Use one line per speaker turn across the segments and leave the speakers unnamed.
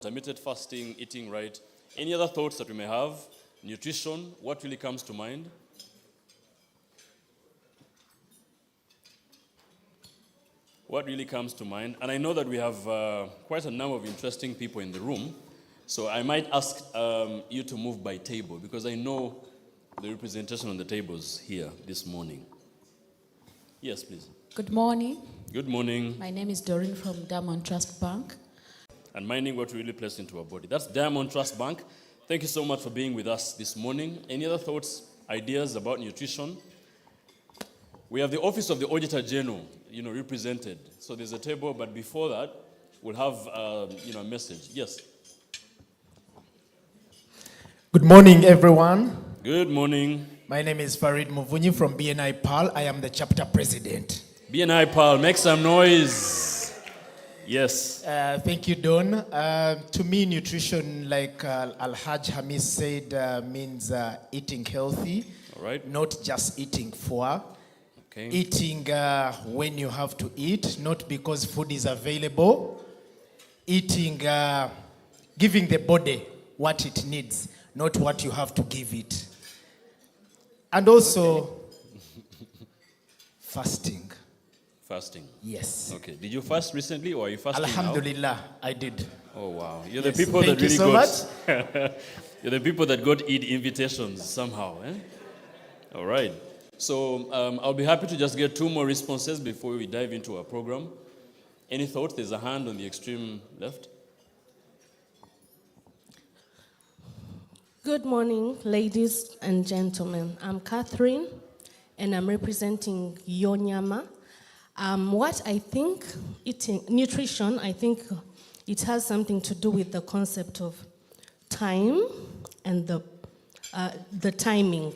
Intermittent fasting, eating right. Any other thoughts that we may have? Nutrition, what really comes to mind? What really comes to mind? And I know that we have quite a number of interesting people in the room, so I might ask you to move by table, because I know the representation on the tables here this morning. Yes, please.
Good morning.
Good morning.
My name is Doreen from Diamond Trust Bank.
And minding what we really place into our body. That's Diamond Trust Bank. Thank you so much for being with us this morning. Any other thoughts, ideas about nutrition? We have the Office of the Auditor General, represented. So there's a table, but before that, we'll have, a message. Yes.
Good morning, everyone.
Good morning.
My name is Farid Muvunyi from BNI PAL. I am the chapter president.
BNI PAL, make some noise. Yes.
Thank you, Don. To me, nutrition, like Al-Haj Hamis said, means eating healthy.
All right.
Not just eating for.
Okay.
Eating when you have to eat, not because food is available. Eating, giving the body what it needs, not what you have to give it. And also, fasting.
Fasting.
Yes.
Okay. Did you fast recently, or are you fasting
Alhamdulillah,
now?
I did.
Oh, wow. You're
Yes.
the people
Thank
that really
you so
got... You're the people that got Eid invitations somehow, eh? All right. So I'll be happy to just get 2 more responses before we dive into our program. Any thoughts? There's a hand on the extreme left.
Good morning, ladies and gentlemen. I'm Catherine, and I'm representing Yonyama. What I think, nutrition, I think it has something to do with the concept of time and the timing.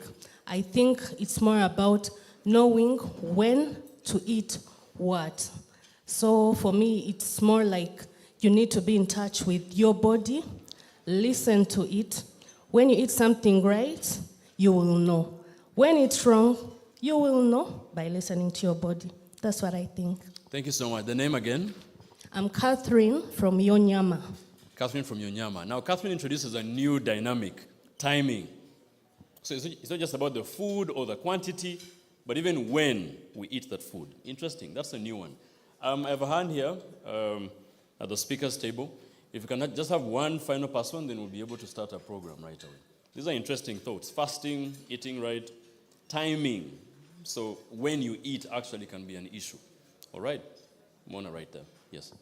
I think it's more about knowing when to eat what. So for me, it's more like you need to be in touch with your body, listen to it. When you eat something right, you will know. When it's wrong, you will know by listening to your body. That's what I think.
Thank you so much. The name again?
I'm Catherine from Yonyama.
Catherine from Yonyama. Now, Catherine introduces a new dynamic, timing. So it's not just about the food or the quantity, but even when we eat that food. Interesting. That's a new one. I have a hand here at the speaker's table. If you can just have one final person, then we'll be able to start our program right away. These are interesting thoughts. Fasting, eating right, timing. So when you eat actually can be an issue. All right? Mona right there. Yes.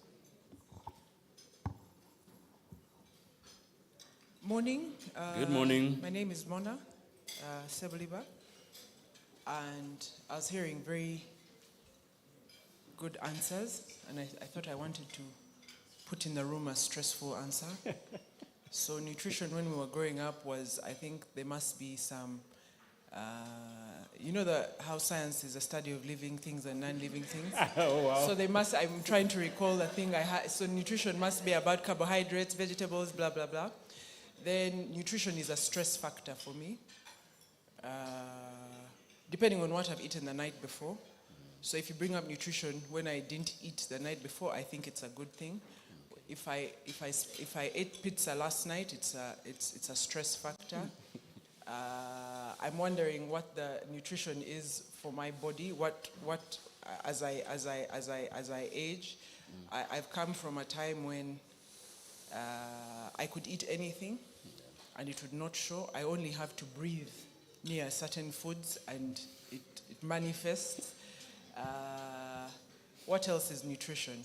Morning.
Good morning.
My name is Mona Sebeliba, and I was hearing very good answers, and I thought I wanted to put in the room a stressful answer. So nutrition when we were growing up was, I think there must be some, how science is a study of living things and non-living things.
Oh, wow.
So I'm trying to recall the thing I had. So nutrition must be about carbohydrates, vegetables, blah, blah, blah. Then nutrition is a stress factor for me, depending on what I've eaten the night before. So if you bring up nutrition when I didn't eat the night before, I think it's a good thing. If I ate pizza last night, it's a stress factor. I'm wondering what the nutrition is for my body. What as I age, I've come from a time when I could eat anything, and it would not show. I only have to breathe near certain foods, and it manifests. What else is nutrition?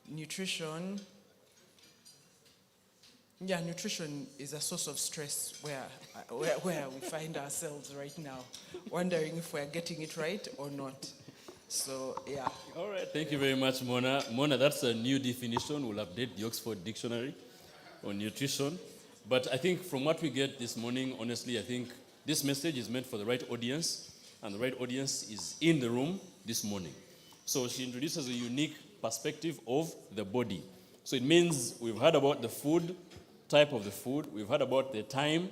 Nutrition is a source of stress where we find ourselves right now, wondering if we're getting it right or not. So, yeah.
All right. Thank you very much, Mona. Mona, that's a new definition. We'll update the Oxford Dictionary on nutrition. But I think from what we get this morning, honestly, I think this message is meant for the right audience, and the right audience is in the room this morning. So she introduces a unique perspective of the body. So it means we've heard about the food, type of the food. We've heard about the time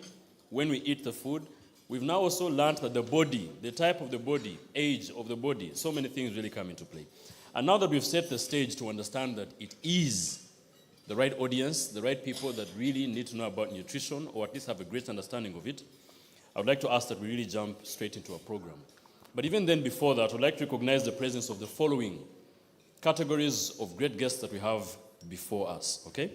when we eat the food. We've now also learned that the body, the type of the body, age of the body, so many things really come into play. And now that we've set the stage to understand that it is the right audience, the right people that really need to know about nutrition or at least have a great understanding of it, I would like to ask that we really jump straight into our program. But even then, before that, I would like to recognize the presence of the following categories of great guests that we have before us, okay?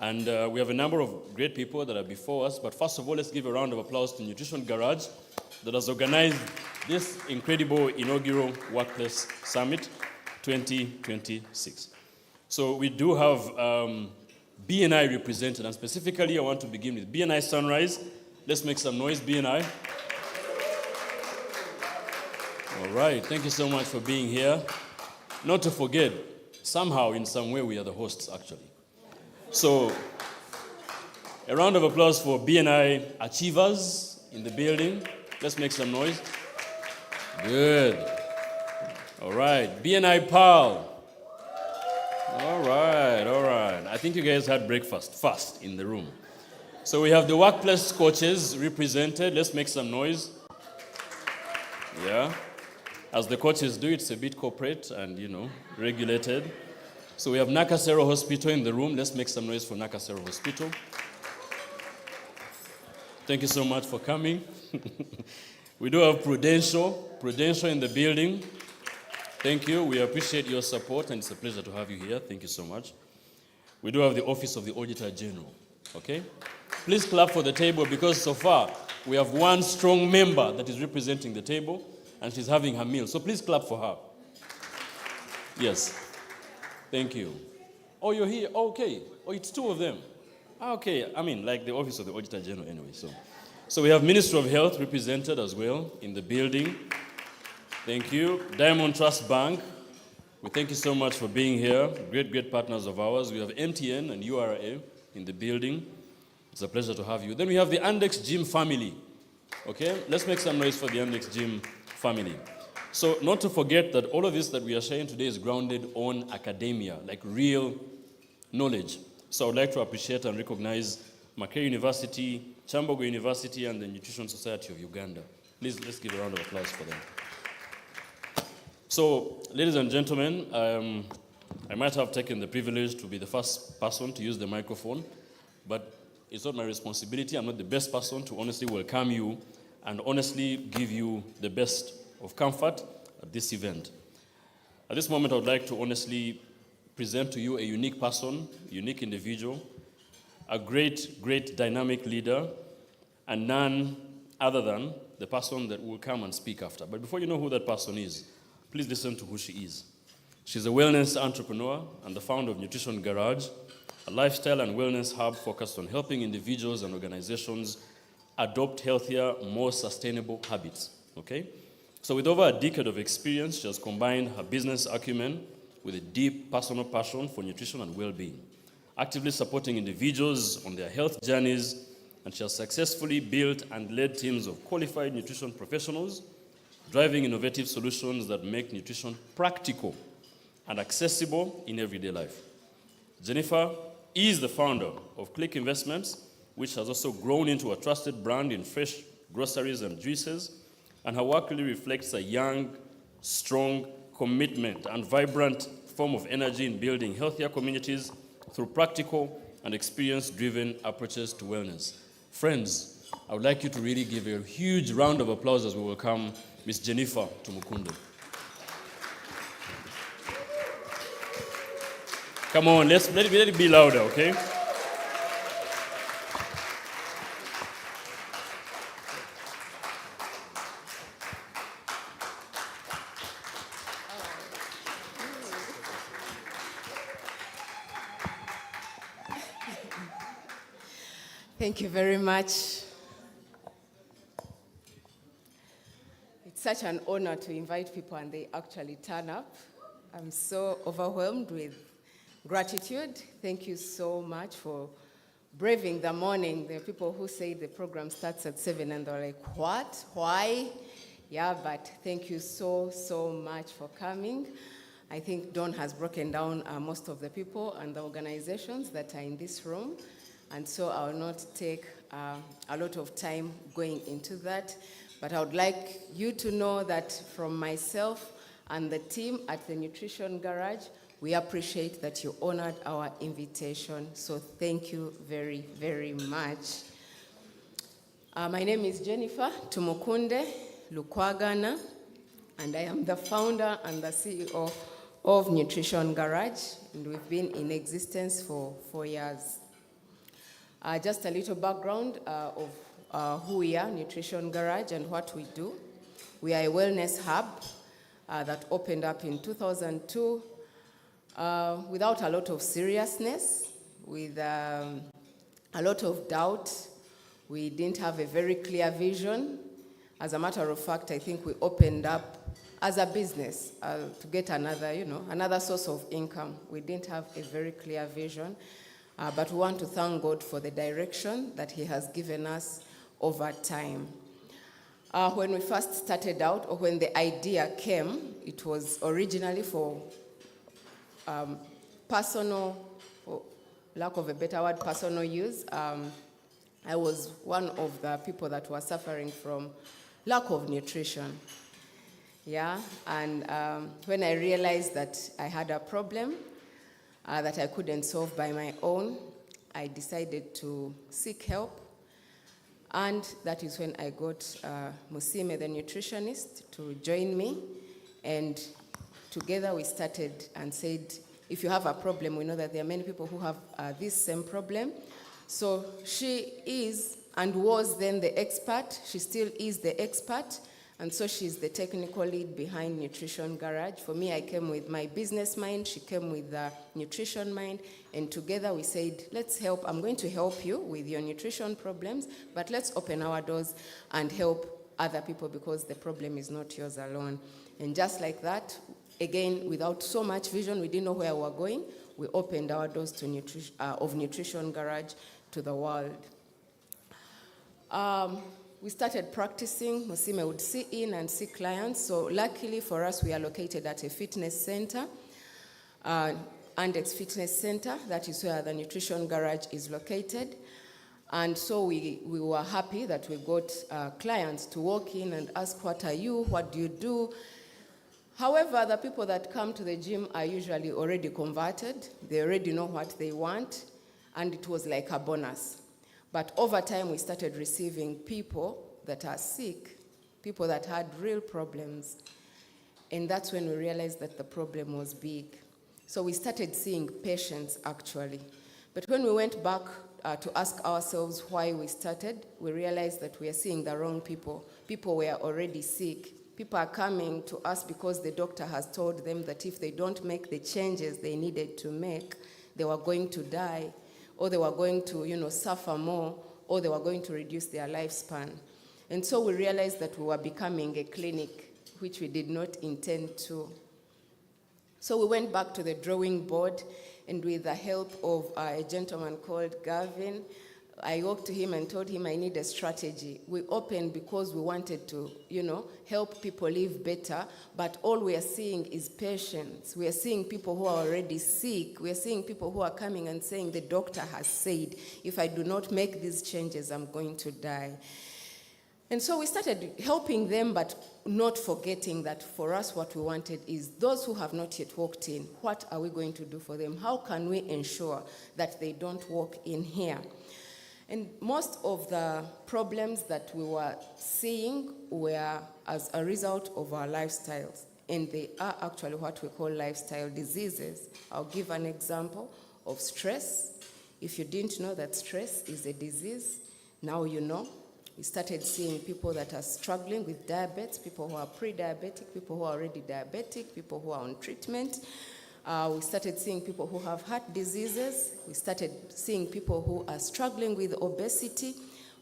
And we have a number of great people that are before us, but first of all, let's give a round of applause to Nutrition Garage that has organized this incredible inaugural Workplace Summit 2026. So we do have BNI represented, and specifically I want to begin with BNI Sunrise. Let's make some noise, BNI. All right, thank you so much for being here. Not to forget, somehow, in some way, we are the hosts, actually. So, a round of applause for BNI achievers in the building. Let's make some noise. Good. All right, BNI PAL. All right. I think you guys had breakfast fast in the room. So we have the workplace coaches represented. Let's make some noise. Yeah. As the coaches do, it's a bit corporate and, regulated. So we have Nakasero Hospital in the room. Let's make some noise for Nakasero Hospital. Thank you so much for coming. We do have Prudential in the building. Thank you. We appreciate your support, and it's a pleasure to have you here. Thank you so much. We do have the Office of the Auditor General. Okay? Please clap for the table, because so far we have one strong member that is representing the table, and she's having her meal. So please clap for her. Yes. Thank you. Oh, you're here? Okay. Oh, it's two of them. Okay. I mean, like the Office of the Auditor General anyway. So we have Ministry of Health represented as well in the building. Thank you. Diamond Trust Bank. We thank you so much for being here. Great partners of ours. We have MTN and URA in the building. It's a pleasure to have you. Then we have the Andex Gym family. Okay? Let's make some noise for the Andex Gym family. So not to forget that all of this that we are sharing today is grounded on academia, like real knowledge. So I would like to appreciate and recognize Makerere University, Chambogo University, and the Nutrition Society of Uganda. Please, let's give a round of applause for them. So, ladies and gentlemen, I might have taken the privilege to be the first person to use the microphone, but it's not my responsibility. I'm not the best person to honestly welcome you and honestly give you the best of comfort at this event. At this moment, I would like to honestly present to you a unique person, unique individual, a great dynamic leader, and none other than the person that will come and speak after. But before you know who that person is, please listen to who she is. She's a wellness entrepreneur and the founder of Nutrition Garage, a lifestyle and wellness hub focused on helping individuals and organizations adopt healthier, more sustainable habits. Okay? So with over a decade of experience, she has combined her business acumen with a deep personal passion for nutrition and well-being, actively supporting individuals on their health journeys, and she has successfully built and led teams of qualified nutrition professionals, driving innovative solutions that make nutrition practical and accessible in everyday life. Jennifer is the founder of Click Investments, which has also grown into a trusted brand in fresh groceries and juices, and her work really reflects a young, strong commitment and vibrant form of energy in building healthier communities through practical and experience-driven approaches to wellness. Friends, I would like you to really give a huge round of applause as we welcome Ms. Jennifer Tumukunde. Come on, let it be louder, okay?
Thank you very much. It's such an honor to invite people and they actually turn up. I'm so overwhelmed with gratitude. Thank you so much for braving the morning. There are people who say the program starts at 7 and they're like, what? Why? Yeah, but thank you so much for coming. I think Dawn has broken down most of the people and the organizations that are in this room. And so I will not take a lot of time going into that. But I would like you to know that from myself and the team at the Nutrition Garage, We appreciate that you honored our invitation, so thank you very, very much. My name is Jennifer Tumukunde Lukwagana, and I am the founder and the CEO of Nutrition Garage, and we've been in existence for 4 years. Just a little background of who we are, Nutrition Garage, and what we do. We are a wellness hub that opened up in 2002 without a lot of seriousness, with a lot of doubt. We didn't have a very clear vision. As a matter of fact, I think we opened up as a business to get another source of income. We didn't have a very clear vision, but we want to thank God for the direction that He has given us over time. When we first started out, or when the idea came, it was originally for personal, for lack of a better word, personal use. I was one of the people that were suffering from lack of nutrition. Yeah, and when I realized that I had a problem that I couldn't solve by my own, I decided to seek help. And that is when I got Musime, the nutritionist, to join me. And together we started and said, if you have a problem, we know that there are many people who have this same problem. So she is and was then the expert. She still is the expert. And so she's the technical lead behind Nutrition Garage. For me, I came with my business mind. She came with the nutrition mind. And together we said, let's help. I'm going to help you with your nutrition problems, but let's open our doors and help other people, because the problem is not yours alone. And just like that, again, without so much vision, we didn't know where we were going. We opened our doors to Nutrition Garage to the world. We started practicing. Musime would see in and see clients. So luckily for us, we are located at a fitness center, Andex Fitness Center. That is where the Nutrition Garage is located. And so we were happy that we got clients to walk in and ask, what are you? What do you do? However, the people that come to the gym are usually already converted. They already know what they want, and it was like a bonus. But over time, we started receiving people that are sick, people that had real problems. And that's when we realized that the problem was big. So we started seeing patients, actually. But when we went back to ask ourselves why we started, we realized that we are seeing the wrong people. People were already sick. People are coming to us because the doctor has told them that if they don't make the changes they needed to make, they were going to die, or they were going to, suffer more, or they were going to reduce their lifespan. And so we realized that we were becoming a clinic, which we did not intend to. So we went back to the drawing board, and with the help of a gentleman called Gavin, I walked to him and told him I need a strategy. We opened because we wanted to, help people live better, but all we are seeing is patients. We are seeing people who are already sick. We are seeing people who are coming and saying, the doctor has said, if I do not make these changes, I'm going to die. And so we started helping them, but not forgetting that for us what we wanted is those who have not yet walked in, what are we going to do for them? How can we ensure that they don't walk in here? And most of the problems that we were seeing were as a result of our lifestyles. And they are actually what we call lifestyle diseases. I'll give an example of stress. If you didn't know that stress is a disease, now you know. We started seeing people that are struggling with diabetes, people who are pre-diabetic, people who are already diabetic, people who are on treatment. We started seeing people who have heart diseases. We started seeing people who are struggling with obesity.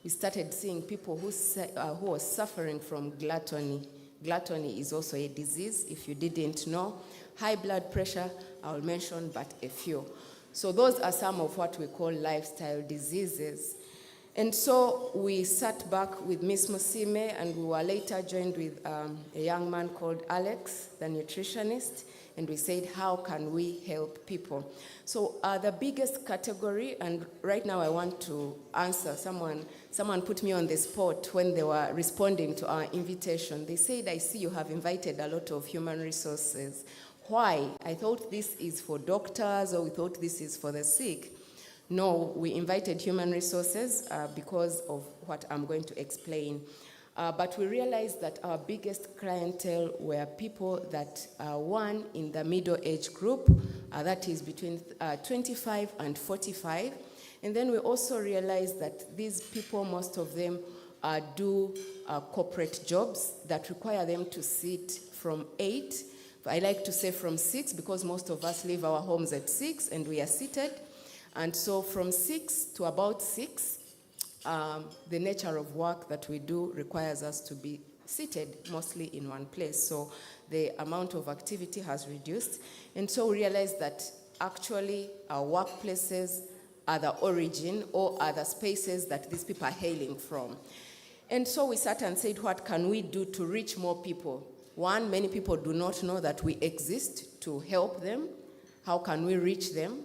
We started seeing people who are suffering from gluttony. Gluttony is also a disease, if you didn't know. High blood pressure, I'll mention but a few. So those are some of what we call lifestyle diseases. And so we sat back with Miss Musime, and we were later joined with a young man called Alex, the nutritionist, and we said, how can we help people? So the biggest category, and right now I want to answer, someone put me on the spot when they were responding to our invitation. They said, I see you have invited a lot of human resources. Why? I thought this is for doctors, or we thought this is for the sick. No, we invited human resources because of what I'm going to explain. But we realized that our biggest clientele were people that one in the middle age group, that is between 25 and 45. And then we also realized that these people, most of them do corporate jobs that require them to sit from 8. I like to say from 6, because most of us leave our homes at 6 and we are seated. And so from 6 to about 6, the nature of work that we do requires us to be seated mostly in one place. So the amount of activity has reduced. And so we realized that actually our workplaces are the origin or are the spaces that these people are hailing from. And so we sat and said, what can we do to reach more people? One, many people do not know that we exist to help them. How can we reach them?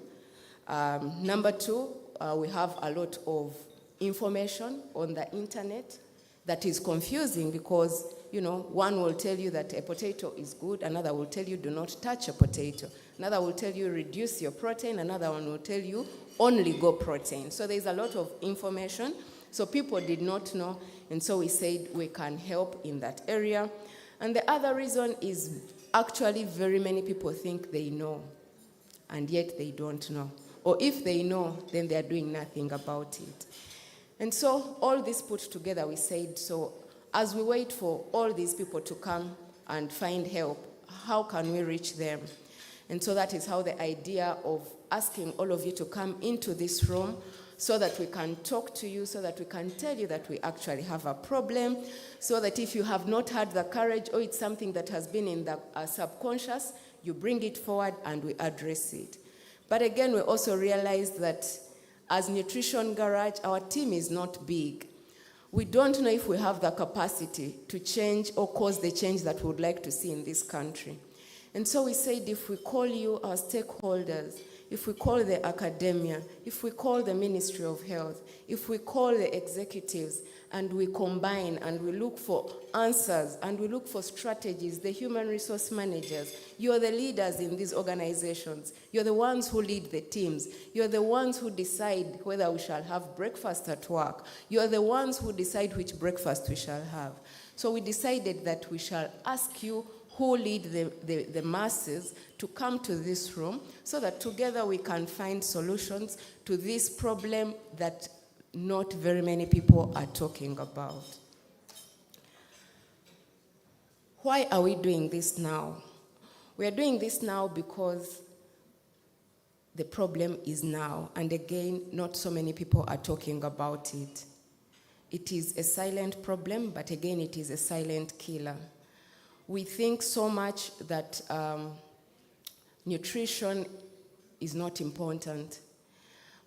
Number two, we have a lot of information on the internet that is confusing, because, one will tell you that a potato is good, another will tell you do not touch a potato, another will tell you reduce your protein, another one will tell you only go protein. So there's a lot of information. So people did not know, and so we said we can help in that area. And the other reason is actually very many people think they know, and yet they don't know. Or if they know, then they are doing nothing about it. And so all this put together, we said, so as we wait for all these people to come and find help, how can we reach them? And so that is how the idea of asking all of you to come into this room, so that we can talk to you, so that we can tell you that we actually have a problem, so that if you have not had the courage, or it's something that has been in the subconscious, you bring it forward and we address it. But again, we also realized that as Nutrition Garage, our team is not big. We don't know if we have the capacity to change or cause the change that we would like to see in this country. And so we said, if we call you, our stakeholders, if we call the academia, if we call the Ministry of Health, if we call the executives, and we combine and we look for answers and we look for strategies, the human resource managers, you're the leaders in these organizations. You're the ones who lead the teams. You're the ones who decide whether we shall have breakfast at work. You're the ones who decide which breakfast we shall have. So we decided that we shall ask you who lead the masses to come to this room, so that together we can find solutions to this problem that not very many people are talking about. Why are we doing this now? We are doing this now because the problem is now. And again, not so many people are talking about it. It is a silent problem, but again, it is a silent killer. We think so much that nutrition is not important,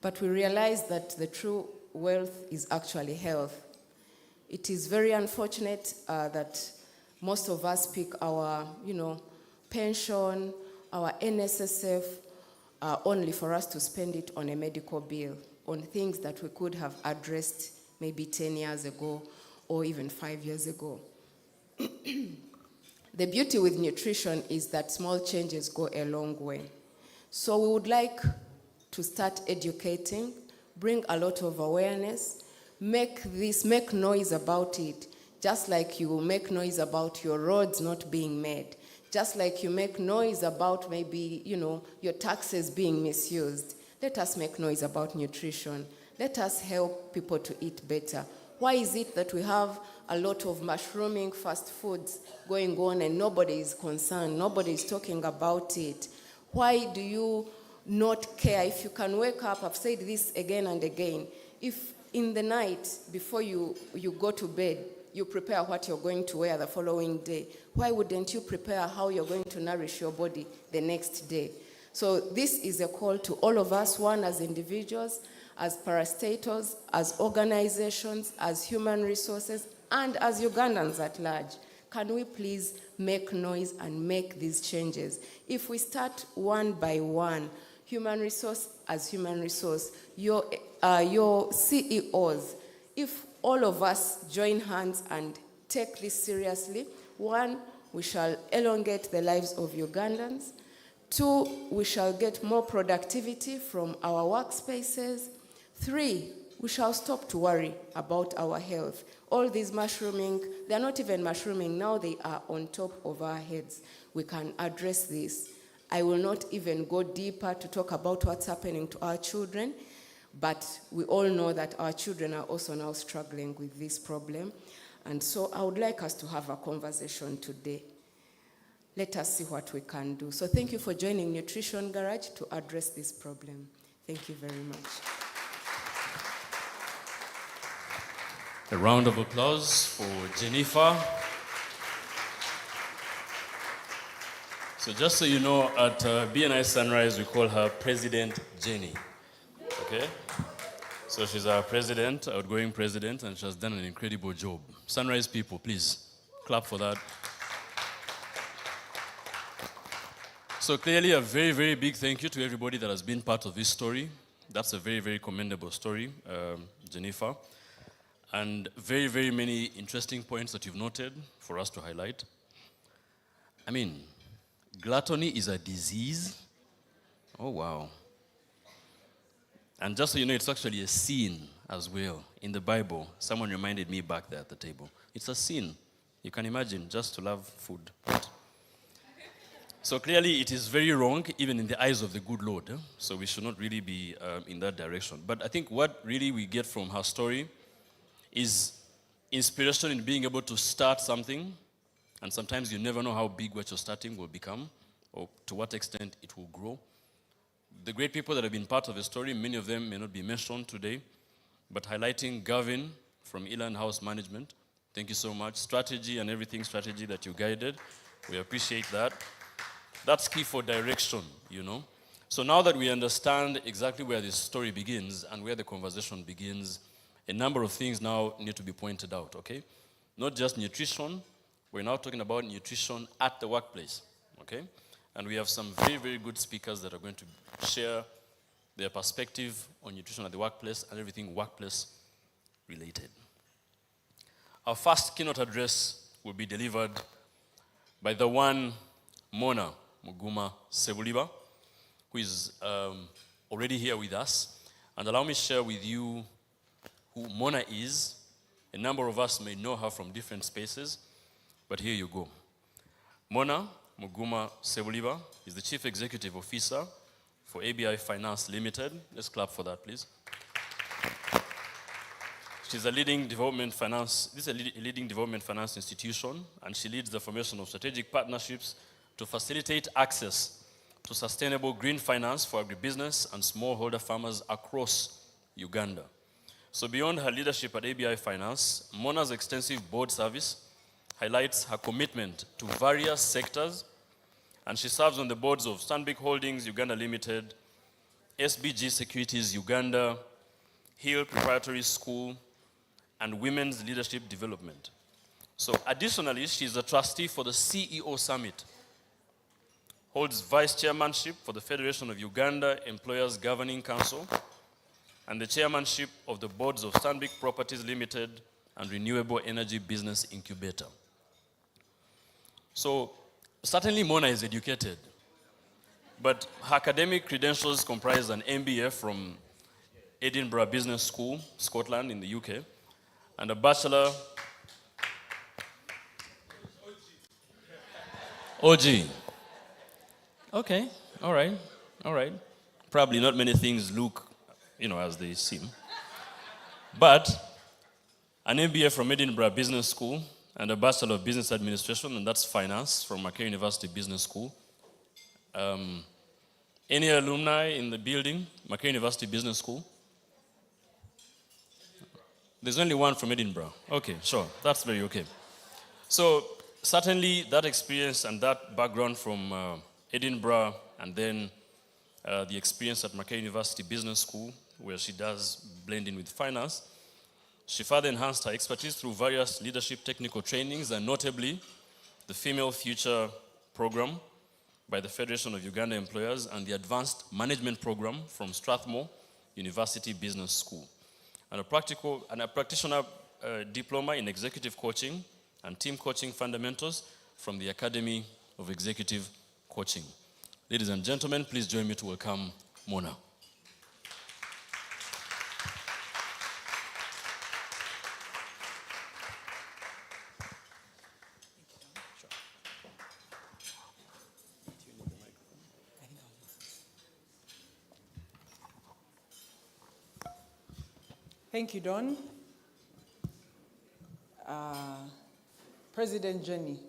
but we realize that the true wealth is actually health. It is very unfortunate that most of us pick our, pension, our NSSF, only for us to spend it on a medical bill, on things that we could have addressed maybe 10 years ago or even 5 years ago. The beauty with nutrition is that small changes go a long way. So we would like to start educating, bring a lot of awareness, make noise about it, just like you make noise about your roads not being made, just like you make noise about maybe, your taxes being misused. Let us make noise about nutrition. Let us help people to eat better. Why is it that we have a lot of mushrooming fast foods going on and nobody is concerned, nobody is talking about it? Why do you not care? If you can wake up, I've said this again and again, if in the night before you go to bed, you prepare what you're going to wear the following day, why wouldn't you prepare how you're going to nourish your body the next day? So this is a call to all of us, one as individuals, as parastatals, as organizations, as human resources, and as Ugandans at large. Can we please make noise and make these changes? If we start one by one, human resource as human resource, your CEOs, if all of us join hands and take this seriously, one, we shall elongate the lives of Ugandans. 2, we shall get more productivity from our workspaces. 3, we shall stop to worry about our health. All these mushrooming, they're not even mushrooming, now they are on top of our heads. We can address this. I will not even go deeper to talk about what's happening to our children, but we all know that our children are also now struggling with this problem. And so I would like us to have a conversation today. Let us see what we can do. So thank you for joining Nutrition Garage to address this problem. Thank you very much.
A round of applause for Jennifer. So just so you know, at BNI Sunrise, we call her President Jenny. Okay? So she's our president, outgoing president, and she has done an incredible job. Sunrise people, please clap for that. So clearly a very, very big thank you to everybody that has been part of this story. That's a very, very commendable story, Jennifer. And very, very many interesting points that you've noted for us to highlight. I mean, gluttony is a disease. Oh, wow. And just so you know, it's actually a sin as well. In the Bible, someone reminded me back there at the table. It's a sin. You can imagine, just to love food. So clearly, it is very wrong, even in the eyes of the good Lord. So we should not really be in that direction. But I think what really we get from her story is inspiration in being able to start something. And sometimes you never know how big what you're starting will become, or to what extent it will grow. The great people that have been part of the story, many of them may not be mentioned today, but highlighting Gavin from Eland House Management. Thank you so much. Strategy and everything strategy that you guided. We appreciate that. That's key for direction, you know. So now that we understand exactly where this story begins and where the conversation begins, a number of things now need to be pointed out, okay? Not just nutrition. We're now talking about nutrition at the workplace, okay? And we have some very, very good speakers that are going to share their perspective on nutrition at the workplace and everything workplace related. Our first keynote address will be delivered by the one Mona Muguma Sebuliba, who is already here with us. And allow me to share with you who Mona is. A number of us may know her from different spaces, but here you go. Mona Muguma Sebuliba is the Chief Executive Officer for ABI Finance Limited. Let's clap for that, please. She's a leading development finance, this is a leading development finance institution, and she leads the formation of strategic partnerships to facilitate access to sustainable green finance for agribusiness and smallholder farmers across Uganda. So beyond her leadership at ABI Finance, Mona's extensive board service highlights her commitment to various sectors, and she serves on the boards of Stanbic Holdings Uganda Limited, SBG Securities Uganda, Hill Preparatory School, and Women's Leadership Development. So additionally, she's a trustee for the CEO Summit, holds vice chairmanship for the Federation of Uganda Employers Governing Council, and the chairmanship of the boards of Stanbic Properties Limited and Renewable Energy Business Incubator. So certainly Mona is educated, but her academic credentials comprise an MBA from Edinburgh Business School, Scotland in the UK, and a bachelor. OG. Okay, all right. Probably not many things look, as they seem. But an MBA from Edinburgh Business School and a Bachelor of Business Administration, and that's finance, from Makerere University Business School. Any alumni in the building, Makerere University Business School? There's only one from Edinburgh. Okay, sure, that's very okay. So certainly that experience and that background from Edinburgh, and then the experience at Makerere University Business School, where she does blend in with finance. She further enhanced her expertise through various leadership technical trainings, and notably the Female Future Program by the Federation of Uganda Employers and the Advanced Management Program from Strathmore University Business School, and a practitioner diploma in executive coaching and team coaching fundamentals from the Academy of Executive Coaching. Ladies and gentlemen, please join me to welcome Mona.
Thank you, Don. President Jenny.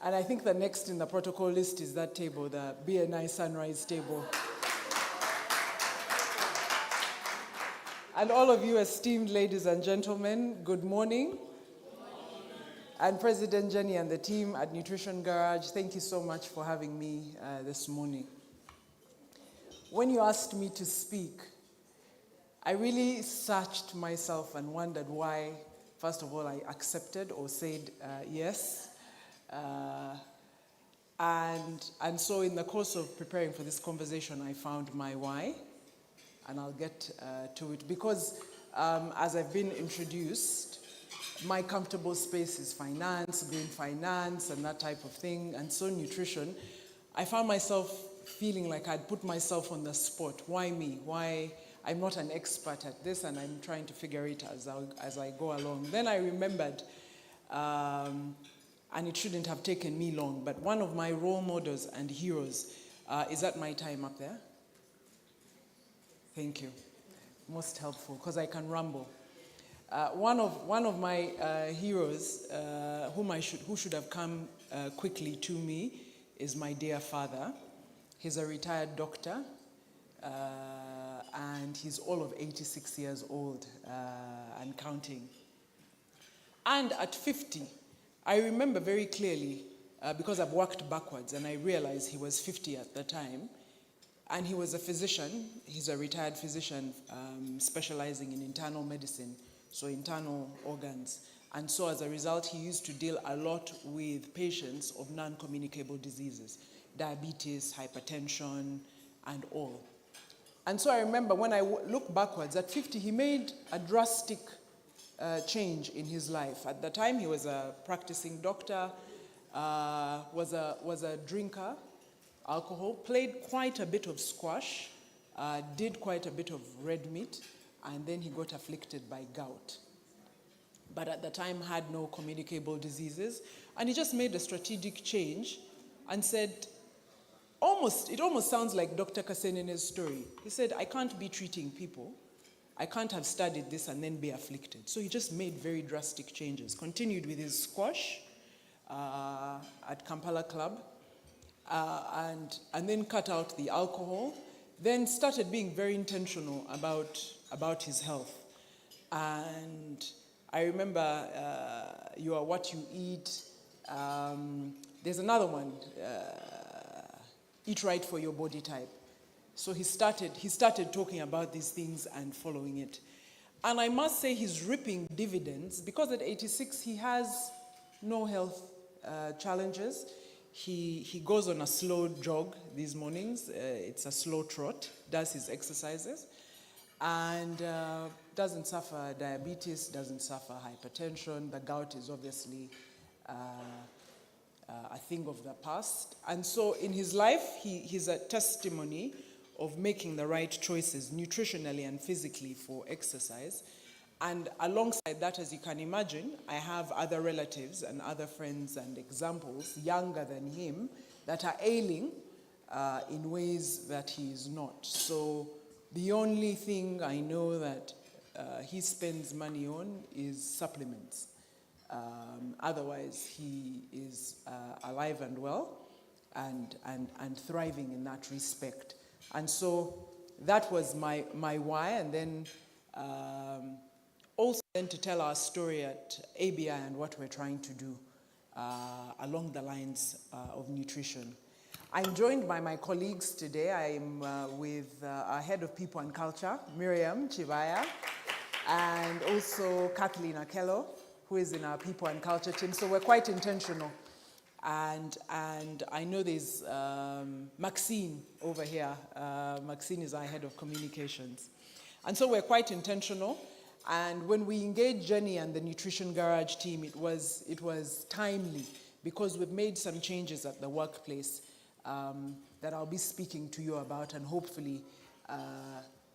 And I think the next in the protocol list is that table, the BNI Sunrise table. And all of you esteemed ladies and gentlemen, good morning. And President Jenny and the team at Nutrition Garage, thank you so much for having me this morning. When you asked me to speak, I really searched myself and wondered why, first of all, I accepted or said yes. And so in the course of preparing for this conversation, I found my why, and I'll get to it. Because as I've been introduced, my comfortable space is finance, green finance, and that type of thing, and so nutrition. I found myself feeling like I'd put myself on the spot. Why me? Why? I'm not an expert at this, and I'm trying to figure it as I go along. Then I remembered, and it shouldn't have taken me long, but one of my role models and heroes, is that my time up there? Thank you. Most helpful, because I can ramble. One of my heroes, who should have come quickly to me, is my dear father. He's a retired doctor, and he's all of 86 years old and counting. And at 50, I remember very clearly, because I've worked backwards, and I realized he was 50 at the time, and he was a physician. He's a retired physician specializing in internal medicine, so internal organs. And so as a result, he used to deal a lot with patients of non-communicable diseases, diabetes, hypertension, and all. And so I remember when I look backwards, at 50, he made a drastic change in his life. At the time, he was a practicing doctor, was a drinker, alcohol, played quite a bit of squash, did quite a bit of red meat, and then he got afflicted by gout. But at the time had no communicable diseases, and he just made a strategic change and said, it almost sounds like Dr. Kasenene's story. He said, I can't be treating people. I can't have studied this and then be afflicted. So he just made very drastic changes. Continued with his squash at Kampala Club, and then cut out the alcohol. Then started being very intentional about his health. And I remember you are what you eat. There's another one, eat right for your body type. So he started talking about these things and following it. And I must say he's reaping dividends, because at 86 he has no health challenges. He goes on a slow jog these mornings. It's a slow trot, does his exercises, and doesn't suffer diabetes, doesn't suffer hypertension. The gout is obviously a thing of the past. And so in his life, he's a testimony of making the right choices nutritionally and physically for exercise. And alongside that, as you can imagine, I have other relatives and other friends and examples younger than him that are ailing in ways that he is not. So the only thing I know that he spends money on is supplements. Otherwise, he is alive and well and thriving in that respect. And so that was my why. And then also then to tell our story at ABI and what we're trying to do along the lines of nutrition. I'm joined by my colleagues today. I'm with our head of people and culture, Miriam Chivaya, and also Kathleen Akello, who is in our people and culture team. So we're quite intentional. And I know there's Maxine over here. Maxine is our head of communications. And so we're quite intentional. And when we engaged Jenny and the Nutrition Garage team, it was timely, because we've made some changes at the workplace that I'll be speaking to you about, and hopefully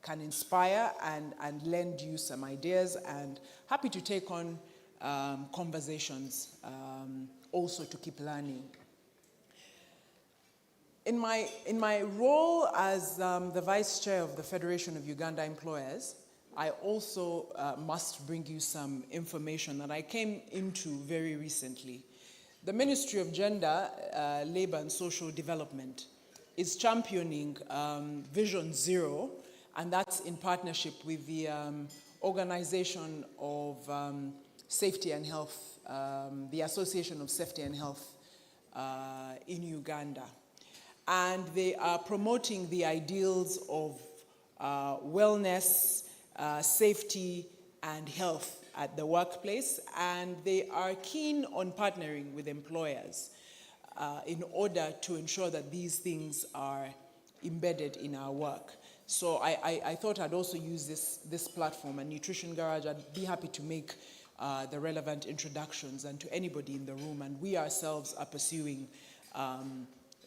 can inspire and lend you some ideas, and happy to take on conversations also to keep learning. In my role as the Vice Chair of the Federation of Uganda Employers, I also must bring you some information that I came into very recently. The Ministry of Gender, Labour and Social Development is championing Vision Zero, and that's in partnership with the Organization of Safety and Health, the Association of Safety and Health in Uganda. And they are promoting the ideals of wellness, safety, and health at the workplace, and they are keen on partnering with employers in order to ensure that these things are embedded in our work. So I thought I'd also use this platform, and Nutrition Garage. I'd be happy to make the relevant introductions and to anybody in the room, and we ourselves are pursuing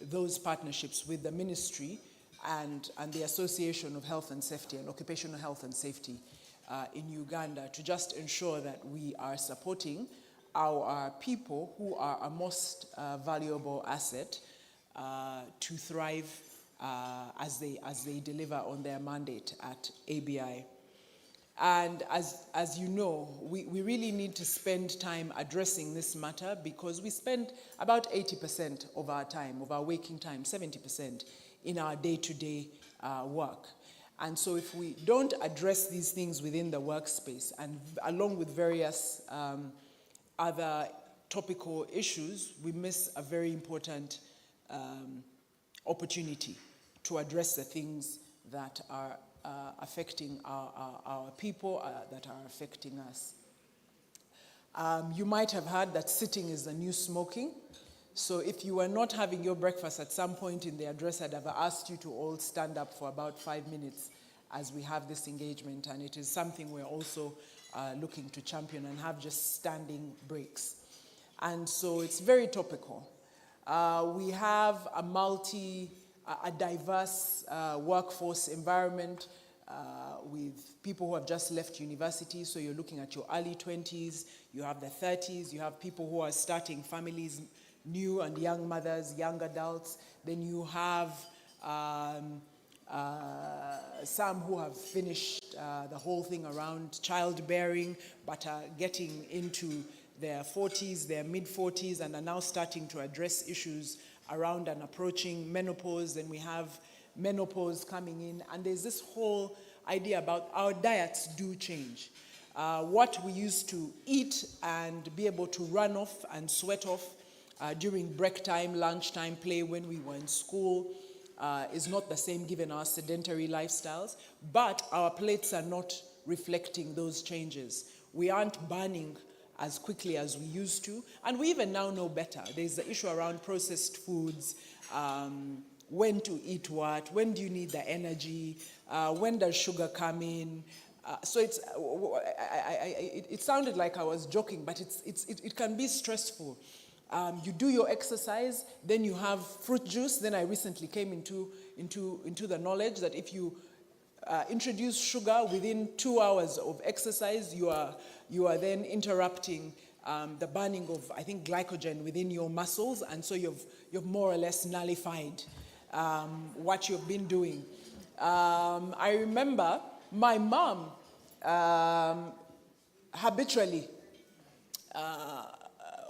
those partnerships with the ministry and the Association of Health and Safety and Occupational Health and Safety in Uganda, to just ensure that we are supporting our people who are our most valuable asset to thrive as they deliver on their mandate at ABI. And as you know, we really need to spend time addressing this matter, because we spend about 80% of our time, of our waking time, 70%, in our day-to-day work. And so if we don't address these things within the workspace, and along with various other topical issues, we miss a very important opportunity to address the things that are affecting our people, that are affecting us. You might have heard that sitting is the new smoking. So if you were not having your breakfast at some point in the address, I'd have asked you to all stand up for about 5 minutes as we have this engagement. And it is something we're also looking to champion, and have just standing breaks. And so it's very topical. We have a diverse workforce environment with people who have just left university. So you're looking at your early 20s, you have the 30s, you have people who are starting families, new and young mothers, young adults. Then you have some who have finished the whole thing around childbearing, but are getting into their 40s, their mid-40s, and are now starting to address issues around and approaching menopause. Then we have menopause coming in, and there's this whole idea about our diets do change. What we used to eat and be able to run off and sweat off during break time, lunchtime, play when we were in school is not the same given our sedentary lifestyles, but our plates are not reflecting those changes. We aren't burning as quickly as we used to, and we even now know better. There's the issue around processed foods, when to eat what, when do you need the energy, when does sugar come in. So it sounded like I was joking, but it can be stressful. You do your exercise, then you have fruit juice. Then I recently came into the knowledge that if you introduce sugar within 2 hours of exercise, you are then interrupting the burning of, I think, glycogen within your muscles, and so you've more or less nullified what you've been doing. I remember my mom habitually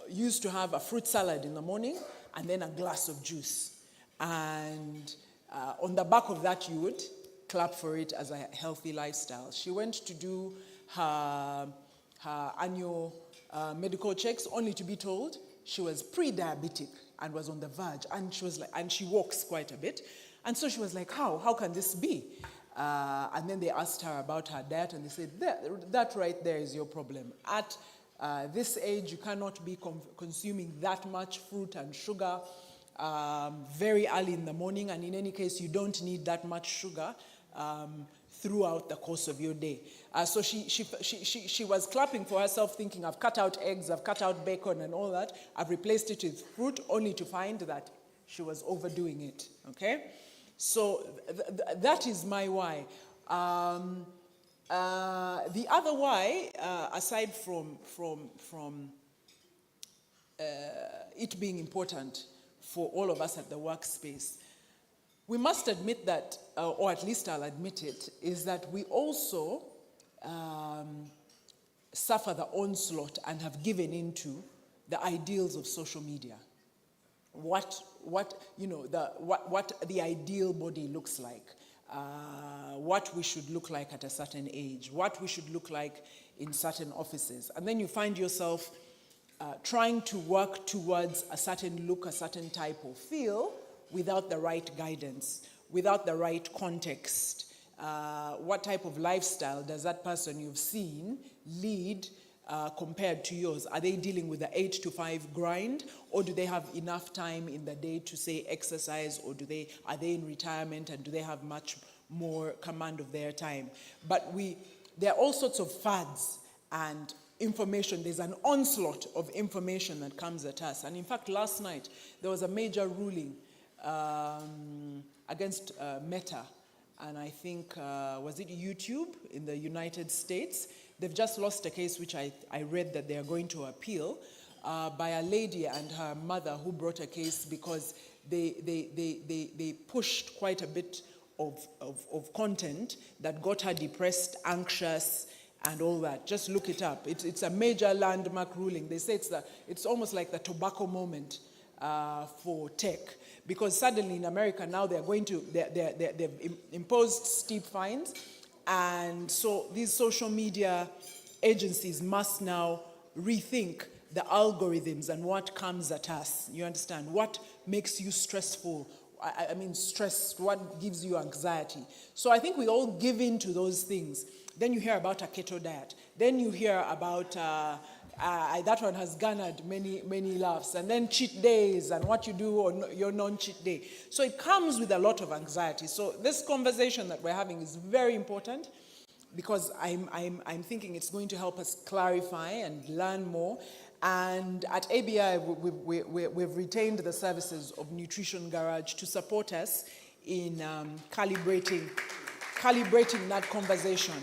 used to have a fruit salad in the morning and then a glass of juice. And on the back of that, you would clap for it as a healthy lifestyle. She went to do her annual medical checks, only to be told she was pre-diabetic and was on the verge. And she was like, and she walks quite a bit. And so she was like, how can this be? And then they asked her about her diet, and they said, that right there is your problem. At this age, you cannot be consuming that much fruit and sugar very early in the morning, and in any case, you don't need that much sugar throughout the course of your day. So she was clapping for herself, thinking, I've cut out eggs, I've cut out bacon and all that. I've replaced it with fruit, only to find that she was overdoing it, okay? So that is my why. The other why, aside from it being important for all of us at the workspace, we must admit that, or at least I'll admit it, is that we also suffer the onslaught and have given into the ideals of social media. What the ideal body looks like, what we should look like at a certain age, what we should look like in certain offices. And then you find yourself trying to work towards a certain look, a certain type of feel, without the right guidance, without the right context. What type of lifestyle does that person you've seen lead compared to yours? Are they dealing with the 8 to 5 grind, or do they have enough time in the day to, say, exercise, or are they in retirement and do they have much more command of their time? But there are all sorts of fads and information. There's an onslaught of information that comes at us. And in fact, last night, there was a major ruling against Meta, and I think, was it YouTube in the United States? They've just lost a case which I read that they are going to appeal by a lady and her mother who brought a case because they pushed quite a bit of content that got her depressed, anxious, and all that. Just look it up. It's a major landmark ruling. They say it's almost like the tobacco moment for tech, because suddenly in America now they've imposed steep fines, and so these social media agencies must now rethink the algorithms and what comes at us. You understand? What makes you stressful? I mean stressed, what gives you anxiety? So I think we all give in to those things. Then you hear about a keto diet. Then you hear about that one has garnered many laughs. And then cheat days and what you do on your non-cheat day. So it comes with a lot of anxiety. So this conversation that we're having is very important, because I'm thinking it's going to help us clarify and learn more. And at ABI, we've retained the services of Nutrition Garage to support us in calibrating that conversation.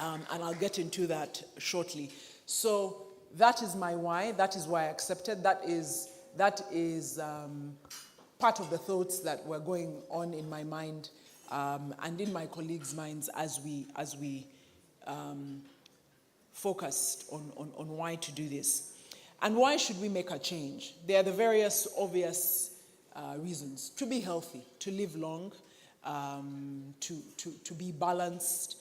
And I'll get into that shortly. So that is my why. That is why I accepted. That is part of the thoughts that were going on in my mind and in my colleagues' minds as we focused on why to do this. And why should we make a change? There are the various obvious reasons. To be healthy, to live long, to be balanced.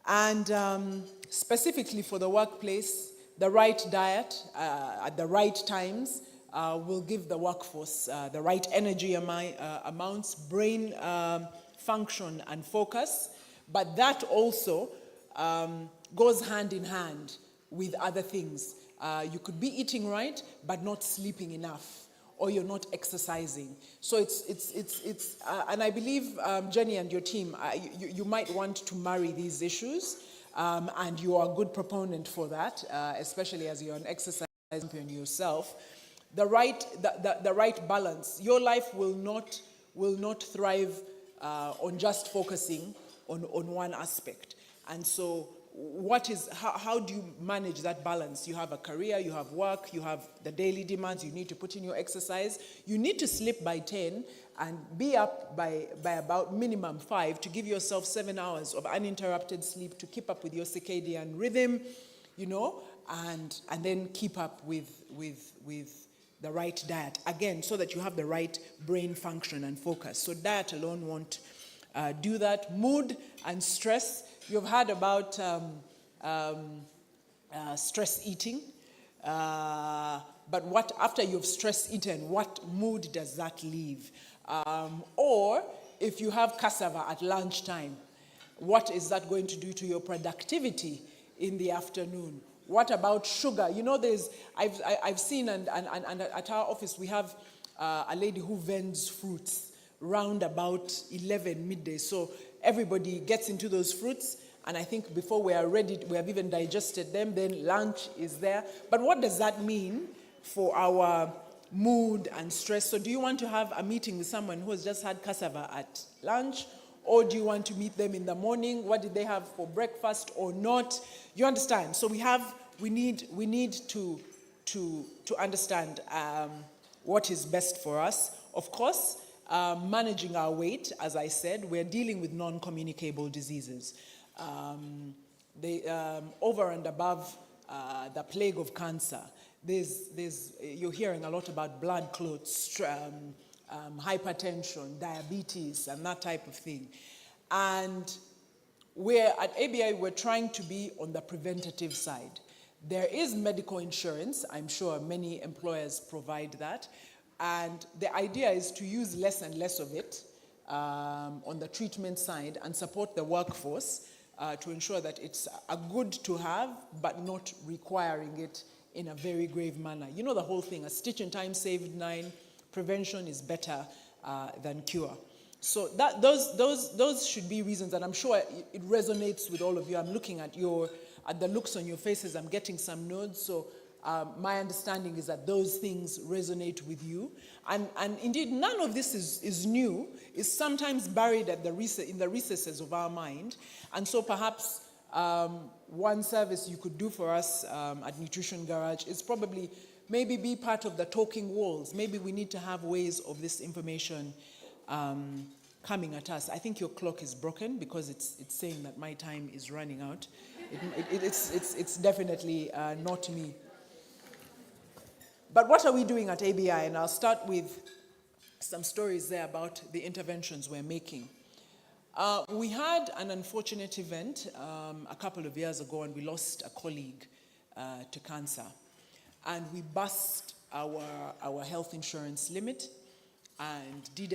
And specifically for the workplace, the right diet at the right times will give the workforce the right energy amounts, brain function and focus. But that also goes hand in hand with other things. You could be eating right, but not sleeping enough, or you're not exercising. So it's and I believe, Jenny and your team, you might want to marry these issues, and you are a good proponent for that, especially as you're an exercise champion yourself. The right balance. Your life will not thrive on just focusing on one aspect. And so how do you manage that balance? You have a career, you have work, you have the daily demands, you need to put in your exercise. You need to sleep by 10 and be up by about minimum 5 to give yourself 7 hours of uninterrupted sleep to keep up with your circadian rhythm, and then keep up with the right diet. Again, so that you have the right brain function and focus. So diet alone won't do that. Mood and stress. You've heard about stress eating, but what after you've stress eaten, what mood does that leave? Or if you have cassava at lunchtime, what is that going to do to your productivity in the afternoon? What about sugar? I've seen, and at our office we have a lady who vends fruits round about 11 midday. So everybody gets into those fruits, and I think before we are ready, we have even digested them, then lunch is there. But what does that mean for our mood and stress? So do you want to have a meeting with someone who has just had cassava at lunch? Or do you want to meet them in the morning? What did they have for breakfast or not? You understand? So we need to understand what is best for us. Of course, managing our weight, as I said, we're dealing with non-communicable diseases. Over and above the plague of cancer, you're hearing a lot about blood clots, hypertension, diabetes, and that type of thing. And at ABI, we're trying to be on the preventative side. There is medical insurance. I'm sure many employers provide that. And the idea is to use less and less of it on the treatment side and support the workforce to ensure that it's a good to have, but not requiring it in a very grave manner. You know the whole thing, a stitch in time saved 9. Prevention is better than cure. So those should be reasons, and I'm sure it resonates with all of you. I'm looking at the looks on your faces. I'm getting some nods. So my understanding is that those things resonate with you. And indeed, none of this is new. It's sometimes buried in the recesses of our mind. And so perhaps one service you could do for us at Nutrition Garage is probably maybe be part of the talking walls. Maybe we need to have ways of this information coming at us. I think your clock is broken because it's saying that my time is running out. It's definitely not me. But what are we doing at ABI? And I'll start with some stories there about the interventions we're making. We had an unfortunate event a couple of years ago, and we lost a colleague to cancer. And we bust our health insurance limit and did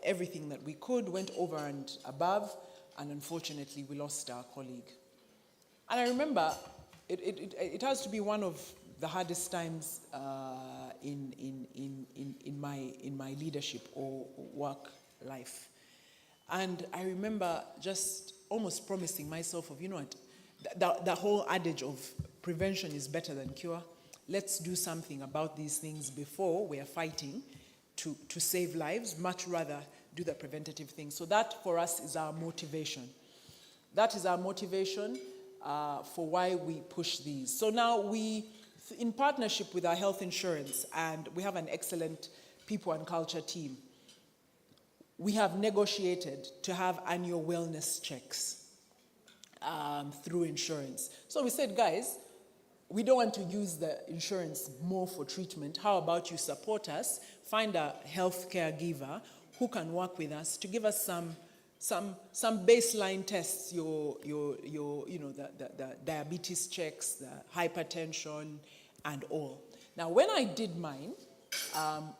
everything that we could, went over and above, and unfortunately we lost our colleague. And I remember it has to be one of the hardest times in my leadership or work life. And I remember just almost promising myself of, you know what, the whole adage of prevention is better than cure. Let's do something about these things before we are fighting to save lives, much rather do the preventative thing. So that for us is our motivation. That is our motivation for why we push these. So now we, in partnership with our health insurance, and we have an excellent people and culture team, we have negotiated to have annual wellness checks through insurance. So we said, guys, we don't want to use the insurance more for treatment. How about you support us, find a health caregiver who can work with us to give us some baseline tests, the diabetes checks, the hypertension, and all. Now, when I did mine,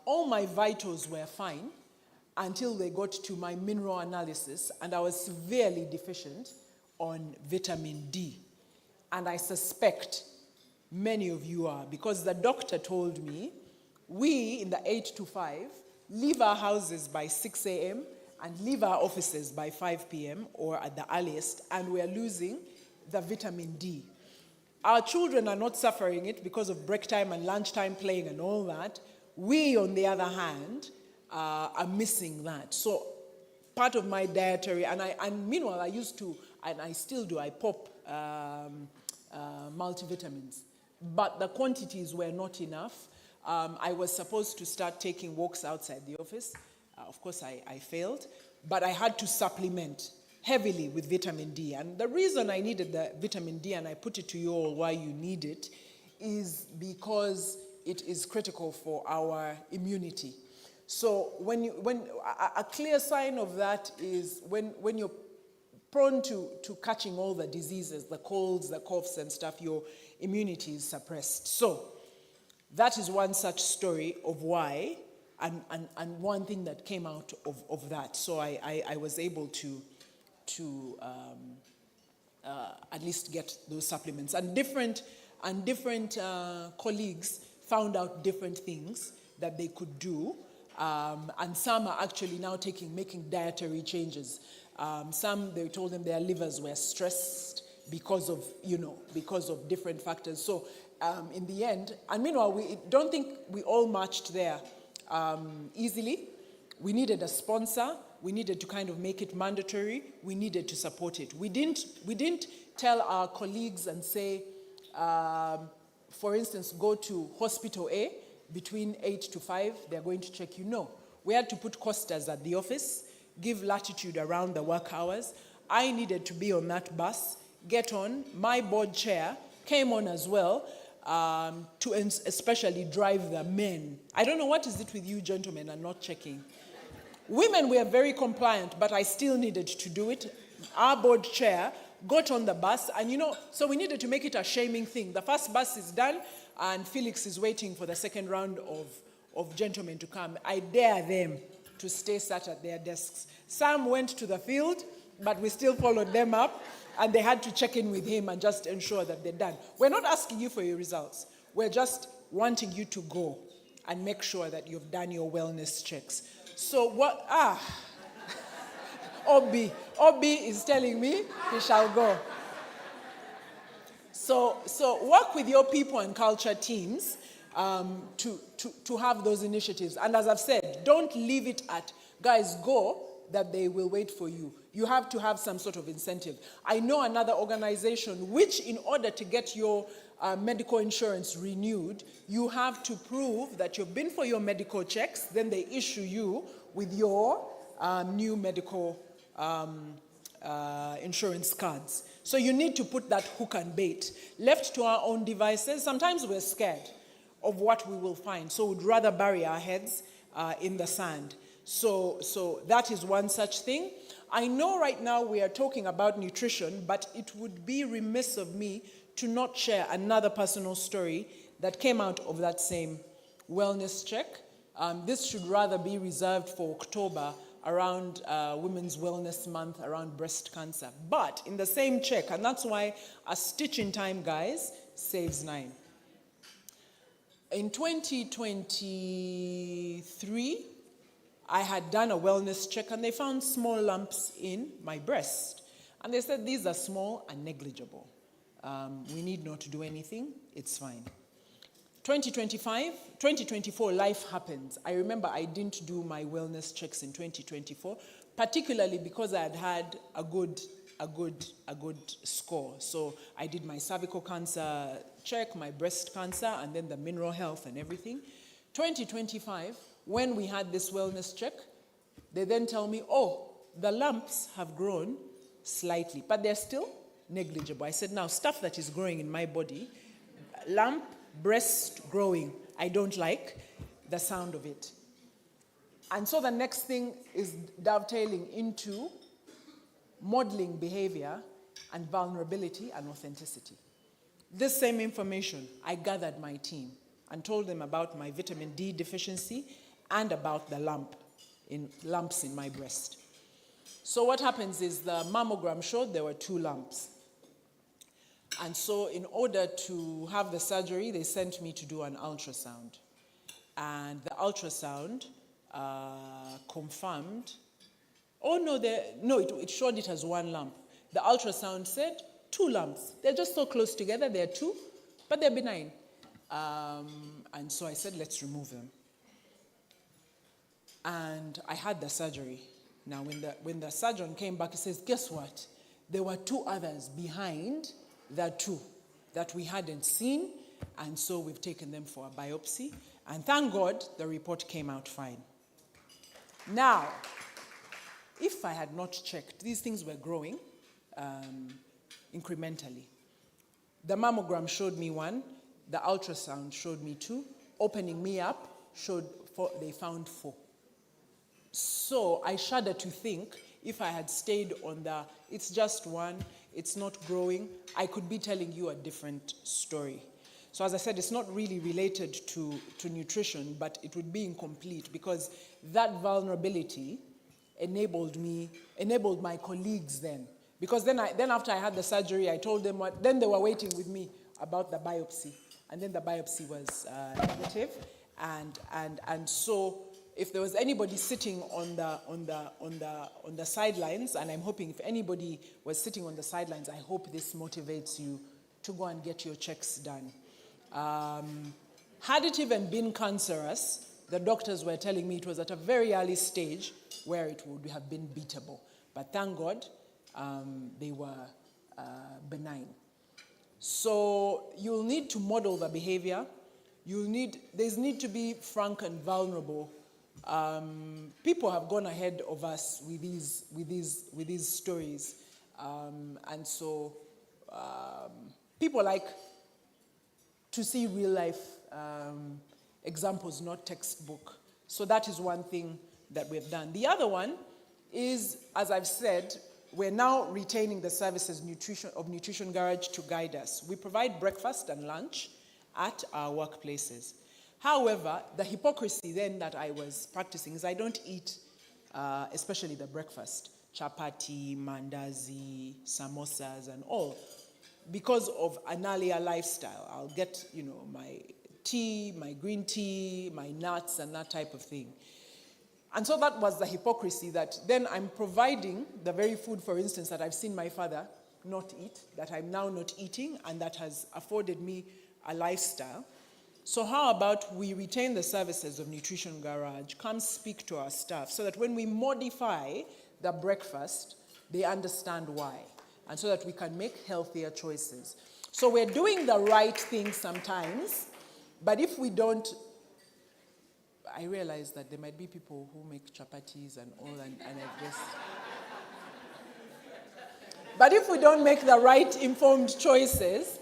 all my vitals were fine until they got to my mineral analysis, and I was severely deficient on vitamin D. And I suspect many of you are, because the doctor told me we in the 8 to 5 leave our houses by 6 a.m. and leave our offices by 5 p.m. or at the earliest, and we are losing the vitamin D. Our children are not suffering it because of break time and lunchtime playing and all that. We, on the other hand, are missing that. So part of my dietary, and meanwhile I used to, and I still do, I pop multivitamins. But the quantities were not enough. I was supposed to start taking walks outside the office. Of course, I failed. But I had to supplement heavily with vitamin D. And the reason I needed the vitamin D, and I put it to you all why you need it, is because it is critical for our immunity. So when a clear sign of that is when you're prone to catching all the diseases, the colds, the coughs and stuff, your immunity is suppressed. So that is one such story of why, and one thing that came out of that. So I was able to at least get those supplements. And different colleagues found out different things that they could do. And some are actually now making dietary changes. Some, they told them their livers were stressed because of, because of different factors. So in the end, and meanwhile, we don't think we all marched there easily. We needed a sponsor. We needed to kind of make it mandatory. We needed to support it. We didn't tell our colleagues and say, for instance, go to hospital A between 8 to 5, they're going to check you. No. We had to put costers at the office, give latitude around the work hours. I needed to be on that bus, get on. My board chair came on as well, to especially drive the men. I don't know what is it with you gentlemen and not checking. Women were very compliant, but I still needed to do it. Our board chair got on the bus, and so we needed to make it a shaming thing. The first bus is done, and Felix is waiting for the second round of gentlemen to come. I dare them to stay sat at their desks. Some went to the field, but we still followed them up, and they had to check in with him and just ensure that they're done. We're not asking you for your results. We're just wanting you to go and make sure that you've done your wellness checks. So what, Obi is telling me he shall go. So work with your people and culture teams to have those initiatives. And as I've said, don't leave it at, guys, go, that they will wait for you. You have to have some sort of incentive. I know another organization which, in order to get your medical insurance renewed, you have to prove that you've been for your medical checks, then they issue you with your new medical insurance cards. So you need to put that hook and bait. Left to our own devices, sometimes we're scared of what we will find, so we'd rather bury our heads in the sand. So that is one such thing. I know right now we are talking about nutrition, but it would be remiss of me to not share another personal story that came out of that same wellness check. This should rather be reserved for October, around Women's Wellness Month, around breast cancer. But in the same check, and that's why a stitch in time, guys, saves 9. In 2023, I had done a wellness check, and they found small lumps in my breast. And they said, these are small and negligible. We need not to do anything. It's fine. 2024, life happens. I remember I didn't do my wellness checks in 2024, particularly because I had had a good score. So I did my cervical cancer check, my breast cancer, and then the mineral health and everything. 2025, when we had this wellness check, they then tell me, oh, the lumps have grown slightly, but they're still negligible. I said, now, stuff that is growing in my body, lump, breast growing, I don't like the sound of it. And so the next thing is dovetailing into modeling behavior and vulnerability and authenticity. This same information, I gathered my team and told them about my vitamin D deficiency and about the lumps in my breast. So what happens is the mammogram showed there were 2 lumps. And so in order to have the surgery, they sent me to do an ultrasound. And the ultrasound confirmed, it showed it as 1 lump. The ultrasound said 2 lumps. They're just so close together, they're 2, but they're benign. And so I said, let's remove them. And I had the surgery. Now, when the surgeon came back, he says, guess what? There were 2 others behind the 2 that we hadn't seen, and so we've taken them for a biopsy. And thank God, the report came out fine. Now, if I had not checked, these things were growing incrementally. The mammogram showed me 1, the ultrasound showed me 2, opening me up they found 4. So I shudder to think, if I had stayed on it's just 1, it's not growing, I could be telling you a different story. So as I said, it's not really related to nutrition, but it would be incomplete because that vulnerability enabled my colleagues then. Because then after I had the surgery, I told them then they were waiting with me about the biopsy. And then the biopsy was negative. And so if there was anybody sitting on the sidelines, and I'm hoping if anybody was sitting on the sidelines, I hope this motivates you to go and get your checks done. Had it even been cancerous, the doctors were telling me it was at a very early stage where it would have been beatable. But thank God, they were benign. So you'll need to model the behavior. There's need to be frank and vulnerable. People have gone ahead of us with these stories, and so people like to see real life examples, not textbook. So that is one thing that we've done. The other one is, as I've said, we're now retaining the services of Nutrition Garage to guide us. We provide breakfast and lunch at our workplaces. However, the hypocrisy then that I was practicing is I don't eat, especially the breakfast, chapati, mandazi, samosas, and all, because of an earlier lifestyle. I'll get, my tea, my green tea, my nuts, and that type of thing. And so that was the hypocrisy, that then I'm providing the very food, for instance, that I've seen my father not eat, that I'm now not eating, and that has afforded me a lifestyle. So how about we retain the services of Nutrition Garage, come speak to our staff, so that when we modify the breakfast, they understand why, and so that we can make healthier choices. So we're doing the right thing sometimes, but if we don't, I realize that there might be people who make chapatis and all, and I guess. But if we don't make the right informed choices,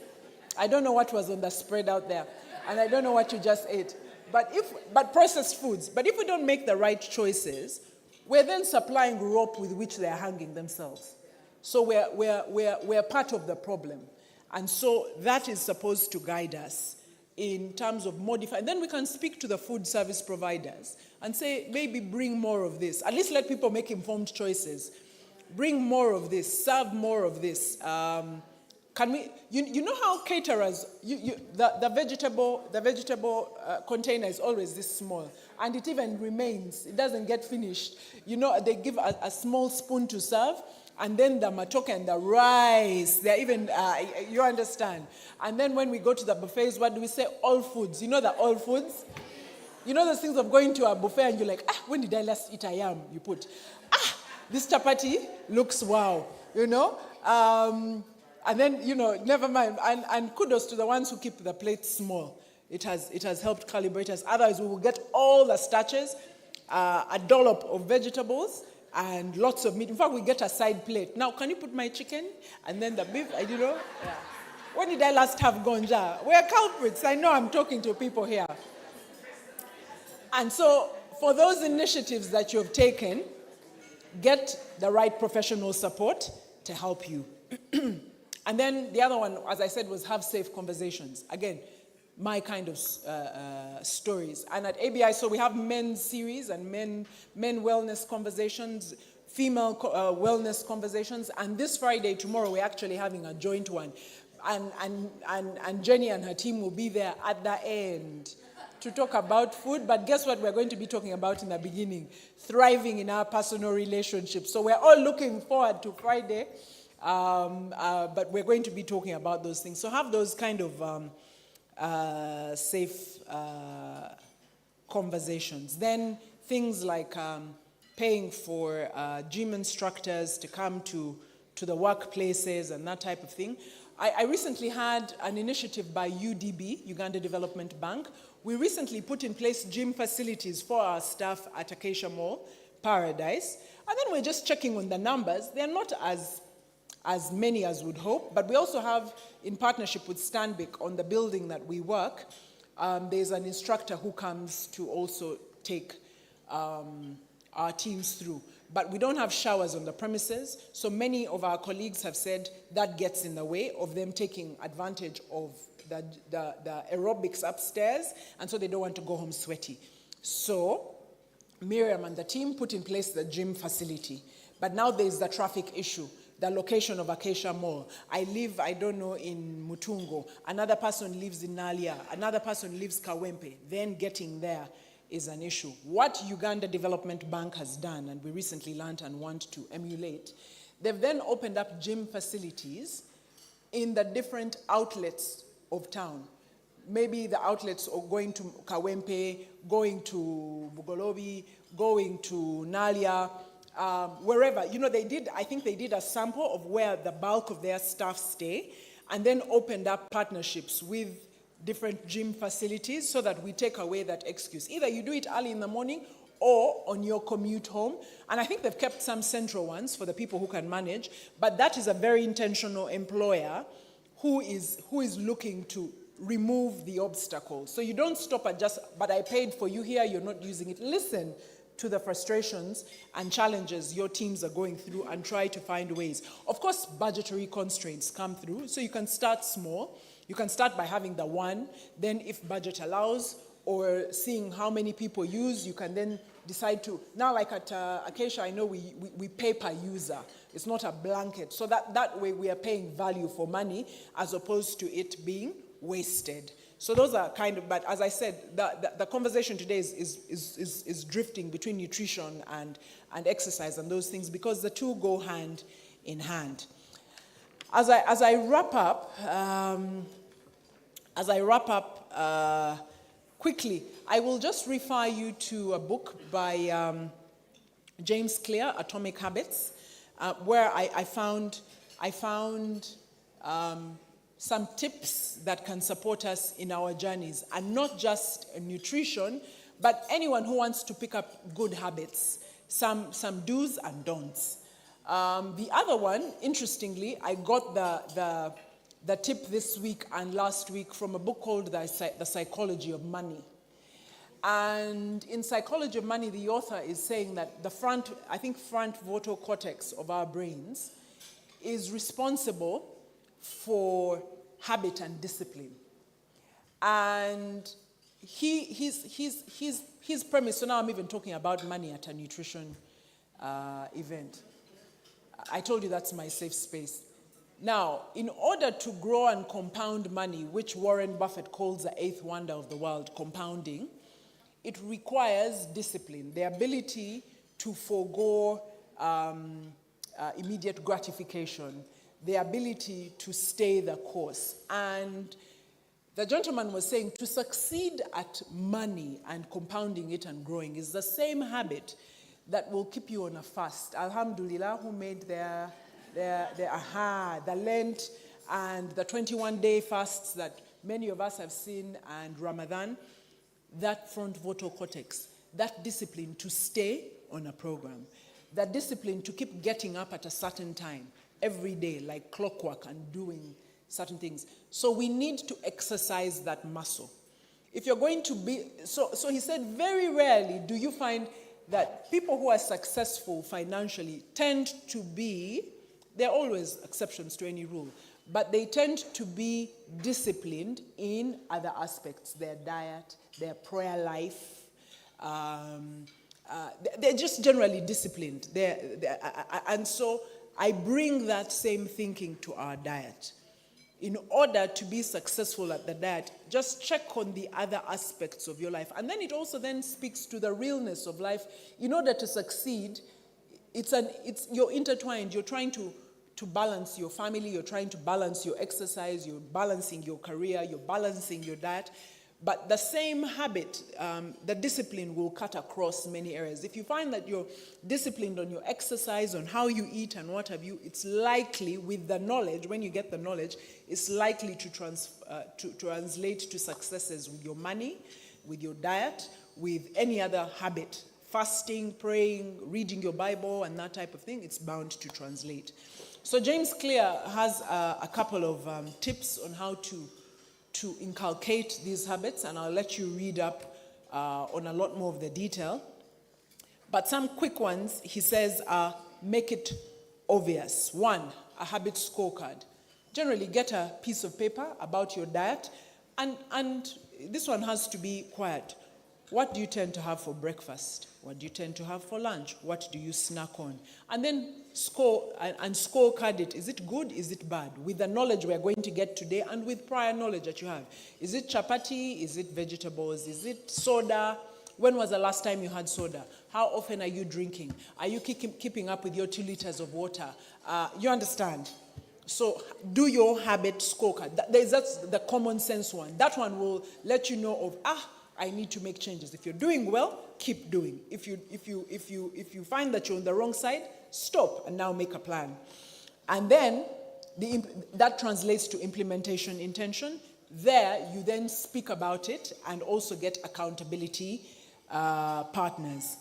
I don't know what was on the spread out there, and I don't know what you just ate, but processed foods. But if we don't make the right choices, we're then supplying rope with which they're hanging themselves. So we're part of the problem. And so that is supposed to guide us in terms of modifying. Then we can speak to the food service providers and say, maybe bring more of this. At least let people make informed choices. Bring more of this, serve more of this. Can we, you know how caterers, the vegetable container is always this small, and it even remains, it doesn't get finished. They give a small spoon to serve, and then the matoke and the rice, they're even, you understand. And then when we go to the buffets, what do we say? All foods. You know the all foods? You know those things of going to a buffet and you're like, when did I last eat a yam? You put, this chapati looks wow, and then, never mind. And kudos to the ones who keep the plates small. It has helped calibrate us. Otherwise, we will get all the starches, a dollop of vegetables, and lots of meat. In fact, we get a side plate. Now, can you put my chicken? And then the beef, Yeah. When did I last have gonja? We're culprits. I know I'm talking to people here. And so, for those initiatives that you've taken, get the right professional support to help you. And then the other one, as I said, was have safe conversations. Again, my kind of stories. And at ABI, so we have men's series and men wellness conversations, female wellness conversations. And this Friday, tomorrow, we're actually having a joint one. And Jenny and her team will be there at the end to talk about food. But guess what we're going to be talking about in the beginning? Thriving in our personal relationships. So we're all looking forward to Friday. But we're going to be talking about those things. So have those kind of safe conversations. Then things like paying for gym instructors to come to the workplaces and that type of thing. I recently had an initiative by UDB, Uganda Development Bank. We recently put in place gym facilities for our staff at Acacia Mall, Paradise. And then we're just checking on the numbers. They're not as many as we'd hope, but we also have, in partnership with Stanbic on the building that we work, there's an instructor who comes to also take our teams through. But we don't have showers on the premises, so many of our colleagues have said that gets in the way of them taking advantage of the aerobics upstairs, and so they don't want to go home sweaty. So Miriam and the team put in place the gym facility. But now there's the traffic issue, the location of Acacia Mall. I live, I don't know, in Mutungo. Another person lives in Nalia. Another person lives Kawempe. Then getting there is an issue. What Uganda Development Bank has done, and we recently learned and want to emulate, they've then opened up gym facilities in the different outlets of town. Maybe the outlets are going to Kawempe, going to Bugolobi, going to Nalia, wherever. You know, I think they did a sample of where the bulk of their staff stay, and then opened up partnerships with different gym facilities so that we take away that excuse. Either you do it early in the morning or on your commute home. And I think they've kept some central ones for the people who can manage, but that is a very intentional employer who is looking to remove the obstacles. So you don't stop at just, but I paid for you here, you're not using it. Listen to the frustrations and challenges your teams are going through and try to find ways. Of course, budgetary constraints come through, so you can start small. You can start by having the one, then if budget allows, or seeing how many people use, you can then decide to, now like at Acacia, I know we pay per user. It's not a blanket. So that way we are paying value for money as opposed to it being wasted. So those are kind of, but as I said, the conversation today is drifting between nutrition and exercise and those things because the two go hand in hand. As I wrap up quickly, I will just refer you to a book by James Clear, Atomic Habits, where I found some tips that can support us in our journeys, and not just nutrition, but anyone who wants to pick up good habits, some do's and don'ts. The other one, interestingly, I got the tip this week and last week from a book called The Psychology of Money. And in Psychology of Money, the author is saying that the front vocal cortex of our brains is responsible for habit and discipline. And his premise, so now I'm even talking about money at a nutrition event. I told you that's my safe space. Now, in order to grow and compound money, which Warren Buffett calls the eighth wonder of the world, compounding, it requires discipline, the ability to forego immediate gratification, the ability to stay the course. And the gentleman was saying to succeed at money and compounding it and growing is the same habit that will keep you on a fast. Alhamdulillah, who made the Lent and the 21-day fasts that many of us have seen, and Ramadan, that front vocal cortex, that discipline to stay on a program, that discipline to keep getting up at a certain time every day, like clockwork, and doing certain things. So we need to exercise that muscle. If you're going to be, so he said, very rarely do you find that people who are successful financially tend to be, there are always exceptions to any rule, but they tend to be disciplined in other aspects, their diet, their prayer life. They're just generally disciplined. And so I bring that same thinking to our diet. In order to be successful at the diet, just check on the other aspects of your life. And then it also then speaks to the realness of life. In order to succeed, you're intertwined. You're trying to balance your family, you're trying to balance your exercise, you're balancing your career, you're balancing your diet. But the same habit, the discipline will cut across many areas. If you find that you're disciplined on your exercise, on how you eat and what have you, it's likely with the knowledge, when you get the knowledge, it's likely to translate to successes with your money, with your diet, with any other habit. Fasting, praying, reading your Bible, and that type of thing, it's bound to translate. So James Clear has a couple of tips on how to inculcate these habits, and I'll let you read up on a lot more of the detail. But some quick ones, he says, make it obvious. 1, a habit scorecard. Generally, get a piece of paper about your diet, and this one has to be quiet. What do you tend to have for breakfast? What do you tend to have for lunch? What do you snack on? And then scorecard it. Is it good? Is it bad? With the knowledge we are going to get today and with prior knowledge that you have. Is it chapati? Is it vegetables? Is it soda? When was the last time you had soda? How often are you drinking? Are you keeping up with your 2 liters of water? You understand? So do your habit scorecard. That's the common sense one. That one will let you know of, I need to make changes. If you're doing well, keep doing. If you find that you're on the wrong side, stop and now make a plan. And then that translates to implementation intention. There, you then speak about it and also get accountability partners.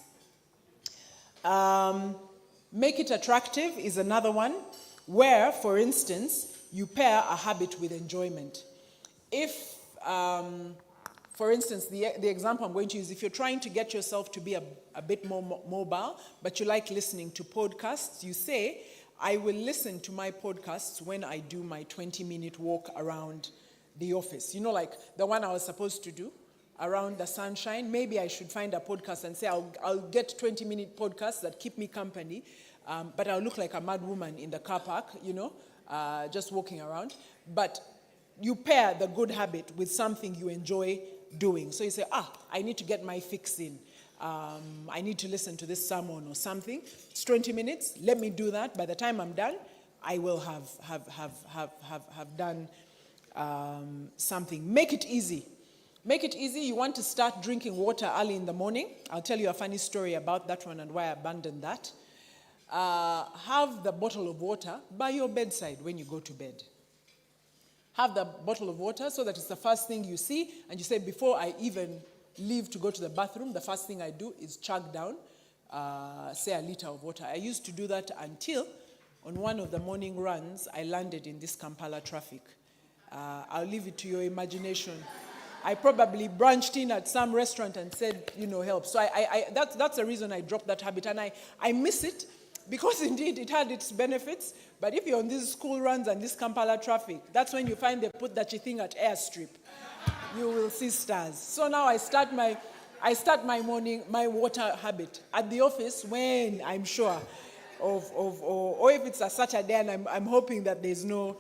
Make it attractive is another one, where, for instance, you pair a habit with enjoyment. If, for instance, the example I'm going to use, if you're trying to get yourself to be a bit more mobile, but you like listening to podcasts, you say, I will listen to my podcasts when I do my 20-minute walk around the office. You know, like the one I was supposed to do around the sunshine. Maybe I should find a podcast and say, I'll get 20-minute podcasts that keep me company, but I'll look like a mad woman in the car park, just walking around. But you pair the good habit with something you enjoy doing. So you say, I need to get my fix in. I need to listen to this sermon or something. It's 20 minutes. Let me do that. By the time I'm done, I will have done something. Make it easy. Make it easy. You want to start drinking water early in the morning. I'll tell you a funny story about that one and why I abandoned that. Have the bottle of water by your bedside when you go to bed. Have the bottle of water so that it's the first thing you see, and you say, before I even leave to go to the bathroom, the first thing I do is chug down, say, a liter of water. I used to do that until on one of the morning runs, I landed in this Kampala traffic. I'll leave it to your imagination. I probably branched in at some restaurant and said, help. So that's the reason I dropped that habit. And I miss it because indeed it had its benefits. But if you're on these school runs and this Kampala traffic, that's when you find they put that thing at airstrip. You will see stars. So now I start my morning, my water habit at the office when I'm sure or if it's a Saturday and I'm hoping that there's no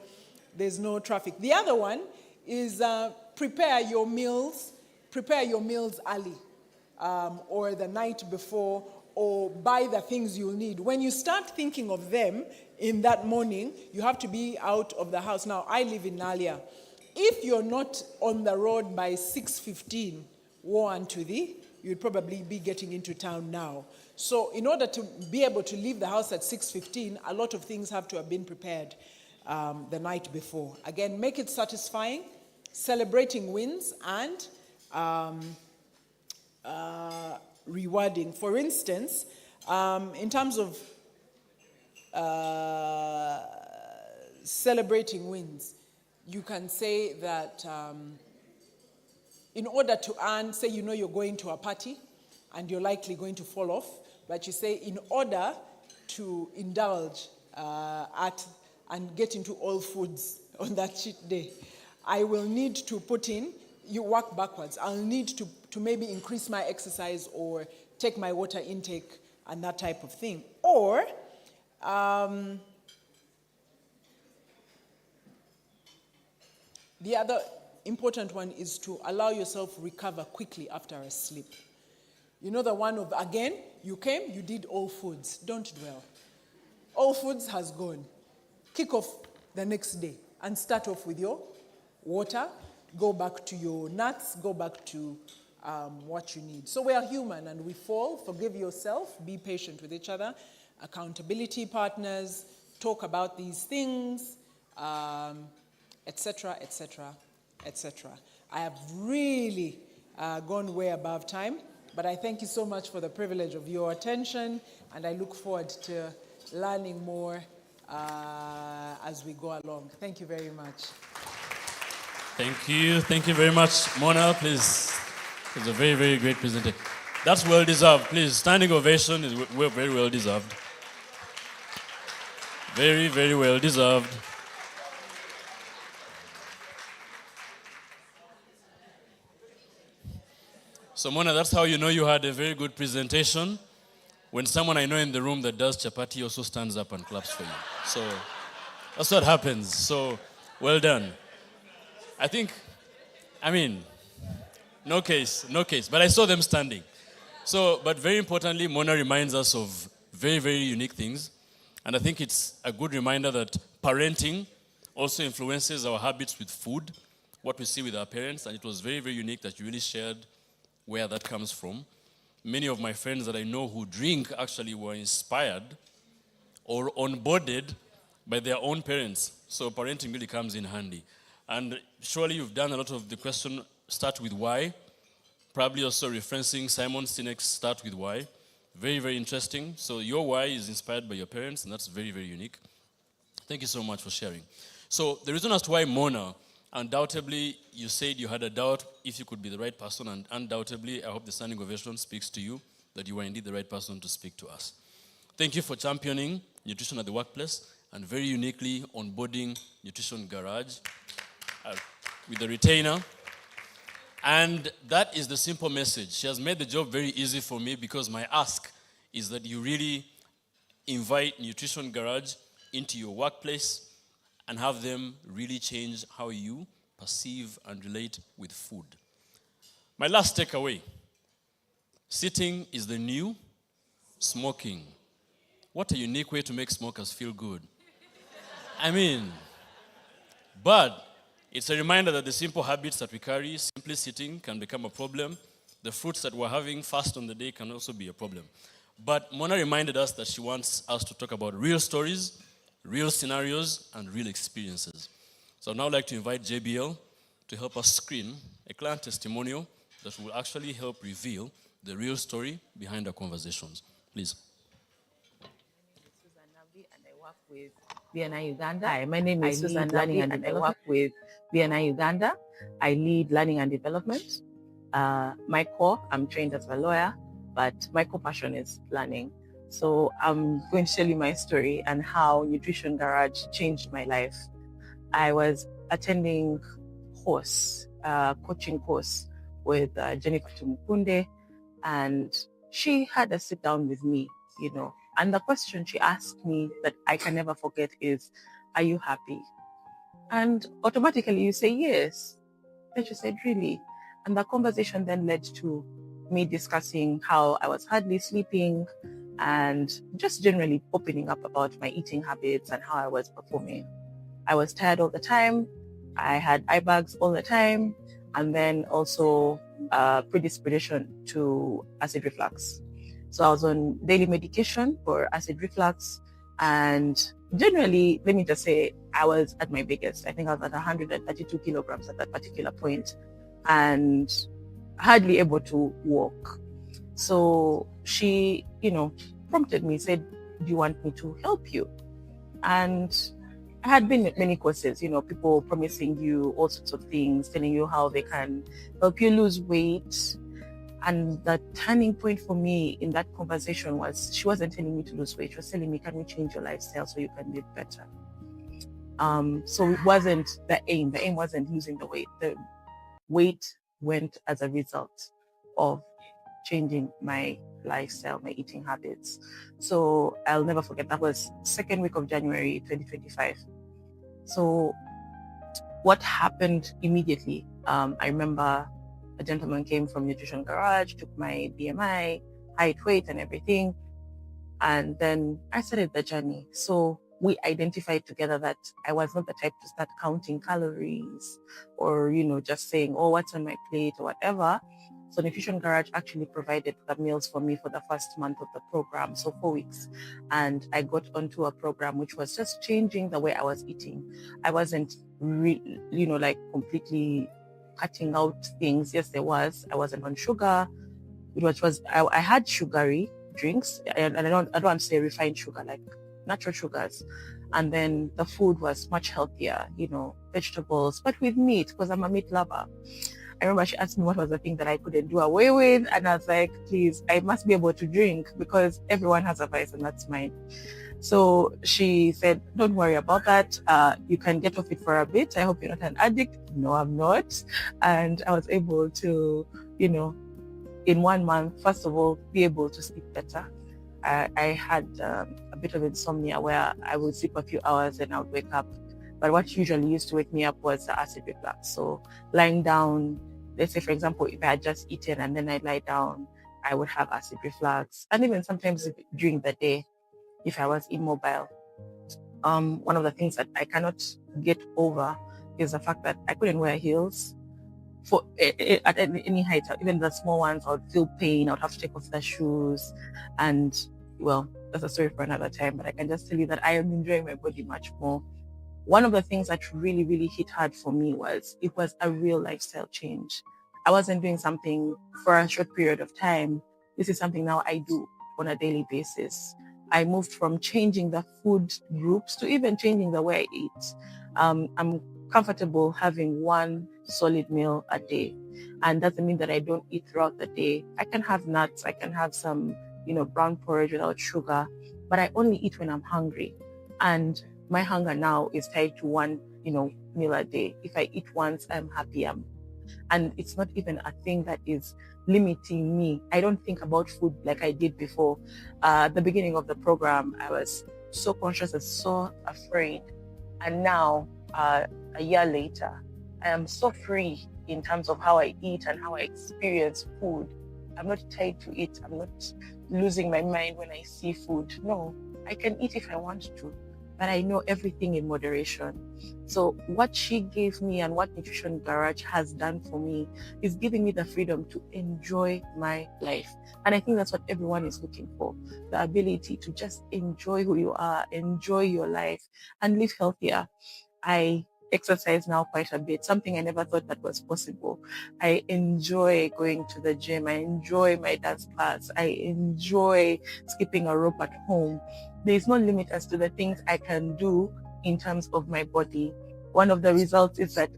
traffic. The other one is prepare your meals early or the night before, or buy the things you'll need. When you start thinking of them in that morning, you have to be out of the house. Now, I live in Nalia. If you're not on the road by 6:15, woe unto thee, you'd probably be getting into town now. So in order to be able to leave the house at 6:15, a lot of things have to have been prepared the night before. Again, make it satisfying, celebrating wins, and rewarding. For instance, in terms of celebrating wins, you can say that in order to earn, say you're going to a party and you're likely going to fall off, but you say in order to indulge at and get into all foods on that cheat day, I will need to put in, you work backwards, I'll need to maybe increase my exercise or take my water intake and that type of thing. Or the other important one is to allow yourself recover quickly after a sleep. You know the one of, again, you came, you did all foods. Don't dwell. All foods has gone. Kick off the next day and start off with your water. Go back to your nuts. Go back to what you need. So we are human and we fall. Forgive yourself. Be patient with each other. Accountability partners. Talk about these things, etc., etc., etc. I have really gone way above time, but I thank you so much for the privilege of your attention, and I look forward to learning more as we go along. Thank you very much.
Thank you. Thank you very much, Mona. Please, it was a very, very great presentation. That's well deserved. Please, standing ovation is very well deserved. Very, very well deserved. So, Mona, that's how you know you had a very good presentation. When someone I know in the room that does chapati also stands up and claps for you. So, that's what happens. So, well done. I mean, no case. But I saw them standing. So, but very importantly, Mona reminds us of very, very unique things. And I think it's a good reminder that parenting also influences our habits with food, what we see with our parents. And it was very, very unique that you really shared where that comes from. Many of my friends that I know who drink actually were inspired or onboarded by their own parents. So parenting really comes in handy. And surely you've done a lot of the question start with why. Probably also referencing Simon Sinek's Start With Why. Very, very interesting. So your why is inspired by your parents, and that's very, very unique. Thank you so much for sharing. So the reason as to why Mona, undoubtedly you said you had a doubt if you could be the right person, and undoubtedly I hope the standing ovation speaks to you that you are indeed the right person to speak to us. Thank you for championing nutrition at the workplace and very uniquely onboarding Nutrition Garage with a retainer. And that is the simple message. She has made the job very easy for me because my ask is that you really invite Nutrition Garage into your workplace and have them really change how you perceive and relate with food. My last takeaway, sitting is the new smoking. What a unique way to make smokers feel good. I mean, but it's a reminder that the simple habits that we carry, simply sitting, can become a problem. The fruits that we're having fast on the day can also be a problem. But Mona reminded us that she wants us to talk about real stories, real scenarios, and real experiences. So I'd now like to invite JBL to help us screen a client testimonial that will actually help reveal the real story behind our conversations. Please.
And I work with BNI Uganda. Hi, my name is Susan Learning and I work with BNI Uganda. I lead learning and development. My core, I'm trained as a lawyer, but my core passion is learning. So I'm going to tell you my story and how Nutrition Garage changed my life. I was attending coaching course with Jennifer Tumukunde, and she had a sit down with me, and the question she asked me that I can never forget is, are you happy? And automatically you say yes. Then she said, really? And the conversation then led to me discussing how I was hardly sleeping and just generally opening up about my eating habits and how I was performing. I was tired all the time. I had eye bags all the time. And then also predisposition to acid reflux. So I was on daily medication for acid reflux, and generally, let me just say, I was at my biggest. I think I was at 132 kilograms at that particular point and hardly able to walk. So she, prompted me, said, do you want me to help you? And I had been at many courses, people promising you all sorts of things, telling you how they can help you lose weight. And the turning point for me in that conversation was, she wasn't telling me to lose weight. She was telling me, can we change your lifestyle so you can live better? So it wasn't the aim. The aim wasn't losing the weight. The weight went as a result of changing my lifestyle, my eating habits. So I'll never forget, that was second week of January 2025. So what happened immediately, I remember a gentleman came from Nutrition Garage, took my BMI, height, weight, and everything. And then I started the journey. So we identified together that I was not the type to start counting calories or, just saying, oh, what's on my plate or whatever. So Nutrition Garage actually provided the meals for me for the first month of the program, so 4 weeks. And I got onto a program which was just changing the way I was eating. I wasn't completely cutting out things. Yes, there was. I wasn't on sugar. I had sugary drinks, and I don't want to say refined sugar, like natural sugars. And then the food was much healthier, vegetables, but with meat, because I'm a meat lover. I remember she asked me what was the thing that I couldn't do away with, and I was like, please, I must be able to drink because everyone has a vice and that's mine. So she said, don't worry about that. You can get off it for a bit. I hope you're not an addict. No, I'm not. And I was able to, in 1 month, first of all, be able to sleep better. I had a bit of insomnia where I would sleep a few hours and I would wake up. But what usually used to wake me up was the acid reflux. So lying down, let's say, for example, if I had just eaten and then I lie down, I would have acid reflux. And even sometimes during the day, if I was immobile, one of the things that I cannot get over is the fact that I couldn't wear heels for at any height, even the small ones. I would feel pain. I would have to take off the shoes, and well, that's a story for another time. But I can just tell you that I am enjoying my body much more. One of the things that really, really hit hard for me was it was a real lifestyle change. I wasn't doing something for a short period of time. This is something now I do on a daily basis. I moved from changing the food groups to even changing the way I eat. I'm comfortable having one solid meal a day. And doesn't mean that I don't eat throughout the day. I can have nuts, I can have some, brown porridge without sugar, but I only eat when I'm hungry. And my hunger now is tied to one, meal a day. If I eat once, I'm happy. And it's not even a thing that is limiting me. I don't think about food like I did before. At the beginning of the program, I was so conscious and so afraid. And now, a year later, I am so free in terms of how I eat and how I experience food. I'm not tied to it. I'm not losing my mind when I see food. No, I can eat if I want to, but I know everything in moderation. So what she gave me and what Nutrition Garage has done for me is giving me the freedom to enjoy my life. And I think that's what everyone is looking for, the ability to just enjoy who you are, enjoy your life, and live healthier. I exercise now quite a bit, something I never thought that was possible. I enjoy going to the gym. I enjoy my dance class. I enjoy skipping a rope at home. There's no limit as to the things I can do in terms of my body. One of the results is that,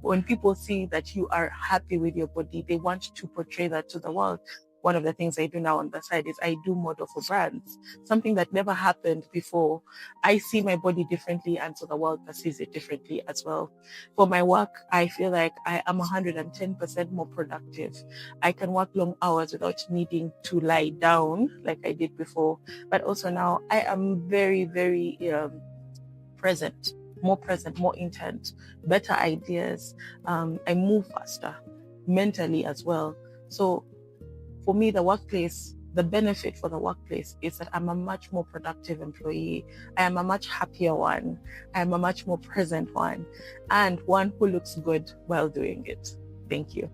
when people see that you are happy with your body, they want to portray that to the world. One of the things I do now on the side is I do model for brands, something that never happened before. I see my body differently, and so the world perceives it differently as well. For my work, I feel like I am 110% more productive. I can work long hours without needing to lie down like I did before. But also now I am very, very present, more intent, better ideas. I move faster mentally as well. So for me, the benefit for the workplace is that I'm a much more productive employee. I am a much happier one. I am a much more present one, and one who looks good while doing it. Thank you.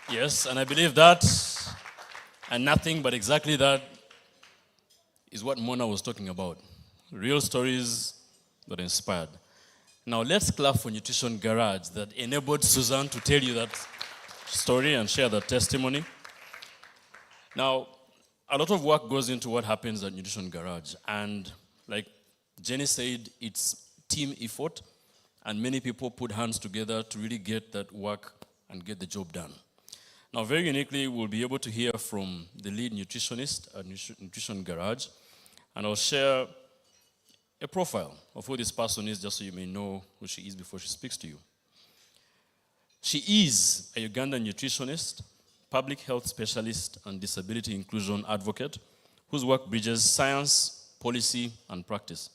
Yes, and I believe that, and nothing but exactly that, is what Mona was talking about. Real stories that inspired. Now let's clap for Nutrition Garage that enabled Susan to tell you that story and share that testimony. Now, a lot of work goes into what happens at Nutrition Garage. And like Jenny said, it's team effort. And many people put hands together to really get that work and get the job done. Now, very uniquely, we'll be able to hear from the lead nutritionist at Nutrition Garage. And I'll share a profile of who this person is, just so you may know who she is before she speaks to you. She is a Ugandan nutritionist, public health specialist, and disability inclusion advocate whose work bridges science, policy, and practice.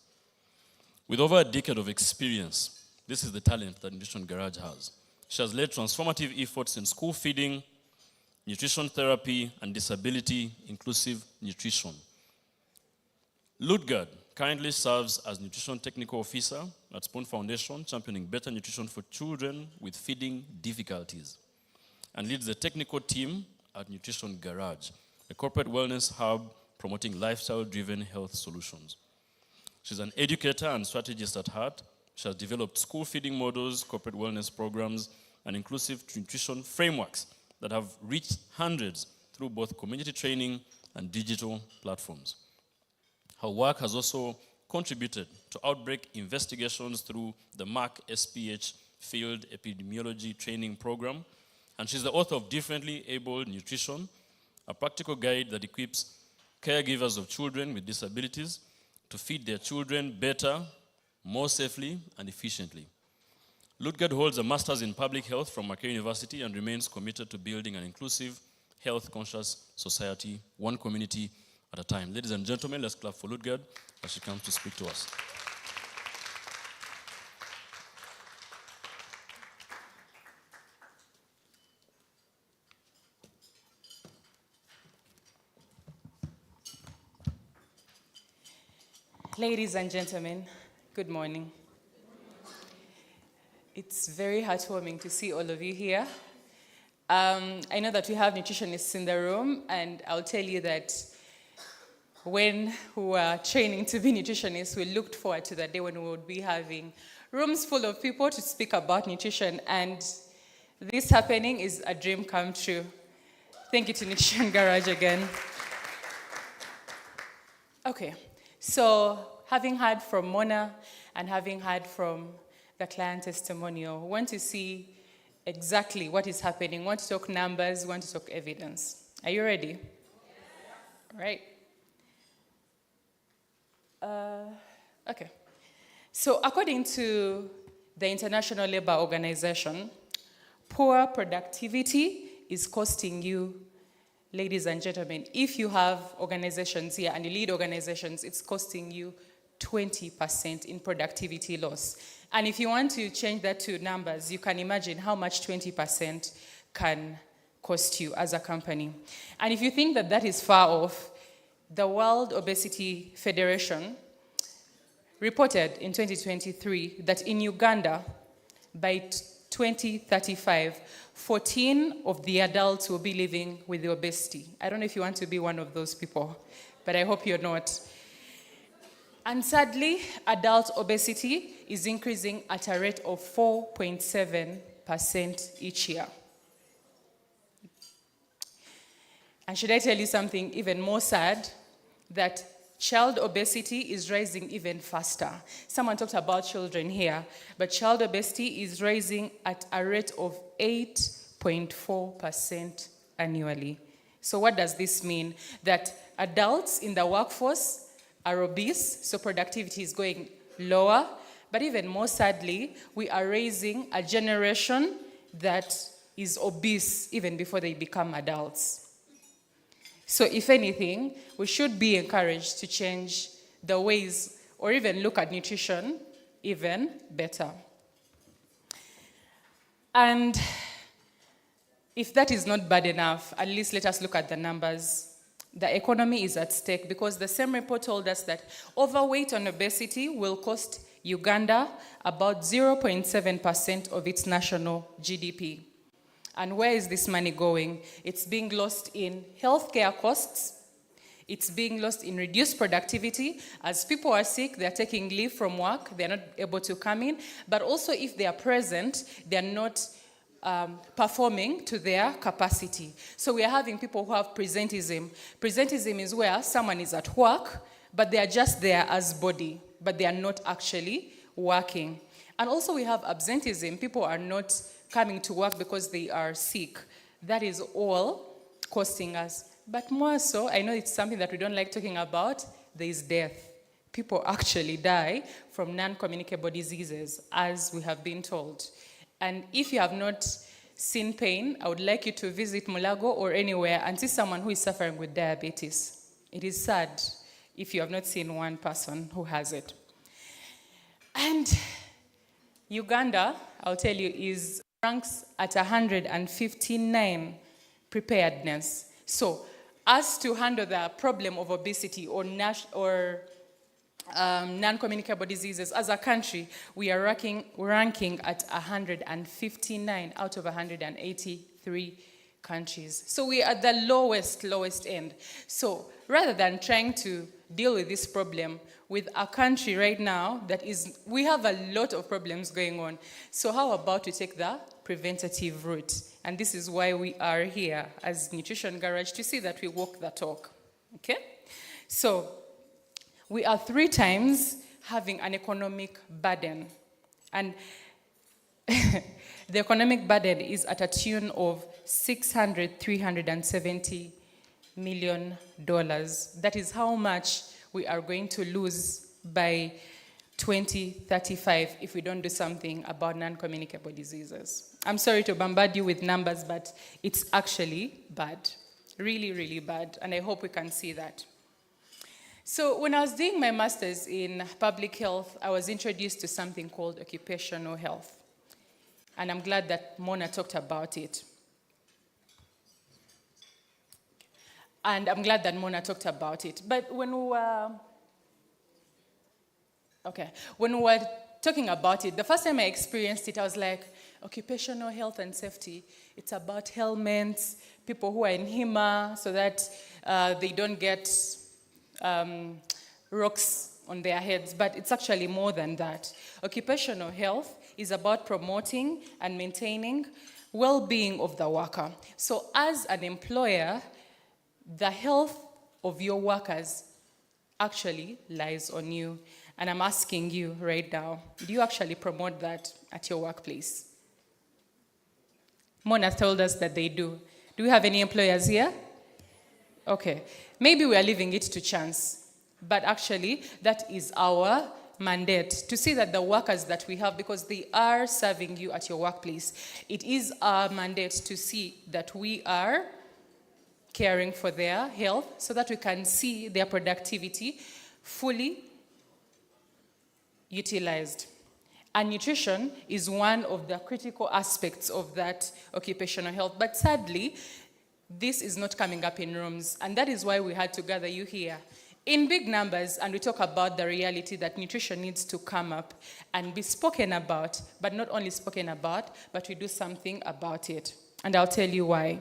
With over a decade of experience, this is the talent that Nutrition Garage has. She has led transformative efforts in school feeding, nutrition therapy, and disability inclusive nutrition. Lutgard currently serves as Nutrition Technical Officer at Spoon Foundation, championing better nutrition for children with feeding difficulties, and leads the technical team at Nutrition Garage, a corporate wellness hub promoting lifestyle-driven health solutions. She's an educator and strategist at heart. She has developed school feeding models, corporate wellness programs, and inclusive nutrition frameworks that have reached hundreds through both community training and digital platforms. Her work has also contributed to outbreak investigations through the MAC SPH Field Epidemiology Training Program, and she's the author of Differently Abled Nutrition, a practical guide that equips caregivers of children with disabilities to feed their children better, more safely, and efficiently. Lutgard holds a master's in public health from Makerere University and remains committed to building an inclusive, health-conscious society, one community at a time. Ladies and gentlemen, let's clap for Lutgard as she comes to speak to us.
Ladies and gentlemen, good morning. It's very heartwarming to see all of you here. I know that we have nutritionists in the room, and I'll tell you that when we were training to be nutritionists, we looked forward to the day when we would be having rooms full of people to speak about nutrition, and this happening is a dream come true. Thank you to Nutrition Garage again. Okay, so having heard from Mona and having heard from the client testimonial, we want to see exactly what is happening. We want to talk numbers, we want to talk evidence. Are you ready? Right. Okay. So according to the International Labour Organization, poor productivity is costing you, ladies and gentlemen, if you have organizations here and you lead organizations, it's costing you 20% in productivity loss. And if you want to change that to numbers, you can imagine how much 20% can cost you as a company. And if you think that that is far off, the World Obesity Federation reported in 2023 that in Uganda, by 2035, 14 of the adults will be living with the obesity. I don't know if you want to be one of those people, but I hope you're not. And sadly, adult obesity is increasing at a rate of 4.7% each year. And should I tell you something even more sad? That child obesity is rising even faster. Someone talked about children here, but child obesity is rising at a rate of 8.4% annually. So what does this mean? That adults in the workforce are obese, so productivity is going lower, but even more sadly, we are raising a generation that is obese even before they become adults. So if anything, we should be encouraged to change the ways or even look at nutrition even better. And if that is not bad enough, at least let us look at the numbers. The economy is at stake because the same report told us that overweight and obesity will cost Uganda about 0.7% of its national GDP. And where is this money going? It's being lost in healthcare costs. It's being lost in reduced productivity. As people are sick, they're taking leave from work. They're not able to come in. But also if they are present, they're not performing to their capacity. So we are having people who have presentism. Presentism is where someone is at work, but they are just there as body, but they are not actually working. And also we have absenteeism. People are not coming to work because they are sick. That is all costing us. But more so, I know it's something that we don't like talking about, there is death. People actually die from non-communicable diseases, as we have been told. And if you have not seen pain, I would like you to visit Mulago or anywhere and see someone who is suffering with diabetes. It is sad if you have not seen one person who has it. And Uganda, I'll tell you, ranks at 159 preparedness. So, as to handle the problem of obesity or non-communicable diseases, as a country, we are ranking at 159 out of 183 countries. So we are at the lowest end. So rather than trying to deal with this problem with a country right now we have a lot of problems going on. So how about we take the preventative route? And this is why we are here as Nutrition Garage, to see that we walk the talk. Okay? So we are 3 times having an economic burden. And the economic burden is at a tune of $370 million. That is how much we are going to lose by 2035 if we don't do something about non-communicable diseases. I'm sorry to bombard you with numbers, but it's actually bad. Really, really bad. And I hope we can see that. So when I was doing my master's in public health, I was introduced to something called occupational health. And I'm glad that Mona talked about it. But when we were Okay. When we were talking about it, the first time I experienced it, I was like, occupational health and safety. It's about helmets, people who are in HEMA, so that they don't get rocks on their heads. But it's actually more than that. Occupational health is about promoting and maintaining well-being of the worker. So as an employer, the health of your workers actually lies on you. And I'm asking you right now, do you actually promote that at your workplace? Mona told us that they do. Do we have any employers here? Okay. Maybe we are leaving it to chance. But actually, that is our mandate, to see that the workers that we have, because they are serving you at your workplace, it is our mandate to see that we are caring for their health so that we can see their productivity fully utilized. And nutrition is one of the critical aspects of that occupational health. But sadly, this is not coming up in rooms. And that is why we had to gather you here in big numbers, and we talk about the reality that nutrition needs to come up and be spoken about, but not only spoken about, but we do something about it. And I'll tell you why.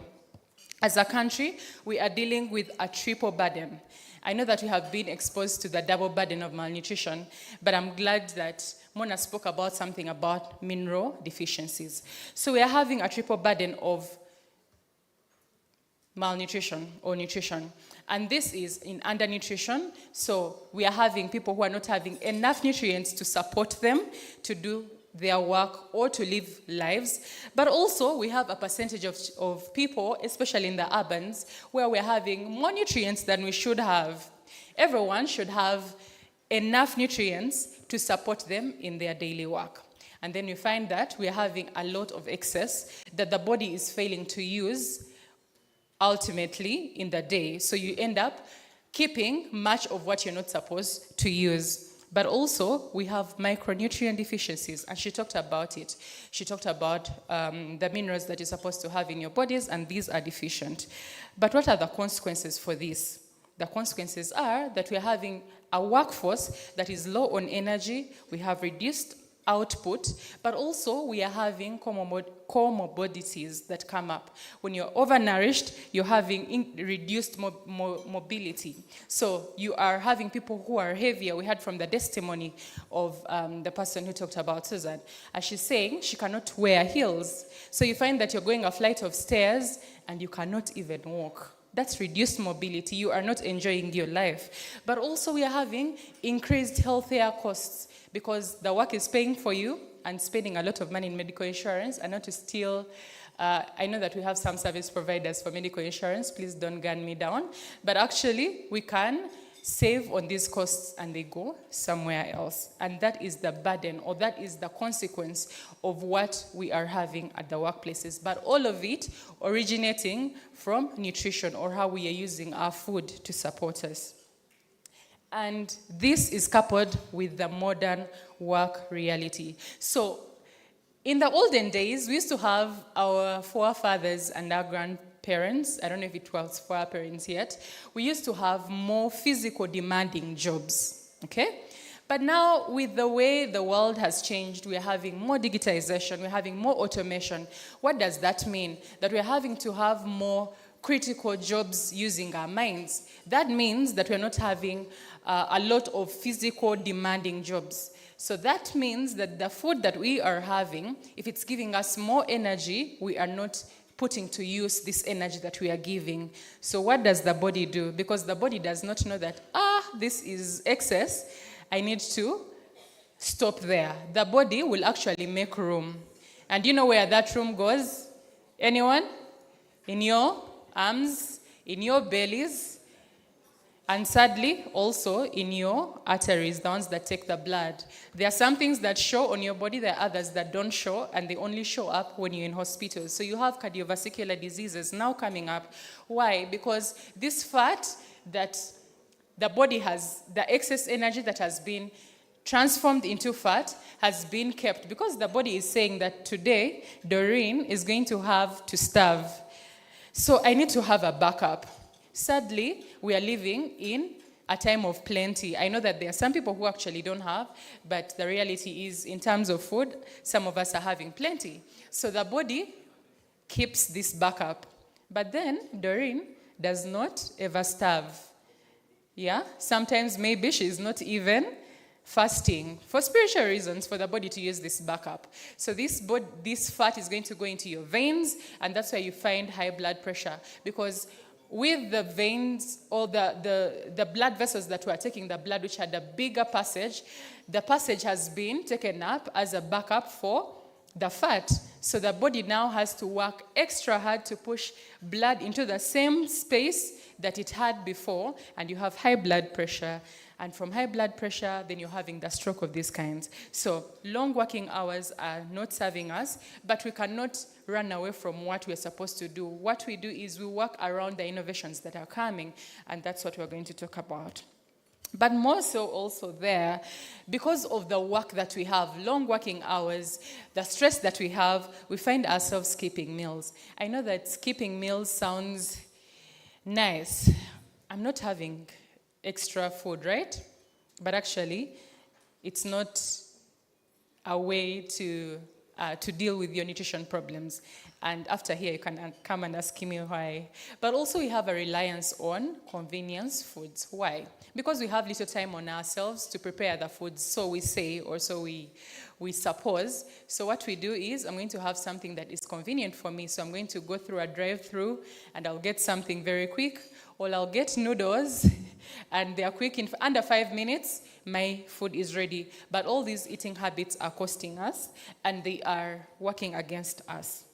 As a country, we are dealing with a triple burden. I know that we have been exposed to the double burden of malnutrition, but I'm glad that Mona spoke about something about mineral deficiencies. So we are having a triple burden of malnutrition or nutrition. And this is in undernutrition. So we are having people who are not having enough nutrients to support them to do their work or to live lives. But also we have a percentage of people, especially in the urbans, where we're having more nutrients than we should have. Everyone should have enough nutrients to support them in their daily work. And then you find that we're having a lot of excess that the body is failing to use ultimately in the day. So you end up keeping much of what you're not supposed to use. But also, we have micronutrient deficiencies, and she talked about it. She talked about the minerals that you're supposed to have in your bodies, and these are deficient. But what are the consequences for this? The consequences are that we're having a workforce that is low on energy, we have reduced output, but also we are having comorbidities that come up. When you're overnourished, you're having reduced mobility. So you are having people who are heavier. We heard from the testimony of the person who talked about Susan. And she's saying she cannot wear heels. So you find that you're going a flight of stairs and you cannot even walk. That's reduced mobility. You are not enjoying your life. But also we are having increased healthcare costs because the work is paying for you and spending a lot of money in medical insurance. And not to steal, I know that we have some service providers for medical insurance. Please don't gun me down. But actually, we can save on these costs and they go somewhere else. And that is the burden, or that is the consequence of what we are having at the workplaces. But all of it originating from nutrition, or how we are using our food to support us. And this is coupled with the modern work reality. So in the olden days, we used to have our forefathers and our grandparents, I don't know if it was for our parents yet, we used to have more physical demanding jobs, okay? But now with the way the world has changed, we're having more digitization, we're having more automation. What does that mean? That we're having to have more critical jobs using our minds. That means that we're not having a lot of physical demanding jobs. So that means that the food that we are having, if it's giving us more energy, we are not putting to use this energy that we are giving. So what does the body do? Because the body does not know that, this is excess, I need to stop there. The body will actually make room. And you know where that room goes? Anyone? In your arms, in your bellies, and sadly, also in your arteries, the ones that take the blood. There are some things that show on your body, there are others that don't show, and they only show up when you're in hospitals. So you have cardiovascular diseases now coming up. Why? Because this fat that the body has, the excess energy that has been transformed into fat has been kept, because the body is saying that today, Doreen is going to have to starve. So I need to have a backup. Sadly, we are living in a time of plenty. I know that there are some people who actually don't have, but the reality is, in terms of food, some of us are having plenty. So the body keeps this backup. But then Doreen does not ever starve. Yeah? Sometimes maybe she's not even fasting for spiritual reasons, for the body to use this backup. So this fat is going to go into your veins, and that's where you find high blood pressure. Because with the veins, or the blood vessels that were taking the blood, which had a bigger passage, the passage has been taken up as a backup for the fat. So the body now has to work extra hard to push blood into the same space that it had before, and you have high blood pressure. And from high blood pressure, then you're having the stroke of these kinds. So long working hours are not serving us, but we cannot run away from what we're supposed to do. What we do is we work around the innovations that are coming, and that's what we're going to talk about. But more so also there, because of the work that we have, long working hours, the stress that we have, we find ourselves skipping meals. I know that skipping meals sounds nice. I'm not having extra food, right? But actually, it's not a way to deal with your nutrition problems. And after here, you can come and ask me why. But also, we have a reliance on convenience foods. Why? Because we have little time on ourselves to prepare the foods, so we say, or so we suppose. So what we do is, I'm going to have something that is convenient for me. So I'm going to go through a drive-through, and I'll get something very quick, or I'll get noodles, and they are quick. In under 5 minutes, my food is ready. But all these eating habits are costing us, and they are working against us.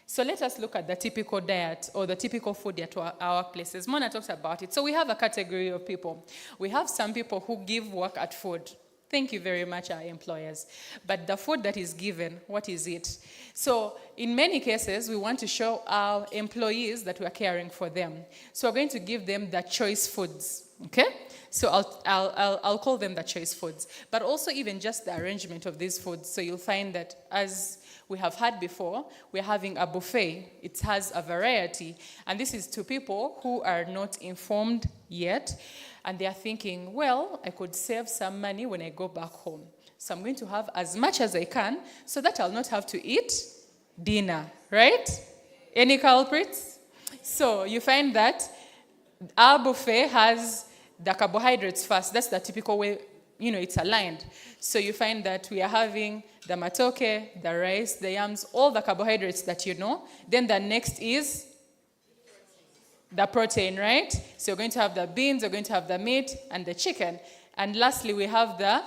So let us look at the typical diet, or the typical food at our places. Mona talked about it. So we have a category of people. We have some people who give work at food. Thank you very much, our employers. But the food that is given, what is it? So in many cases, we want to show our employees that we are caring for them. So we're going to give them the choice foods, okay? So I'll call them the choice foods. But also even just the arrangement of these foods. So you'll find that, as we have had before, we're having a buffet. It has a variety. And this is to people who are not informed yet. And they are thinking, well, I could save some money when I go back home. So I'm going to have as much as I can so that I'll not have to eat dinner, right? Any culprits? So you find that our buffet has the carbohydrates first. That's the typical way, it's aligned. So you find that we are having the matoke, the rice, the yams, all the carbohydrates that you know. Then the next is the protein, right? So you're going to have the beans, you're going to have the meat, and the chicken. And lastly, we have the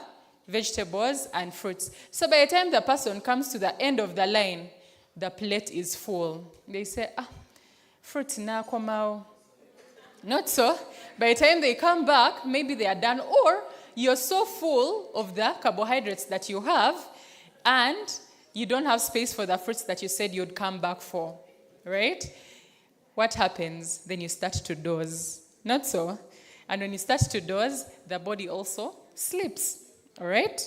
vegetables and fruits. So by the time the person comes to the end of the line, the plate is full. They say, fruit na komao. Not so. By the time they come back, maybe they are done, or you're so full of the carbohydrates that you have, and you don't have space for the fruits that you said you'd come back for, right? What happens? Then you start to doze. Not so. And when you start to doze, the body also sleeps. All right?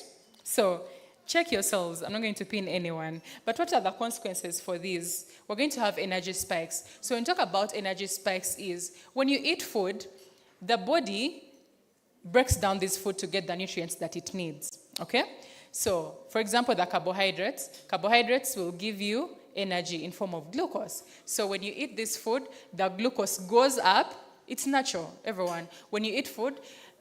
So check yourselves. I'm not going to pin anyone. But what are the consequences for these? We're going to have energy spikes. So when we talk about energy spikes is, when you eat food, the body breaks down this food to get the nutrients that it needs. Okay? So, for example, the carbohydrates will give you energy in form of glucose. So when you eat this food, the glucose goes up. It's natural, everyone. When you eat food,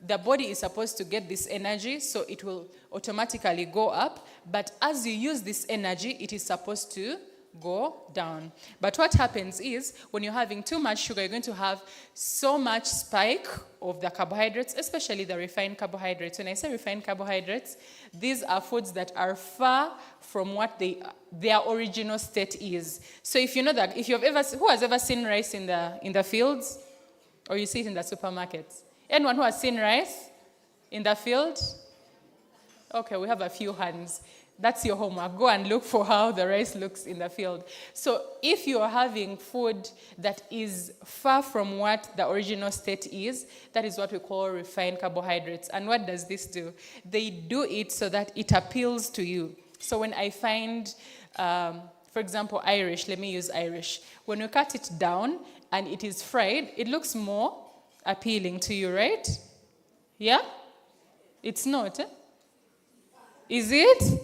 the body is supposed to get this energy, so it will automatically go up. But as you use this energy, it is supposed to go down. But what happens is, when you're having too much sugar, you're going to have so much spike of the carbohydrates, especially the refined carbohydrates. When I say refined carbohydrates, these are foods that are far from what their original state is. So if you know that, who has ever seen rice in the fields? Or you see it in the supermarkets? Anyone who has seen rice in the field? Okay, we have a few hands. That's your homework. Go and look for how the rice looks in the field. So if you are having food that is far from what the original state is, that is what we call refined carbohydrates. And what does this do? They do it so that it appeals to you. So when I find, for example, Irish, let me use Irish. When you cut it down and it is fried, it looks more appealing to you, right? Yeah? It's not. Eh? Is it?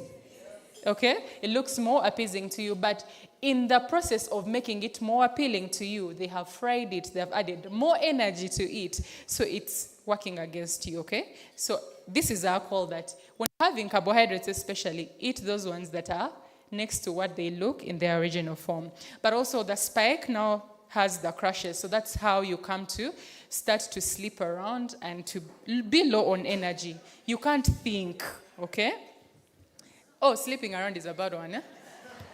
Okay? It looks more appeasing to you, but in the process of making it more appealing to you, they have fried it, they have added more energy to it, so it's working against you, okay? So this is our call that when having carbohydrates especially, eat those ones that are next to what they look in their original form. But also the spike now has the crashes, so that's how you come to start to sleep around and to be low on energy. You can't think, okay? Oh, sleeping around is a bad one, eh?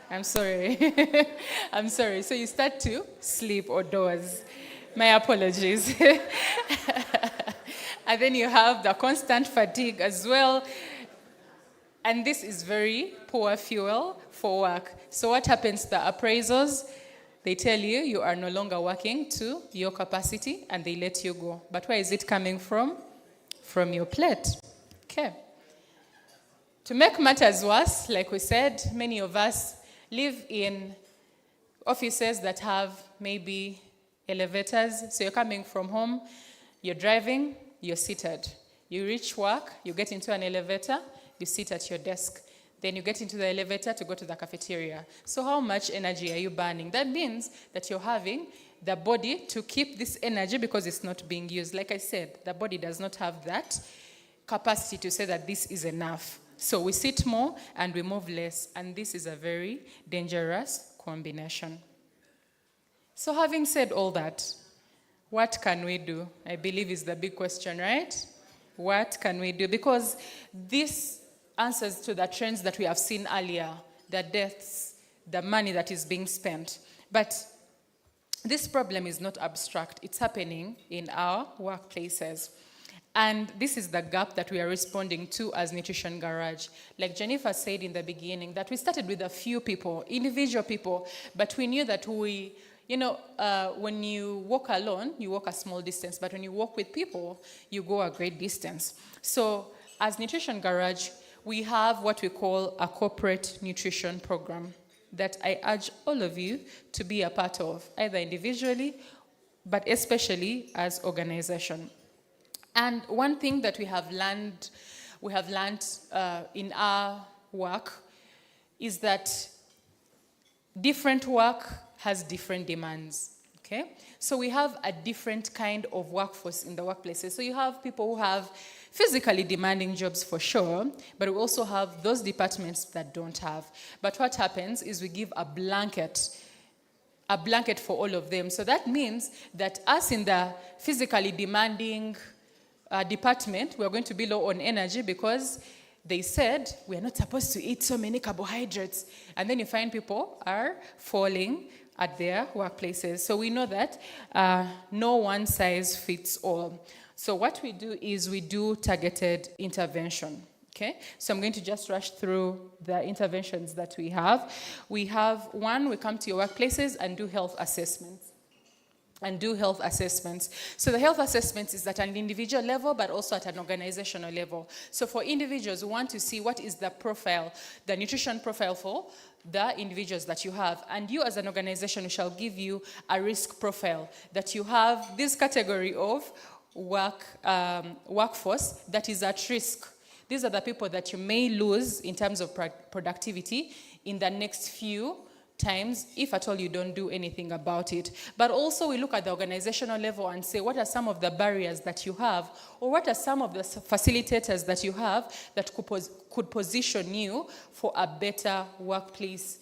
I'm sorry. I'm sorry. So you start to sleep or doze. My apologies. And then you have the constant fatigue as well. And this is very poor fuel for work. So what happens to the appraisals? They tell you you are no longer working to your capacity and they let you go. But where is it coming from? From your plate. Okay. To make matters worse, like we said, many of us live in offices that have maybe elevators. So you're coming from home, you're driving, you're seated. You reach work, you get into an elevator, you sit at your desk. Then you get into the elevator to go to the cafeteria. So how much energy are you burning? That means that you're having the body to keep this energy because it's not being used. Like I said, the body does not have that capacity to say that this is enough. So we sit more and we move less, and this is a very dangerous combination. So having said all that, what can we do? I believe is the big question, right? What can we do? Because this answers to the trends that we have seen earlier, the deaths, the money that is being spent. But this problem is not abstract. It's happening in our workplaces. And this is the gap that we are responding to as Nutrition Garage. Like Jennifer said in the beginning, that we started with a few people, individual people, but we knew that when you walk alone, you walk a small distance, but when you walk with people, you go a great distance. So as Nutrition Garage, we have what we call a corporate nutrition program that I urge all of you to be a part of, either individually, but especially as organization. And one thing that we have learned in our work is that different work has different demands, okay? So we have a different kind of workforce in the workplaces. So you have people who have physically demanding jobs for sure, but we also have those departments that don't have. But what happens is we give a blanket for all of them. So that means that us in the physically demanding department, we're going to be low on energy because they said we are not supposed to eat so many carbohydrates. And then you find people are falling at their workplaces. So we know that no one size fits all. So what we do is we do targeted intervention. Okay, so I'm going to just rush through the interventions that we have. We have one, we come to your workplaces and do health assessments. So the health assessments is at an individual level, but also at an organizational level. So for individuals, we want to see what is the profile, the nutrition profile for the individuals that you have. And you as an organization, we shall give you a risk profile that you have this category of workforce that is at risk. These are the people that you may lose in terms of productivity in the next few times, if at all you don't do anything about it. But also we look at the organizational level and say, what are some of the barriers that you have, or what are some of the facilitators that you have that could position you for a better workplace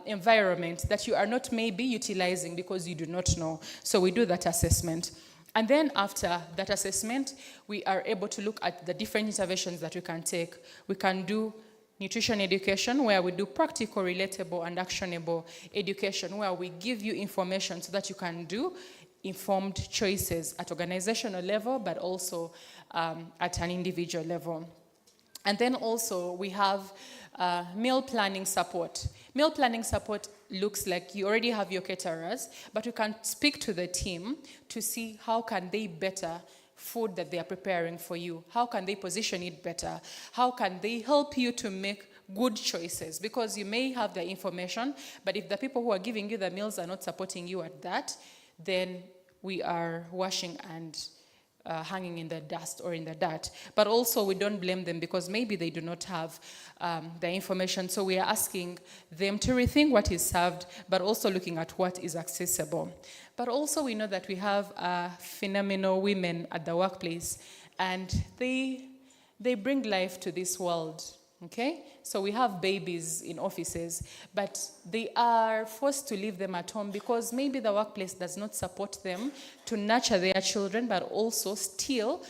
environment that you are not maybe utilizing because you do not know. So we do that assessment. And then after that assessment, we are able to look at the different interventions that we can take. We can do nutrition education, where we do practical, relatable, and actionable education, where we give you information so that you can do informed choices at organizational level, but also at an individual level. And then also we have meal planning support. Meal planning support looks like you already have your caterers, but you can speak to the team to see how can they better food that they are preparing for you. How can they position it better? How can they help you to make good choices? Because you may have the information, but if the people who are giving you the meals are not supporting you at that, then we are washing and hanging in the dust or in the dirt. But also we don't blame them because maybe they do not have the information. So we are asking them to rethink what is served, but also looking at what is accessible. But also we know that we have phenomenal women at the workplace, and they bring life to this world. Okay, so we have babies in offices, but they are forced to leave them at home because maybe the workplace does not support them to nurture their children, but also still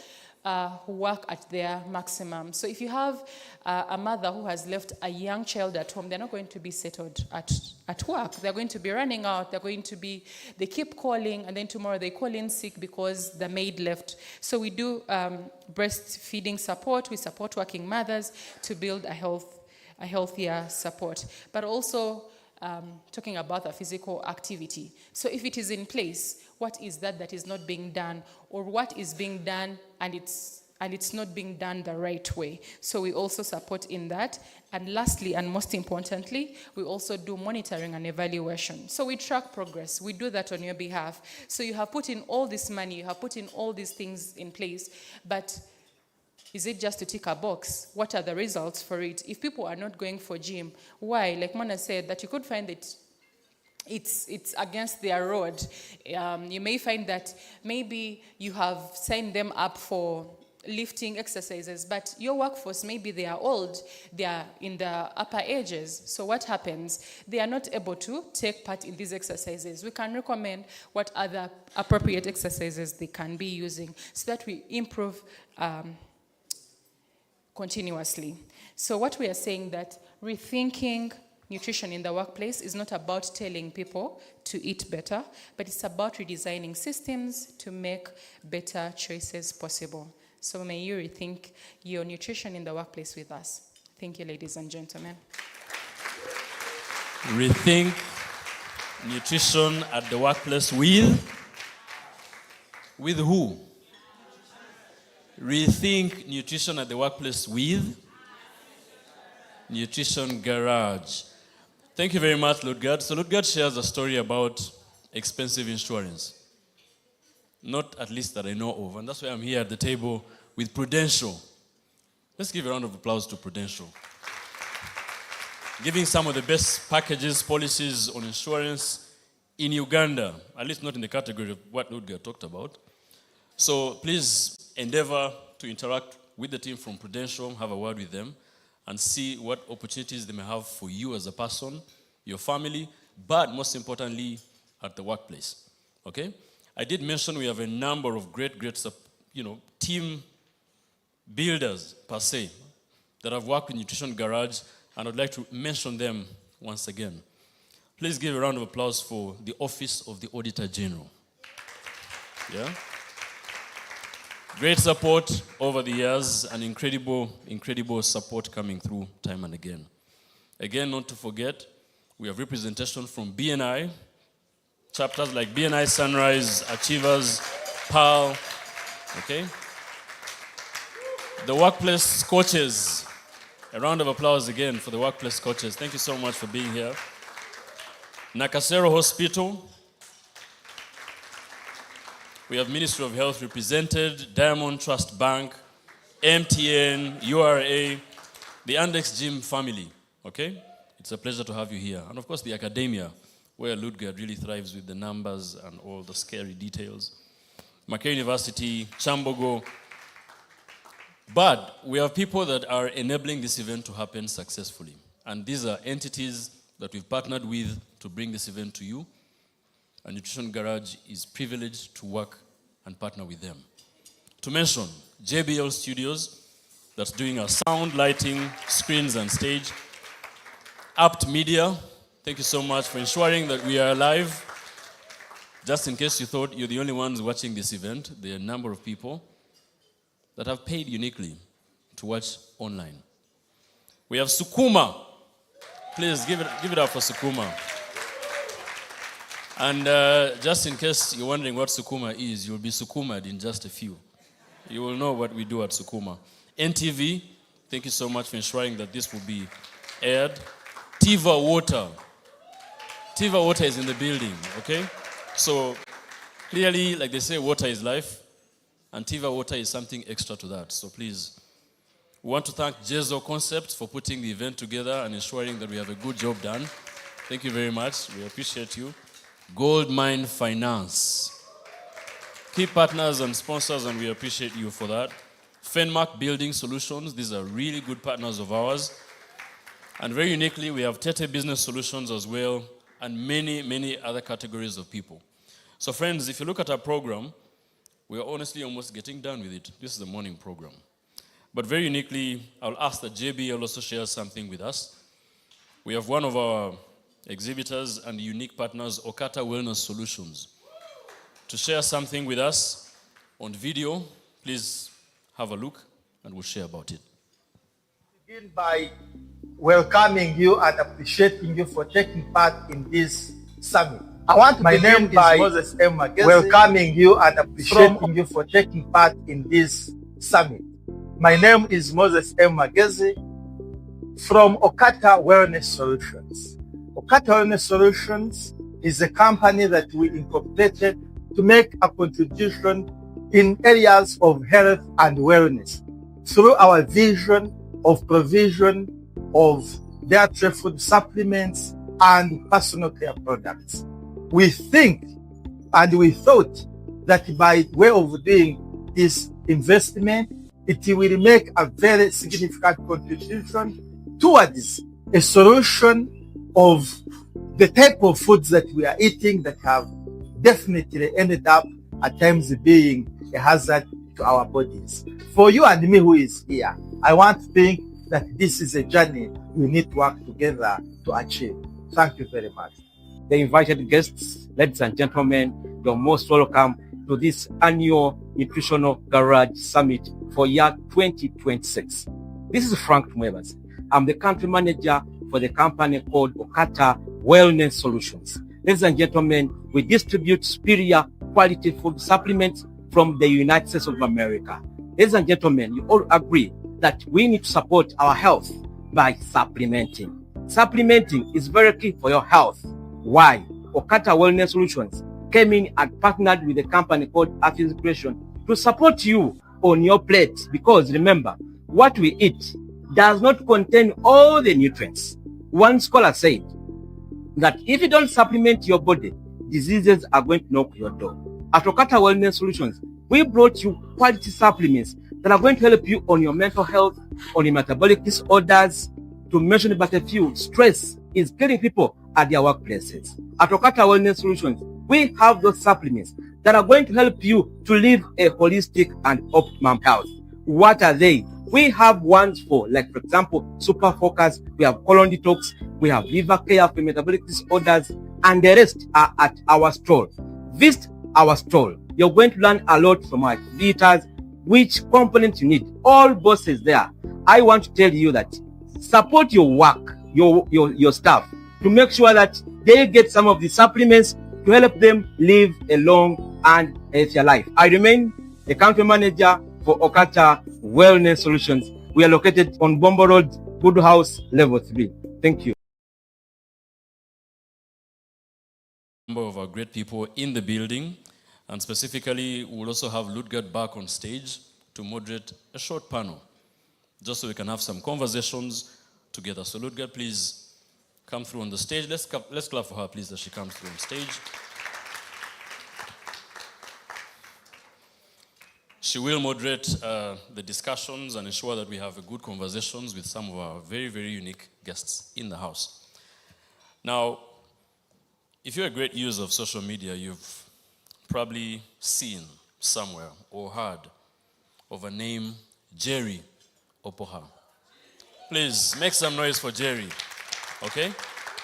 work at their maximum. So if you have a mother who has left a young child at home, they're not going to be settled at work. They're going to be running out. They keep calling, and then tomorrow they call in sick because the maid left. So we do breastfeeding support. We support working mothers to build a healthier support. But also talking about the physical activity. So if it is in place, what is that is not being done, or what is being done and it's not being done the right way? So we also support in that. And lastly, and most importantly, we also do monitoring and evaluation. So we track progress. We do that on your behalf. So you have put in all this money, you have put in all these things in place, but is it just to tick a box? What are the results for it? If people are not going for gym, why? Like Mona said, that you could find it it's against their road. You may find that maybe you have signed them up for lifting exercises, but your workforce, maybe they are old, they are in the upper ages. So what happens? They are not able to take part in these exercises. We can recommend what other appropriate exercises they can be using so that we improve continuously. So what we are saying that rethinking nutrition in the workplace is not about telling people to eat better, but it's about redesigning systems to make better choices possible. So may you rethink your nutrition in the workplace with us. Thank you, ladies and gentlemen.
Rethink nutrition at the workplace with who? Rethink nutrition at the workplace with Nutrition Garage. Thank you very much, Ludgard. So Ludgard shares a story about expensive insurance. Not at least that I know of. And that's why I'm here at the table with Prudential. Let's give a round of applause to Prudential. Giving some of the best packages, policies on insurance in Uganda, at least not in the category of what Ludgard talked about. So please endeavor to interact with the team from Prudential, have a word with them, and see what opportunities they may have for you as a person, your family, but most importantly, at the workplace. Okay? I did mention we have a number of great, team builders, per se, that have worked with Nutrition Garage, and I'd like to mention them once again. Please give a round of applause for the Office of the Auditor General. Yeah? Great support over the years, and incredible support coming through time and again. Again, not to forget, we have representation from BNI, chapters like BNI Sunrise, Achievers, PAL, okay? The workplace coaches, a round of applause again for the workplace coaches. Thank you so much for being here. Nakasero Hospital. We have Ministry of Health represented, Diamond Trust Bank, MTN, URA, the Andex Gym family, okay? It's a pleasure to have you here. And of course, the academia, where Ludgard really thrives with the numbers and all the scary details. Mackay University, Chambogo. But we have people that are enabling this event to happen successfully. And these are entities that we've partnered with to bring this event to you. And Nutrition Garage is privileged to work and partner with them. To mention, JBL Studios, that's doing our sound, lighting, screens, and stage. Apt Media, thank you so much for ensuring that we are live. Just in case you thought you're the only ones watching this event, there are a number of people that have paid uniquely to watch online. We have Sukuma. Please give it up for Sukuma. And just in case you're wondering what Sukuma is, you'll be Sukuma'd in just a few. You will know what we do at Sukuma. NTV, thank you so much for ensuring that this will be aired. Tiva Water. Tiva Water is in the building, okay? So clearly, like they say, water is life. and Tiva water is something extra to that. So please, we want to thank Jezo Concept for putting the event together and ensuring that we have a good job done. Thank you very much. We appreciate you. Goldmine Finance. Key partners and sponsors, and we appreciate you for that. Fenmark Building Solutions. These are really good partners of ours. And very uniquely, we have Tete Business Solutions as well, and many, many other categories of people. So friends, if you look at our program, we are honestly almost getting done with it. This is the morning program. But very uniquely, I'll ask that JB will also share something with us. We have one of our exhibitors and unique partners, Okata Wellness Solutions, to share something with us on video. Please have a look and we'll share about it.
Begin by welcoming you and appreciating you for taking part in this summit. I want to begin by Moses M. Magezi, welcoming you and appreciating you for taking part in this summit. My name is Moses M. Magezi from Okata Wellness Solutions. Okata Wellness Solutions is a company that we incorporated to make a contribution in areas of health and wellness through our vision of provision of dietary food supplements and personal care products. We think and we thought that by way of doing this investment, it will make a very significant contribution towards a solution of the type of foods that we are eating that have definitely ended up at times being a hazard to our bodies. For you and me who is here, I want to think that this is a journey we need to work together to achieve. Thank you very much.
The invited guests, ladies and gentlemen, you're most welcome to this annual Nutritional Garage Summit for year 2026. This is Frank Mwebas. I'm the country manager for the company called Okata Wellness Solutions. Ladies and gentlemen, we distribute superior quality food supplements from the United States of America. Ladies and gentlemen, you all agree that we need to support our health by supplementing. Supplementing is very key for your health. Why? Okata Wellness Solutions came in and partnered with a company called Earth Inspiration to support you on your plate, because remember, what we eat does not contain all the nutrients. One scholar said that if you don't supplement your body, diseases are going to knock your door. At Okata Wellness Solutions, we brought you quality supplements that are going to help you on your mental health, on your metabolic disorders. To mention but a few, stress is killing people at their workplaces. At Okata Wellness Solutions, we have those supplements that are going to help you to live a holistic and optimum health. What are they? We have ones for, like, for example, Super Focus, we have colon detox, we have liver care for metabolic disorders, and the rest are at our stall. Visit our stall. You're going to learn a lot from our exhibitors, which components you need. All bosses there. I want to tell you that support your work, your staff, to make sure that they get some of the supplements to help them live a long and healthier life. I remain the country manager for Okata Wellness Solutions. We are located on Bombo Road, Good House, Level 3. Thank you.
Number of our great people in the building, and specifically, we'll also have Ludgard back on stage to moderate a short panel, just so we can have some conversations together. So Ludgard, please come through on the stage. Let's clap for her, please, as she comes through on stage. She will moderate the discussions and ensure that we have a good conversations with some of our very, very unique guests in the house. Now, if you're a great user of social media, you've probably seen somewhere or heard of a name, Jerry Opoha. Please make some noise for Jerry, okay?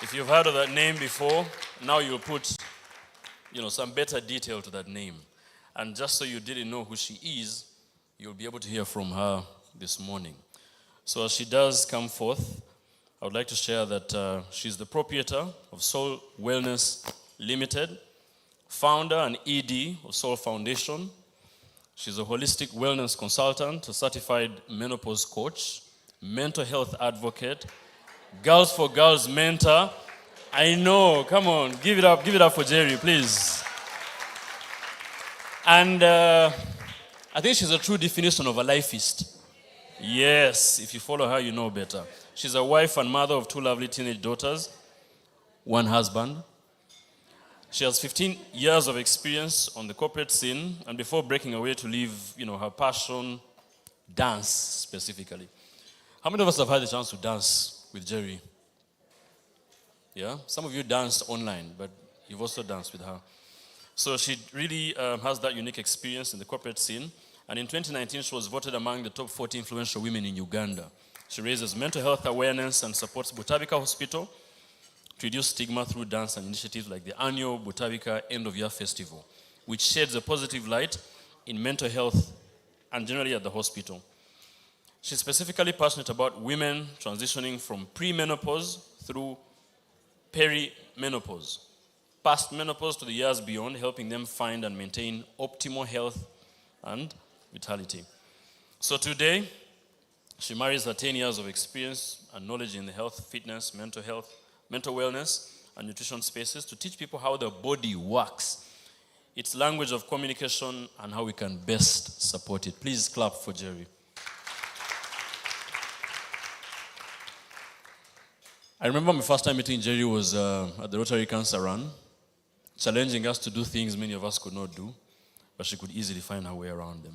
If you've heard of that name before, now you'll put, some better detail to that name. And just so you didn't know who she is, you'll be able to hear from her this morning. So as she does come forth, I would like to share that she's the proprietor of Soul Wellness Limited, founder and ED of Soul Foundation. She's a holistic wellness consultant, a certified menopause coach, mental health advocate, Girls for Girls mentor. I know, come on, give it up for Jerry, please. And I think she's a true definition of a lifeist. Yes, if you follow her, you know better. She's a wife and mother of 2 lovely teenage daughters, 1 husband. She has 15 years of experience on the corporate scene, and before breaking away to live, her passion, dance specifically. How many of us have had the chance to dance with Jerry? Yeah? Some of you danced online, but you've also danced with her. So she really has that unique experience in the corporate scene. And in 2019, she was voted among the top 40 influential women in Uganda. She raises mental health awareness and supports Butabika Hospital to reduce stigma through dance and initiatives like the annual Butabika End of Year Festival, which sheds a positive light in mental health and generally at the hospital. She's specifically passionate about women transitioning from pre-menopause through perimenopause, past menopause to the years beyond, helping them find and maintain optimal health and vitality. So today, she marries her 10 years of experience and knowledge in the health, fitness, mental wellness, and nutrition spaces to teach people how the body works, its language of communication, and how we can best support it. Please clap for Jerry. I remember my first time meeting Jerry was at the Rotary Cancer Run, challenging us to do things many of us could not do, but she could easily find her way around them.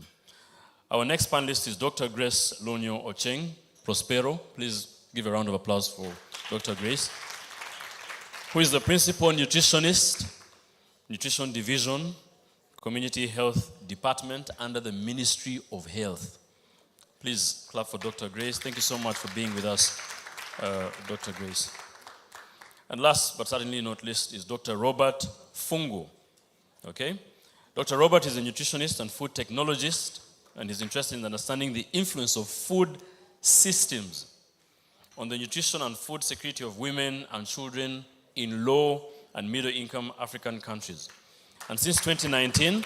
Our next panelist is Dr. Grace Lonyo Ocheng Prospero. Please give a round of applause for Dr. Grace, who is the principal nutritionist, Nutrition Division, Community Health Department under the Ministry of Health. Please clap for Dr. Grace. Thank you so much for being with us, Dr. Grace. And last but certainly not least is Dr. Robert Fungo. Okay? Dr. Robert is a nutritionist and food technologist, and is interested in understanding the influence of food systems on the nutrition and food security of women and children in low and middle income African countries. And since 2019,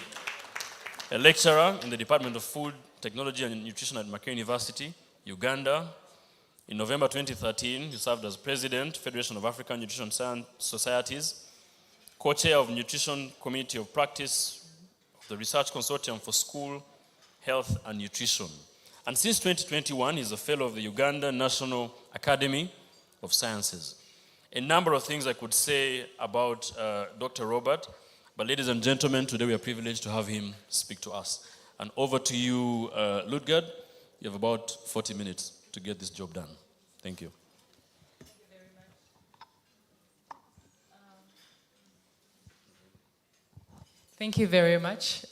a lecturer in the Department of Food Technology and Nutrition at Makerere University, Uganda. In November 2013, he served as president, Federation of African Nutrition Societies, co-chair of Nutrition Community of Practice of the Research Consortium for School, Health and Nutrition. And since 2021, he's a fellow of the Uganda National Academy of Sciences. A number of things I could say about Dr. Robert, but ladies and gentlemen, today we are privileged to have him speak to us. And over to you, Ludgard. You have about 40 minutes to get this job done. Thank you.
Thank you very much,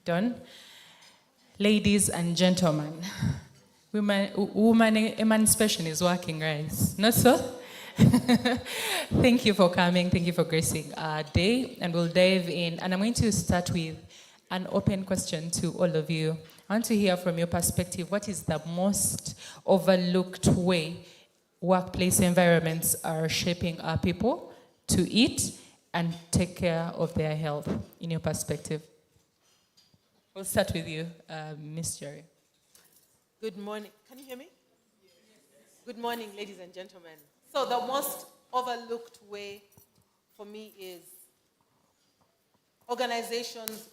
Don. Ladies and gentlemen, woman emancipation is working, guys. Not so? Thank you for coming. Thank you for gracing our day. And we'll dive in. And I'm going to start with an open question to all of you. I want to hear from your perspective, what is the most overlooked way workplace environments are shaping our people to eat and take care of their health, in your perspective? We'll start with you, Miss Jerry.
Good morning. Can you hear me? Good morning, ladies and gentlemen. So the most overlooked way for me is organizations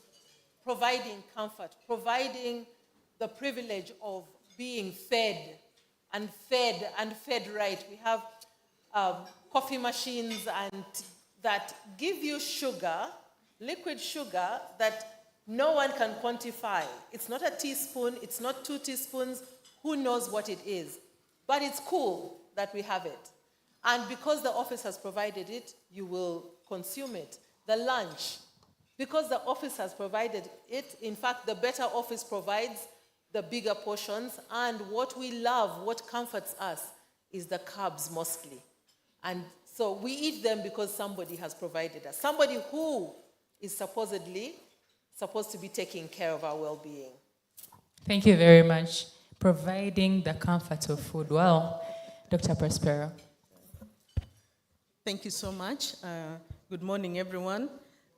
providing comfort, providing the privilege of being fed and fed and fed right. We have coffee machines and that give you sugar, liquid sugar, that no one can quantify. It's not a teaspoon, it's not 2 teaspoons, who knows what it is. But it's cool that we have it. And because the office has provided it, you will consume it. The lunch, because the office has provided it, in fact, the better office provides the bigger portions, and what we love, what comforts us, is the carbs mostly. And so we eat them because somebody has provided us. Somebody who is supposedly supposed to be taking care of our well-being.
Thank you very much. Providing the comfort of food. Well, Dr. Prospero.
Thank you so much. Good morning, everyone.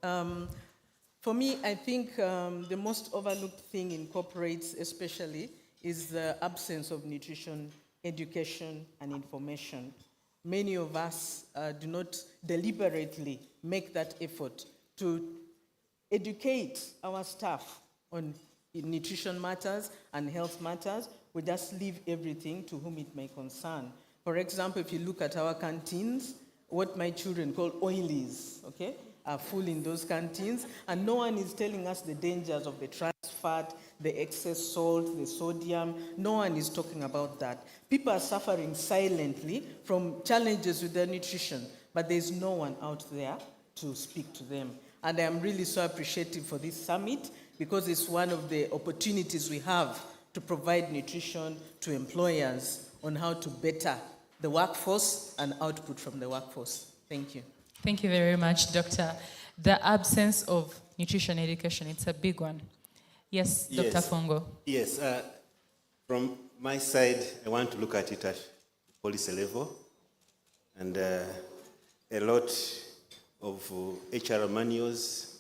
For me, I think the most overlooked thing in corporates especially is the absence of nutrition, education, and information. Many of us do not deliberately make that effort to educate our staff on nutrition matters and health matters, we just leave everything to whom it may concern. For example, if you look at our canteens, what my children call oilies, okay, are full in those canteens, and no one is telling us the dangers of the trans fat, the excess salt, the sodium. No one is talking about that. People are suffering silently from challenges with their nutrition, but there's no one out there to speak to them. And I'm really so appreciative for this summit, because it's one of the opportunities we have to provide nutrition to employers on how to better the workforce and output from the workforce. Thank you.
Thank you very much, Doctor. The absence of nutrition education, it's a big one. Yes, Dr.
Yes.
Fongo.
Yes, from my side, I want to look at it at policy level, and a lot of HR manuals,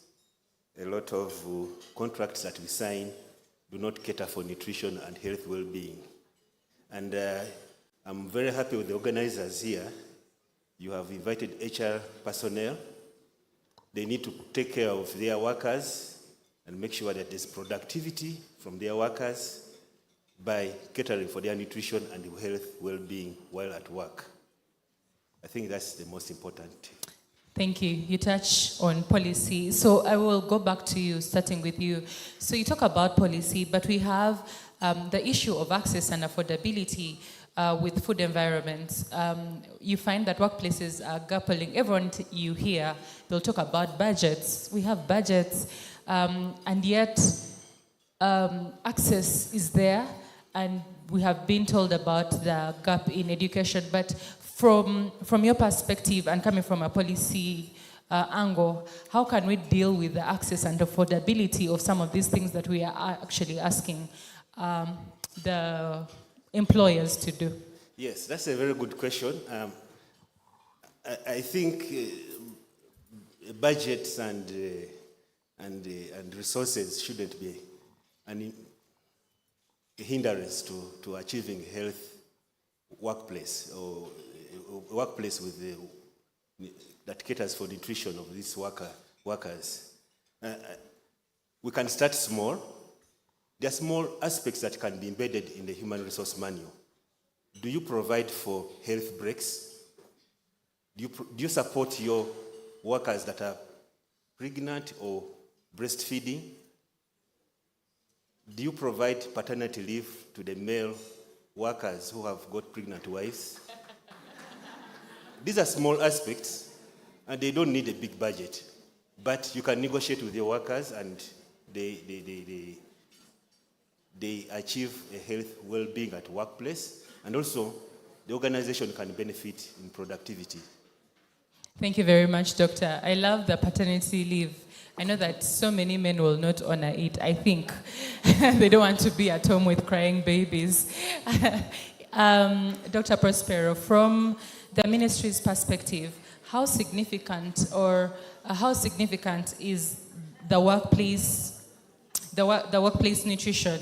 a lot of contracts that we sign do not cater for nutrition and health well-being. And I'm very happy with the organizers here. You have invited HR personnel. They need to take care of their workers and make sure that there's productivity from their workers by catering for their nutrition and health well-being while at work. I think that's the most important.
Thank you. You touch on policy. So I will go back to you, starting with you. So you talk about policy, but we have the issue of access and affordability with food environments. You find that workplaces are grappling. Everyone you hear, they'll talk about budgets. We have budgets, and yet access is there, and we have been told about the gap in education. But from your perspective and coming from a policy angle, how can we deal with the access and affordability of some of these things that we are actually asking the employers to do?
Yes, that's a very good question. I think budgets and resources shouldn't be a hindrance to achieving a health workplace, or a workplace with that caters for nutrition of these workers. We can start small. There are small aspects that can be embedded in the human resource manual. Do you provide for health breaks? Do you support your workers that are pregnant or breastfeeding? Do you provide paternity leave to the male workers who have got pregnant wives? These are small aspects, and they don't need a big budget. But you can negotiate with your workers, and they achieve a health well-being at workplace, and also the organization can benefit in productivity.
Thank you very much, Doctor. I love the paternity leave. I know that so many men will not honor it, I think. They don't want to be at home with crying babies. Dr. Prospero, from the ministry's perspective, how significant is the workplace nutrition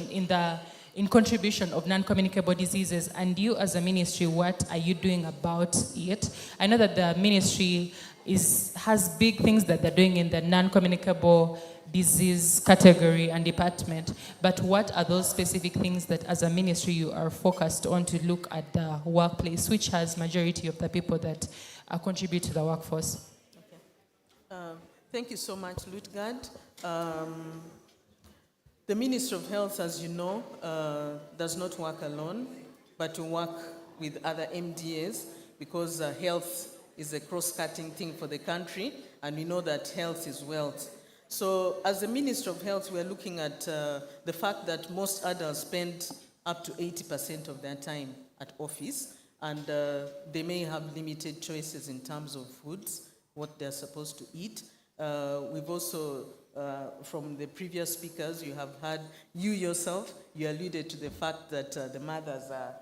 in contribution of non-communicable diseases? And you as a ministry, what are you doing about it? I know that the ministry has big things that they're doing in the non-communicable disease category and department, but what are those specific things that as a ministry you are focused on to look at the workplace, which has majority of the people that contribute to the workforce?
Okay. Thank you so much, Lutgard. The Ministry of Health, as you know, does not work alone, but to work with other MDAs, because health is a cross-cutting thing for the country, and we know that health is wealth. So as the Ministry of Health, we are looking at the fact that most adults spend up to 80% of their time at office, and they may have limited choices in terms of foods, what they're supposed to eat. We've also, from the previous speakers, you have heard, you yourself, you alluded to the fact that the mothers are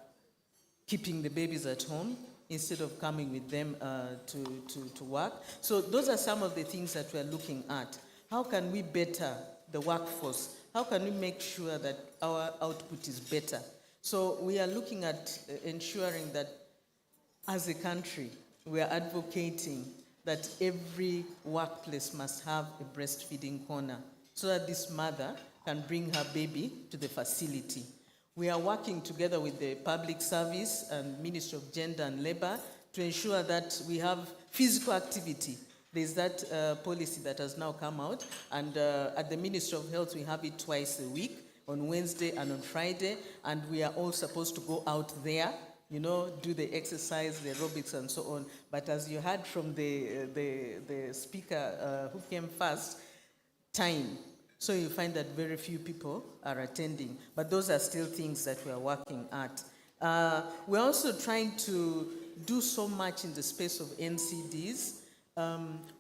keeping the babies at home instead of coming with them to work. So those are some of the things that we're looking at. How can we better the workforce? How can we make sure that our output is better? So we are looking at ensuring that as a country, we are advocating that every workplace must have a breastfeeding corner, so that this mother can bring her baby to the facility. We are working together with the Public Service and Ministry of Gender and Labor to ensure that we have physical activity. There's that policy that has now come out, and at the Ministry of Health, we have it twice a week, on Wednesday and on Friday, and we are all supposed to go out there, do the exercise, the aerobics, and so on. But as you heard from the speaker who came first, time. So you find that very few people are attending. But those are still things that we are working at. We're also trying to do so much in the space of NCDs.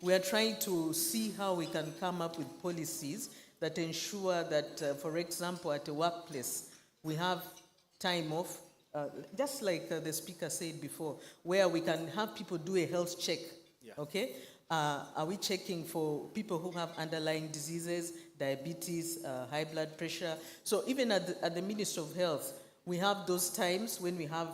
We are trying to see how we can come up with policies that ensure that, for example, at a workplace, we have time off, just like the speaker said before, where we can have people do a health check, okay? Are we checking for people who have underlying diseases, diabetes, high blood pressure? So even at the Ministry of Health, we have those times when we have,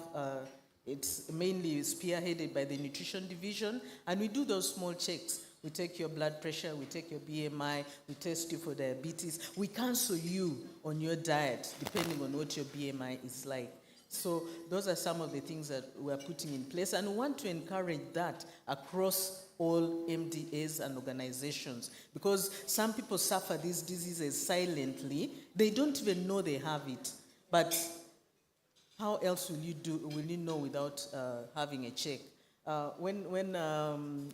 it's mainly spearheaded by the Nutrition Division, and we do those small checks. We take your blood pressure, we take your BMI, we test you for diabetes. We counsel you on your diet, depending on what your BMI is like. So those are some of the things that we're putting in place, and we want to encourage that across all MDAs and organizations, because some people suffer these diseases silently. They don't even know they have it. But how else will you know without having a check? When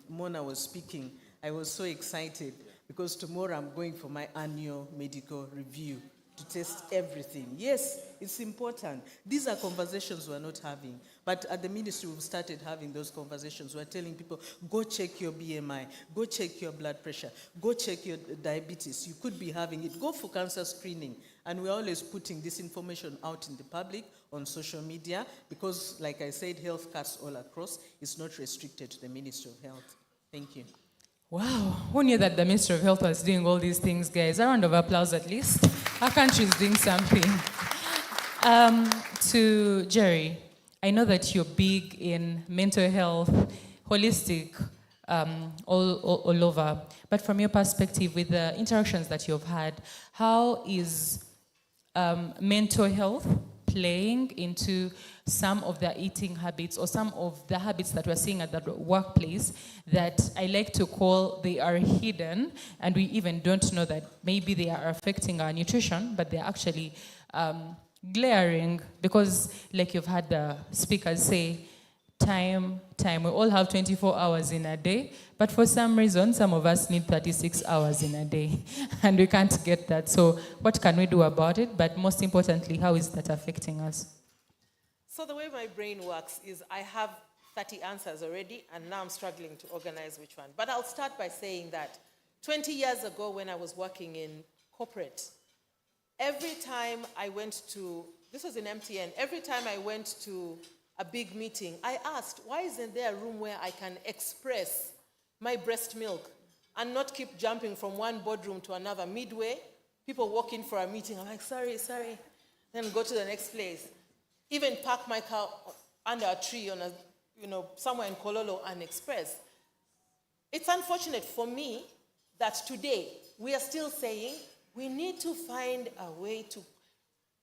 Mona was speaking, I was so excited because tomorrow I'm going for my annual medical review to test everything. Yes, it's important. These are conversations we're not having. But at the ministry, we've started having those conversations. We're telling people, go check your BMI, go check your blood pressure, go check your diabetes. You could be having it. Go for cancer screening. And we're always putting this information out in the public on social media because, like I said, health cuts all across. It's not restricted to the Ministry of Health. Thank you.
Wow, who knew that the Ministry of Health was doing all these things, guys? A round of applause at least. Our country is doing something. To Jerry, I know that you're big in mental health, holistic, all over. But from your perspective, with the interactions that you've had, how is mental health playing into some of their eating habits or some of the habits that we're seeing at the workplace that I like to call they are hidden and we even don't know that maybe they are affecting our nutrition, but they're actually glaring because, like you've had the speakers say, time. We all have 24 hours in a day, but for some reason, some of us need 36 hours in a day, and we can't get that. So what can we do about it? But most importantly, how is that affecting us?
So the way my brain works is I have 30 answers already, and now I'm struggling to organize which one. But I'll start by saying that 20 years ago when I was working in corporate, every time I went to, this was in MTN, every time I went to a big meeting, I asked, why isn't there a room where I can express my breast milk and not keep jumping from one boardroom to another midway? People walk in for a meeting, I'm like, sorry, then go to the next place. Even park my car under a tree on somewhere in Kololo and express. It's unfortunate for me that today we are still saying we need to find a way to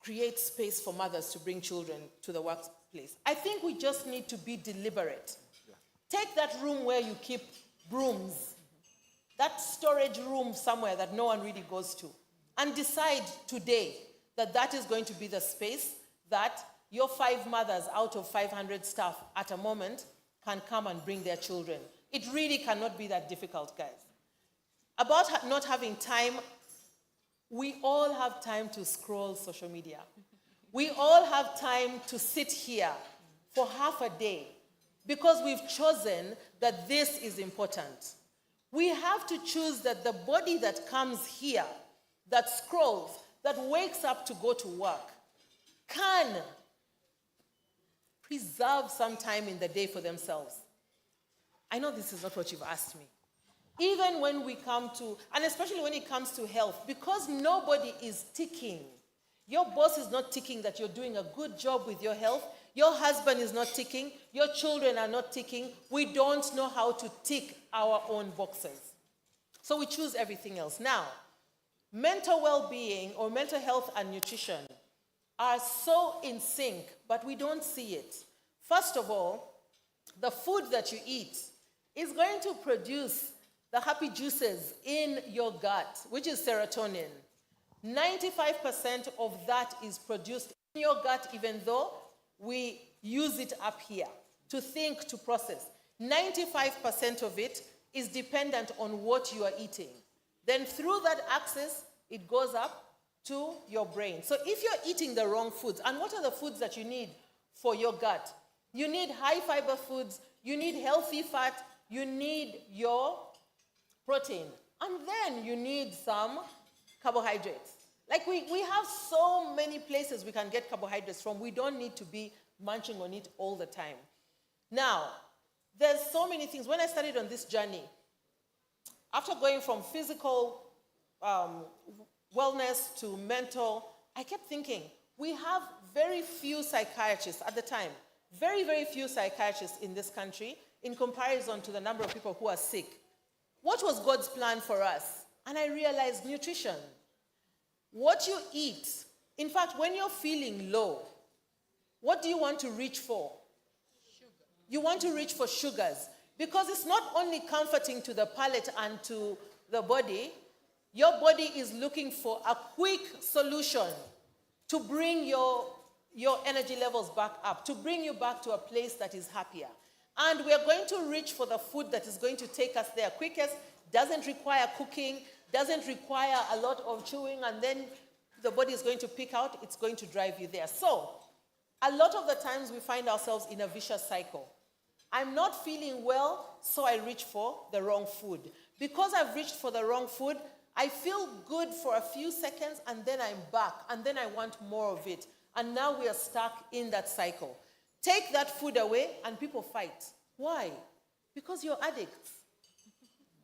create space for mothers to bring children to the workplace. I think we just need to be deliberate. Take that room where you keep brooms, that storage room somewhere that no one really goes to, and decide today that that is going to be the space that your 5 mothers out of 500 staff at a moment can come and bring their children. It really cannot be that difficult, guys. About not having time, we all have time to scroll social media. We all have time to sit here for half a day because we've chosen that this is important. We have to choose that the body that comes here, that scrolls, that wakes up to go to work, can preserve some time in the day for themselves. I know this is not what you've asked me. Even when we come to, and especially when it comes to health, because nobody is ticking. Your boss is not ticking that you're doing a good job with your health. Your husband is not ticking. Your children are not ticking. We don't know how to tick our own boxes. So we choose everything else. Now, mental well-being or mental health and nutrition are so in sync, but we don't see it. First of all, the food that you eat is going to produce the happy juices in your gut, which is serotonin. 95% of that is produced in your gut, even though we use it up here to think, to process. 95% of it is dependent on what you are eating. Then through that axis, it goes up to your brain. So if you're eating the wrong foods, and what are the foods that you need for your gut? You need high fiber foods, you need healthy fat, you need your protein, and then you need some carbohydrates. Like we have so many places we can get carbohydrates from. We don't need to be munching on it all the time. Now, there's so many things. When I started on this journey, after going from physical wellness to mental, I kept thinking, we have very few psychiatrists at the time, very, very few psychiatrists in this country in comparison to the number of people who are sick. What was God's plan for us? And I realized nutrition. What you eat, in fact, when you're feeling low, what do you want to reach for? Sugar. You want to reach for sugars, because it's not only comforting to the palate and to the body, your body is looking for a quick solution to bring your energy levels back up, to bring you back to a place that is happier. And we are going to reach for the food that is going to take us there quickest, doesn't require cooking, doesn't require a lot of chewing, and then the body is going to pick out, it's going to drive you there. So, a lot of the times we find ourselves in a vicious cycle. I'm not feeling well, so I reach for the wrong food. Because I've reached for the wrong food, I feel good for a few seconds, and then I'm back, and then I want more of it. And now we are stuck in that cycle. Take that food away, and people fight. Why? Because you're addicts.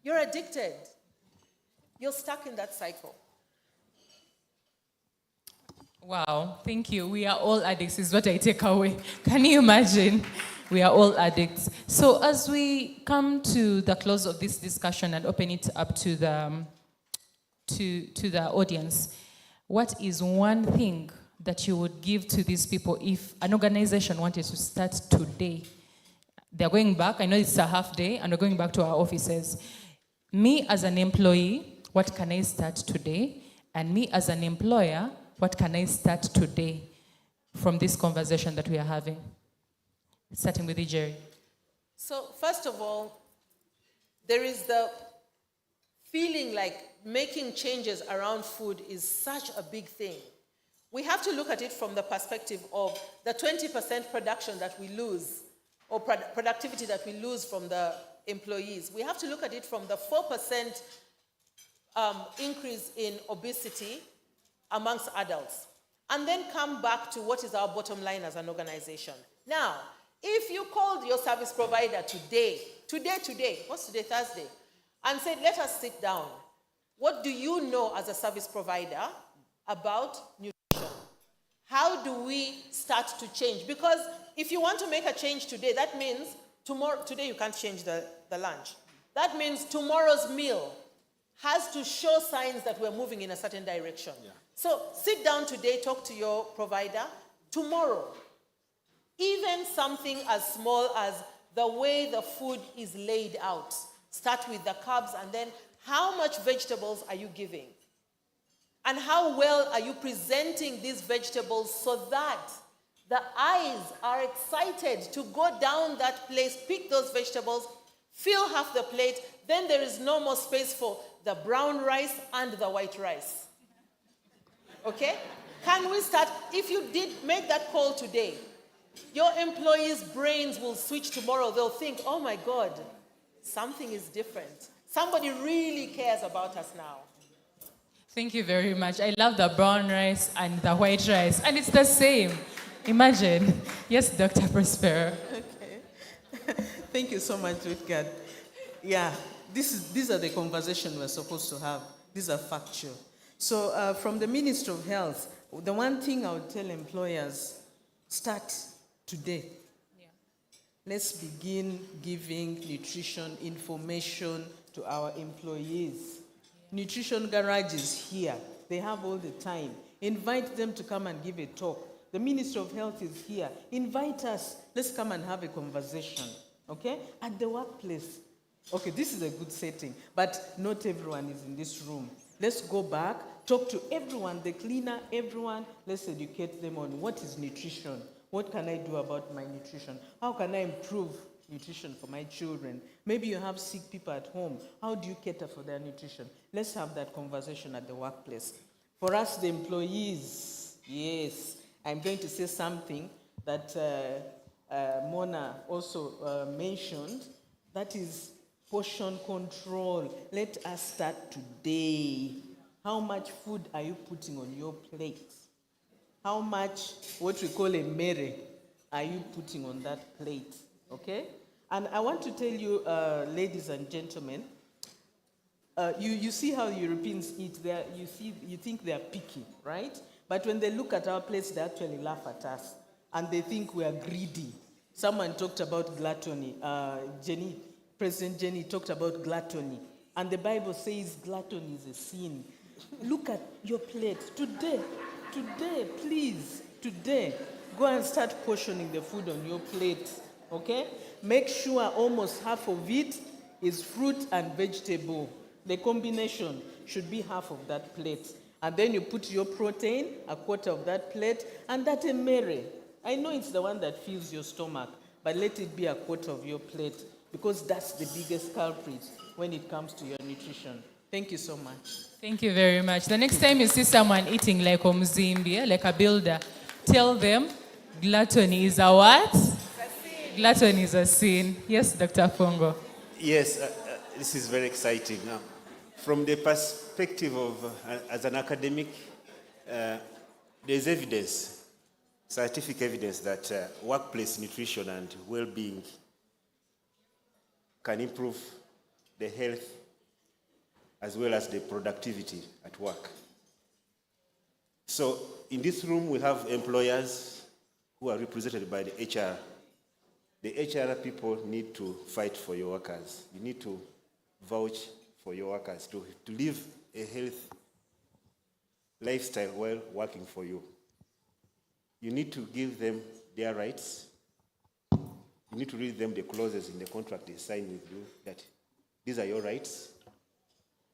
You're addicted. You're stuck in that cycle.
Wow, thank you. We are all addicts is what I take away. Can you imagine? We are all addicts. So as we come to the close of this discussion and open it up to the audience, what is one thing that you would give to these people if an organization wanted to start today? They're going back. I know it's a half day, and we're going back to our offices. Me as an employee, what can I start today? And me as an employer, what can I start today from this conversation that we are having? Starting with you, Jerry.
So first of all, there is the feeling like making changes around food is such a big thing. We have to look at it from the perspective of the 20% production that we lose, or productivity that we lose from the employees. We have to look at it from the 4% increase in obesity amongst adults, and then come back to what is our bottom line as an organization. Now, if you called your service provider today, what's today, Thursday, and said, let us sit down, what do you know as a service provider about nutrition? How do we start to change? Because if you want to make a change today, that means today you can't change the lunch. That means tomorrow's meal has to show signs that we're moving in a certain direction. Yeah. So sit down today, talk to your provider. Tomorrow, even something as small as the way the food is laid out. Start with the carbs, and then how much vegetables are you giving? And how well are you presenting these vegetables so that the eyes are excited to go down that place, pick those vegetables, fill half the plate, then there is no more space for the brown rice and the white rice. Okay? Can we start? If you did make that call today, your employees' brains will switch tomorrow. They'll think, oh my God, something is different. Somebody really cares about us now.
Thank you very much. I love the brown rice and the white rice, and it's the same. Imagine. Yes, Dr. Prospero.
Okay. Thank you so much, Ruthgard. Yeah, these are the conversations we're supposed to have. These are factual. So from the Ministry of Health, the one thing I would tell employers, start today. Yeah. Let's begin giving nutrition information to our employees. Nutrition Garage is here. They have all the time. Invite them to come and give a talk. The Ministry of Health is here. Invite us. Let's come and have a conversation, okay? At the workplace. Okay, this is a good setting, but not everyone is in this room. Let's go back, talk to everyone, the cleaner, everyone. Let's educate them on what is nutrition. What can I do about my nutrition? How can I improve nutrition for my children? Maybe you have sick people at home. How do you cater for their nutrition? Let's have that conversation at the workplace. For us, the employees, yes, I'm going to say something that Mona also mentioned. That is portion control. Let us start today. How much food are you putting on your plate? How much, what we call a mere, are you putting on that plate? Okay? And I want to tell you, ladies and gentlemen, you see how Europeans eat. You think they are picky, right? But when they look at our plates, they actually laugh at us. And they think we are greedy. Someone talked about gluttony. President Jenny talked about gluttony. And the Bible says gluttony is a sin. Look at your plate. Today, please, go and start portioning the food on your plate, okay? Make sure almost half of it is fruit and vegetable. The combination should be half of that plate. And then you put your protein, a quarter of that plate, and that a mere. I know it's the one that fills your stomach, but let it be a quarter of your plate, because that's the biggest culprit when it comes to your nutrition. Thank you so much.
Thank you very much. The next time you see someone eating like Omzimbi, like a builder, tell them gluttony is a what? Gluttony is a sin. Yes, Dr. Fongo.
Yes, this is very exciting. From the perspective of, as an academic, there's evidence, scientific evidence that workplace nutrition and well-being can improve the health as well as the productivity at work. So in this room, we have employers who are represented by the HR. The HR people need to fight for your workers. You need to vouch for your workers to live a healthy lifestyle while working for you. You need to give them their rights. You need to read them the clauses in the contract they sign with you that these are your rights.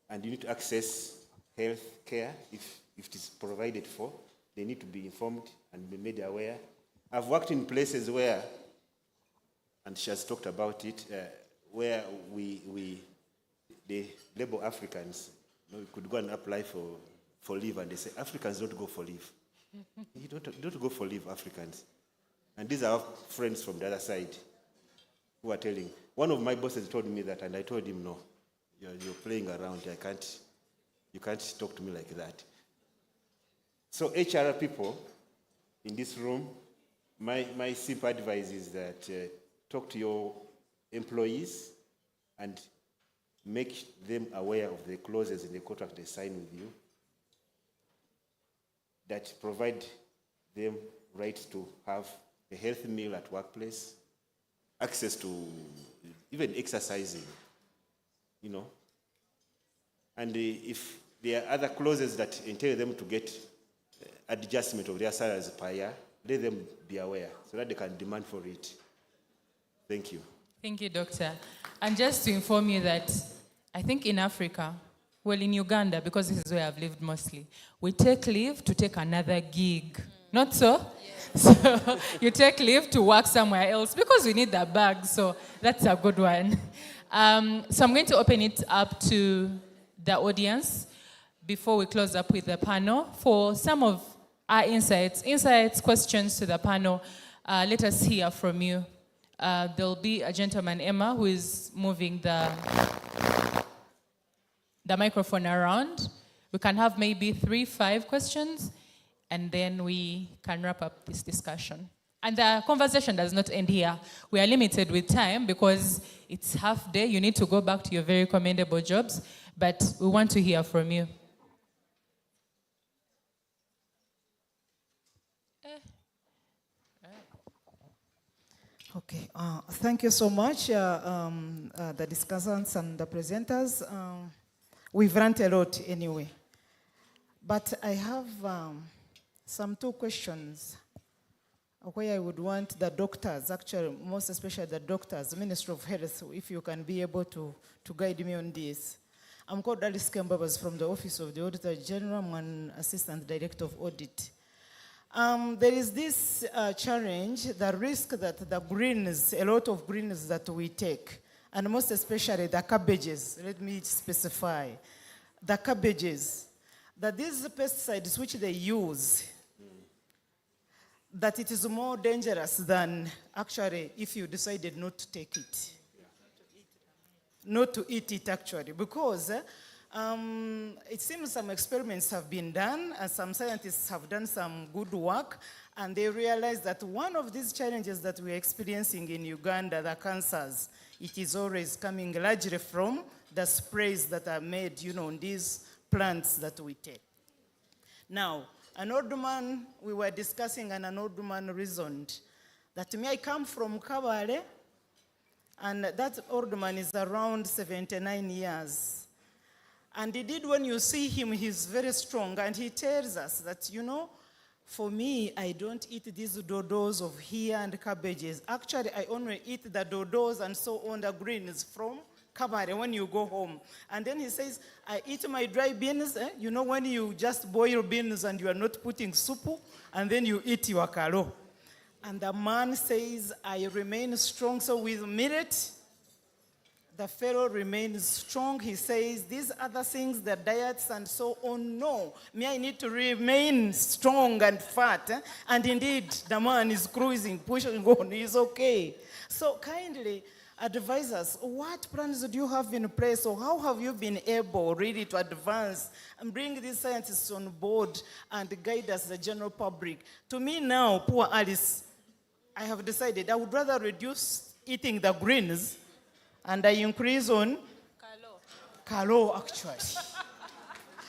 And you need to access health care if it is provided for. They need to be informed and be made aware. I've worked in places where, and she has talked about it, where they label Africans. You could go and apply for leave, and they say, Africans don't go for leave. You don't go for leave, Africans. And these are our friends from the other side who are telling. One of my bosses told me that, and I told him, no, you're playing around. You can't talk to me like that. So HR people in this room, my simple advice is that talk to your employees and make them aware of the clauses in the contract they sign with you that provide them rights to have a healthy meal at workplace, access to even exercising, you know. And if there are other clauses that entail them to get adjustment of their salaries per year, let them be aware so that they can demand for it. Thank you.
Thank you, Doctor. And just to inform you that I think in Africa, well, in Uganda, because this is where I've lived mostly, we take leave to take another gig. Not so? Yes. So you take leave to work somewhere else because we need that bag. So that's a good one. So I'm going to open it up to the audience before we close up with the panel for some of our insights, questions to the panel. Let us hear from you. There'll be a gentleman, Emma, who is moving the microphone around. We can have maybe 3-5 questions, and then we can wrap up this discussion. And the conversation does not end here. We are limited with time because it's half day. You need to go back to your very commendable jobs, but we want to hear from you.
Okay, thank you so much, the discussants and the presenters. We've learned a lot anyway. But I have some two questions where I would want the doctors, actually, most especially the doctors, Ministry of Health, if you can be able to guide me on this. I'm called Alice Kembabas from the Office of the Auditor General. I'm an Assistant Director of Audit. There is this challenge, the risk that the greens, a lot of greens that we take, and most especially the cabbages, let me specify, the cabbages, that these pesticides which they use, that it is more dangerous than actually if you decided not to take it. Not to eat it actually, because it seems some experiments have been done and some scientists have done some good work, and they realized that one of these challenges that we're experiencing in Uganda, the cancers, it is always coming largely from the sprays that are made, on these plants that we take. Now, an old man, we were discussing, and an old man reasoned that to me, I come from Kabale, and that old man is around 79 years. And indeed, when you see him, he's very strong, and he tells us that, for me, I don't eat these dodos of here and cabbages. Actually, I only eat the dodos and so on, the greens from Kabare when you go home. And then he says, I eat my dry beans, when you just boil beans and you are not putting soup, and then you eat your kalo. And the man says, I remain strong. So with millet, the fellow remains strong. He says, these other things, the diets and so on, no. Me, I need to remain strong and fat. And indeed, the man is cruising, pushing on. He's okay. So kindly advise us, what plans do you have in place, or how have you been able really to advance and bring these scientists on board and guide us, the general public? To me now, poor Alice, I have decided I would rather reduce eating the greens and I increase on kalo actually.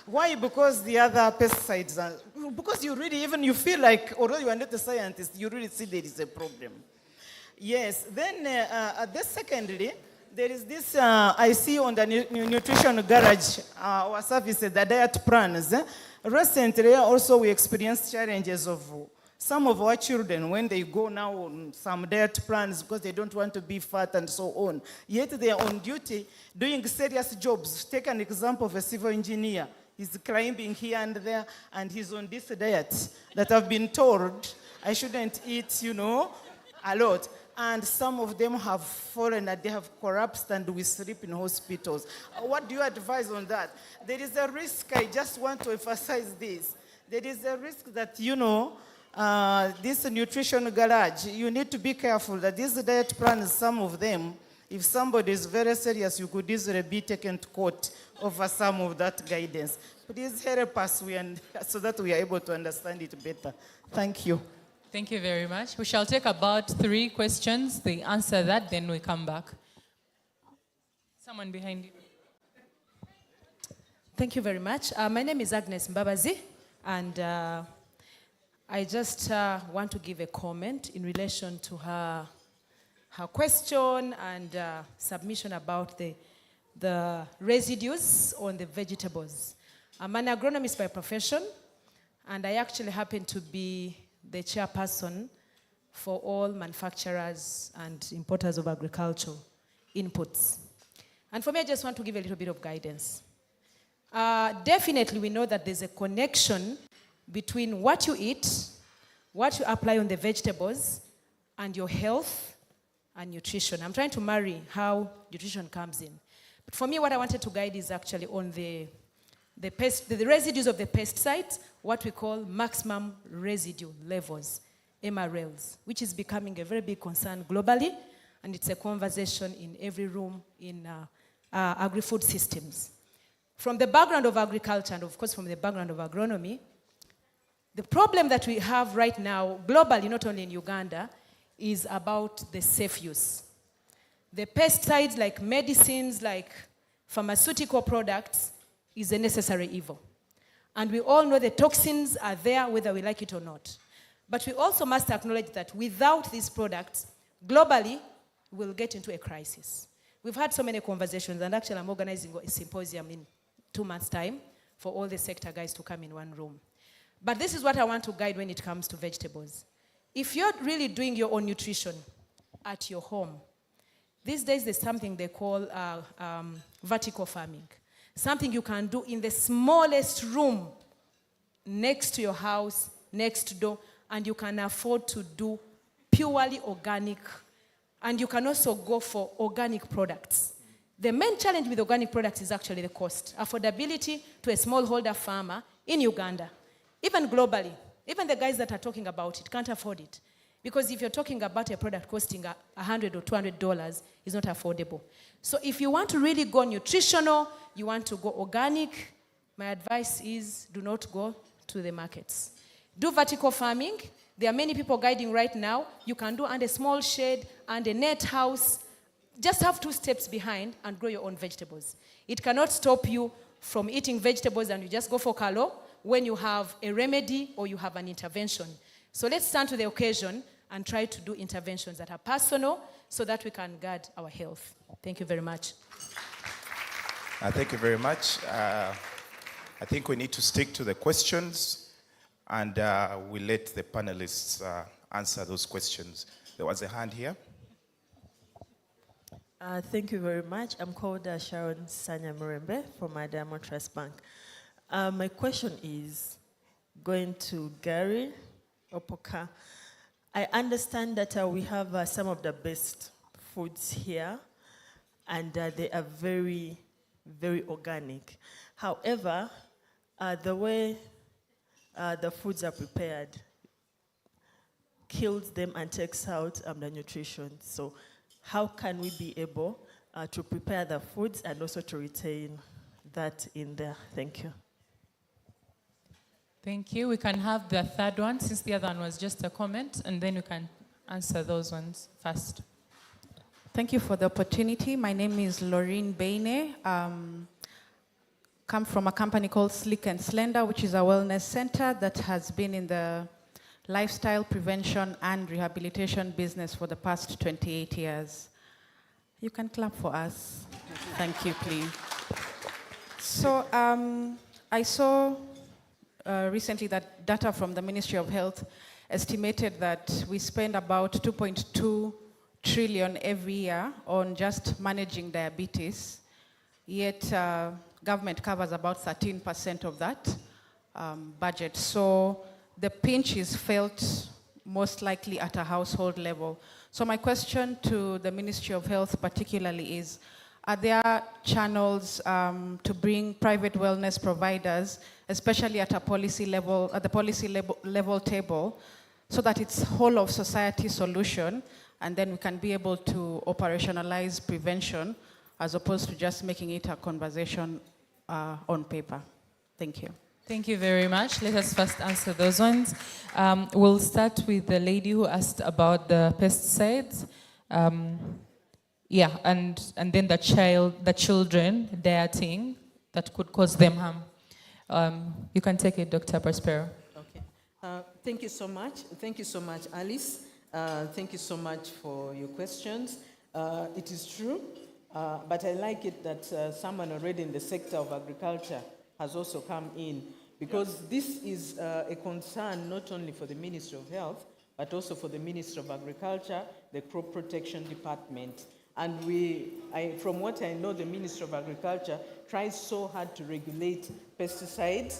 Why? Because the other pesticides are, because you really, even you feel like, although you are not a scientist, you really see there is a problem. Yes, then secondly, there is this, I see on the nutrition garage, our services, the diet plans. Recently, also we experienced challenges of some of our children, when they go now on some diet plans because they don't want to be fat and so on, yet they are on duty doing serious jobs. Take an example of a civil engineer. He's climbing here and there, and he's on this diet that I've been told I shouldn't eat, a lot. And some of them have fallen and they have collapsed and we sleep in hospitals. What do you advise on that? There is a risk, I just want to emphasize this. There is a risk that, this nutrition garage, you need to be careful that these diet plans, some of them, if somebody is very serious, you could easily be taken to court over some of that guidance. Please help us so that we are able to understand it better. Thank you.
Thank you very much. We shall take about 3 questions. They answer that, then we come back. Someone behind you.
Thank you very much. My name is Agnes Mbabazi, and I just want to give a comment in relation to her question and submission about the residues on the vegetables. I'm an agronomist by profession, and I actually happen to be the chairperson for all manufacturers and importers of agricultural inputs. And for me, I just want to give a little bit of guidance. Definitely, we know that there's a connection between what you eat, what you apply on the vegetables, and your health and nutrition. I'm trying to marry how nutrition comes in. But for me, what I wanted to guide is actually on the residues of the pesticides, what we call maximum residue levels, MRLs, which is becoming a very big concern globally, and it's a conversation in every room in agri-food systems. From the background of agriculture, and of course from the background of agronomy, the problem that we have right now, globally, not only in Uganda, is about the safe use. The pesticides, like medicines, like pharmaceutical products, is a necessary evil. And we all know the toxins are there, whether we like it or not. But we also must acknowledge that without these products, globally, we'll get into a crisis. We've had so many conversations, and actually I'm organizing a symposium 2 months' time for all the sector guys to come in one room. But this is what I want to guide when it comes to vegetables. If you're really doing your own nutrition at your home, these days there's something they call vertical farming. Something you can do in the smallest room next to your house, next door, and you can afford to do purely organic. And you can also go for organic products. The main challenge with organic products is actually the cost. Affordability to a smallholder farmer in Uganda, even globally. Even the guys that are talking about it can't afford it. Because if you're talking about a product costing $100 or $200, it's not affordable. So if you want to really go nutritional, you want to go organic, my advice is do not go to the markets. Do vertical farming. There are many people guiding right now. You can do under a small shed and a net house. Just have 2 steps behind and grow your own vegetables. It cannot stop you from eating vegetables and you just go for kalo when you have a remedy or you have an intervention. So let's stand to the occasion and try to do interventions that are personal so that we can guard our health. Thank you very much.
Thank you very much. I think we need to stick to the questions and we'll let the panelists answer those questions. There was a hand here.
Thank you very much. I'm called Sharon Sanya Murembe from my Diamond Trust Bank. My question is going to Gary Opoka. I understand that we have some of the best foods here, and they are very, very organic. However, the way the foods are prepared kills them and takes out the nutrition. So how can we be able to prepare the foods and also to retain that in there? Thank you.
Thank you. We can have the third one, since the other one was just a comment, and then we can answer those ones first.
Thank you for the opportunity. My name is Laureen Baine. Come from a company called Slick and Slender, which is a wellness center that has been in the lifestyle prevention and rehabilitation business for the past 28 years. You can clap for us. Thank you, please. So I saw recently that data from the Ministry of Health estimated that we spend about 2.2 trillion every year on just managing diabetes, yet government covers about 13% of that budget. So the pinch is felt most likely at a household level. So my question to the Ministry of Health particularly is, are there channels to bring private wellness providers, especially at a policy level, at the policy level table, so that it's whole of society solution, and then we can be able to operationalize prevention as opposed to just making it a conversation on paper? Thank you.
Thank you very much. Let us first answer those ones. We'll start with the lady who asked about the pesticides. Yeah, and then the children dieting that could cause them harm. You can take it, Dr. Prospero.
Okay. Thank you so much. Thank you so much, Alice. Thank you so much for your questions. It is true, but I like it that someone already in the sector of agriculture has also come in, because this is a concern not only for the Ministry of Health, but also for the Ministry of Agriculture, the Crop Protection Department. And from what I know, the Ministry of Agriculture tries so hard to regulate pesticides,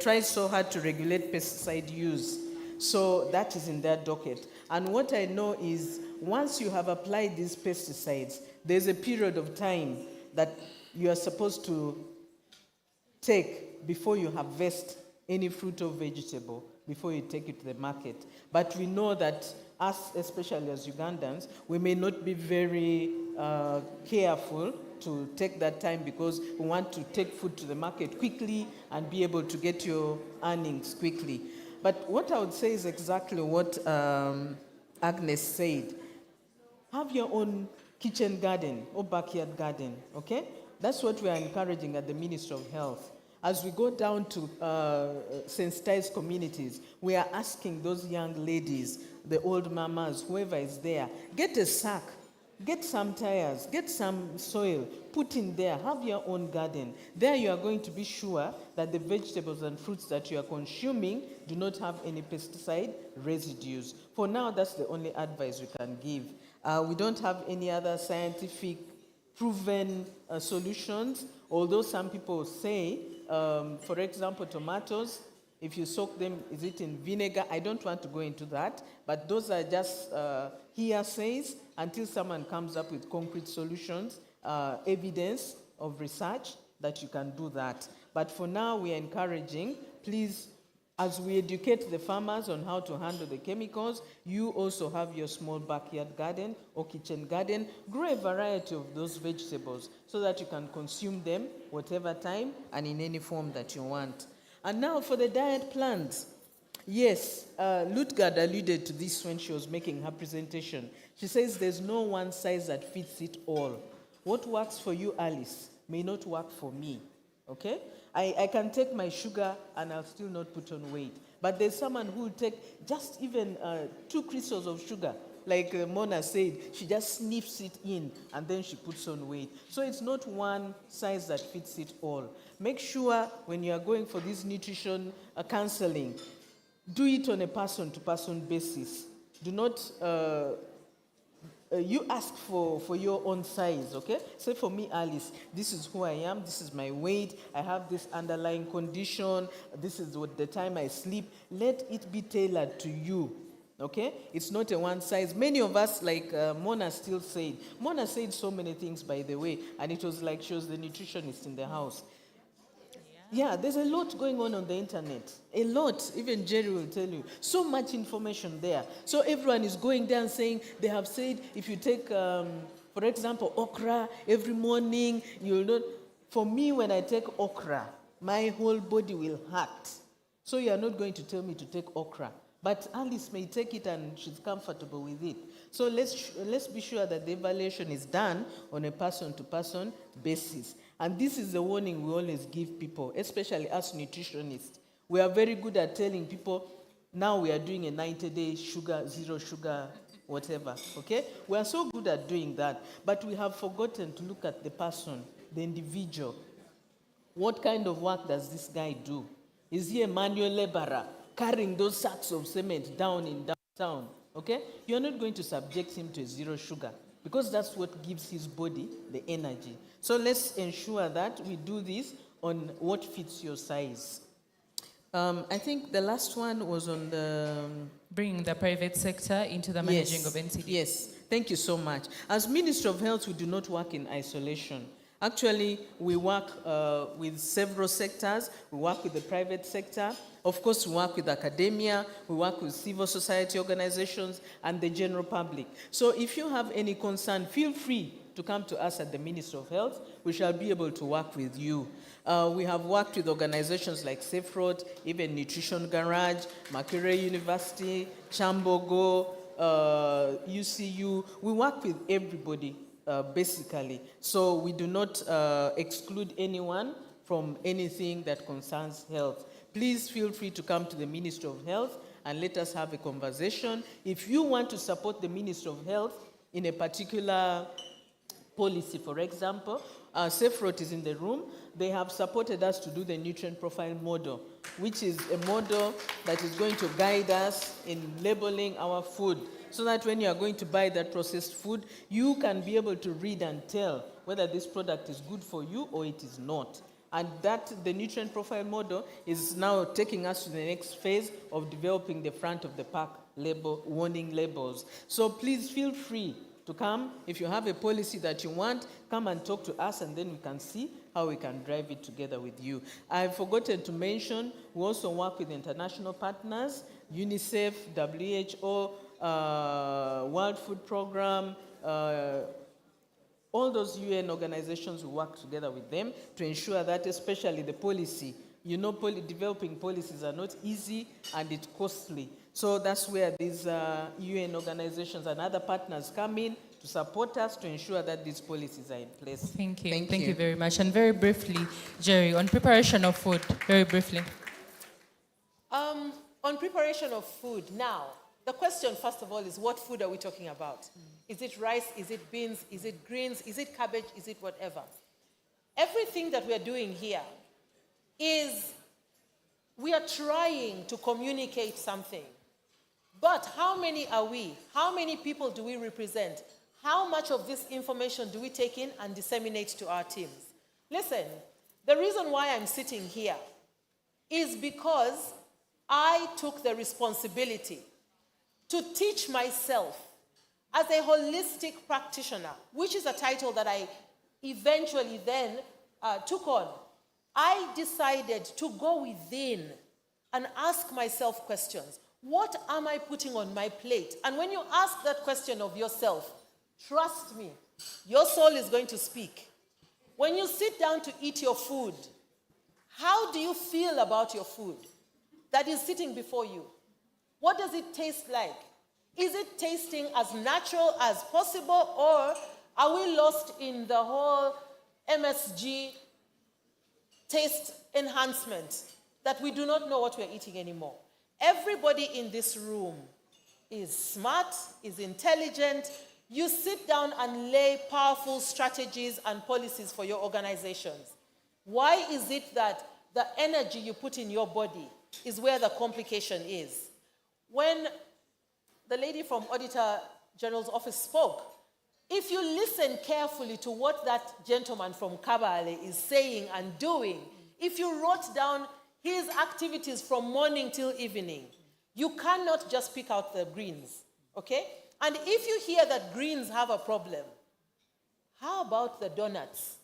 tries so hard to regulate pesticide use. So that is in their docket. And what I know is, once you have applied these pesticides, there's a period of time that you are supposed to take before you harvest any fruit or vegetable, before you take it to the market. But we know that us, especially as Ugandans, we may not be very careful to take that time, because we want to take food to the market quickly and be able to get your earnings quickly. But what I would say is exactly what Agnes said. Have your own kitchen garden or backyard garden, okay? That's what we are encouraging at the Ministry of Health. As we go down to sensitized communities, we are asking those young ladies, the old mamas, whoever is there, get a sack Get some tires, get some soil, put in there, have your own garden. There you are going to be sure that the vegetables and fruits that you are consuming do not have any pesticide residues. For now, that's the only advice we can give. We don't have any other scientific proven solutions, although some people say, for example, tomatoes, if you soak them, is it in vinegar? I don't want to go into that, but those are just hearsays until someone comes up with concrete solutions, evidence of research that you can do that. But for now, we are encouraging, please, as we educate the farmers on how to handle the chemicals, you also have your small backyard garden or kitchen garden. Grow a variety of those vegetables so that you can consume them whatever time and in any form that you want. And now for the diet plans. Yes, Lutgard alluded to this when she was making her presentation. She says there's no one size that fits it all. What works for you, Alice, may not work for me, okay? I can take my sugar and I'll still not put on weight. But there's someone who will take just even 2 crystals of sugar. Like Mona said, she just sniffs it in and then she puts on weight. So it's not one size that fits it all. Make sure when you are going for this nutrition counseling, do it on a person-to-person basis. Do not you ask for your own size, okay? Say for me, Alice, this is who I am, this is my weight, I have this underlying condition, this is what the time I sleep. Let it be tailored to you, okay? It's not a one size. Many of us, like Mona still said, Mona said so many things, by the way, and it was like she was the nutritionist in the house. Yeah, there's a lot going on the internet. A lot. Even Jerry will tell you. So much information there. So everyone is going there and saying, they have said, if you take, for example, okra every morning, you'll not. For me, when I take okra, my whole body will hurt. So you are not going to tell me to take okra. But Alice may take it and she's comfortable with it. So let's be sure that the evaluation is done on a person-to-person basis. And this is the warning we always give people, especially us nutritionists. We are very good at telling people, now we are doing a 90-day sugar, zero sugar, whatever, okay? We are so good at doing that, but we have forgotten to look at the person, the individual. What kind of work does this guy do? Is he a manual laborer carrying those sacks of cement down in downtown, okay? You're not going to subject him to zero sugar because that's what gives his body the energy. So let's ensure that we do this on what fits your size. I think the last one was on the...
Bringing the private sector into the managing of NCD.
Yes, thank you so much. As Minister of Health, we do not work in isolation. Actually, we work with several sectors. We work with the private sector. Of course, we work with academia. We work with civil society organizations and the general public. So if you have any concern, feel free to come to us at the Ministry of Health. We shall be able to work with you. We have worked with organizations like Safe Road, even Nutrition Garage, Makerere University, Chambogo, UCU. We work with everybody, basically. So we do not exclude anyone from anything that concerns health. Please feel free to come to the Ministry of Health and let us have a conversation. If you want to support the Ministry of Health in a particular policy, for example, Safe Road is in the room. They have supported us to do the nutrient profile model, which is a model that is going to guide us in labeling our food, so that when you are going to buy that processed food, you can be able to read and tell whether this product is good for you or it is not. And that, the nutrient profile model, is now taking us to the next phase of developing the front of the pack label, warning labels. So please feel free to come. If you have a policy that you want, come and talk to us, and then we can see how we can drive it together with you. I've forgotten to mention, we also work with international partners, UNICEF, WHO, World Food Program, all those UN organizations, we work together with them to ensure that, especially the policy, you know, developing policies are not easy and it's costly. So that's where these UN organizations and other partners come in to support us to ensure that these policies are in place.
Thank you. Thank you very much. And very briefly, Jerry, on preparation of food, very briefly.
On preparation of food, now, The question, first of all, is what food are we talking about? Is it rice? Is it beans? Is it greens? Is it cabbage? Is it whatever? Everything that we're doing here is we are trying to communicate something. But how many are we? How many people do we represent? How much of this information do we take in and disseminate to our teams? Listen, the reason why I'm sitting here is because I took the responsibility to teach myself as a holistic practitioner, which is a title that I eventually then took on. I decided to go within and ask myself questions. What am I putting on my plate? And when you ask that question of yourself, trust me, your soul is going to speak. When you sit down to eat your food, how do you feel about your food that is sitting before you? What does it taste like? Is it tasting as natural as possible, or are we lost in the whole MSG taste enhancement that we do not know what we're eating anymore? Everybody in this room is smart, is intelligent. You sit down and lay powerful strategies and policies for your organizations. Why is it that the energy you put in your body is where the complication is? When the lady from Auditor General's office spoke, if you listen carefully to what that gentleman from Kabale is saying and doing, if you wrote down his activities from morning till evening, you cannot just pick out the greens, okay? And if you hear that greens have a problem, how about the donuts?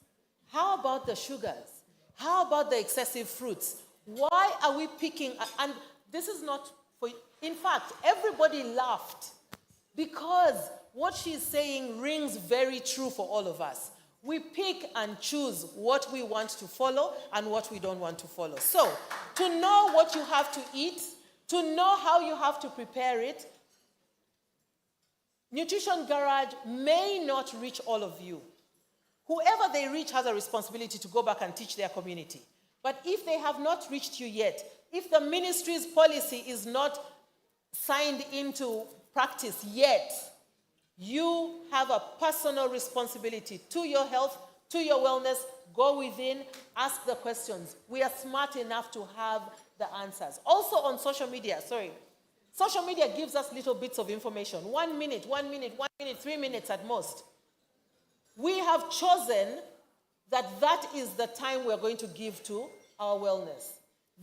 How about the sugars? How about the excessive fruits? Why are we picking, and this is not for, in fact, everybody laughed because what she's saying rings very true for all of us. We pick and choose what we want to follow and what we don't want to follow. So, to know what you have to eat, to know how you have to prepare it, Nutrition Garage may not reach all of you. Whoever they reach has a responsibility to go back and teach their community. But if they have not reached you yet, if the ministry's policy is not signed into practice yet, you have a personal responsibility to your health, to your wellness. Go within, ask the questions. We are smart enough to have the answers. Also on social media, social media gives us little bits of information. 1 minute, 1 minute, 1 minute, 3 minutes at most. We have chosen that that is the time we're going to give to our wellness.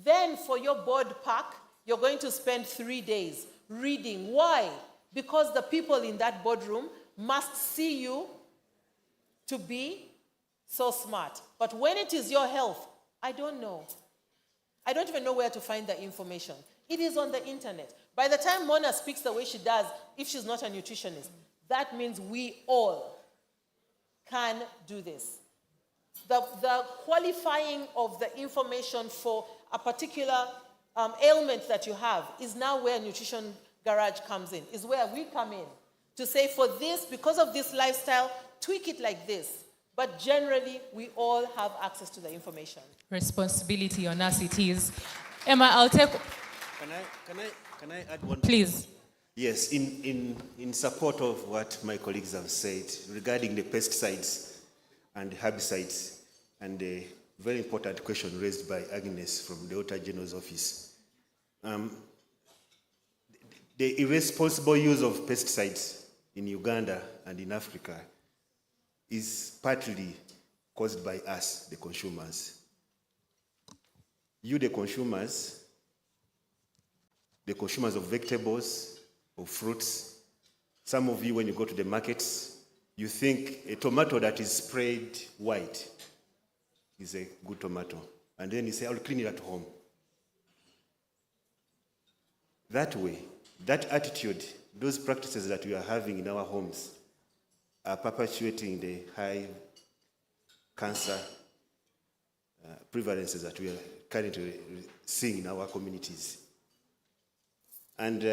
Then for your board pack, you're going to spend 3 days reading. Why? Because the people in that boardroom must see you to be so smart. But when it is your health, I don't know. I don't even know where to find the information. It is on the internet. By the time Mona speaks the way she does, if she's not a nutritionist, that means we all can do this. The qualifying of the information for a particular ailment that you have is now where Nutrition Garage comes in, is where we come in to say for this, because of this lifestyle, tweak it like this. But generally, we all have access to the information.
Responsibility on us it is. Emma, I'll take...
Can I add one?
Please.
Yes, in support of what my colleagues have said regarding the pesticides and herbicides, and a very important question raised by Agnes from the Auditor General's office. The irresponsible use of pesticides in Uganda and in Africa is partly caused by us, the consumers. You, the consumers of vegetables, of fruits, some of you, when you go to the markets, you think a tomato that is sprayed white is a good tomato. And then you say, I'll clean it at home. That way, that attitude, those practices that we are having in our homes are perpetuating the high cancer prevalences that we are currently seeing in our communities. And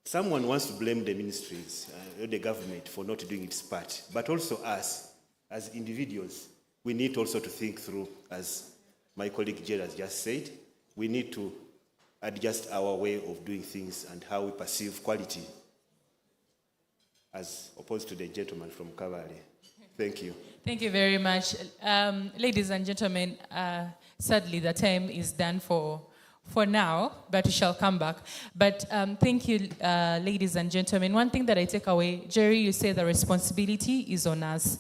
someone wants to blame the ministries, the government, for not doing its part. But also us, as individuals, we need also to think through, as my colleague Jay has just said, we need to adjust our way of doing things and how we perceive quality, as opposed to the gentleman from Kavale. Thank you.
Thank you very much. Ladies and gentlemen, sadly the time is done for now, but we shall come back. But thank you, ladies and gentlemen. One thing that I take away, Jerry, you say the responsibility is on us.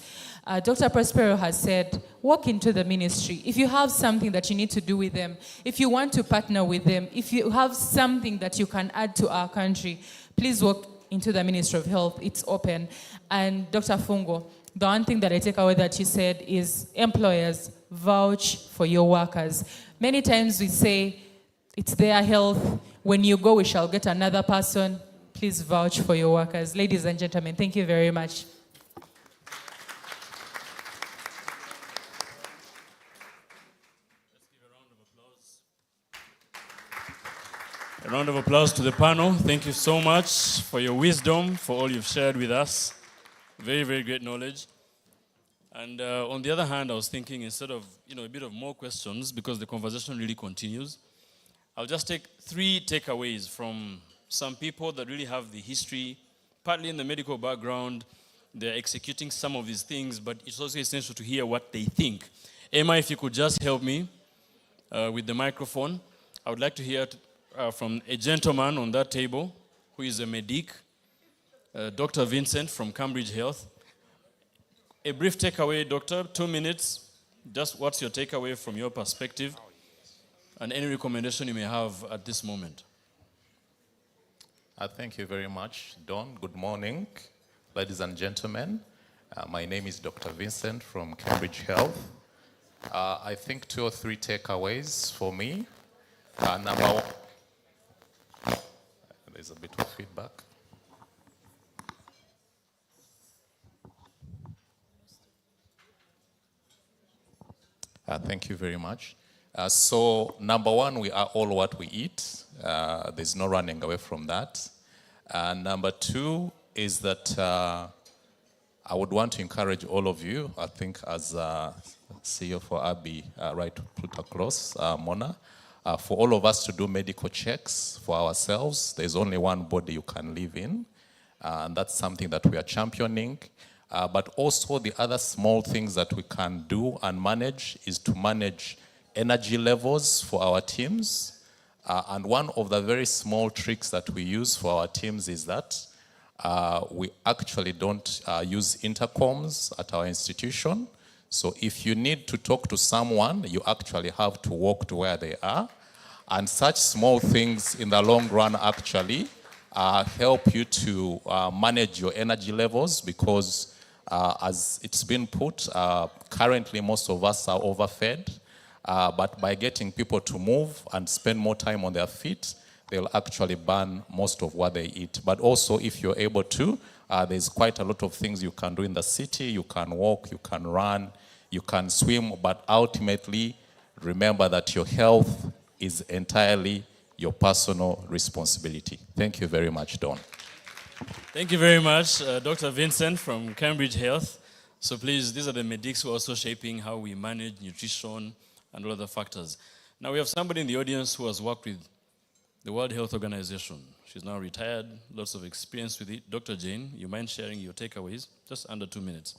Dr. Prospero has said, walk into the ministry. If you have something that you need to do with them, if you want to partner with them, if you have something that you can add to our country, please walk into the Ministry of Health. It's open. And Dr. Fungo, the one thing that I take away that you said is employers, vouch for your workers. Many times we say, it's their health. When you go, we shall get another person. Please vouch for your workers. Ladies and gentlemen, thank you very much.
A round of applause to the panel. Thank you so much for your wisdom, for all you've shared with us. Very, very great knowledge. And on the other hand, I was thinking instead of, a bit of more questions, because the conversation really continues, I'll just take 3 takeaways from some people that really have the history, partly in the medical background. They're executing some of these things, but it's also essential to hear what they think. Emma, if you could just help me with the microphone. I would like to hear from a gentleman on that table who is a medic, Dr. Vincent from Cambridge Health. A brief takeaway, doctor, 2 minutes. Just what's your takeaway from your perspective and any recommendation you may have at this moment?
Thank you very much, Don. Good morning, ladies and gentlemen. My name is Dr. Vincent from Cambridge Health. I think 2 or 3 takeaways for me. Number 1, there's a bit of feedback. Thank you very much. So number 1, we are all what we eat. There's no running away from that. Number 2 is that I would want to encourage all of you, I think as CEO for ABI, right to put across, Mona, for all of us to do medical checks for ourselves. There's only one body you can live in, and that's something that we are championing. But also the other small things that we can do and manage is to manage energy levels for our teams. And one of the very small tricks that we use for our teams is that we actually don't use intercoms at our institution. So if you need to talk to someone, you actually have to walk to where they are. And such small things in the long run actually help you to manage your energy levels, because as it's been put, currently most of us are overfed. But by getting people to move and spend more time on their feet, they'll actually burn most of what they eat. But also, if you're able to, there's quite a lot of things you can do in the city. You can walk, you can run, you can swim, but ultimately, remember that your health is entirely your personal responsibility. Thank you very much, Don.
Thank you very much, Dr. Vincent from Cambridge Health. So please, these are the medics who are also shaping how we manage nutrition and all other factors. Now we have somebody in the audience who has worked with the World Health Organization. She's now retired, lots of experience with it. Dr. Jane, you mind sharing your takeaways? Just under 2 minutes.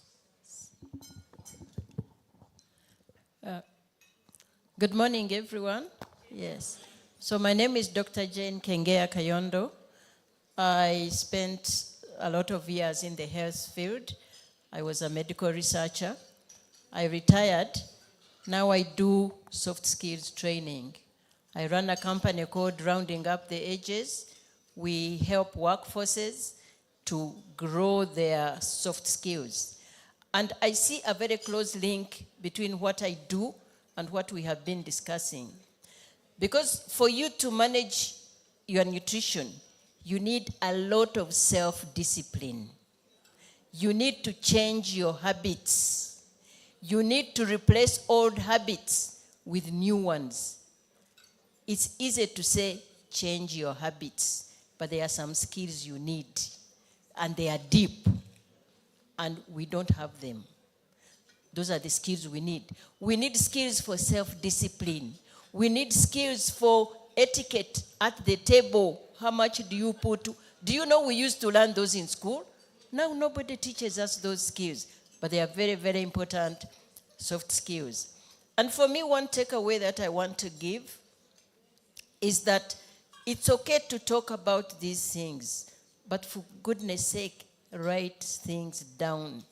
Good morning, everyone. Yes. So my name is Dr. Jane Kengea Kayondo. I spent a lot of years in the health field. I was a medical researcher. I retired. Now I do soft skills training. I run a company called Rounding Up the Edges. We help workforces to grow their soft skills. And I see a very close link between what I do and what we have been discussing. Because for you to manage your nutrition, you need a lot of self-discipline. You need to change your habits. You need to replace old habits with new ones. It's easy to say, change your habits, but there are some skills you need, and they are deep, and we don't have them. Those are the skills we need. We need skills for self-discipline. We need skills for etiquette at the table. How much do you put? Do you know we used to learn those in school? Now nobody teaches us those skills, but they are very, very important soft skills. And for me, one takeaway that I want to give is that it's okay to talk about these things, but for goodness sake, write things down.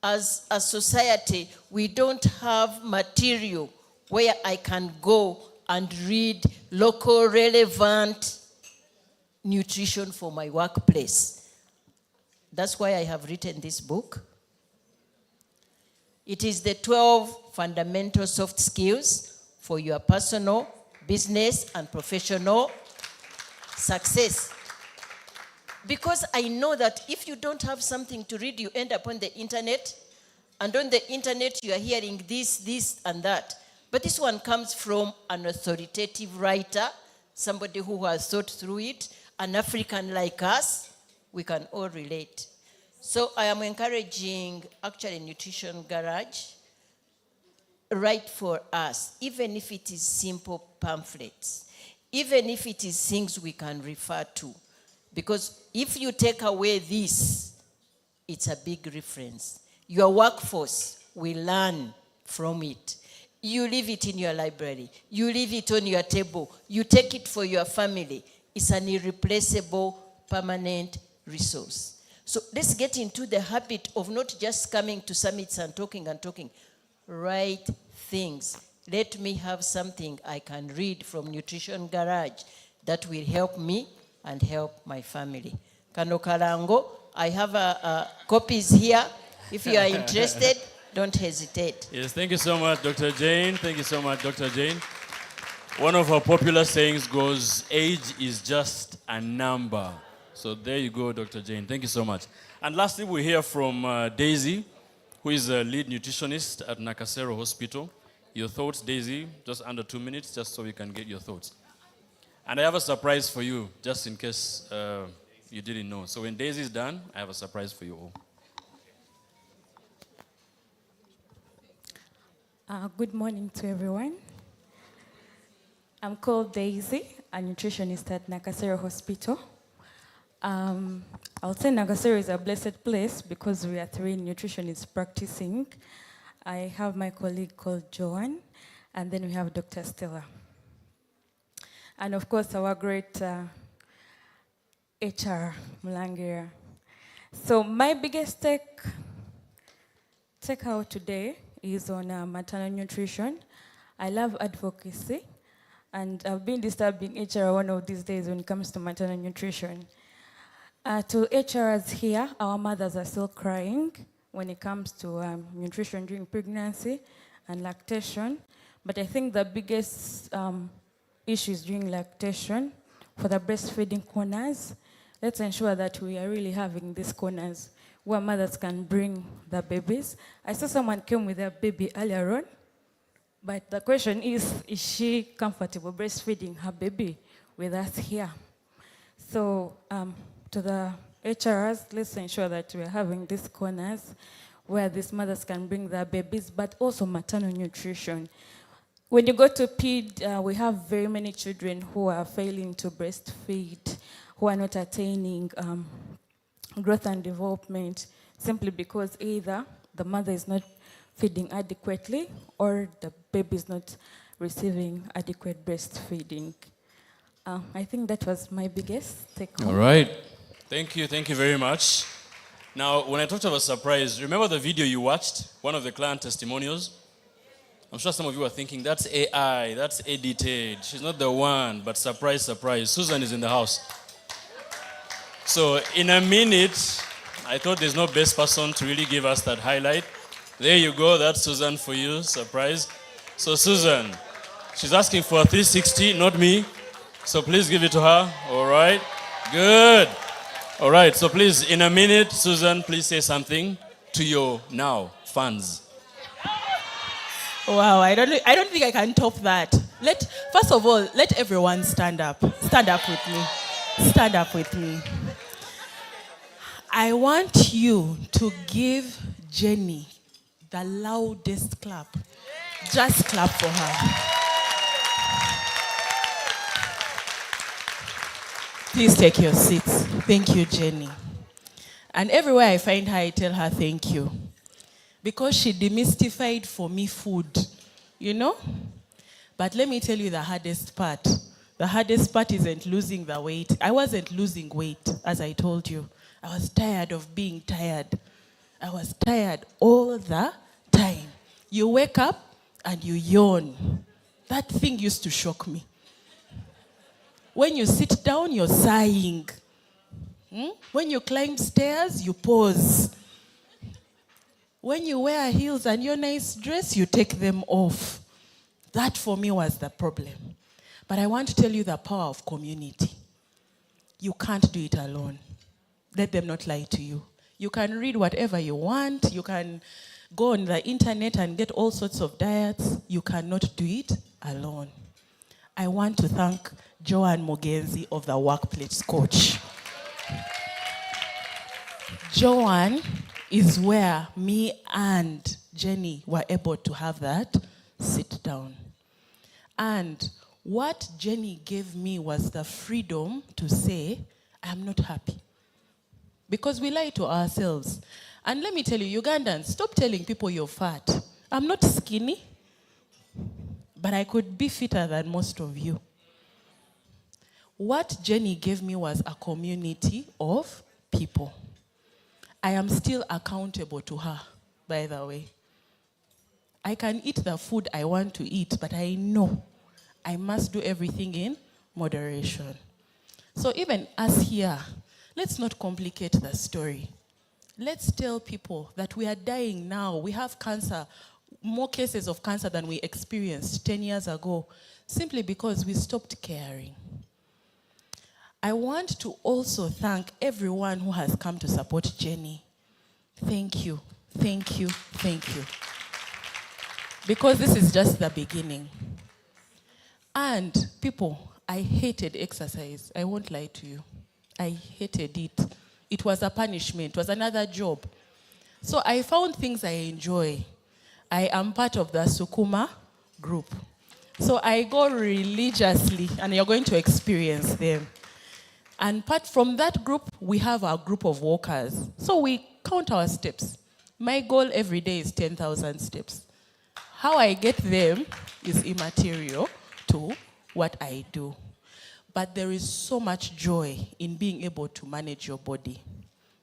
As a society, we don't have material where I can go and read local relevant nutrition for my workplace. That's why I have written this book. It is the 12 fundamental soft skills for your personal, business, and professional success. Because I know that if you don't have something to read, you end up on the internet. And on the internet, you are hearing this, and that. But this one comes from an authoritative writer, somebody who has thought through it, an African like us. We can all relate. So I am encouraging, actually, Nutrition Garage, write for us, even if it is simple pamphlets, even if it is things we can refer to. Because if you take away this, it's a big reference. Your workforce will learn from it. You leave it in your library. You leave it on your table. You take it for your family. It's an irreplaceable, permanent resource. So let's get into the habit of not just coming to summits and talking. Write things. Let me have something I can read from Nutrition Garage that will help me and help my family. Kano Karango, I have copies here. If you are interested, don't hesitate.
Yes, thank you so much, Dr. Jane. Thank you so much, Dr. Jane. One of our popular sayings goes, age is just a number. So there you go, Dr. Jane. Thank you so much. And lastly, we hear from Daisy, who is a lead nutritionist at Nakasero Hospital. Your thoughts, Daisy, just under 2 minutes, just so we can get your thoughts. And I have a surprise for you, just in case you didn't know. So when Daisy is done, I have a surprise for you all.
Good morning to everyone. I'm called Daisy, a nutritionist at Nakasero Hospital. I'll say Nakasero is a blessed place because we are 3 nutritionists practicing. I have my colleague called Joanne, and then we have Dr. Stella. And of course, our great HR, Mulangira. So my biggest take out today is on maternal nutrition. I love advocacy, and I've been disturbing HR one of these days when it comes to maternal nutrition. To HRs here, our mothers are still crying when it comes to nutrition during pregnancy and lactation. But I think the biggest issues during lactation for the breastfeeding corners, let's ensure that we are really having these corners where mothers can bring the babies. I saw someone came with their baby earlier on, but the question is she comfortable breastfeeding her baby with us here? So to the HRs, let's ensure that we're having these corners where these mothers can bring their babies, but also maternal nutrition. When you go to PED, we have very many children who are failing to breastfeed, who are not attaining growth and development, simply because either the mother is not feeding adequately or the baby is not receiving adequate breastfeeding. I think that was my biggest take-home.
All right. Thank you very much. Now, when I talked about surprise, remember the video you watched, one of the client testimonials? I'm sure some of you are thinking, that's AI, that's edited. She's not the one, but surprise, surprise. Susan is in the house. So in a minute, I thought there's no best person to really give us that highlight. There you go, that's Susan for you, surprise. So Susan, she's asking for a 360, not me. So please give it to her, all right? Good. All right, so please, in a minute, Susan, please say something to your now fans.
Wow, I don't think I can top that. First of all, let everyone stand up. Stand up with me. Stand up with me. I want you to give Jenny the loudest clap. Just clap for her. Please take your seats. Thank you, Jenny. And everywhere I find her, I tell her thank you. Because she demystified for me food, you know? But let me tell you the hardest part. The hardest part isn't losing the weight. I wasn't losing weight, as I told you. I was tired of being tired. I was tired all the time. You wake up and you yawn. That thing used to shock me. When you sit down, you're sighing. When you climb stairs, you pause. When you wear heels and your nice dress, you take them off. That for me was the problem. But I want to tell you the power of community. You can't do it alone. Let them not lie to you. You can read whatever you want. You can go on the internet and get all sorts of diets. You cannot do it alone. I want to thank Joanne Mogenzi of the Workplace Coach. Joanne is where me and Jenny were able to have that sit down. And what Jenny gave me was the freedom to say, I'm not happy. Because we lie to ourselves. And let me tell you, Ugandans, stop telling people you're fat. I'm not skinny, but I could be fitter than most of you. What Jenny gave me was a community of people. I am still accountable to her, by the way. I can eat the food I want to eat, but I know I must do everything in moderation. So even us here, let's not complicate the story. Let's tell people that we are dying now. We have cancer, more cases of cancer than we experienced 10 years ago, simply because we stopped caring. I want to also thank everyone who has come to support Jenny. Thank you, thank you, thank you. Because this is just the beginning. And people, I hated exercise. I won't lie to you. I hated it. It was a punishment. It was another job. So I found things I enjoy. I am part of the Sukuma group. So I go religiously, and you're going to experience them. And apart from that group, we have our group of walkers. So we count our steps. My goal every day is 10,000 steps. How I get them is immaterial to what I do. But there is so much joy in being able to manage your body.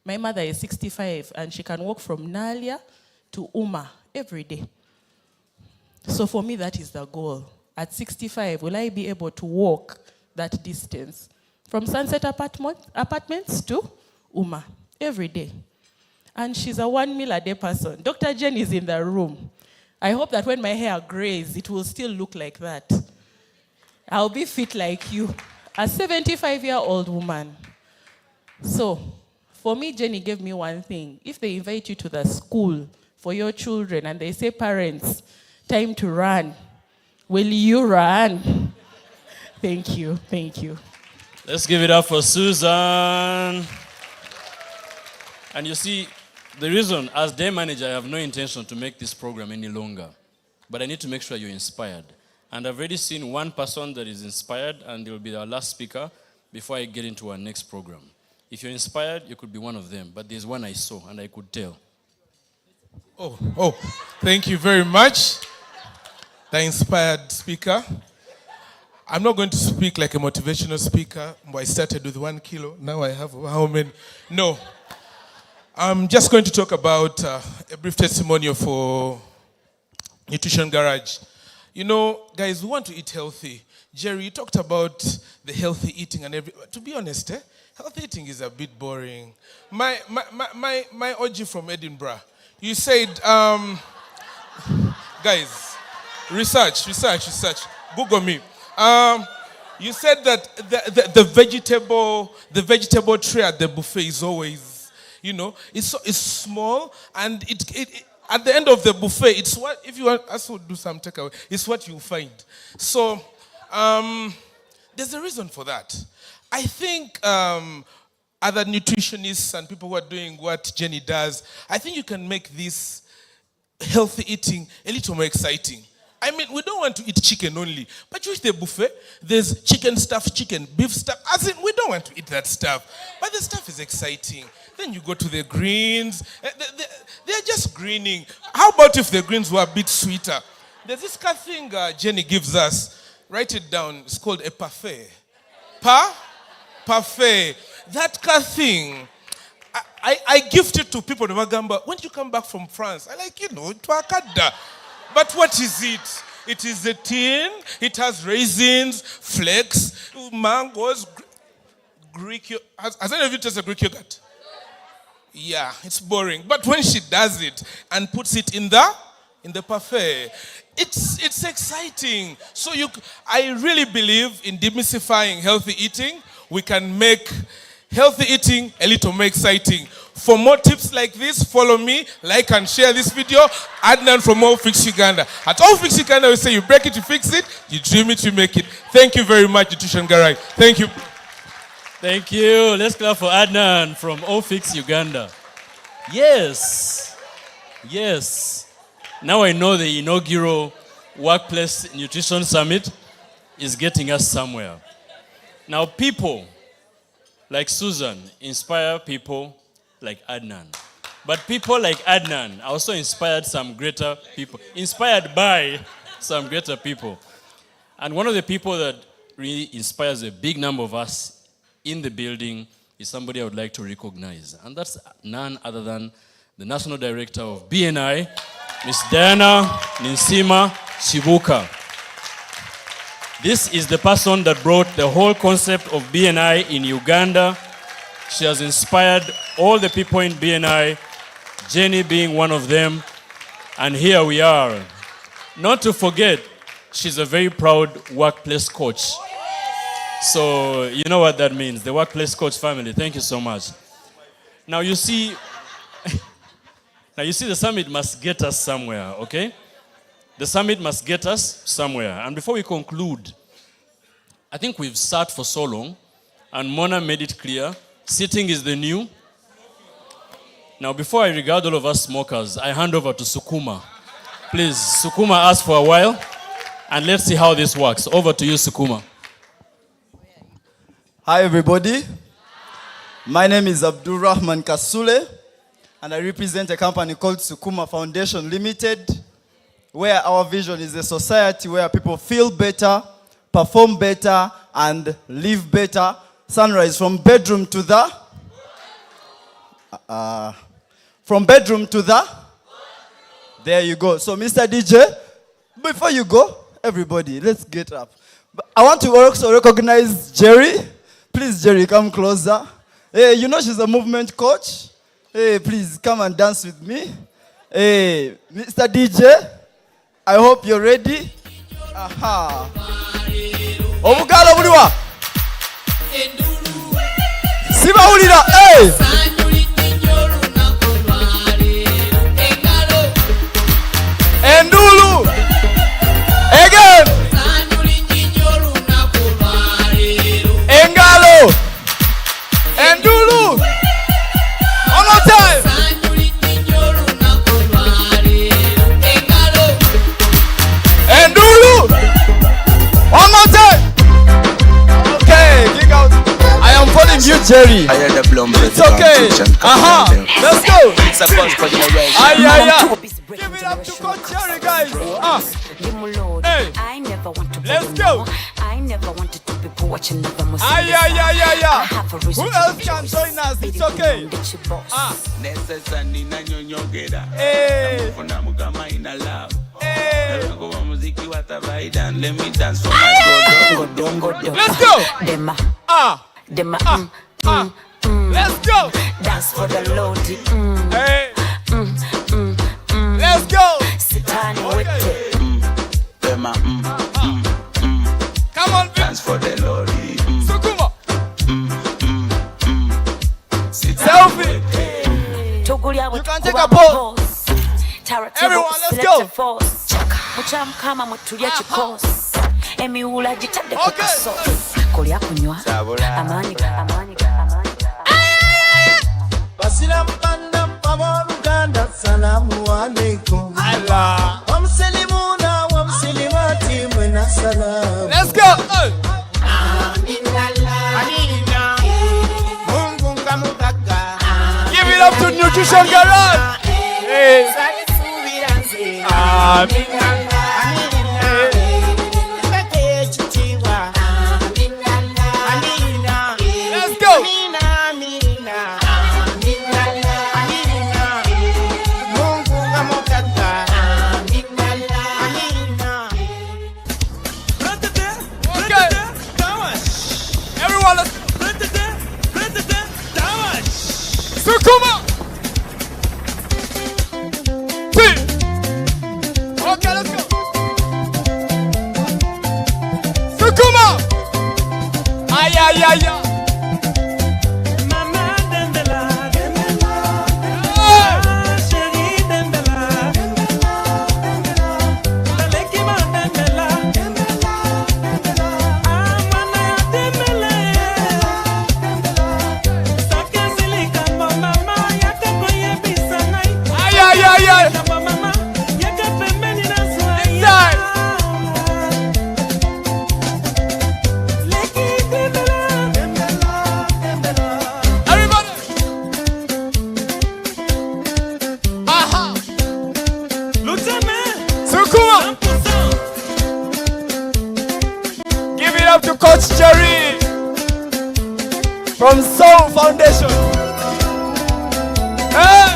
My mother is 65 and she can walk from Nalia to Uma every day. So for me, that is the goal. At 65, will I be able to walk that distance from Sunset Apartments to Uma every day? And she's a 1 meal a day person. Dr. Jen is in the room. I hope that when my hair grays, it will still look like that. I'll be fit like you, a 75-year-old woman. So, for me, Jenny gave me one thing. If they invite you to the school for your children and they say, parents, time to run, will you run? Thank you, thank you.
Let's give it up for Susan. And you see, the reason, as day manager, I have no intention to make this program any longer. But I need to make sure you're inspired. And I've already seen one person that is inspired, and they will be our last speaker before I get into our next program. If you're inspired, you could be one of them. But there's one I saw, and I could tell.
Oh, thank you very much, the inspired speaker. I'm not going to speak like a motivational speaker. I started with 1 kilo. Now I have how many? No. I'm just going to talk about a brief testimonial for Nutrition Garage. You know, guys, we want to eat healthy. Jerry, you talked about the healthy eating and everything. To be honest, healthy eating is a bit boring. My OG from Edinburgh, you said, guys, research. Google me. You said that the vegetable tray at the buffet is always, you know, it's small, and it at the end of the buffet, it's what, if you want us to do some takeaway, it's what you find. So there's a reason for that. I think other nutritionists and people who are doing what Jenny does, I think you can make this healthy eating a little more exciting. I mean, we don't want to eat chicken only. But you eat the buffet, there's chicken stuff, chicken, beef stuff. As in, we don't want to eat that stuff. But the stuff is exciting. Then you go to the greens. They're just greening. How about if the greens were a bit sweeter? There's this kind of thing Jenny gives us. Write it down. It's called a parfait. Parfait. That kind of thing. I gift it to people in Magamba. When you come back from France, I like, tuakada. But what is it? It is a tin. It has raisins, flakes, mangoes, Greek yogurt. Has any of you tasted Greek yogurt? Yeah, it's boring. But when she does it and puts it in the parfait, it's exciting. So I really believe in demystifying healthy eating. We can make healthy eating a little more exciting. For more tips like this, follow me, like and share this video. Adnan from All Fix Uganda. At All Fix Uganda, we say you break it, you fix it, you dream it, you make it. Thank you very much, Nutrition Garage. Thank you.
Thank you. Let's clap for Adnan from All Fix Uganda. Yes. Now I know the inaugural Workplace Nutrition Summit is getting us somewhere. Now people like Susan inspire people like Adnan. But people like Adnan also inspired some greater people, inspired by some greater people. And one of the people that really inspires a big number of us in the building is somebody I would like to recognize. And that's none other than the National Director of BNI, Ms. Diana Ninsima Chibuka. This is the person that brought the whole concept of BNI in Uganda. She has inspired all the people in BNI, Jenny being one of them, and here we are. Not to forget, she's a very proud workplace coach. So you know what that means, the workplace coach family. Thank you so much. Now you see the summit must get us somewhere, okay? The summit must get us somewhere. And before we conclude, I think we've sat for so long, and Mona made it clear, sitting is the new. Now, before I regard all of us smokers, I hand over to Sukuma. Please, Sukuma, ask for a while, and let's see how this works. Over to you, Sukuma.
Hi, everybody. My name is Abdul Rahman Kasule, and I represent a company called Sukuma Foundation Limited, where our vision is a society where people feel better, perform better, and live better. Sunrise from bedroom to the there you go. So Mr. DJ, before you go, everybody, let's get up. I want to also recognize Jerry. Please, Jerry, come closer. Hey, you know she's a movement coach. Hey, please come and dance with me. Hey, Mr. DJ, I hope you're ready. Aha. Obugalo buliwa. Siba ulira. Hey. Endulu. Again. Engalo. Endulu. One more time. Endulu. One more time. Okay, kick out. I am following you, Jerry. It's okay. Let's go. Give it up to Coach Jerry, guys. Hey. Let's go.
I never wanted to be watching the Who
Who else can join us? It's okay. Hey. Let's go. Let's go.
Dance for the Lord.
Hey. Let's go. Come on, dance for the Lord. Sukuma. Selfie. You can take a pose. Everyone, let's go.
Basiram pandam pawar Uganda, salamu alaikum. Allah. Wamselimuna, wamselimuna.
Let's go. Give it up to Nutrition Garage. Hey. Let's go. Everyone, let's go. Sukuma. Okay, let's go. Sukuma. Ay, ay, ay, ay. To Coach Jerry from Soul Foundation. Hey.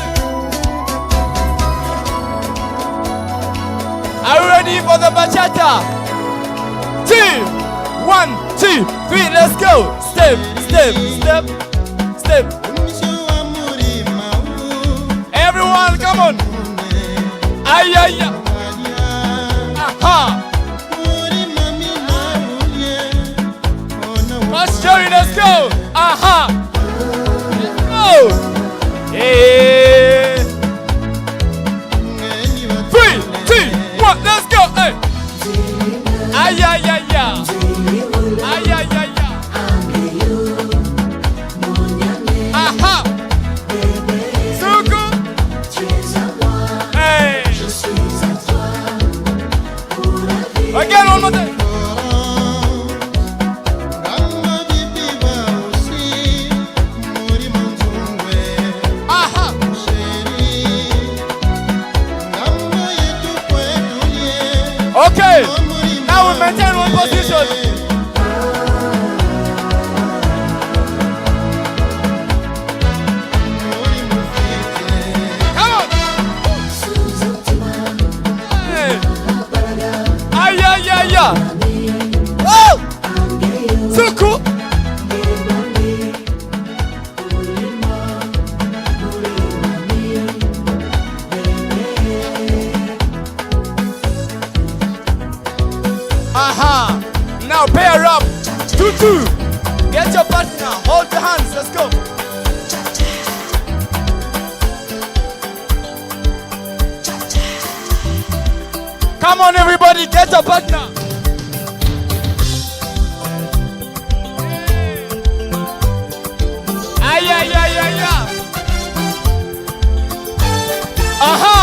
Are you ready for the bachata? 2, 1, 2, 3, let's go. Step, step, step, step. Everyone, come on. Ay, ay, ay. Aha. Jerry, let's go. Aha. Let's go. Hey. 3, 2, 1, let's go. Hey. Ay, ay, ay, ay. Ay, ay, ay, ay. Aha. Suku. Hey. Again, one more time. Okay, now we maintain one position. Come on. Hey. Ay, ay, ay, ay. Oh! So cool. Aha! Now pair up. 2-2. Get your partner. Hold the hands. Let's go. Come on, everybody. Get your partner. Ay, ay, ay, ay, ay. Aha!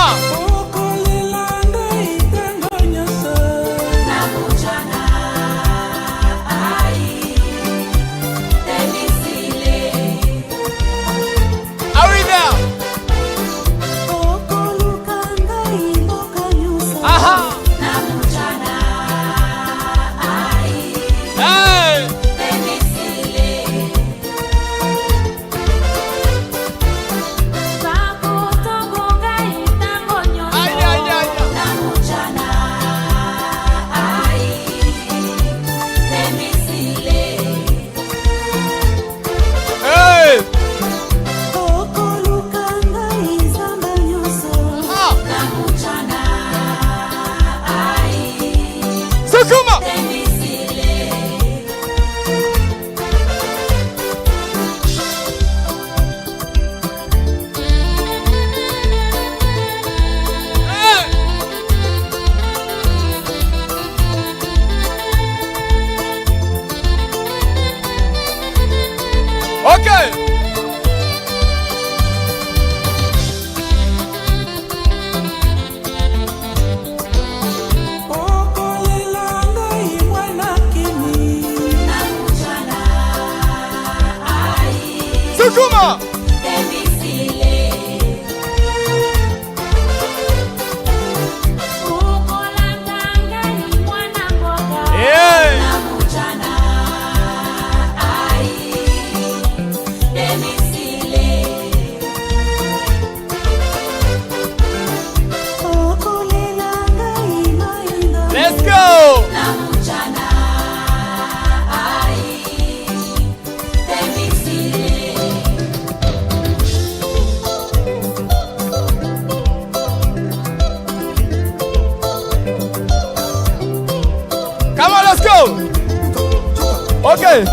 Okay.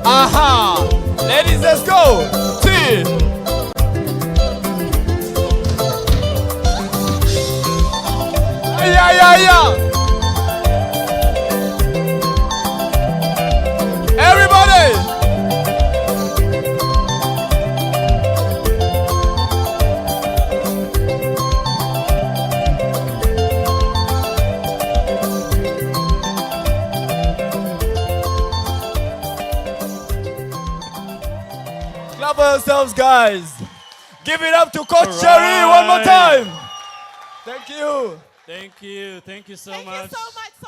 Aha. Ladies, let's go. Yeah. Everybody. Clap for yourselves, guys. Give it up to Coach Jerry one more time. Thank you.
Thank you so much.
So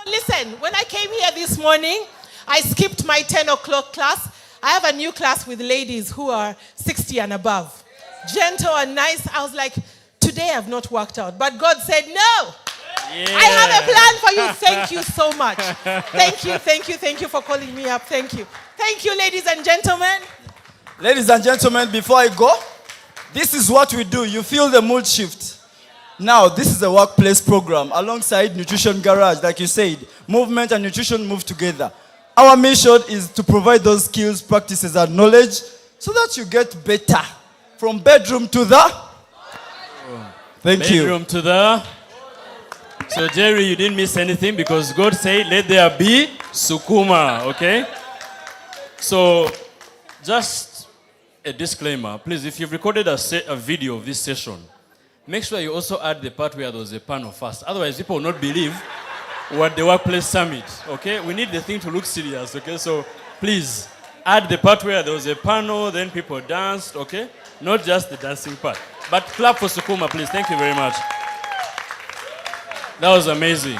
listen, when I came here this morning, I skipped my 10 o'clock class. I have a new class with ladies who are 60 and above. Gentle and nice. I was like, today I've not worked out. But God said, no.
Yeah.
I have a plan for you. Thank you so much. Thank you for calling me up. Thank you. Thank you, ladies and gentlemen.
Ladies and gentlemen, before I go, this is what we do. You feel the mood shift. Now, this is a workplace program alongside Nutrition Garage. Like you said, movement and nutrition move together. Our mission is to provide those skills, practices, and knowledge so that you get better. From bedroom to the... Thank you.
Bedroom to the... So, Jerry, you didn't miss anything because God said, let there be sukuma, okay? So, just a disclaimer. Please, if you've recorded a video of this session, make sure you also add the part where there was a panel first. Otherwise, people will not believe what the workplace summit, okay? We need the thing to look serious, okay? So please add the part where there was a panel, then people danced, okay? Not just the dancing part. But clap for Sukuma, please. Thank you very much. That was amazing.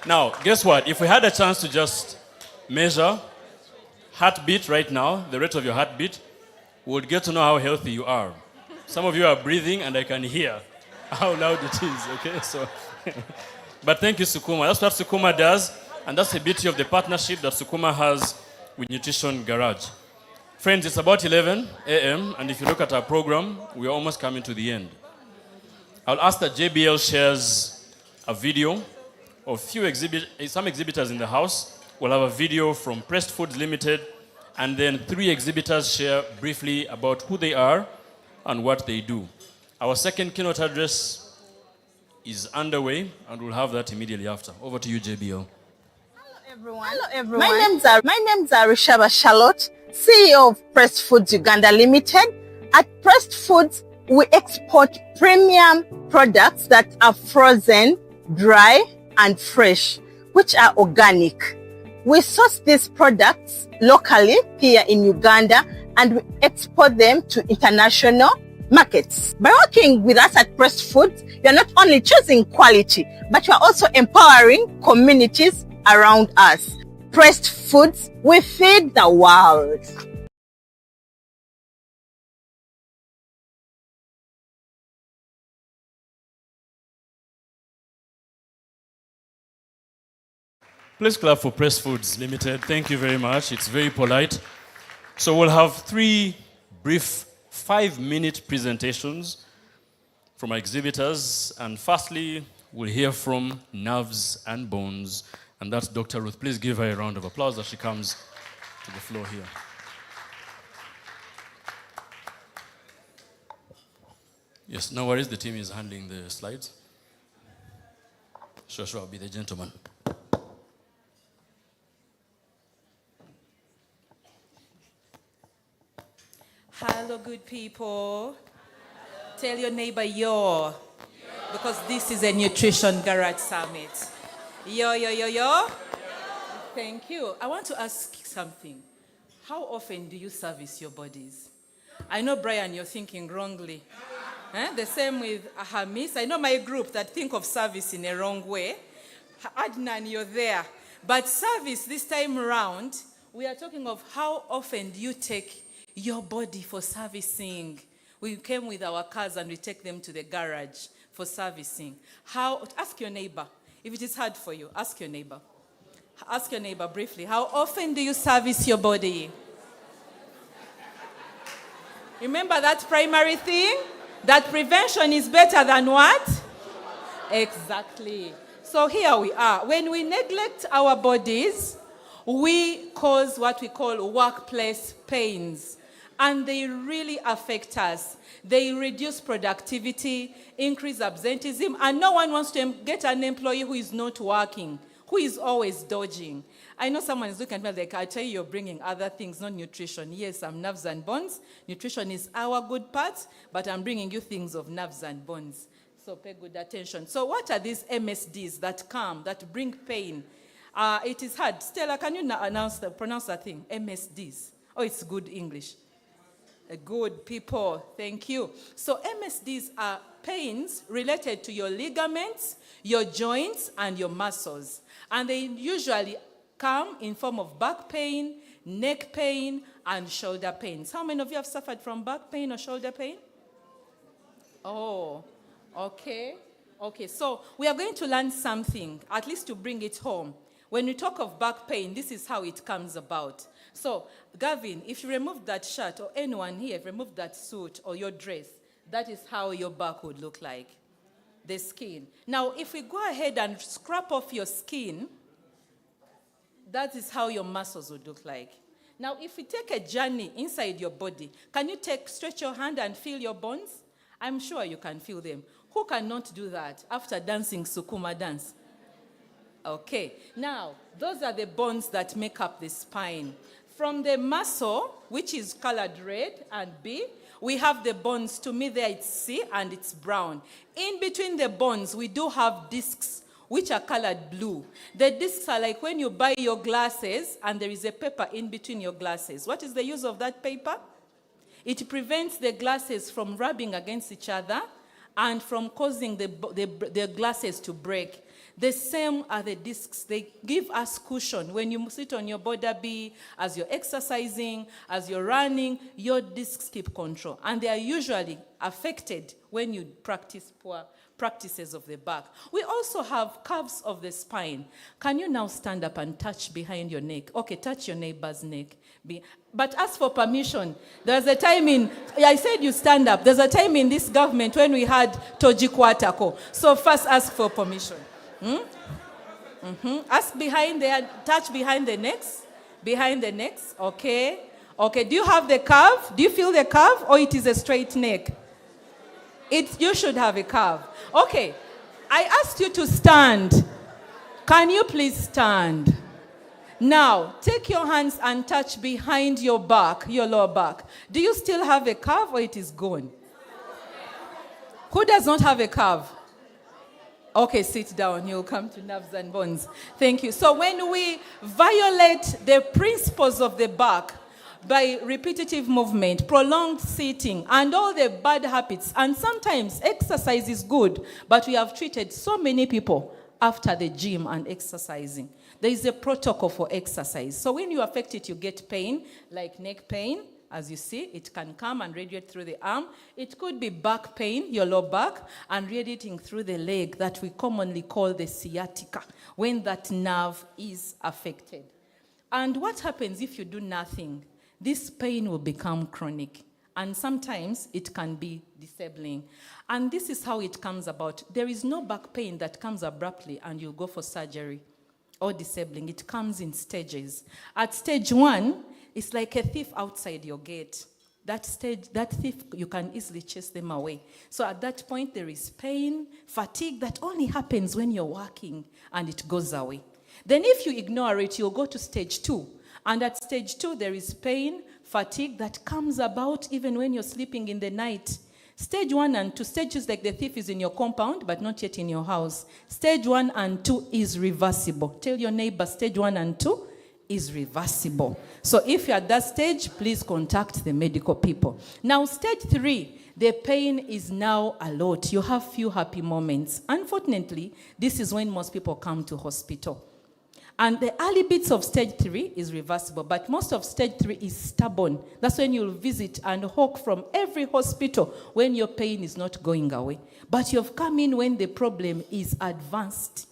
Now, guess what? If we had a chance to just measure heartbeat right now, the rate of your heartbeat, we would get to know how healthy you are. Some of you are breathing and I can hear how loud it is, okay? So, but thank you, Sukuma. That's what Sukuma does, and that's the beauty of the partnership that Sukuma has with Nutrition Garage. Friends, it's about 11 a.m., and if you look at our program, we're almost coming to the end. I'll ask that JBL shares a video of some exhibitors in the house. We'll have a video from Pressed Foods Limited, and then 3 exhibitors share briefly about who they are and what they do. Our second keynote address is underway, and we'll have that immediately after. Over to you, JBL.
Hello, everyone. My name's Rishaba Charlotte, CEO of Pressed Foods Uganda Limited. At Pressed Foods, we export premium products that are frozen, dry, and fresh, which are organic. We source these products locally here in Uganda, and we export them to international markets. By working with us at Pressed Foods, you're not only choosing quality, but you're also empowering communities around us. Pressed Foods, we feed the world.
Please clap for Pressed Foods Limited. Thank you very much. It's very polite. So we'll have 3 brief 5-minute presentations from our exhibitors. And firstly, we'll hear from Nerves and Bones. And that's Dr. Ruth. Please give her a round of applause as she comes to the floor here. Yes, no worries. The team is handling the slides. Sure, I'll be the gentleman.
Hello, good people. Tell your neighbor yo, because this is a Nutrition Garage Summit. Yo. Thank you. I want to ask something. How often do you service your bodies? I know, Brian, you're thinking wrongly. The same with Hamis. I know my group that think of service in a wrong way. Adnan, you're there. But service this time around, we are talking of how often do you take your body for servicing. We came with our cars and we take them to the garage for servicing. Ask your neighbor. If it is hard for you, ask your neighbor. Ask your neighbor briefly. How often do you service your body? Remember that primary thing? That prevention is better than what? Exactly. So here we are. When we neglect our bodies, we cause what we call workplace pains. And they really affect us. They reduce productivity, increase absenteeism, and no one wants to get an employee who is not working, who is always dodging. I know someone is looking at me like, I tell you, you're bringing other things, not nutrition. Yes, I'm nerves and bones. Nutrition is our good part, but I'm bringing you things of nerves and bones. So pay good attention. So what are these MSDs that come, that bring pain? It is hard. Stella, can you pronounce that thing? MSDs. Oh, it's good English. Good people. Thank you. So MSDs are pains related to your ligaments, your joints, and your muscles. And they usually come in form of back pain, neck pain, and shoulder pains. How many of you have suffered from back pain or shoulder pain? Oh, okay. Okay, so we are going to learn something, at least to bring it home. When we talk of back pain, this is how it comes about. So, Gavin, if you remove that shirt, or anyone here, if you remove that suit or your dress, that is how your back would look like, the skin. Now, if we go ahead and scrap off your skin, that is how your muscles would look like. Now, if we take a journey inside your body, can you stretch your hand and feel your bones? I'm sure you can feel them. Who cannot do that after dancing Sukuma dance? Okay, now, those are the bones that make up the spine. From the muscle, which is colored red and B, we have the bones. To me, there it's C and it's brown. In between the bones, we do have discs, which are colored blue. The discs are like when you buy your glasses and there is a paper in between your glasses. What is the use of that paper? It prevents the glasses from rubbing against each other and from causing the glasses to break. The same are the discs. They give us cushion. When you sit on your border B, as you're exercising, as you're running, your discs keep control. And they are usually affected when you practice poor practices of the back. We also have curves of the spine. Can you now stand up and touch behind your neck? Okay, touch your neighbor's neck. But ask for permission. There's a time I said you stand up. There's a time in this government when we had Toji Kwatako. So first ask for permission. Ask touch behind the necks. Behind the necks, okay. Okay, do you have the curve? Do you feel the curve or it is a straight neck? You should have a curve. Okay, I asked you to stand. Can you please stand? Now, take your hands and touch behind your back, your lower back. Do you still have a curve or it is gone? Who does not have a curve? Okay, sit down. You'll come to nerves and bones. Thank you. So when we violate the principles of the back by repetitive movement, prolonged sitting, and all the bad habits, and sometimes exercise is good, but we have treated so many people after the gym and exercising. There is a protocol for exercise. So when you affect it, you get pain, like neck pain. As you see, it can come and radiate through the arm. It could be back pain, your low back, and radiating through the leg that we commonly call the sciatica, when that nerve is affected. And what happens if you do nothing? This pain will become chronic, and sometimes it can be disabling. And this is how it comes about. There is no back pain that comes abruptly and you go for surgery or disabling. It comes in stages. At stage 1, it's like a thief outside your gate. That thief, you can easily chase them away. So at that point, there is pain, fatigue that only happens when you're working, and it goes away. Then if you ignore it, you'll go to stage 2. And at stage 2, there is pain, fatigue that comes about even when you're sleeping in the night. Stage 1 and 2, stages like the thief is in your compound, but not yet in your house. Stage 1 and 2 is reversible. Tell your neighbor, stage 1 and 2 is reversible. So if you're at that stage, please contact the medical people. Now, stage 3, the pain is now a lot. You have few happy moments. Unfortunately, this is when most people come to hospital. And the early bits of stage 3 is reversible, but most of stage 3 is stubborn. That's when you'll visit and hawk from every hospital when your pain is not going away. But you've come in when the problem is advanced.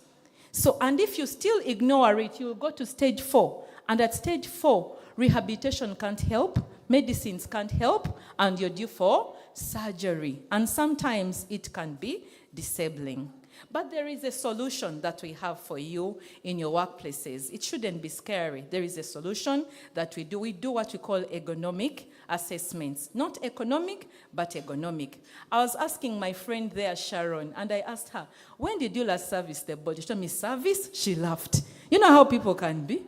So, and if you still ignore it, you'll go to stage 4. And at stage 4, rehabilitation can't help, medicines can't help, and you're due for surgery. And sometimes it can be disabling. But there is a solution that we have for you in your workplaces. It shouldn't be scary. There is a solution that we do. We do what we call ergonomic assessments. Not economic, but ergonomic. I was asking my friend there, Sharon, and I asked her, when did you last service the body? She told me, service? She laughed. You know how people can be?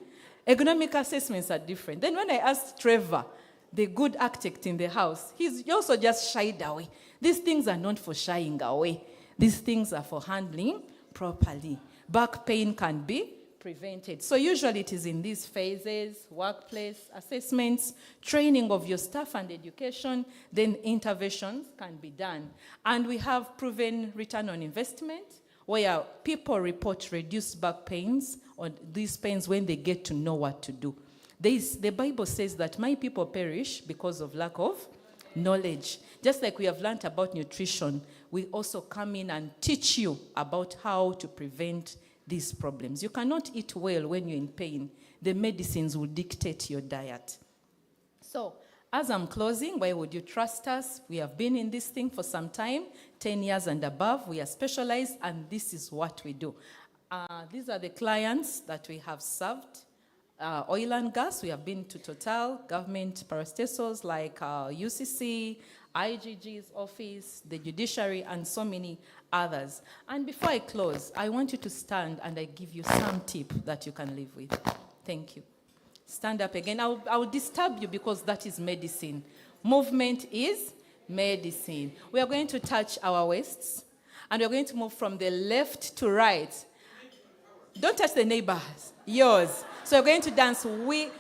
Ergonomic assessments are different. Then when I asked Trevor, the good architect in the house, he also just shied away. These things are not for shying away. These things are for handling properly. Back pain can be prevented. So usually it is in these phases: workplace assessments, training of your staff and education, then interventions can be done. And we have proven return on investment, where people report reduced back pains or these pains when they get to know what to do. The Bible says that my people perish because of lack of knowledge. Just like we have learned about nutrition, we also come in and teach you about how to prevent these problems. You cannot eat well when you're in pain. The medicines will dictate your diet. So, as I'm closing, why would you trust us? We have been in this thing for some time, 10 years and above. We are specialized, and this is what we do. These are the clients that we have served. Oil and gas, we have been to Total, government parastatals like UCC, IGG's office, the judiciary, and so many others. And before I close, I want you to stand and I give you some tip that you can live with. Thank you. Stand up again. I will disturb you because that is medicine. Movement is medicine. We are going to touch our waists, and we are going to move from the left to right. Don't touch the neighbors, yours. So we're going to dance. We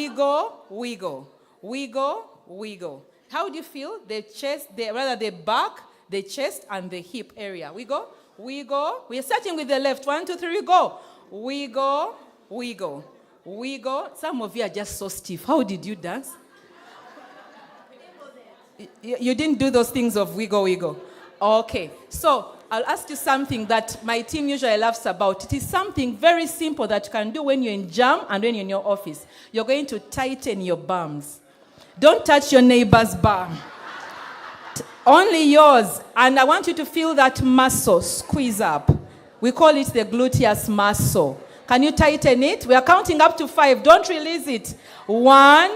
go, we go. We go, we go. How do you feel? The chest, the back, the chest, and the hip area. We go, we go. We are starting with the left. 1, 2, 3, go. We go, we go. We go. Some of you are just so stiff. How did you dance? You didn't do those things of we go, we go. Okay. So I'll ask you something that my team usually laughs about. It is something very simple that you can do when you're in jam and when you're in your office. You're going to tighten your bums. Don't touch your neighbor's bum. Only yours. And I want you to feel that muscle squeeze up. We call it the gluteus muscle. Can you tighten it? We are counting up to 5. Don't release it. 1,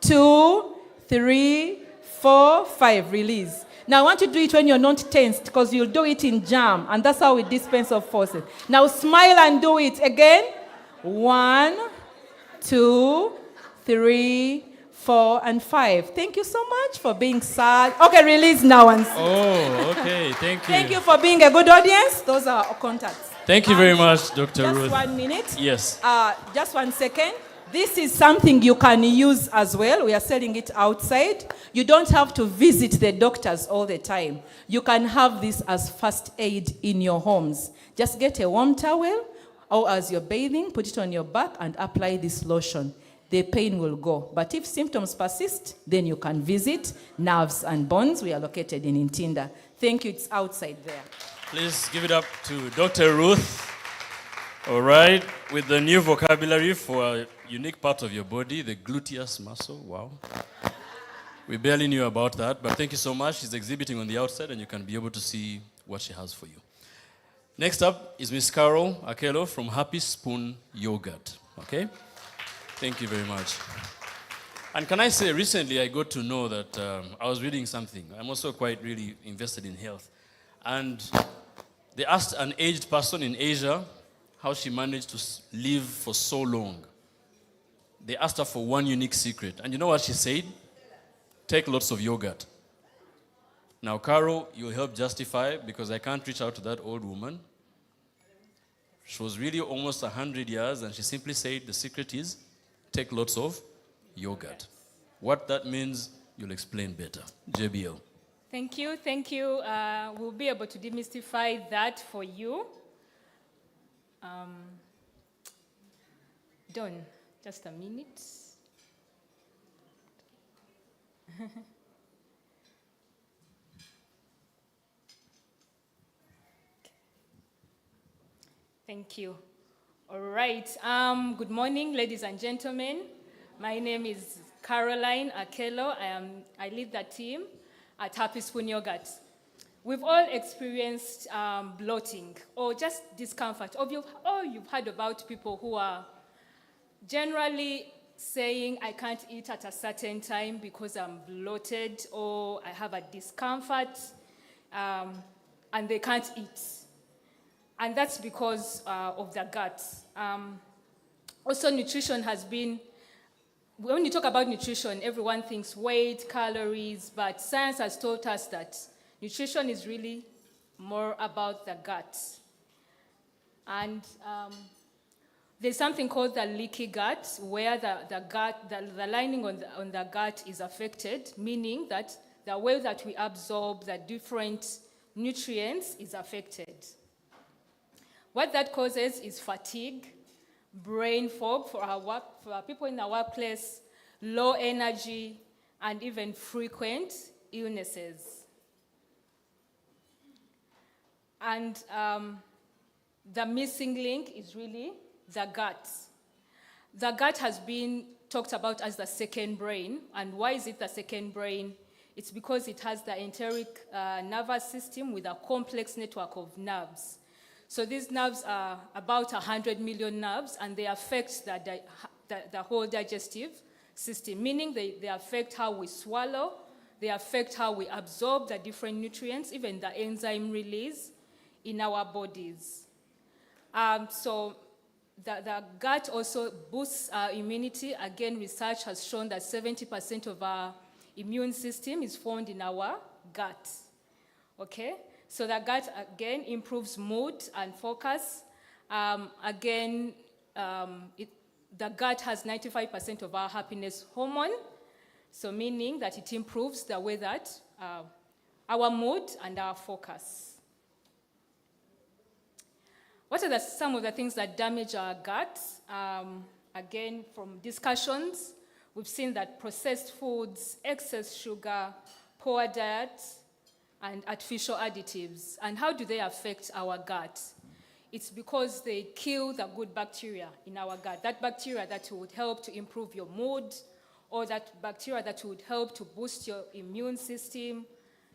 2, 3, 4, 5. Release. Now I want you to do it when you're not tensed, because you'll do it in jam, and that's how we dispense of forces. Now smile and do it again. 1, 2, 3, 4, and 5. Thank you so much for being sad. Okay, release now.
Oh, okay. Thank you.
Thank you for being a good audience. Those are our contacts.
Thank you very much, Dr. Ruth.
Just 1 minute.
Yes.
Just 1 second. This is something you can use as well. We are selling it outside. You don't have to visit the doctors all the time. You can have this as first aid in your homes. Just get a warm towel, or as you're bathing, put it on your back and apply this lotion. The pain will go. But if symptoms persist, then you can visit Nerves and Bones. We are located in Intinda. Thank you. It's outside there.
Please give it up to Dr. Ruth. All right, with the new vocabulary for a unique part of your body, the gluteus muscle. Wow. We barely knew about that, but thank you so much. She's exhibiting on the outside, and you can be able to see what she has for you. Next up is Miss Carol Akelo from Happy Spoon Yogurt. Okay? Thank you very much. And can I say, recently I got to know that I was reading something. I'm also quite really invested in health. And they asked an aged person in Asia how she managed to live for so long. They asked her for one unique secret. And you know what she said? Take lots of yogurt. Now, Carol, you'll help justify, because I can't reach out to that old woman. She was really almost 100 years, and she simply said the secret is take lots of yogurt. What that means, you'll explain better. JBL.
Thank you, thank you. We'll be able to demystify that for you. Don, just a minute. Thank you. All right. Good morning, ladies and gentlemen. My name is Caroline Akelo. I lead the team at Happy Spoon Yogurt. We've all experienced bloating or just discomfort. You've heard about people who are generally saying, I can't eat at a certain time because I'm bloated or I have a discomfort, and they can't eat. And that's because of their gut. Also, nutrition has been, when you talk about nutrition, everyone thinks weight, calories, but science has taught us that nutrition is really more about the gut. And there's something called the leaky gut, where the lining on the gut is affected, meaning that the way that we absorb the different nutrients is affected. What that causes is fatigue, brain fog for our people in the workplace, low energy, and even frequent illnesses. And the missing link is really the gut. The gut has been talked about as the second brain. And why is it the second brain? It's because it has the enteric nervous system with a complex network of nerves. So these nerves are about 100 million nerves, and they affect the whole digestive system, meaning they affect how we swallow, they affect how we absorb the different nutrients, even the enzyme release in our bodies. So the gut also boosts our immunity. Again, research has shown that 70% of our immune system is found in our gut. Okay? So the gut, again, improves mood and focus. The gut has 95% of our happiness hormone, so meaning that it improves the way that our mood and our focus. What are some of the things that damage our gut? Again, from discussions, we've seen that processed foods, excess sugar, poor diet, and artificial additives. And how do they affect our gut? It's because they kill the good bacteria in our gut. That bacteria that would help to improve your mood, or that bacteria that would help to boost your immune system.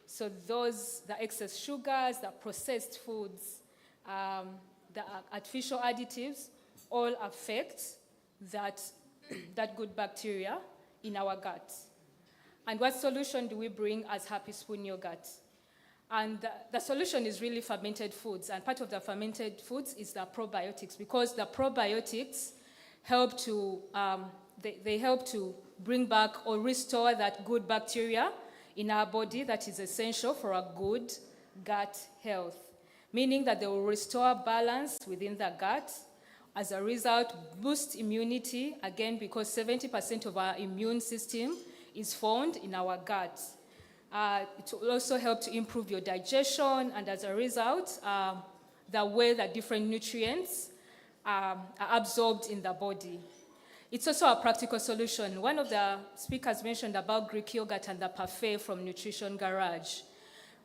So the excess sugars, the processed foods, the artificial additives all affect that good bacteria in our gut. And what solution do we bring as Happy Spoon Yogurt? And the solution is really fermented foods. And part of the fermented foods is the probiotics, because the probiotics help to, they help to bring back or restore that good bacteria in our body that is essential for a good gut health. Meaning that they will restore balance within the gut. As a result, boost immunity, again, because 70% of our immune system is found in our gut. It will also help to improve your digestion, and as a result, the way that different nutrients are absorbed in the body. It's also a practical solution. One of the speakers mentioned about Greek yogurt and the parfait from Nutrition Garage.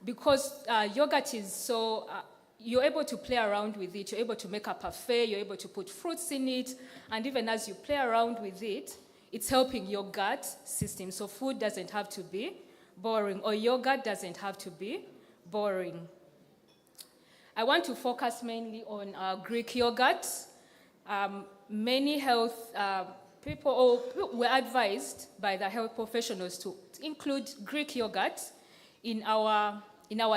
Because yogurt is so, you're able to play around with it, you're able to make a parfait, you're able to put fruits in it, and even as you play around with it, it's helping your gut system. So food doesn't have to be boring, or yogurt doesn't have to be boring. I want to focus mainly on Greek yogurt. Many health people were advised by the health professionals to include Greek yogurt in our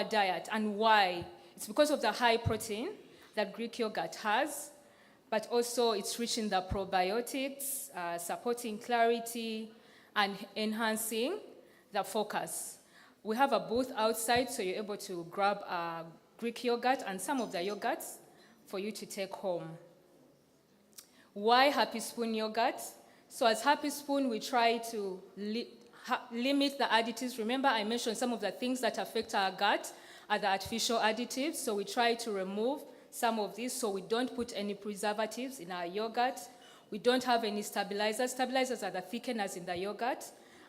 diet. And why? It's because of the high protein that Greek yogurt has, but also it's rich in the probiotics, supporting clarity and enhancing the focus. We have a booth outside, so you're able to grab Greek yogurt and some of the yogurts for you to take home. Why Happy Spoon yogurt? So as Happy Spoon, we try to limit the additives. Remember, I mentioned some of the things that affect our gut are the artificial additives, so we try to remove some of these, so we don't put any preservatives in our yogurt. We don't have any stabilizers. Stabilizers are the thickeners in the yogurt.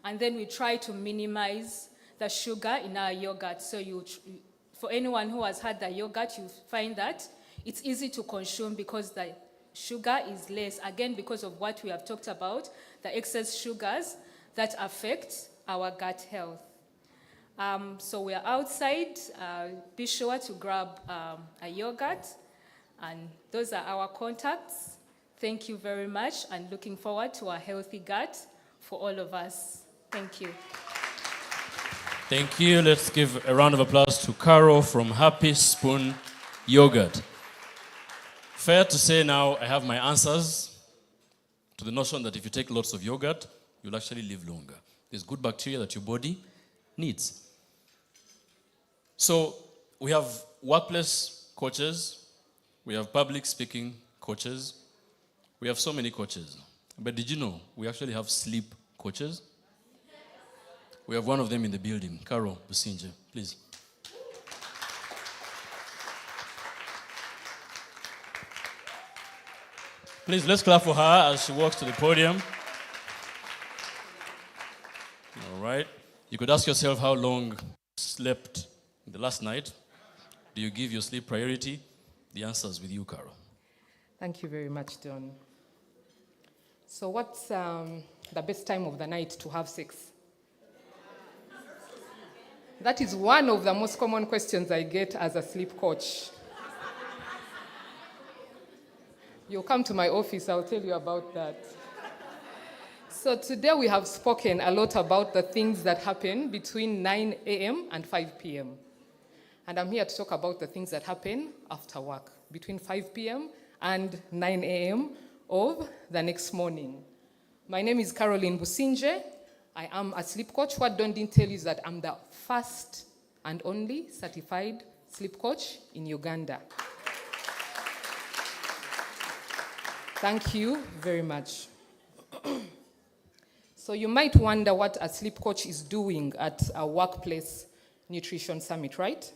And then we try to minimize the sugar in our yogurt. So for anyone who has had the yogurt, you find that it's easy to consume because the sugar is less. Again, because of what we have talked about, the excess sugars that affect our gut health. So we are outside. Be sure to grab a yogurt. And those are our contacts. Thank you very much, and looking forward to a healthy gut for all of us. Thank you.
Thank you. Let's give a round of applause to Caro from Happy Spoon Yogurt. Fair to say now I have my answers to the notion that if you take lots of yogurt, you'll actually live longer. There's good bacteria that your body needs. So we have workplace coaches, we have public speaking coaches, we have so many coaches. But did you know we actually have sleep coaches? We have one of them in the building, Carol Businje, please. Please, let's clap for her as she walks to the podium. All right. You could ask yourself how long you slept the last night. Do you give your sleep priority? The answer is with you, Carol.
Thank you very much, Don. So what's the best time of the night to have sex? That is one of the most common questions I get as a sleep coach. You'll come to my office, I'll tell you about that. So today we have spoken a lot about the things that happen between 9 a.m. and 5 p.m. And I'm here to talk about the things that happen after work, between 5 p.m. and 9 a.m. of the next morning. My name is Caroline Businje. I am a sleep coach. What Don didn't tell you is that I'm the first and only certified sleep coach in Uganda. Thank you very much. So you might wonder what a sleep coach is doing at a workplace nutrition summit, right?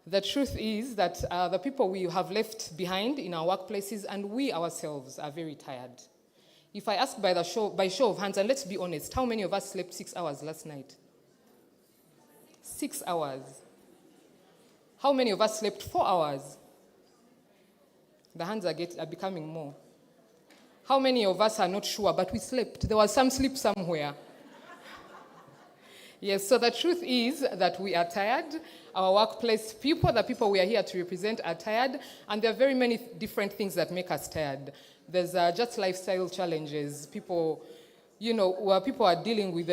The truth is that the people we have left behind in our workplaces and we ourselves are very tired. If I ask by show of hands, and let's be honest, how many of us slept 6 hours last night? 6 hours. How many of us slept 4 hours? The hands are becoming more. How many of us are not sure, but we slept? There was some sleep somewhere. Yes, so the truth is that we are tired. Our workplace people, the people we are here to represent, are tired, and there are very many different things that make us tired. There's just lifestyle challenges. People, people are dealing with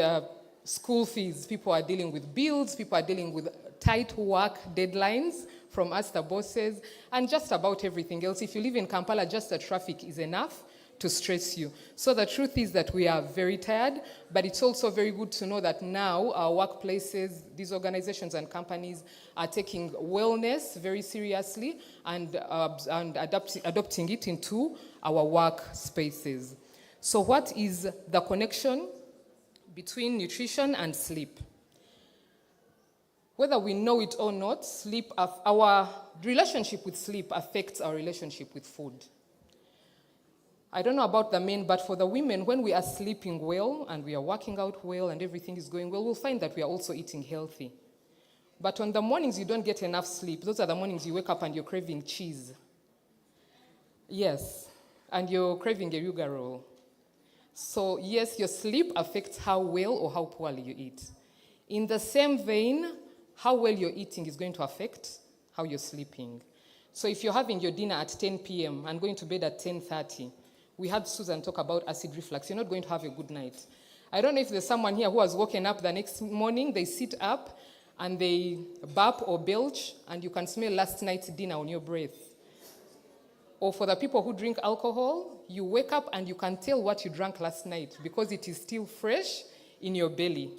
school fees, people are dealing with bills, people are dealing with tight work deadlines from us, the bosses, and just about everything else. If you live in Kampala, just the traffic is enough to stress you. So the truth is that we are very tired, but it's also very good to know that now our workplaces, these organizations and companies are taking wellness very seriously and adopting it into our work spaces. So what is the connection between nutrition and sleep? Whether we know it or not, our relationship with sleep affects our relationship with food. I don't know about the men, but for the women, when we are sleeping well and we are working out well and everything is going well, we'll find that we are also eating healthy. But on the mornings you don't get enough sleep, those are the mornings you wake up and you're craving cheese. Yes, and you're craving a Inaugural. So yes, your sleep affects how well or how poorly you eat. In the same vein, how well you're eating is going to affect how you're sleeping. So if you're having your dinner at 10 p.m. and going to bed at 10:30, we had Susan talk about acid reflux. You're not going to have a good night. I don't know if there's someone here who has woken up the next morning, they sit up and they burp or belch, and you can smell last night's dinner on your breath. Or for the people who drink alcohol, you wake up and you can tell what you drank last night because it is still fresh in your belly.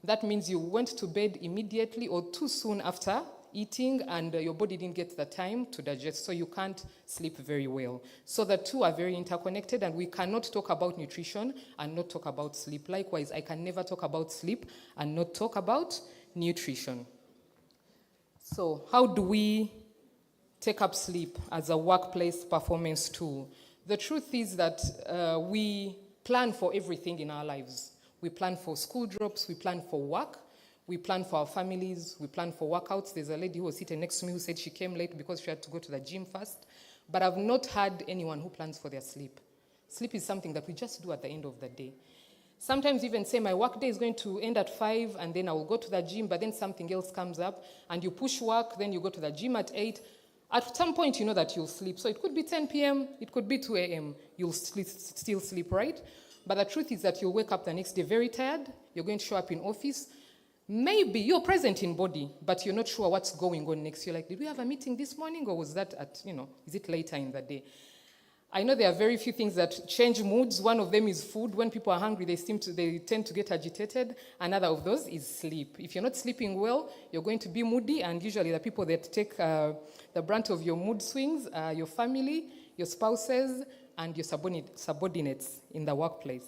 That means you went to bed immediately or too soon after eating, and your body didn't get the time to digest, so you can't sleep very well. So the two are very interconnected, and we cannot talk about nutrition and not talk about sleep. Likewise, I can never talk about sleep and not talk about nutrition. So how do we take up sleep as a workplace performance tool? The truth is that we plan for everything in our lives. We plan for school drops, we plan for work, we plan for our families, we plan for workouts. There's a lady who was sitting next to me who said she came late because she had to go to the gym first. But I've not heard anyone who plans for their sleep. Sleep is something that we just do at the end of the day.
Sometimes even say my work day is going to end at 5 and then I will go to the gym, but then something else comes up and you push work, then you go to the gym at 8. At some point, you know that you'll sleep. So it could be 10 p.m., it could be 2 a.m. You'll still sleep, right? But the truth is that you'll wake up the next day very tired. You're going to show up in office. Maybe you're present in body, but you're not sure what's going on next. You're like, did we have a meeting this morning or was that at, is it later in the day? I know there are very few things that change moods. One of them is food. When people are hungry, they tend to get agitated. Another of those is sleep. If you're not sleeping well, you're going to be moody, and usually the people that take the brunt of your mood swings are your family, your spouses, and your subordinates in the workplace.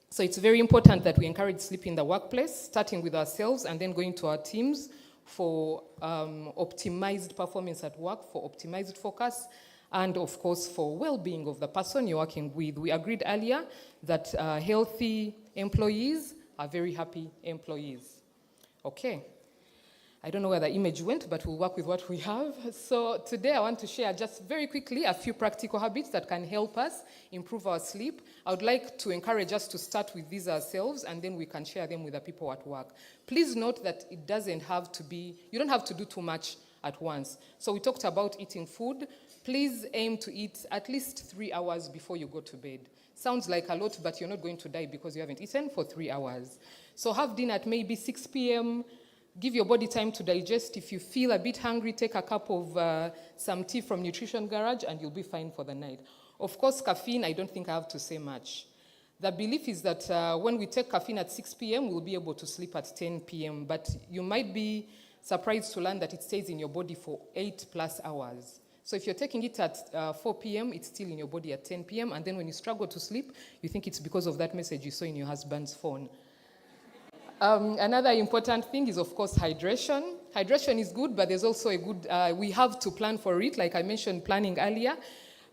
So it's very important that we encourage sleep in the workplace, starting with ourselves and then going to our teams for optimized performance at work, for optimized focus, and of course for well-being of the person you're working with. We agreed earlier that healthy employees are very happy employees. Okay. I don't know where the image went, but we'll work with what we have. So today I want to share just very quickly a few practical habits that can help us improve our sleep. I would like to encourage us to start with these ourselves, and then we can share them with the people at work. Please note that it doesn't have to be, you don't have to do too much at once. So we talked about eating food. Please aim to eat at least 3 hours before you go to bed. Sounds like a lot, but you're not going to die because you haven't eaten for 3 hours. So have dinner at maybe 6 p.m., give your body time to digest. If you feel a bit hungry, take a cup of some tea from Nutrition Garage and you'll be fine for the night. Of course, caffeine, I don't think I have to say much. The belief is that when we take caffeine at 6 p.m., we'll be able to sleep at 10 p.m. But you might be surprised to learn that it stays in your body for 8+ hours. So if you're taking it at 4 p.m., it's still in your body at 10 p.m. And then when you struggle to sleep, you think it's because of that message you saw in your husband's phone. Another important thing is, of course, hydration. Hydration is good, but there's also a good, we have to plan for it, like I mentioned planning earlier.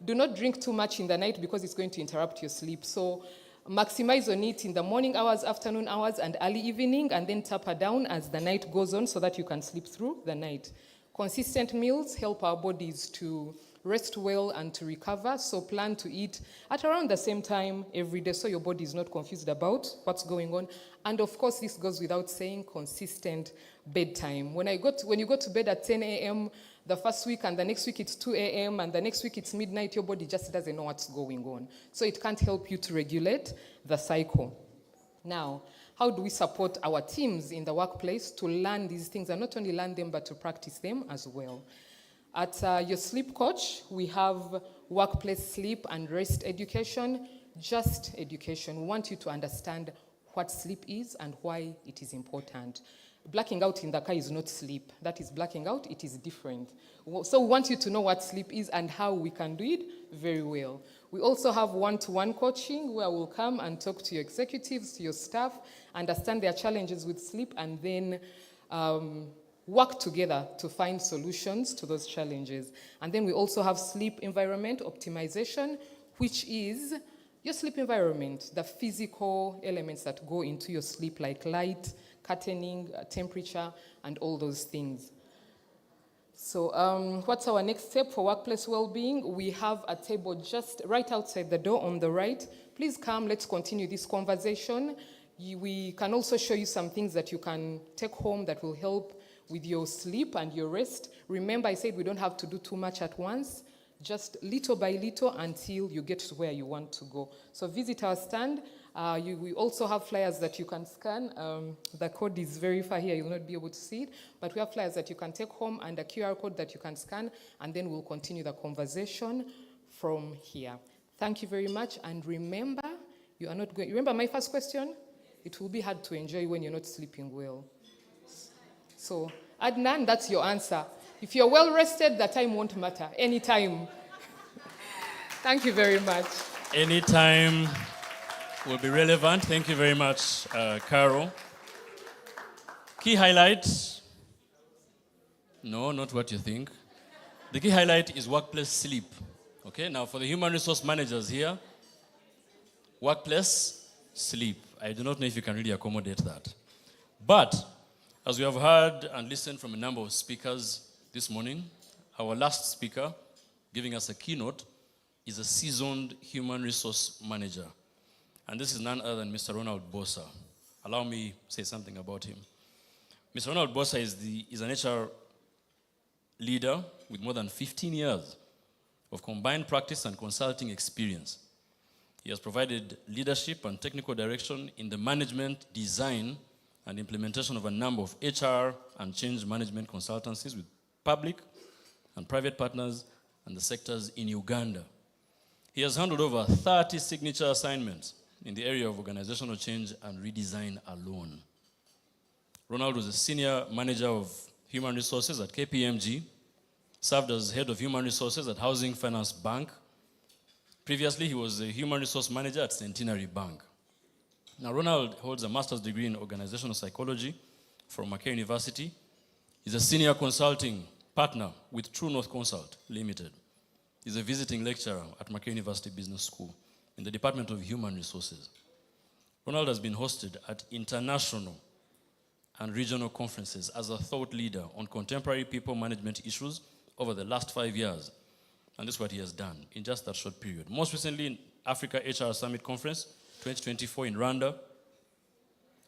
Do not drink too much in the night because it's going to interrupt your sleep. So maximize on it in the morning hours, afternoon hours, and early evening, and then taper down as the night goes on so that you can sleep through the night. Consistent meals help our bodies to rest well and to recover, so plan to eat at around the same time every day so your body is not confused about what's going on. And of course, this goes without saying, consistent bedtime. When you go to bed at 10 a.m. the first week, and the next week it's 2 a.m., and the next week it's midnight, your body just doesn't know what's going on. So it can't help you to regulate the cycle. Now, how do we support our teams in the workplace to learn these things, and not only learn them, but to practice them as well? At your sleep coach, we have workplace sleep and rest education, just education. We want you to understand what sleep is and why it is important. Blacking out in the car is not sleep. That is blacking out. It is different. So we want you to know what sleep is and how we can do it very well. We also have one-to-one coaching where we'll come and talk to your executives, to your staff, understand their challenges with sleep, and then work together to find solutions to those challenges. And then we also have sleep environment optimization, which is your sleep environment, the physical elements that go into your sleep, like light, curtaining, temperature, and all those things. So what's our next step for workplace well-being? We have a table just right outside the door on the right. Please come, let's continue this conversation. We can also show you some things that you can take home that will help with your sleep and your rest. Remember, I said we don't have to do too much at once, just little by little until you get to where you want to go. So visit our stand. We also have flyers that you can scan. The code is very far here, you'll not be able to see it, but we have flyers that you can take home and a QR code that you can scan, and then we'll continue the conversation from here. Thank you very much, and remember, you are not going, remember my first question? It will be hard to enjoy when you're not sleeping well. So, Adnan, that's your answer. If you're well rested, the time won't matter. Anytime. Thank you very much.
Anytime will be relevant. Thank you very much, Carol. Key highlights. No, not what you think. The key highlight is workplace sleep. Okay, now for the human resource managers here, workplace sleep. I do not know if you can really accommodate that. But as we have heard and listened from a number of speakers this morning, our last speaker giving us a keynote is a seasoned human resource manager. And this is none other than Mr. Ronald Bosa. Allow me to say something about him. Mr. Ronald Bosa is an HR leader with more than 15 years of combined practice and consulting experience. He has provided leadership and technical direction in the management, design, and implementation of a number of HR and change management consultancies with public and private partners and the sectors in Uganda. He has handled over 30 signature assignments in the area of organizational change and redesign alone. Ronald was a senior manager of human resources at KPMG, served as head of human resources at Housing Finance Bank. Previously, he was a human resource manager at Centenary Bank. Now, Ronald holds a master's degree in organizational psychology from Mackay University. He's a senior consulting partner with True North Consult Limited. He's a visiting lecturer at Mackay University Business School in the Department of Human Resources. Ronald has been hosted at international and regional conferences as a thought leader on contemporary people management issues over the last 5 years. And this is what he has done in just that short period. Most recently in Africa HR Summit Conference 2024 in Rwanda.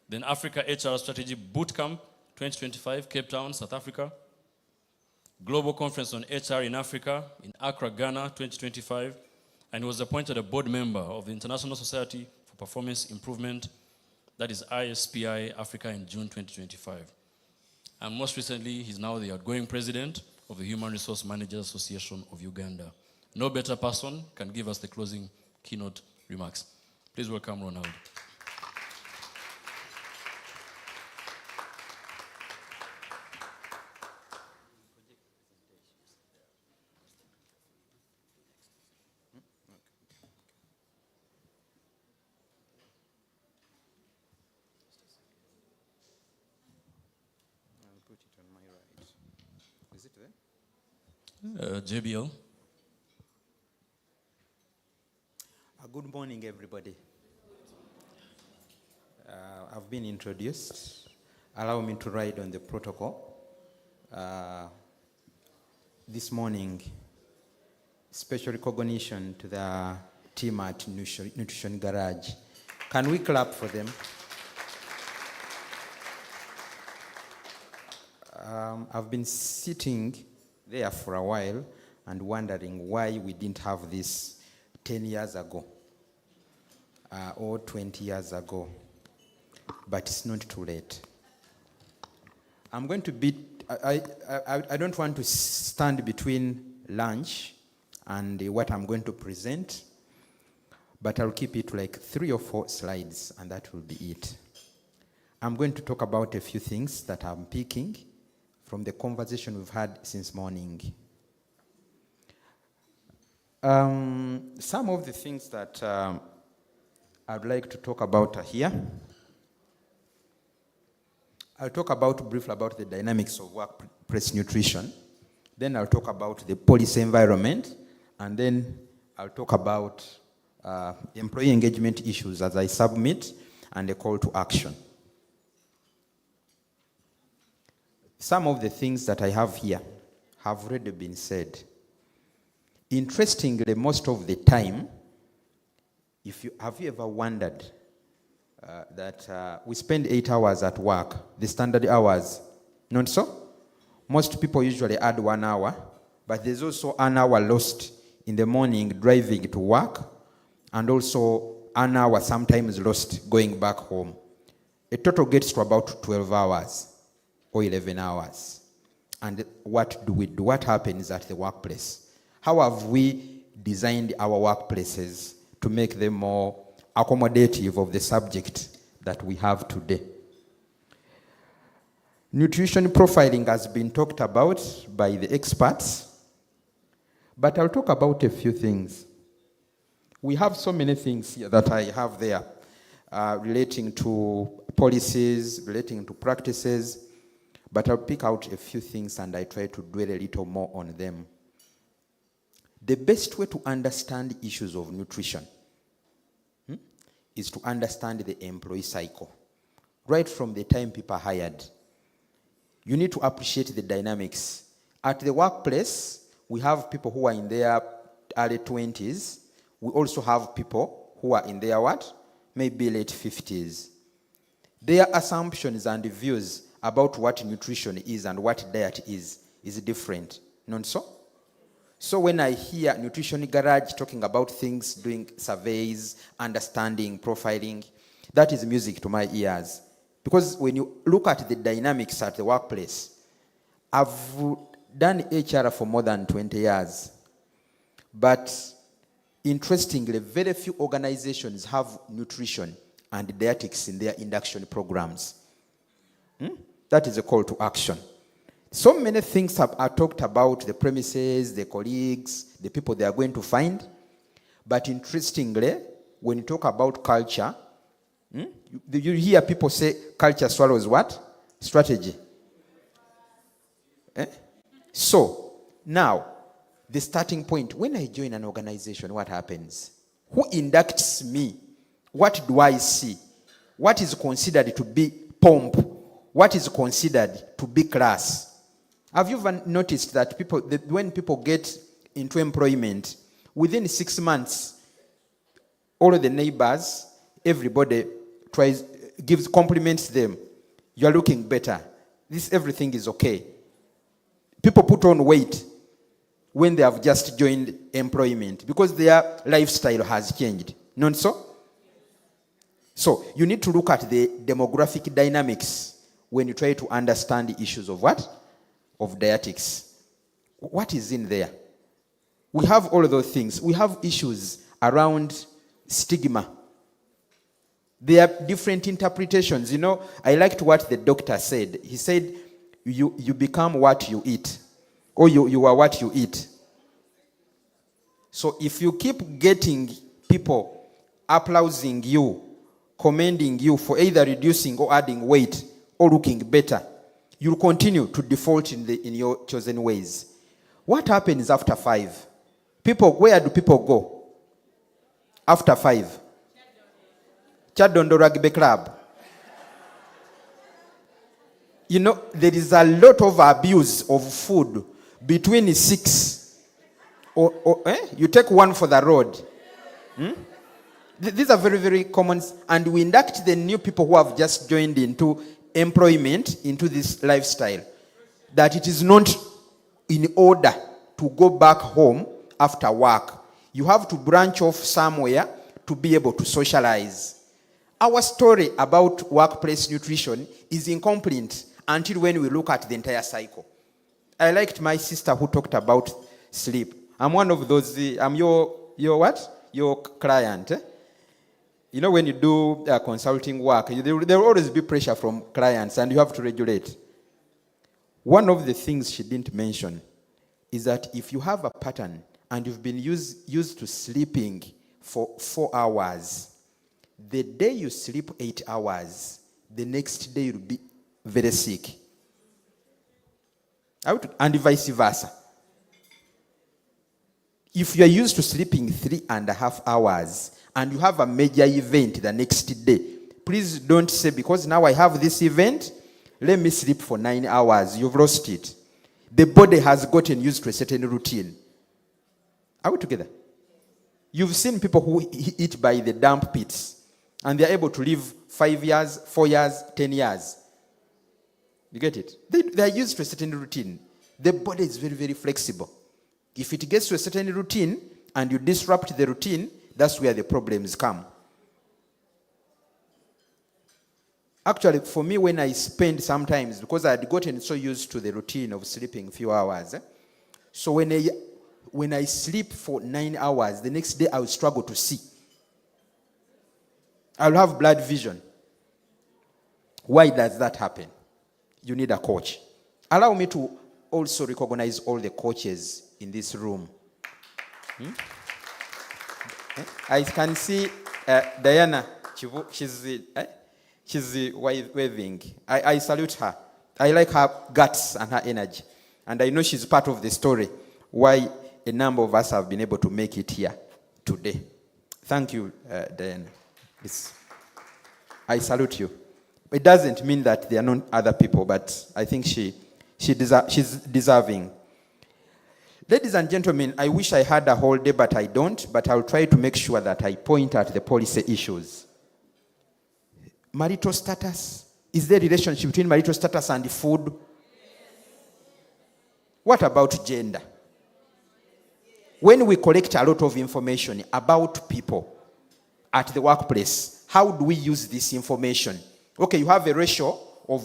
Then Africa HR Strategy Bootcamp 2025, Cape Town, South Africa. Global Conference on HR in Africa in Accra, Ghana 2025. And he was appointed a board member of the International Society for Performance Improvement, that is ISPI Africa, in June 2025. And most recently, he's now the outgoing president of the Human Resource Managers Association of Uganda. No better person can give us the closing keynote remarks. Please welcome Ronald.
Put it on my right. Is it there?
JBL.
Good morning, everybody. I've been introduced. Allow me to ride on the protocol. This morning, special recognition to the team at Nutrition Garage. Can we clap for them? I've been sitting there for a while and wondering why we didn't have this 10 years ago or 20 years ago. But it's not too late. I'm going to beat, I don't want to stand between lunch and what I'm going to present, but I'll keep it like 3 or 4 slides and that will be it. I'm going to talk about a few things that I'm picking from the conversation we've had since morning. Some of the things that I'd like to talk about are here. I'll talk briefly about the dynamics of workplace nutrition. Then I'll talk about the policy environment. And then I'll talk about employee engagement issues as I submit and a call to action. Some of the things that I have here have already been said. Interestingly, most of the time, have you ever wondered that we spend 8 hours at work, the standard hours, not so? Most people usually add 1 hour, but there's also an hour lost in the morning driving to work, and also an hour sometimes lost going back home. A total gets to about 12 hours or 11 hours. And what do we do? What happens at the workplace? How have we designed our workplaces to make them more accommodative of the subject that we have today? Nutrition profiling has been talked about by the experts, but I'll talk about a few things. We have so many things here that I have there relating to policies, relating to practices, but I'll pick out a few things and I try to dwell a little more on them. The best way to understand issues of nutrition is to understand the employee cycle. Right from the time people are hired, you need to appreciate the dynamics. At the workplace, we have people who are in their early 20s. We also have people who are in their what? maybe late 50s, their assumptions and views about what nutrition is and what diet is different. Not so? So when I hear Nutrition Garage talking about things, doing surveys, understanding, profiling, that is music to my ears. Because when you look at the dynamics at the workplace, I've done HR for more than 20 years. But interestingly, very few organizations have nutrition and dietetics in their induction programs. That is a call to action. So many things are talked about, the premises, the colleagues, the people they are going to find. But interestingly, when you talk about culture, you hear people say culture swallows what? Strategy. So, now, the starting point, when I join an organization, what happens? Who inducts me? What do I see? What is considered to be pomp? What is considered to be class? Have you ever noticed that when people get into employment, within 6 months, all of the neighbors, everybody compliments them. You are looking better. Everything is okay. People put on weight when they have just joined employment because their lifestyle has changed. Not so? So you need to look at the demographic dynamics when you try to understand the issues of what? Of dietetics. What is in there? We have all of those things. We have issues around stigma. There are different interpretations. I liked what the doctor said. He said, you become what you eat, or you are what you eat. So if you keep getting people applauding you, commending you for either reducing or adding weight or looking better, you'll continue to default in your chosen ways. What happens after 5? Where do people go after 5? Chadondo Rugby Club. There is a lot of abuse of food between 6. You take one for the road. These are very, very common. And we induct the new people who have just joined into employment, into this lifestyle, that it is not in order to go back home after work. You have to branch off somewhere to be able to socialize. Our story about workplace nutrition is incomplete until when we look at the entire cycle. I liked my sister who talked about sleep. I'm one of those, I'm your what? Your client. When you do consulting work, there will always be pressure from clients and you have to regulate. One of the things she didn't mention is that if you have a pattern and you've been used to sleeping for 4 hours, the day you sleep 8 hours, the next day you'll be very sick. And vice versa. If you are used to sleeping 3.5 hours and you have a major event the next day, please don't say, because now I have this event, let me sleep for 9 hours. You've lost it. The body has gotten used to a certain routine. Are we together? You've seen people who eat by the dump pits, and they're able to live 5 years, 4 years, 10 years. You get it? They are used to a certain routine. The body is very, very flexible. If it gets to a certain routine and you disrupt the routine, that's where the problems come. Actually, for me, when I spend sometimes, because I had gotten so used to the routine of sleeping a few hours, so when I sleep for 9 hours, the next day I will struggle to see. I'll have blurred vision. Why does that happen? You need a coach. Allow me to also recognize all the coaches in this room. I can see Diana, she's waving. I salute her. I like her guts and her energy. And I know she's part of the story why a number of us have been able to make it here today. Thank you, Diana. I salute you. It doesn't mean that there are not other people, but I think she's deserving. Ladies and gentlemen, I wish I had a whole day, but I don't. But I'll try to make sure that I point at the policy issues. marital status? Is there a relationship between marital status and food? What about gender? When we collect a lot of information about people at the workplace, how do we use this information? Okay, you have a ratio of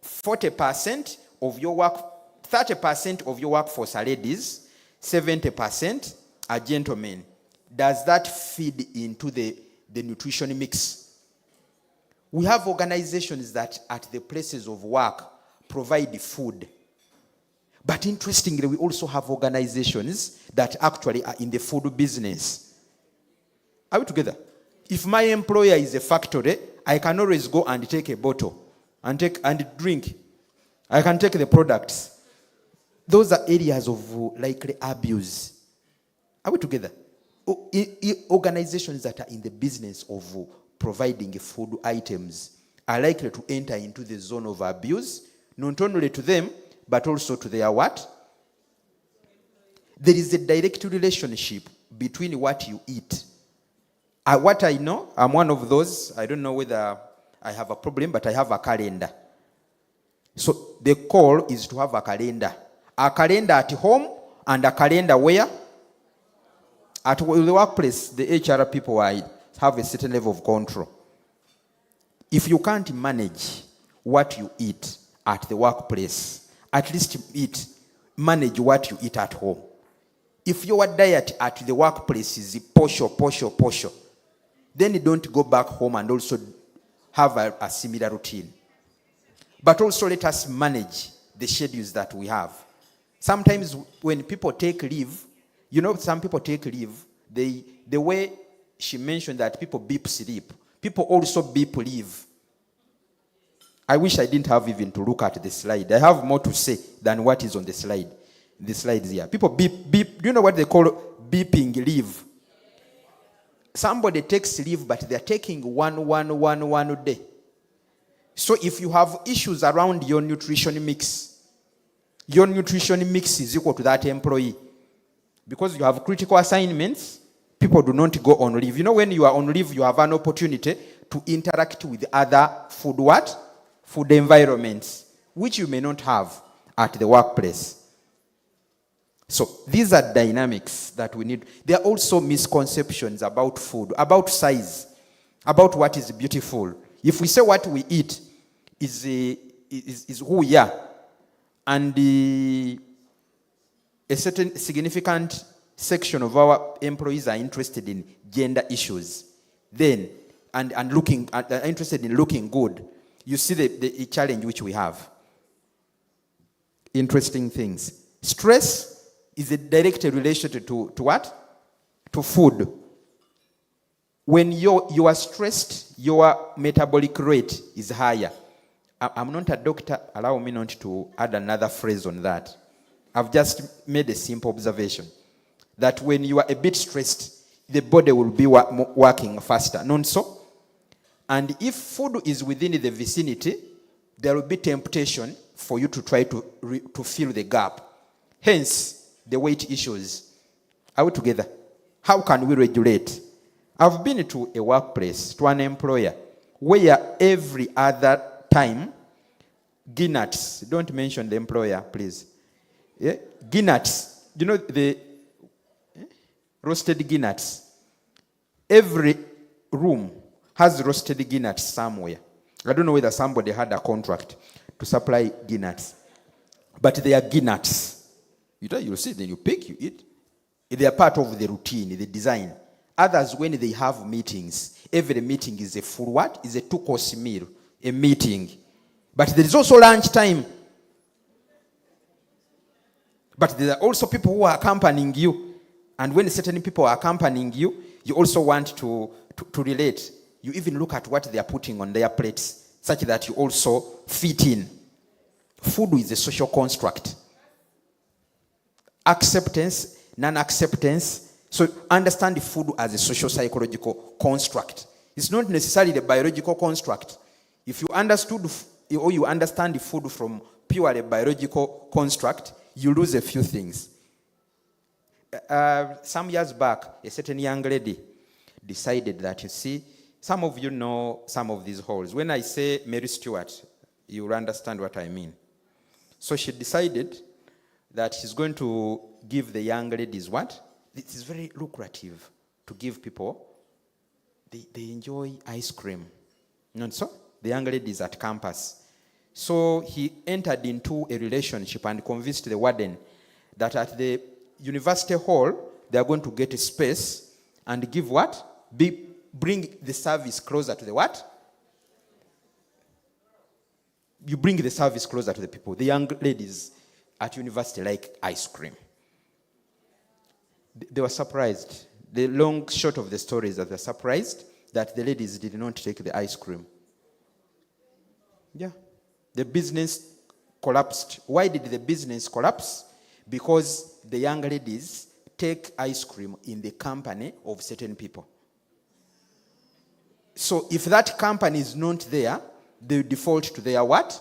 40% of your work, 30% of your workforce are ladies, 70% are gentlemen. Does that feed into the nutrition mix? We have organizations that at the places of work provide food. But interestingly, we also have organizations that actually are in the food business. Are we together? If my employer is a factory, I can always go and take a bottle and drink. I can take the products. Those are areas of likely abuse. Are we together? Organizations that are in the business of providing food items are likely to enter into the zone of abuse, not only to them, but also to their what? There is a direct relationship between what you eat. What I know, I'm one of those, I don't know whether I have a problem, but I have a calendar. So the call is to have a calendar. A calendar at home and a calendar where? At the workplace, the HR people have a certain level of control. If you can't manage what you eat at the workplace, at least manage what you eat at home. If your diet at the workplace is posho, then you don't go back home and also have a similar routine. But also let us manage the schedules that we have. Sometimes when people take leave, some people take leave, the way she mentioned that people beep sleep, people also beep leave. I wish I didn't have even to look at the slide. I have more to say than what is on the slide. The slides here. People beep. Do you know what they call beeping leave? Somebody takes leave, but they're taking one day. So if you have issues around your nutrition mix is equal to that employee. Because you have critical assignments, people do not go on leave. When you are on leave, you have an opportunity to interact with other food environments, which you may not have at the workplace. So these are dynamics that we need. There are also misconceptions about food, about size, about what is beautiful. If we say what we eat is who we are, and a certain significant section of our employees are interested in gender issues, then and interested in looking good, you see the challenge which we have. Interesting things. Stress is a direct relation to what? To food. When you are stressed, your metabolic rate is higher. I'm not a doctor. Allow me not to add another phrase on that. I've just made a simple observation that when you are a bit stressed, the body will be working faster. Not so? And if food is within the vicinity, there will be temptation for you to try to fill the gap. Hence, the weight issues. Are we together? How can we regulate? I've been to a workplace, to an employer, where every other time, Guinness, don't mention the employer, please. Yeah? Guinness, the roasted Guinness. Every room has roasted Guinness somewhere. I don't know whether somebody had a contract to supply Guinness. But they are Guinness. You see, then you pick, you eat. They are part of the routine, the design. Others, when they have meetings, every meeting is a full what? Is a 2-course meal, a meeting. But there is also lunch time. But there are also people who are accompanying you. And when certain people are accompanying you, you also want to relate. You even look at what they are putting on their plates, such that you also fit in. Food is a social construct. Acceptance, non-acceptance. So understand the food as a social psychological construct. It's not necessarily the biological construct. If you understand the food from purely biological construct, you lose a few things. Some years back, a certain young lady decided that, Some of you know some of these halls. When I say Mary Stewart, you will understand what I mean. So she decided that she's going to give the young ladies what? It is very lucrative to give people. They enjoy ice cream. Not so? The young ladies at campus. So he entered into a relationship and convinced the warden that at the university hall, they are going to get a space and give what? Bring the service closer to the what? You bring the service closer to the people. The young ladies at university like ice cream. They were surprised. The long short of the story is that they're surprised that the ladies did not take the ice cream. Yeah. The business collapsed. Why did the business collapse? Because the young ladies take ice cream in the company of certain people. So if that company is not there, they default to their what?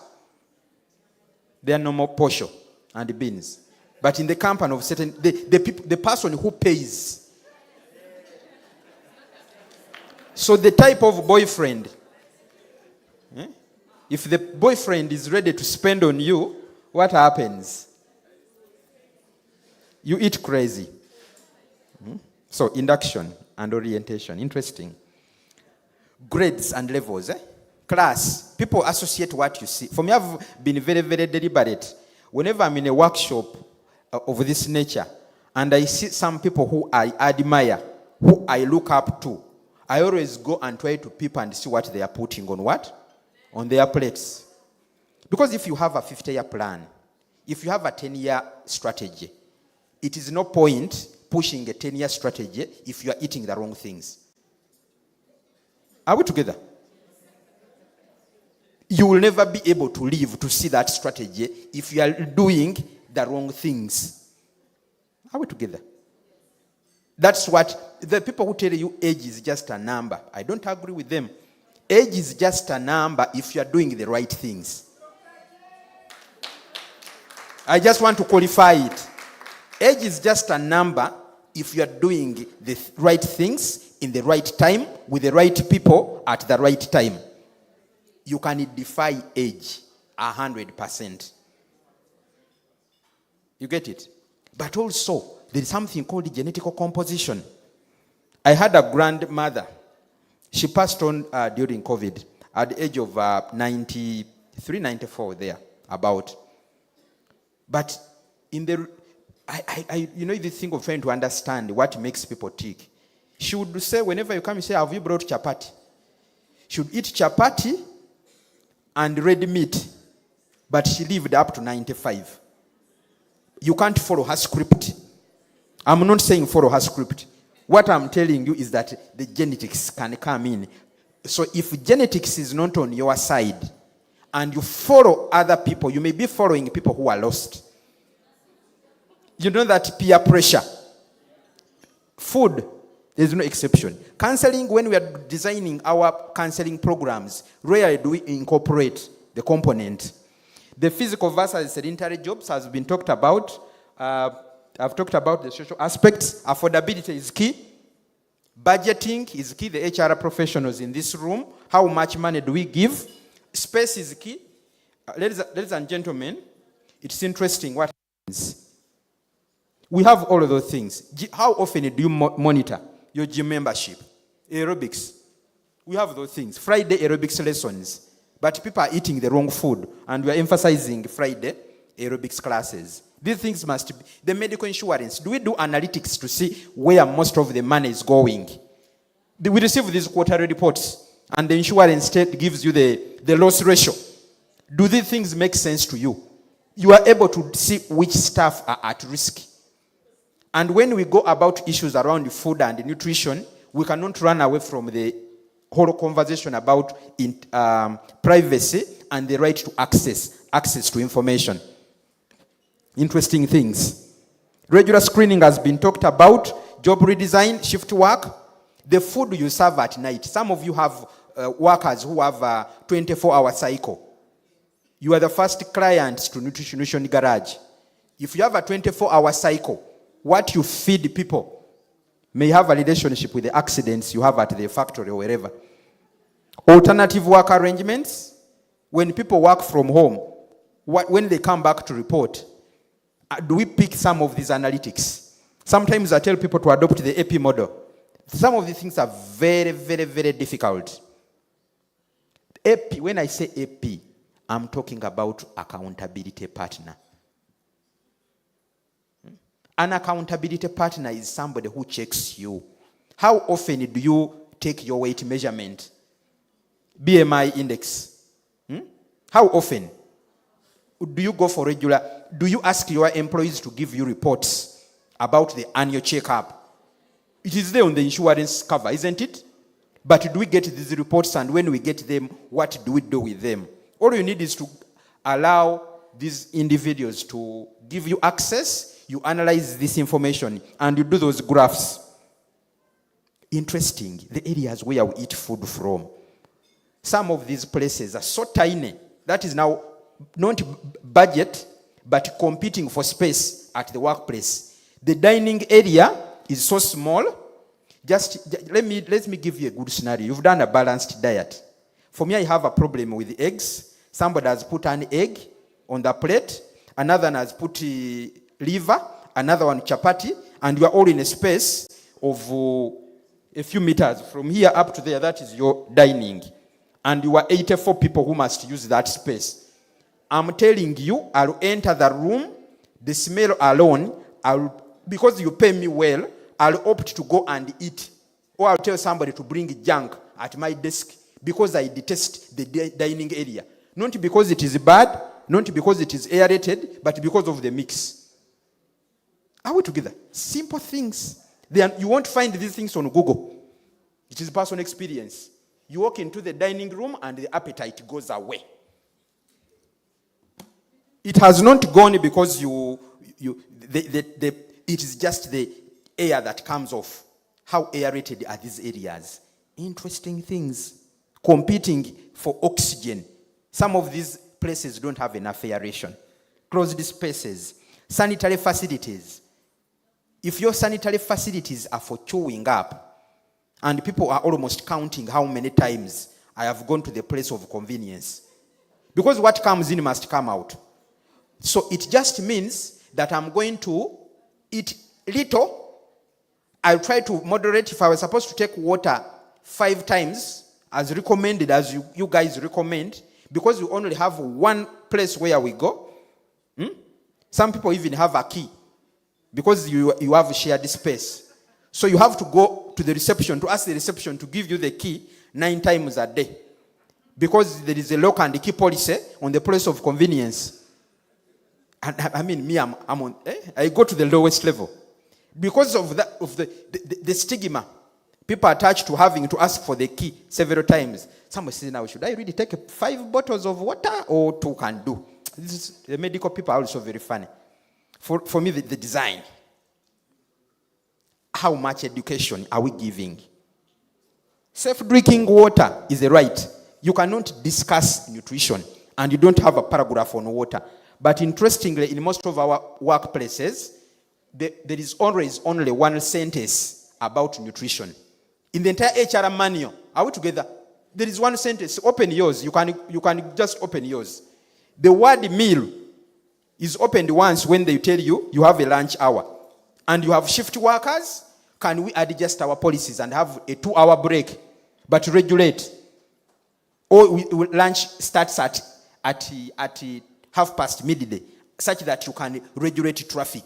Their normal portion and beans. But in the company of certain, the person who pays. So the type of boyfriend, if the boyfriend is ready to spend on you, what happens? You eat crazy. So induction and orientation, interesting. Grades and levels, class, people associate what you see. For me, I've been very, very deliberate. Whenever I'm in a workshop of this nature, and I see some people who I admire, who I look up to, I always go and try to peep and see what they are putting on what? On their plates. Because if you have a 50-year plan, if you have a 10-year strategy, it is no point pushing a 10-year strategy if you are eating the wrong things. Are we together? You will never be able to live to see that strategy if you are doing the wrong things. Are we together? That's what the people who tell you age is just a number. I don't agree with them. Age is just a number if you are doing the right things. I just want to qualify it. Age is just a number if you are doing the right things in the right time with the right people at the right time. You can defy age 100%. You get it? But also, there is something called genetic composition. I had a grandmother. She passed on during COVID at the age of 93, 94 there, about. But in the, you know, the thing of trying to understand what makes people tick. She would say, whenever you come, you say, have you brought chapati? She would eat chapati and red meat. But she lived up to 95. You can't follow her script. I'm not saying follow her script. What I'm telling you is that the genetics can come in. So if genetics is not on your side, and you follow other people, you may be following people who are lost. You know that peer pressure. Food, there's no exception. Counseling, when we are designing our counseling programs, rarely do we incorporate the component. The physical versus sedentary jobs has been talked about. I've talked about the social aspects. Affordability is key. Budgeting is key. The HR professionals in this room, how much money do we give? Space is key. Ladies and gentlemen, it's interesting what happens. We have all of those things. How often do you monitor your gym membership? Aerobics. We have those things. Friday aerobics lessons. But people are eating the wrong food, and we are emphasizing Friday aerobics classes. These things must be. The medical insurance, do we do analytics to see where most of the money is going? We receive these quarterly reports, and the insurance state gives you the loss ratio. Do these things make sense to you? You are able to see which staff are at risk. And when we go about issues around food and nutrition, we cannot run away from the whole conversation about privacy and the right to access to information. Interesting things. Regular screening has been talked about. Job redesign, shift work. The food you serve at night. Some of you have workers who have a 24-hour cycle. You are the first clients to Nutrition Garage. If you have a 24-hour cycle, what you feed people may have a relationship with the accidents you have at the factory or wherever. Alternative work arrangements. When people work from home, when they come back to report, do we pick some of these analytics? Sometimes I tell people to adopt the AP model. Some of these things are very, very, very difficult. AP, when I say AP, I'm talking about accountability partner. An accountability partner is somebody who checks you. How often do you take your weight measurement? BMI index. How often? Do you go for regular? Do you ask your employees to give you reports about the annual checkup? It is there on the insurance cover, isn't it? But do we get these reports, and when we get them, what do we do with them? All you need is to allow these individuals to give you access, you analyze this information, and you do those graphs. Interesting, the areas where we eat food from. Some of these places are so tiny. That is now not budget, but competing for space at the workplace. The dining area is so small. Let me give you a good scenario. You've done a balanced diet. For me, I have a problem with eggs. Somebody has put an egg on the plate. Another one has put liver. Another one chapati. And you are all in a space of a few meters. From here up to there, that is your dining. And you are 84 people who must use that space. I'm telling you, I'll enter the room, the smell alone, because you pay me well, I'll opt to go and eat. Or I'll tell somebody to bring junk at my desk because I detest the dining area. Not because it is bad, not because it is aerated, but because of the mix. Are we together? Simple things. You won't find these things on Google. It is personal experience. You walk into the dining room and the appetite goes away. It has not gone because it is just the air that comes off. How aerated are these areas? Interesting things. Competing for oxygen. Some of these places don't have enough aeration. Closed spaces. Sanitary facilities. If your sanitary facilities are for chewing up, and people are almost counting how many times I have gone to the place of convenience. Because what comes in must come out. So it just means that I'm going to eat little. I'll try to moderate. If I was supposed to take water 5 times, as recommended, as you guys recommend, because we only have one place where we go. Some people even have a key, because you have shared space. So you have to go to the reception to ask the reception to give you the key 9 times a day. Because there is a lock and key policy on the place of convenience. And I mean, me, I'm on, I go to the lowest level. Because of the stigma people attach to having to ask for the key several times. Someone says, now, should I really take 5 bottles of water or 2 can do? The medical people are also very funny. For me, the design. How much education are we giving? Safe drinking water is a right. You cannot discuss nutrition and you don't have a paragraph on water. But interestingly, in most of our workplaces, there is always only one sentence about nutrition. In the entire HR manual, are we together? There is one sentence. Open yours. You can just open yours. The word meal is opened once when they tell you you have a lunch hour. And you have shift workers. Can we adjust our policies and have a 2-hour break, but regulate? Or lunch starts at past midday, such that you can regulate traffic.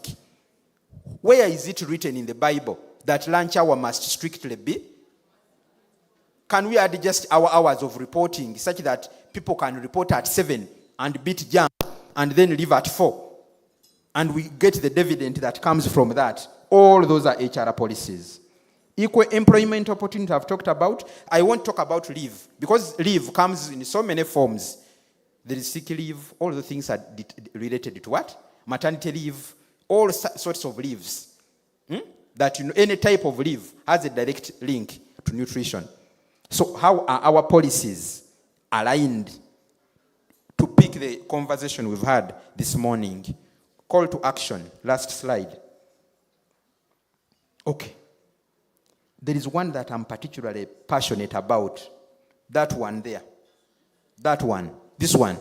Where is it written in the Bible that lunch hour must strictly be? Can we adjust our hours of reporting such that people can report at 7 and beat jam and then leave at 4? And we get the dividend that comes from that. All those are HR policies. Equal employment opportunity I've talked about. I won't talk about leave, because leave comes in so many forms. There is sick leave. All the things are related to what? Maternity leave. All sorts of leaves. That any type of leave has a direct link to nutrition. So how are our policies aligned to pick the conversation we've had this morning? Call to action. Last slide. Okay. There is one that I'm particularly passionate about. That one there. That one. This one.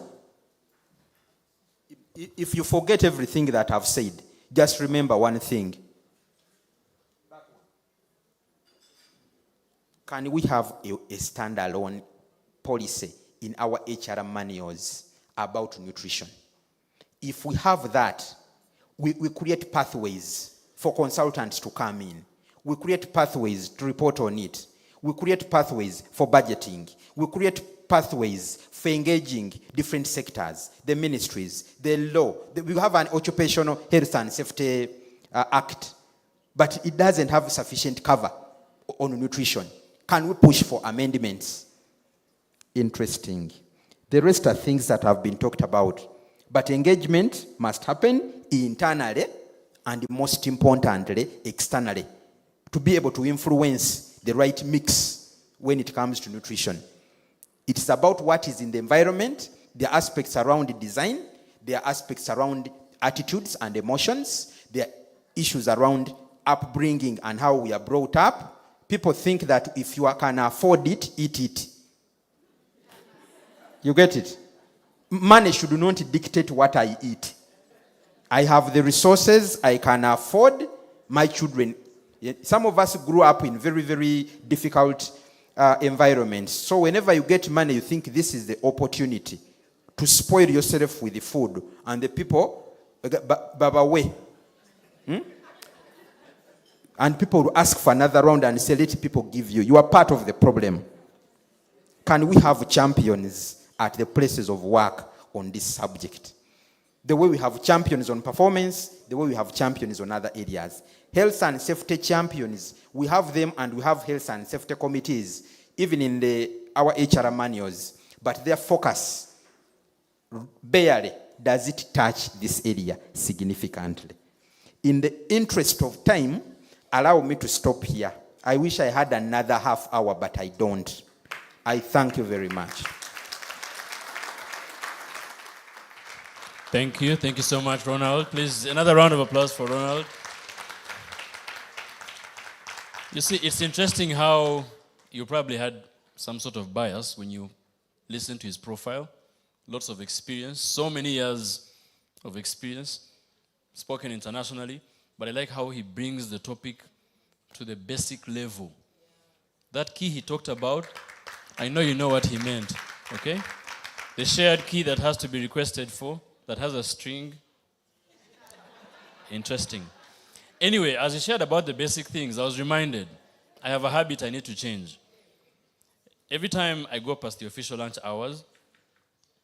If you forget everything that I've said, just remember one thing. Can we have a standalone policy in our HR manuals about nutrition? If we have that, we create pathways for consultants to come in. We create pathways to report on it. We create pathways for budgeting. We create pathways for engaging different sectors, the ministries, the law. We have an Occupational Health and Safety Act, but it doesn't have sufficient cover on nutrition. Can we push for amendments? Interesting. The rest are things that have been talked about. But engagement must happen internally and, most importantly, externally, to be able to influence the right mix when it comes to nutrition. It's about what is in the environment, the aspects around design, the aspects around attitudes and emotions, the issues around upbringing and how we are brought up. People think that if you can afford it, eat it. You get it? Money should not dictate what I eat. I have the resources, I can afford my children. Some of us grew up in very, very difficult environments. So whenever you get money, you think this is the opportunity to spoil yourself with the food. And the people, baba way. And people will ask for another round and say, let people give you. You are part of the problem. Can we have champions at the places of work on this subject? The way we have champions on performance, the way we have champions on other areas. Health and safety champions, we have them, and we have health and safety committees, even in our HR manuals. But their focus barely does it touch this area significantly. In the interest of time, allow me to stop here. I wish I had another half hour, but I don't. I thank you very much.
Thank you. Thank you so much, Ronald. Please, another round of applause for Ronald. You see, it's interesting how you probably had some sort of bias when you listened to his profile. Lots of experience, so many years of experience, spoken internationally. But I like how he brings the topic to the basic level. That key he talked about, I know you know what he meant, okay? The shared key that has to be requested for, that has a string. Interesting. Anyway, as he shared about the basic things, I was reminded, I have a habit I need to change. Every time I go past the official lunch hours,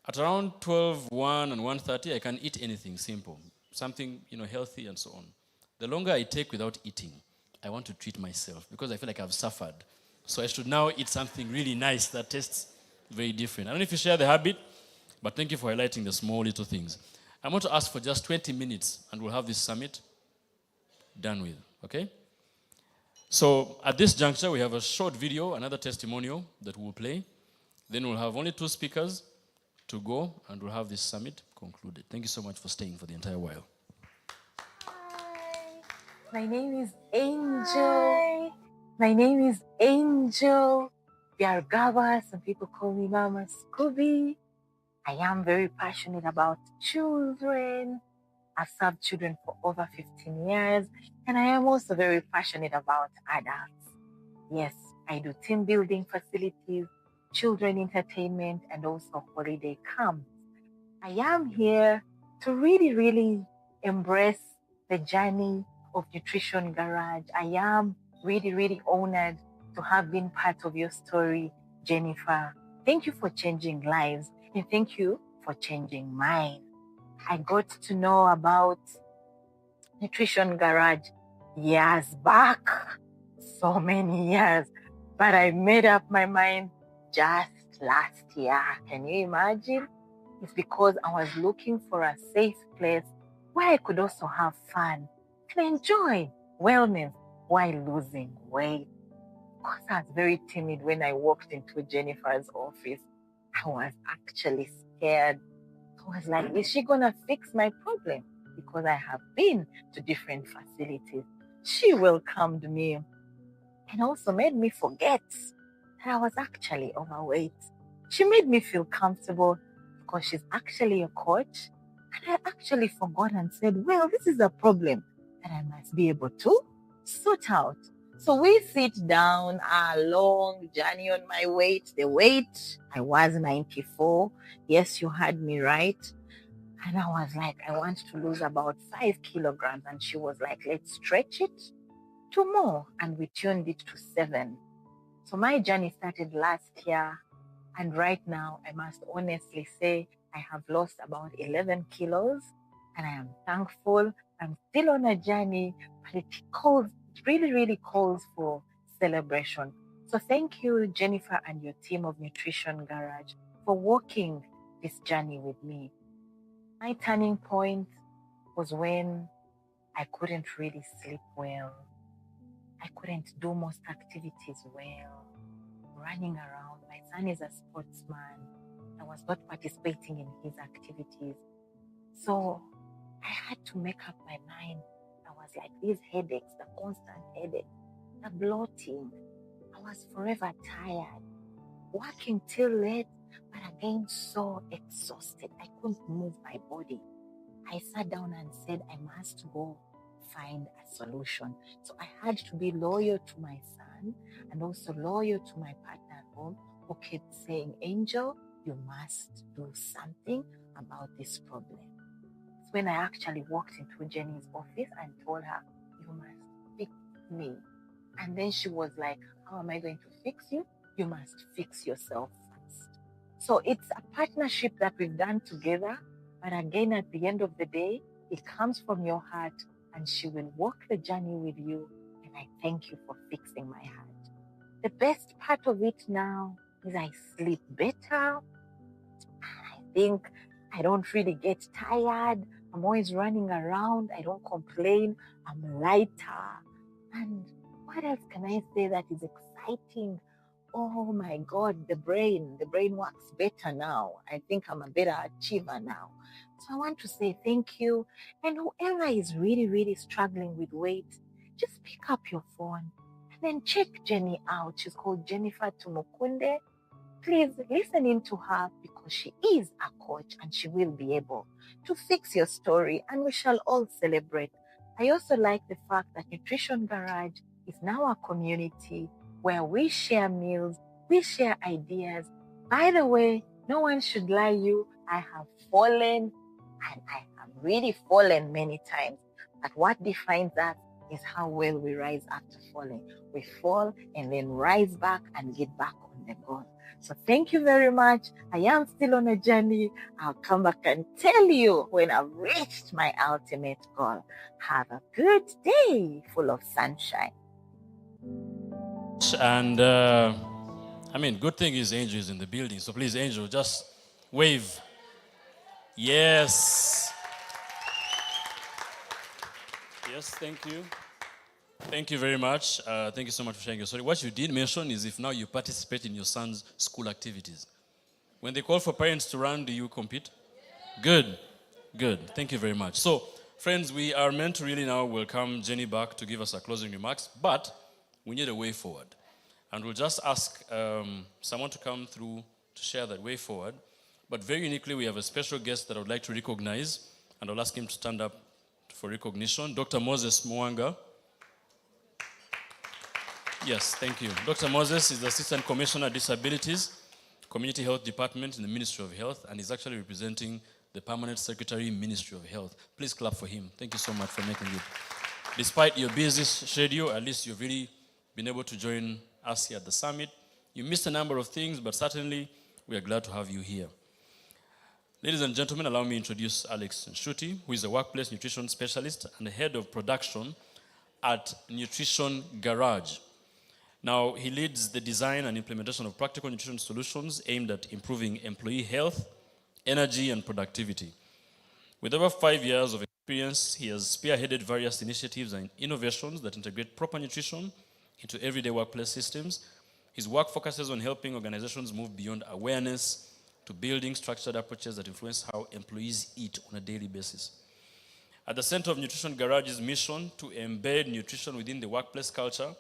at around 12, 1 and 1:30, I can eat anything simple, something healthy and so on. The longer I take without eating, I want to treat myself because I feel like I've suffered. So I should now eat something really nice that tastes very different. I don't know if you share the habit, but thank you for highlighting the small little things. I want to ask for just 20 minutes and we'll have this summit done with, okay? So at this juncture, we have a short video, another testimonial that we'll play. Then we'll have only 2 speakers to go and we'll have this summit concluded. Thank you so much for staying for the entire while.
My name is Angel. Hi. My name is Angel Biargava. Some people call me Mama Scooby. I am very passionate about children. I've served children for over 15 years. And I am also very passionate about adults. Yes, I do team building facilities, children entertainment, and also holiday camps. I am here to really embrace the journey of Nutrition Garage. I am really honored to have been part of your story, Jennifer. Thank you for changing lives, and thank you for changing mine. I got to know about Nutrition Garage years back, so many years, but I made up my mind just last year. Can you imagine? It's because I was looking for a safe place where I could also have fun and enjoy wellness while losing weight. Because I was very timid when I walked into Jennifer's office. I was actually scared. I was like, is she going to fix my problem? Because I have been to different facilities. She welcomed me and also made me forget that I was actually overweight. She made me feel comfortable because she's actually a coach. And I actually forgot and said, well, this is a problem that I must be able to sort out. So we sit down, a long journey on my weight. The weight, I was 94. Yes, you heard me right. And I was like, I want to lose about 5 kilograms. And she was like, let's stretch it to more. And we tuned it to 7. So my journey started last year. And right now, I must honestly say, I have lost about 11 kilos. And I am thankful. I'm still on a journey, but it really, really calls for celebration. So thank you, Jennifer, and your team of Nutrition Garage for walking this journey with me. My turning point was when I couldn't really sleep well. I couldn't do most activities well. Running around. My son is a sportsman. I was not participating in his activities. So I had to make up my mind. I was like, these headaches, the constant headache, the bloating. I was forever tired. Working till late, but again so exhausted. I couldn't move my body. I sat down and said, I must go find a solution. So I had to be loyal to my son and also loyal to my partner at home, who kept saying, Angel, you must do something about this problem. It's when I actually walked into Jenny's office and told her, you must fix me. And then she was like, how am I going to fix you? You must fix yourself first. So it's a partnership that we've done together. But again, at the end of the day, it comes from your heart and she will walk the journey with you. And I thank you for fixing my heart. The best part of it now is I sleep better. I think I don't really get tired. I'm always running around. I don't complain. I'm lighter. And what else can I say that is exciting? Oh my God, the brain works better now. I think I'm a better achiever now. So I want to say thank you. And whoever is really, really struggling with weight, just pick up your phone and then check Jenny out. She's called Jennifer Tumukunde. Please listen in to her because she is a coach and she will be able to fix your story and we shall all celebrate. I also like the fact that Nutrition Garage is now a community where we share meals, we share ideas. By the way, no one should lie you. I have fallen and I have really fallen many times. But what defines us is how well we rise after falling. We fall and then rise back and get back on the goal. So thank you very much. I am still on a journey. I'll come back and tell you when I've reached my ultimate goal. Have a good day full of sunshine.
And good thing is Angel is in the building. So please, Angel, just wave. Yes. Yes, thank you. Thank you very much. Thank you so much for sharing your story. What you did mention is if now you participate in your son's school activities. When they call for parents to run, do you compete? Good. Good. Thank you very much. So, friends, we are meant to really now welcome Jenny back to give us our closing remarks, but we need a way forward. And we'll just ask someone to come through to share that way forward. But very uniquely, we have a special guest that I would like to recognize, and I'll ask him to stand up for recognition. Dr. Moses Mwanga. Yes, thank you. Dr. Moses is the Assistant Commissioner Disabilities, Community Health Department in the Ministry of Health, and is actually representing the Permanent Secretary, Ministry of Health. Please clap for him. Thank you so much for making it. Despite your busy schedule, at least you've really been able to join us here at the summit. You missed a number of things, but certainly we are glad to have you here. Ladies and gentlemen, allow me to introduce Alex Nshuti, who is a workplace nutrition specialist and the head of production at Nutrition Garage. Now, he leads the design and implementation of practical nutrition solutions aimed at improving employee health, energy, and productivity. With over 5 years of experience, he has spearheaded various initiatives and innovations that integrate proper nutrition into everyday workplace systems. His work focuses on helping organizations move beyond awareness to building structured approaches that influence how employees eat on a daily basis. At the center of Nutrition Garage's mission to embed nutrition within the workplace culture,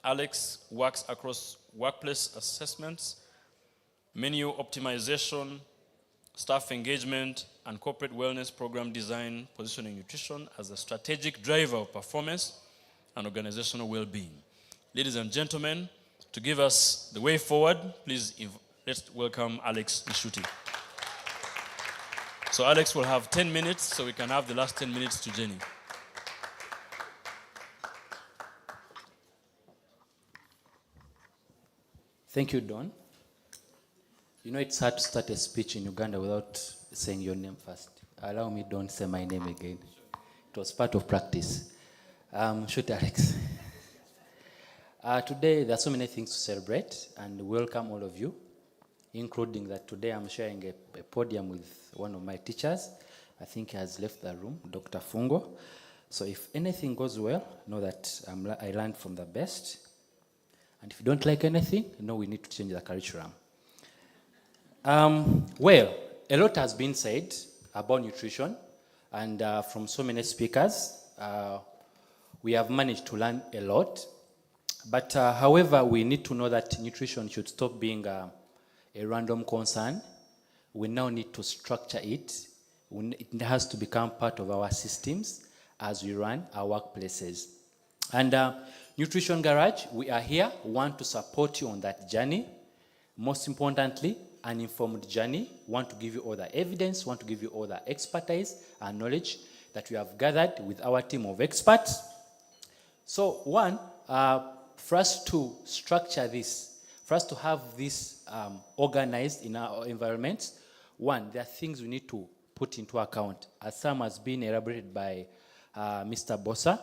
Alex works across workplace assessments, menu optimization, staff engagement, and corporate wellness program design, positioning nutrition as a strategic driver of performance and organizational well-being. Ladies and gentlemen, to give us the way forward, please let's welcome Alex Nishuti. So Alex will have 10 minutes, so we can have the last 10 minutes to Jenny.
Thank you, Don. You know, it's hard to start a speech in Uganda without saying your name first. Allow me, don't say my name again. It was part of practice. Shoot, Alex. Today, there are so many things to celebrate, and welcome all of you, including that today I'm sharing a podium with one of my teachers. I think he has left the room, Dr. Fungo. So if anything goes well, know that I learned from the best. And if you don't like anything, know we need to change the curriculum. Well, a lot has been said about nutrition, and from so many speakers, we have managed to learn a lot. But however, we need to know that nutrition should stop being a random concern. We now need to structure it. It has to become part of our systems as we run our workplaces. And Nutrition Garage, we are here. We want to support you on that journey. Most importantly, an informed journey. We want to give you all the evidence, want to give you all the expertise and knowledge that we have gathered with our team of experts. So one, for us to structure this, for us to have this organized in our environments, one, there are things we need to put into account, as some has been elaborated by Mr. Bossa.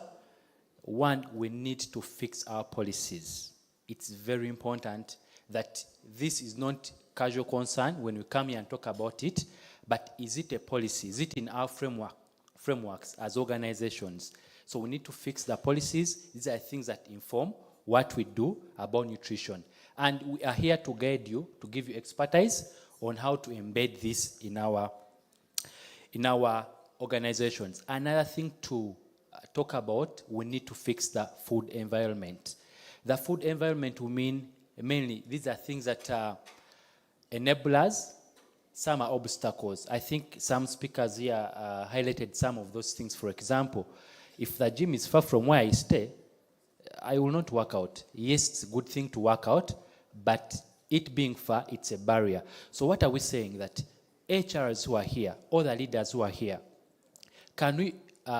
One, we need to fix our policies. It's very important that this is not casual concern when we come here and talk about it, but is it a policy? Is it in our frameworks as organizations? So we need to fix the policies. These are things that inform what we do about nutrition. And we are here to guide you, to give you expertise on how to embed this in our organizations. Another thing to talk about, we need to fix the food environment. The food environment will mean mainly these are things that are enablers, some are obstacles. I think some speakers here highlighted some of those things. For example, if the gym is far from where I stay, I will not work out. Yes, it's a good thing to work out, but it being far, it's a barrier. So what are we saying? That HRs who are here, all the leaders who are here, can we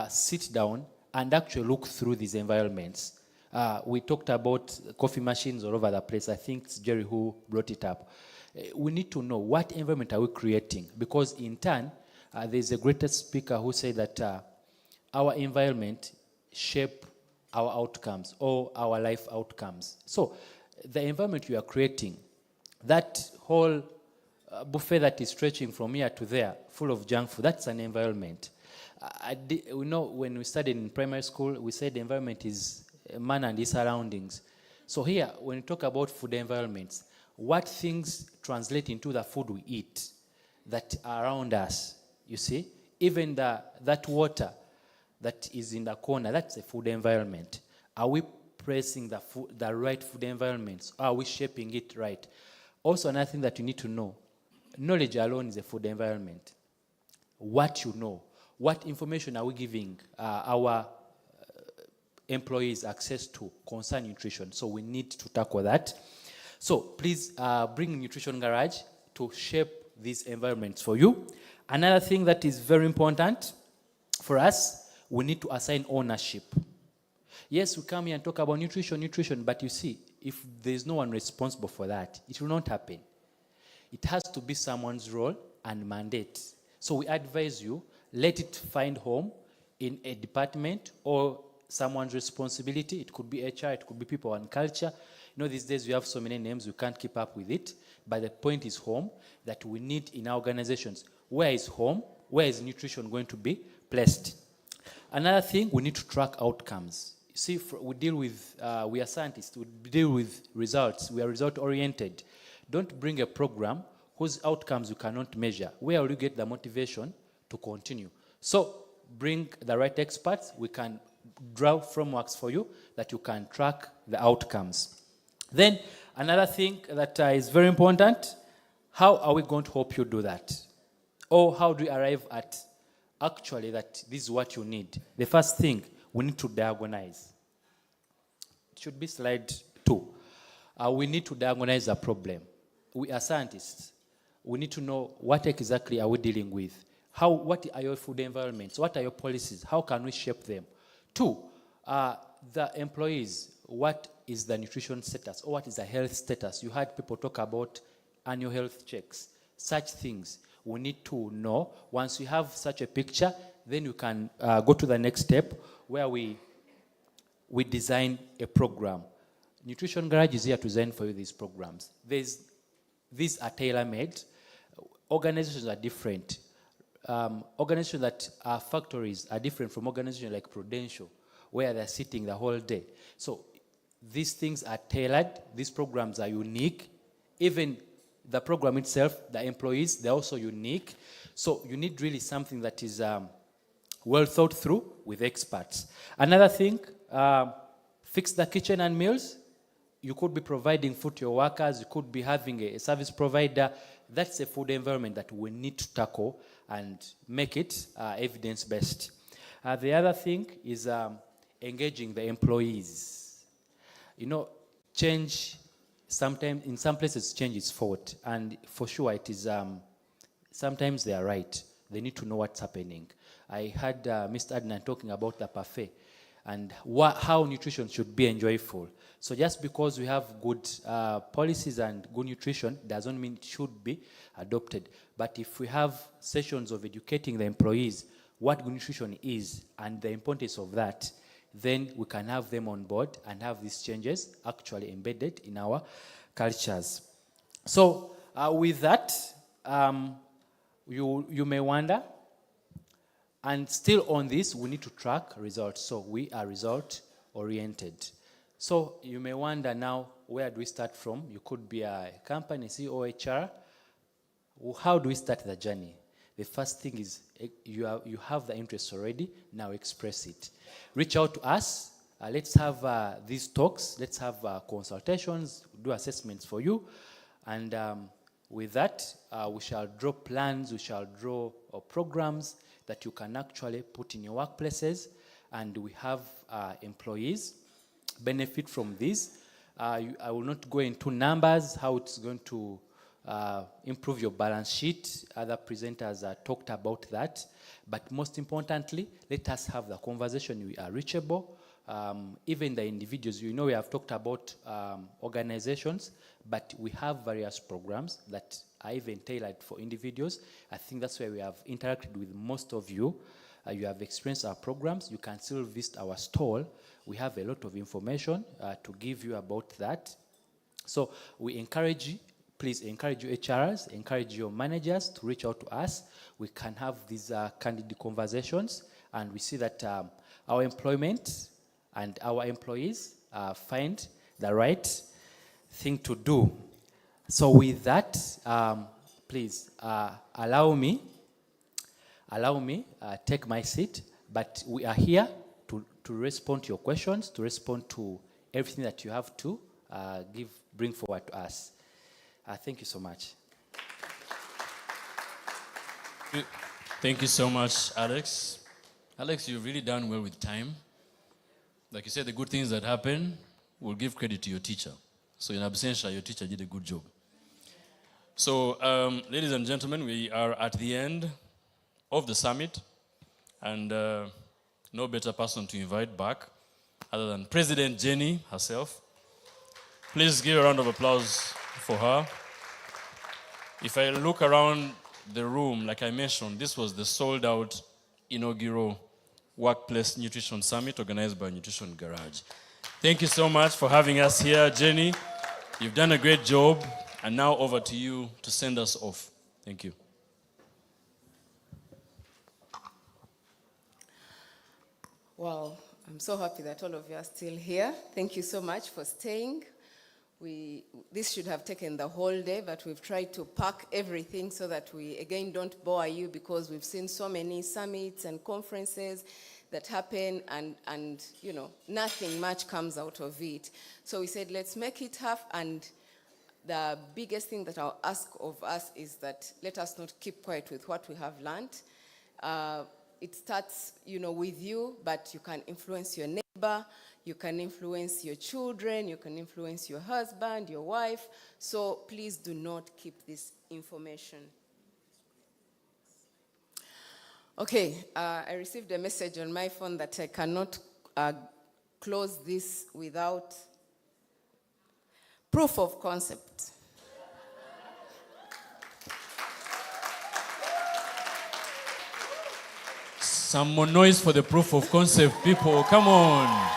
sit down and actually look through these environments? We talked about coffee machines all over the place. I think it's Jerry who brought it up. We need to know what environment are we creating, because in turn, there's a greatest speaker who said that our environment shape our outcomes or our life outcomes. So the environment you are creating, that whole buffet that is stretching from here to there, full of junk food, that's an environment. We know when we studied in primary school, we said the environment is man and his surroundings. So here, when we talk about food environments, what things translate into the food we eat that are around us, you see? Even that water that is in the corner, that's a food environment. Are we pressing the right food environments? Are we shaping it right? Also, another thing that you need to know, knowledge alone is a food environment. What you know, what information are we giving our employees access to concerning nutrition? So we need to tackle that. So please bring Nutrition Garage to shape these environments for you. Another thing that is very important for us, we need to assign ownership. Yes, we come here and talk about nutrition, but you see, if there's no one responsible for that, it will not happen. It has to be someone's role and mandate. So we advise you, let it find home in a department or someone's responsibility. It could be HR, it could be people and culture. You know, these days we have so many names, we can't keep up with it. But the point is home, that we need in our organizations. Where is home? Where is nutrition going to be placed? Another thing, we need to track outcomes. You see, we deal with, we are scientists, we deal with results. We are result-oriented. Don't bring a program whose outcomes you cannot measure. Where will you get the motivation to continue? So bring the right experts. We can draw frameworks for you that you can track the outcomes. Then Another thing that is very important, how are we going to help you do that? Or how do we arrive at actually that this is what you need? The first thing, we need to diagnose. It should be slide 2. We need to diagnose a problem. We are scientists. We need to know what exactly are we dealing with. What are your food environments? What are your policies? How can we shape them? 2, the employees, what is the nutrition status or what is the health status? You heard people talk about annual health checks, such things. We need to know. Once we have such a picture, then you can go to the next step where we design a program. Nutrition Garage is here to design for you these programs. These are tailor-made. Organizations are different. Organizations that are factories are different from organizations like Prudential, where they're sitting the whole day. So these things are tailored. These programs are unique. Even the program itself, the employees, they're also unique. So you need really something that is well thought through with experts. Another thing, fix the kitchen and meals. You could be providing food to your workers. You could be having a service provider. That's a food environment that we need to tackle and make it evidence-based. The other thing is engaging the employees. You know, change, sometimes, in some places, change is fought. And for sure, it is, sometimes they are right. They need to know what's happening. I heard Mr. Adnan talking about the parfait and how nutrition should be enjoyable. So just because we have good policies and good nutrition doesn't mean it should be adopted. But if we have sessions of educating the employees what good nutrition is and the importance of that, then we can have them on board and have these changes actually embedded in our cultures. So with that, you may wonder, and still on this, we need to track results. So we are result-oriented. So you may wonder now, where do we start from? You could be a company, CEO, HR. How do we start the journey? The first thing is you have the interest already, now express it. Reach out to us. Let's have these talks. Let's have consultations, do assessments for you. And with that, we shall draw plans, we shall draw programs that you can actually put in your workplaces. And we have employees benefit from this. I will not go into numbers, how it's going to improve your balance sheet. Other presenters talked about that. But most importantly, let us have the conversation. We are reachable. Even the individuals, you know, we have talked about organizations, but we have various programs that are even tailored for individuals. I think that's where we have interacted with most of you. You have experienced our programs. You can still visit our stall. We have a lot of information to give you about that. So we encourage you, please encourage your HRs, encourage your managers to reach out to us. We can have these candid conversations, and we see that our employment and our employees find the right thing to do. So with that, please allow me take my seat, but we are here to respond to your questions, to respond to everything that you have to bring forward to us. Thank you so much.
Thank you so much, Alex. Alex, you've really done well with time. Like you said, the good things that happen, we'll give credit to your teacher. So in absentia, your teacher did a good job. So, ladies and gentlemen, we are at the end of the summit, and no better person to invite back other than President Jenny herself. Please give a round of applause for her. If I look around the room, like I mentioned, this was the sold-out inaugural Workplace Nutrition Summit organized by Nutrition Garage. Thank you so much for having us here, Jenny. You've done a great job, and now over to you to send us off. Thank you.
Well, I'm so happy that all of you are still here. Thank you so much for staying. This should have taken the whole day, but we've tried to pack everything so that we, again, don't bore you, because we've seen so many summits and conferences that happen, and you know, nothing much comes out of it. So we said, let's make it half, and the biggest thing that I'll ask of us is that let us not keep quiet with what we have learned. It starts, with you, but you can influence your neighbor, you can influence your children, you can influence your husband, your wife. So please do not keep this information. Okay, I received a message on my phone that I cannot close this without proof of concept.
Some more noise for the proof of concept, people. Come on.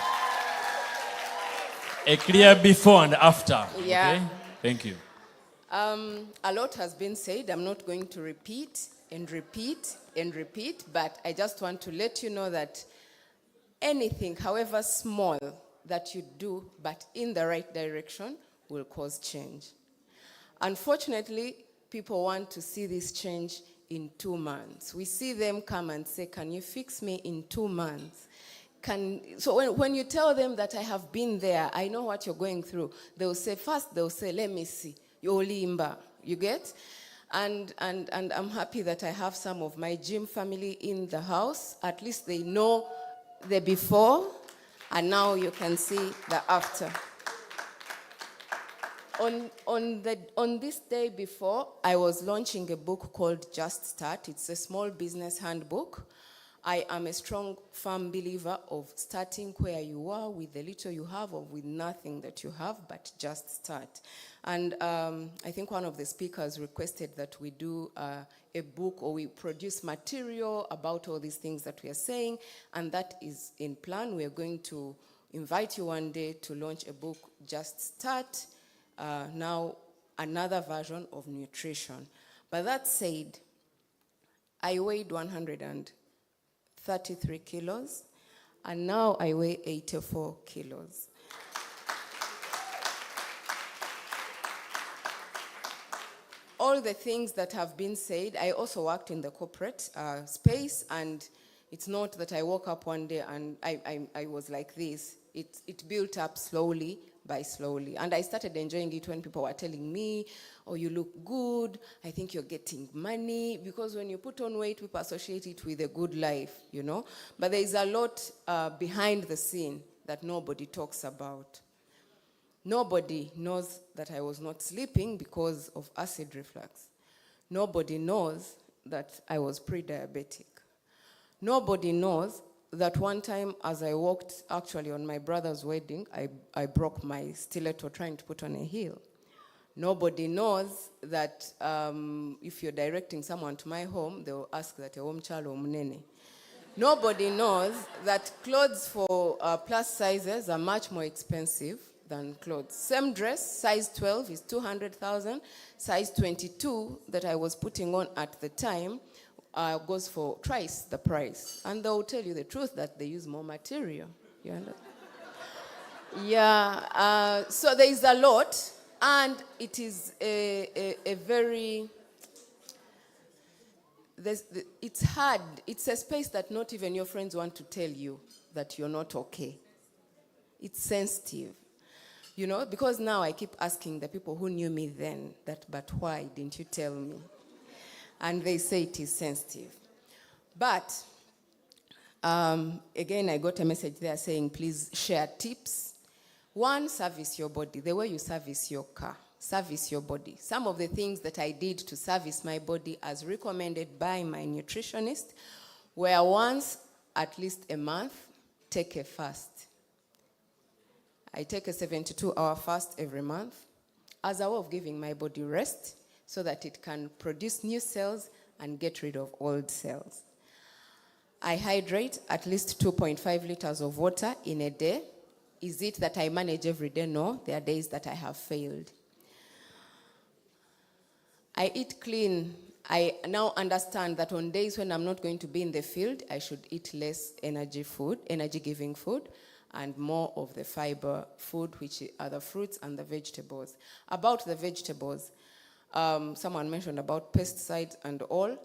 A clear before and after.
Yeah.
Okay? Thank you.
A lot has been said. I'm not going to repeat and repeat and repeat, but I just want to let you know that anything, however small, that you do, but in the right direction, will cause change. Unfortunately, people want to see this change in 2 months. We see them come and say, can you fix me in 2 months? So when you tell them that I have been there, I know what you're going through, they'll say, let me see. You're limba. You get? And I'm happy that I have some of my gym family in the house. At least they know the before, and now you can see the after. On this day before, I was launching a book called Just Start. It's a small business handbook. I am a strong, firm believer of starting where you are with the little you have or with nothing that you have, but just start. And I think one of the speakers requested that we do a book, or we produce material about all these things that we are saying, and that is in plan. We are going to invite you one day to launch a book, Just Start, now another version of nutrition. But that said, I weighed 133 kilos, and now I weigh 84 kilos. All the things that have been said, I also worked in the corporate space, and it's not that I woke up one day and I was like this. It built up slowly by slowly. And I started enjoying it when people were telling me, oh, you look good, I think you're getting money, because when you put on weight, people associate it with a good life, But there is a lot behind the scene that nobody talks about. Nobody knows that I was not sleeping because of acid reflux. Nobody knows that I was pre-diabetic. Nobody knows that one time as I walked actually on my brother's wedding, I broke my stiletto trying to put on a heel. Nobody knows that if you're directing someone to my home, they will ask that a home child or munene. Nobody knows that clothes for plus sizes are much more expensive than clothes. Same dress, size 12 is 200,000. Size 22 that I was putting on at the time goes for twice the price. And they'll tell you the truth that they use more material. You understand? Yeah, so there is a lot, and it is a very, it's hard. It's a space that not even your friends want to tell you that you're not okay. It's sensitive. Because now I keep asking the people who knew me then but why didn't you tell me? And they say it is sensitive. But, again, I got a message there saying, please share tips. One, service your body. The way you service your car, service your body. Some of the things that I did to service my body as recommended by my nutritionist were once, at least a month, take a fast. I take a 72-hour fast every month as a way of giving my body rest so that it can produce new cells and get rid of old cells. I hydrate at least 2.5 liters of water in a day. Is it that I manage every day? No, there are days that I have failed. I eat clean. I now understand that on days when I'm not going to be in the field, I should eat less energy-giving food, and more of the fiber food, which are the fruits and the vegetables. About the vegetables, someone mentioned about pesticides and all.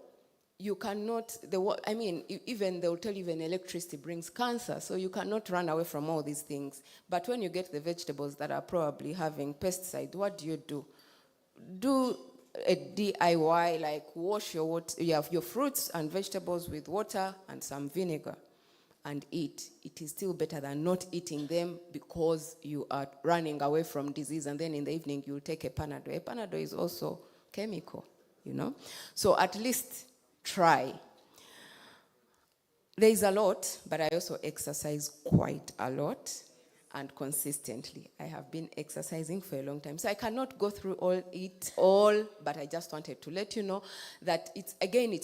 You cannot, even they'll tell you even electricity brings cancer, so you cannot run away from all these things. But when you get the vegetables that are probably having pesticides, what do? do a DIY, like wash your water, you have your fruits and vegetables with water and some vinegar and eat. It is still better than not eating them because you are running away from disease, and then in the evening you take a Panadol. A Panadol is also chemical, you know. So at least try. There is a lot, but I also exercise quite a lot and consistently. I have been exercising for a long time. So I cannot go through all, but I just wanted to let you know that it's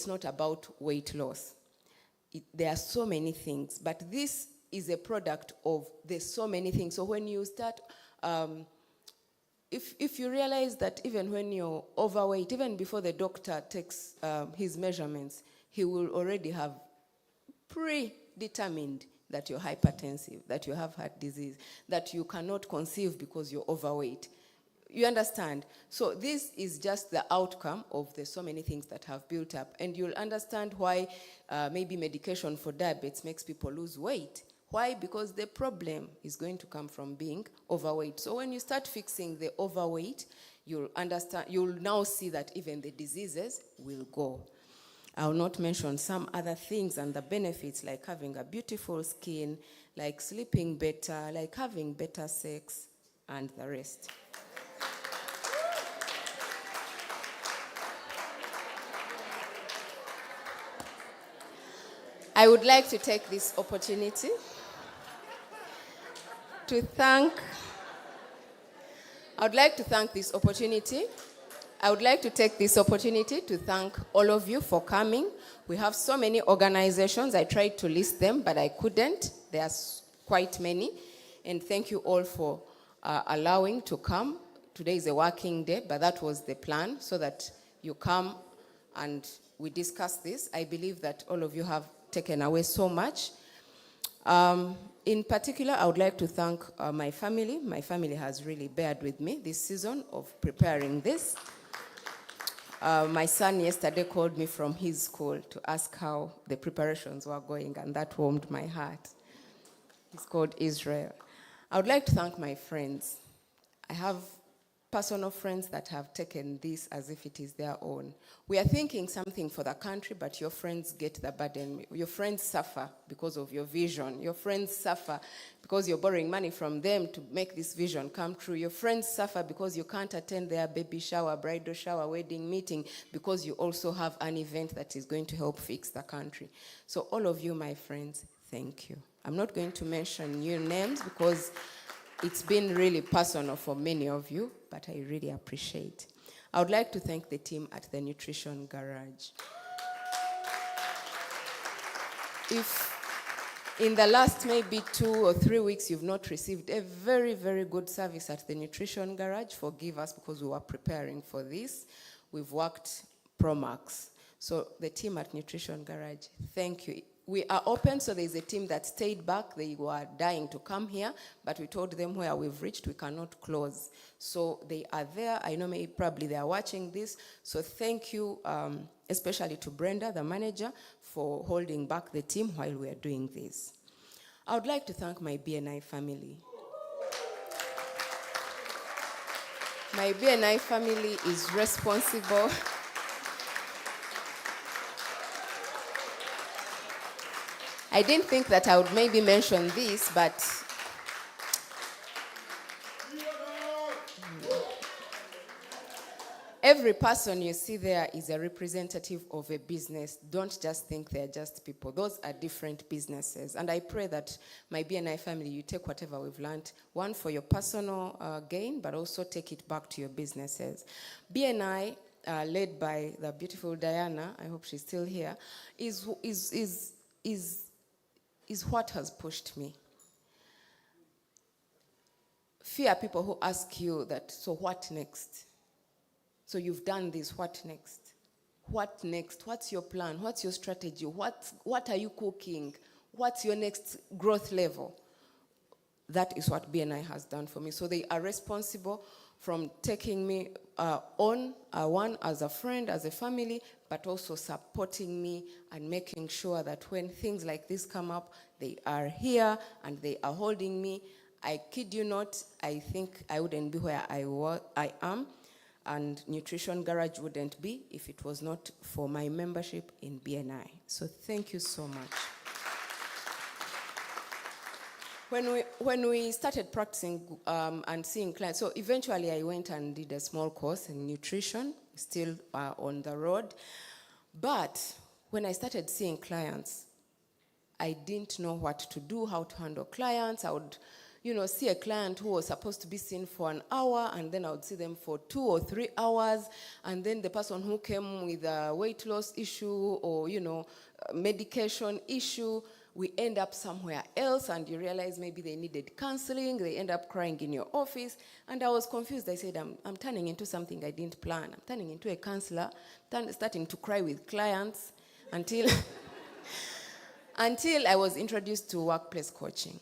not about weight loss. There are so many things, but this is a product of the so many things. So when you start, if you realize that even when you're overweight, even before the doctor takes his measurements, he will already have predetermined that you're hypertensive, that you have heart disease, that you cannot conceive because you're overweight. You understand? So this is just the outcome of the so many things that have built up. And you'll understand why maybe medication for diabetes makes people lose weight. Why? Because the problem is going to come from being overweight. So when you start fixing the overweight, you'll now see that even the diseases will go. I will not mention some other things and the benefits, like having a beautiful skin, like sleeping better, like having better sex, and the rest. I would like to take this opportunity to thank all of you for coming. We have so many organizations. I tried to list them, but I couldn't. There are quite many. And thank you all for allowing to come. Today is a working day, but that was the plan, so that you come and we discuss this. I believe that all of you have taken away so much. In particular, I would like to thank my family. My family has really bared with me this season of preparing this. My son yesterday called me from his school to ask how the preparations were going, and that warmed my heart. He's called Israel. I would like to thank my friends. I have personal friends that have taken this as if it is their own. We are thinking something for the country, but your friends get the burden. Your friends suffer because of your vision. Your friends suffer because you're borrowing money from them to make this vision come true. Your friends suffer because you can't attend their baby shower, bridal shower, wedding meeting, because you also have an event that is going to help fix the country. So all of you, my friends, thank you. I'm not going to mention your names because it's been really personal for many of you, but I really appreciate. I would like to thank the team at the Nutrition Garage. If in the last maybe 2 or 3 weeks you've not received a very, very good service at the Nutrition Garage, forgive us because we were preparing for this. We've worked pro max. So the team at Nutrition Garage, thank you. We are open, so there's a team that stayed back. They were dying to come here, but we told them where we've reached, we cannot close. So they are there. I know probably they are watching this. So thank you, especially to Brenda, the manager, for holding back the team while we are doing this. I would like to thank my BNI family. My BNI family is responsible. I didn't think that I would maybe mention this, but every person you see there is a representative of a business. Don't just think they're just people. Those are different businesses. And I pray that my BNI family, you take whatever we've learned, one for your personal gain, but also take it back to your businesses. BNI, led by the beautiful Diana, I hope she's still here, is what has pushed me. Fear people who ask you that, so what next? So you've done this, what next? What next? What's your plan? What's your strategy? What are you cooking? What's your next growth level? That is what BNI has done for me. So they are responsible from taking me on, one as a friend, as a family, but also supporting me and making sure that when things like this come up, they are here and they are holding me. I kid you not, I think I wouldn't be where I am And Nutrition Garage wouldn't be if it was not for my membership in BNI. So thank you so much. When we started practicing and seeing clients, so eventually I went and did a small course in nutrition, still on the road. But when I started seeing clients, I didn't know what to do, how to handle clients. I would, see a client who was supposed to be seen for an hour, and then I would see them for 2 or 3 hours, and then the person who came with a weight loss issue or, medication issue, we end up somewhere else, and you realize maybe they needed counseling, they end up crying in your office, and I was confused. I said, I'm turning into something I didn't plan. I'm turning into a counselor, starting to cry with clients until, until I was introduced to workplace coaching.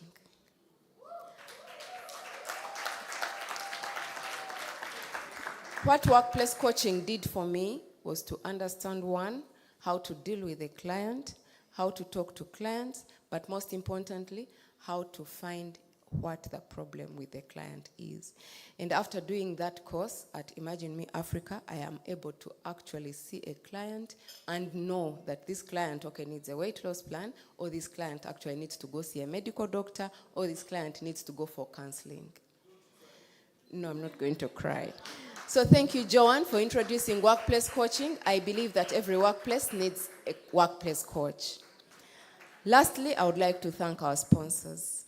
What workplace coaching did for me was to understand, one, how to deal with a client, how to talk to clients, but most importantly, how to find what the problem with the client is. And after doing that course at Imagine Me Africa, I am able to actually see a client and know that this client, needs a weight loss plan, or this client actually needs to go see a medical doctor, or this client needs to go for counseling. No, I'm not going to cry. So thank you, Joanne, for introducing workplace coaching. I believe that every workplace needs a workplace coach. Lastly, I would like to thank our sponsors.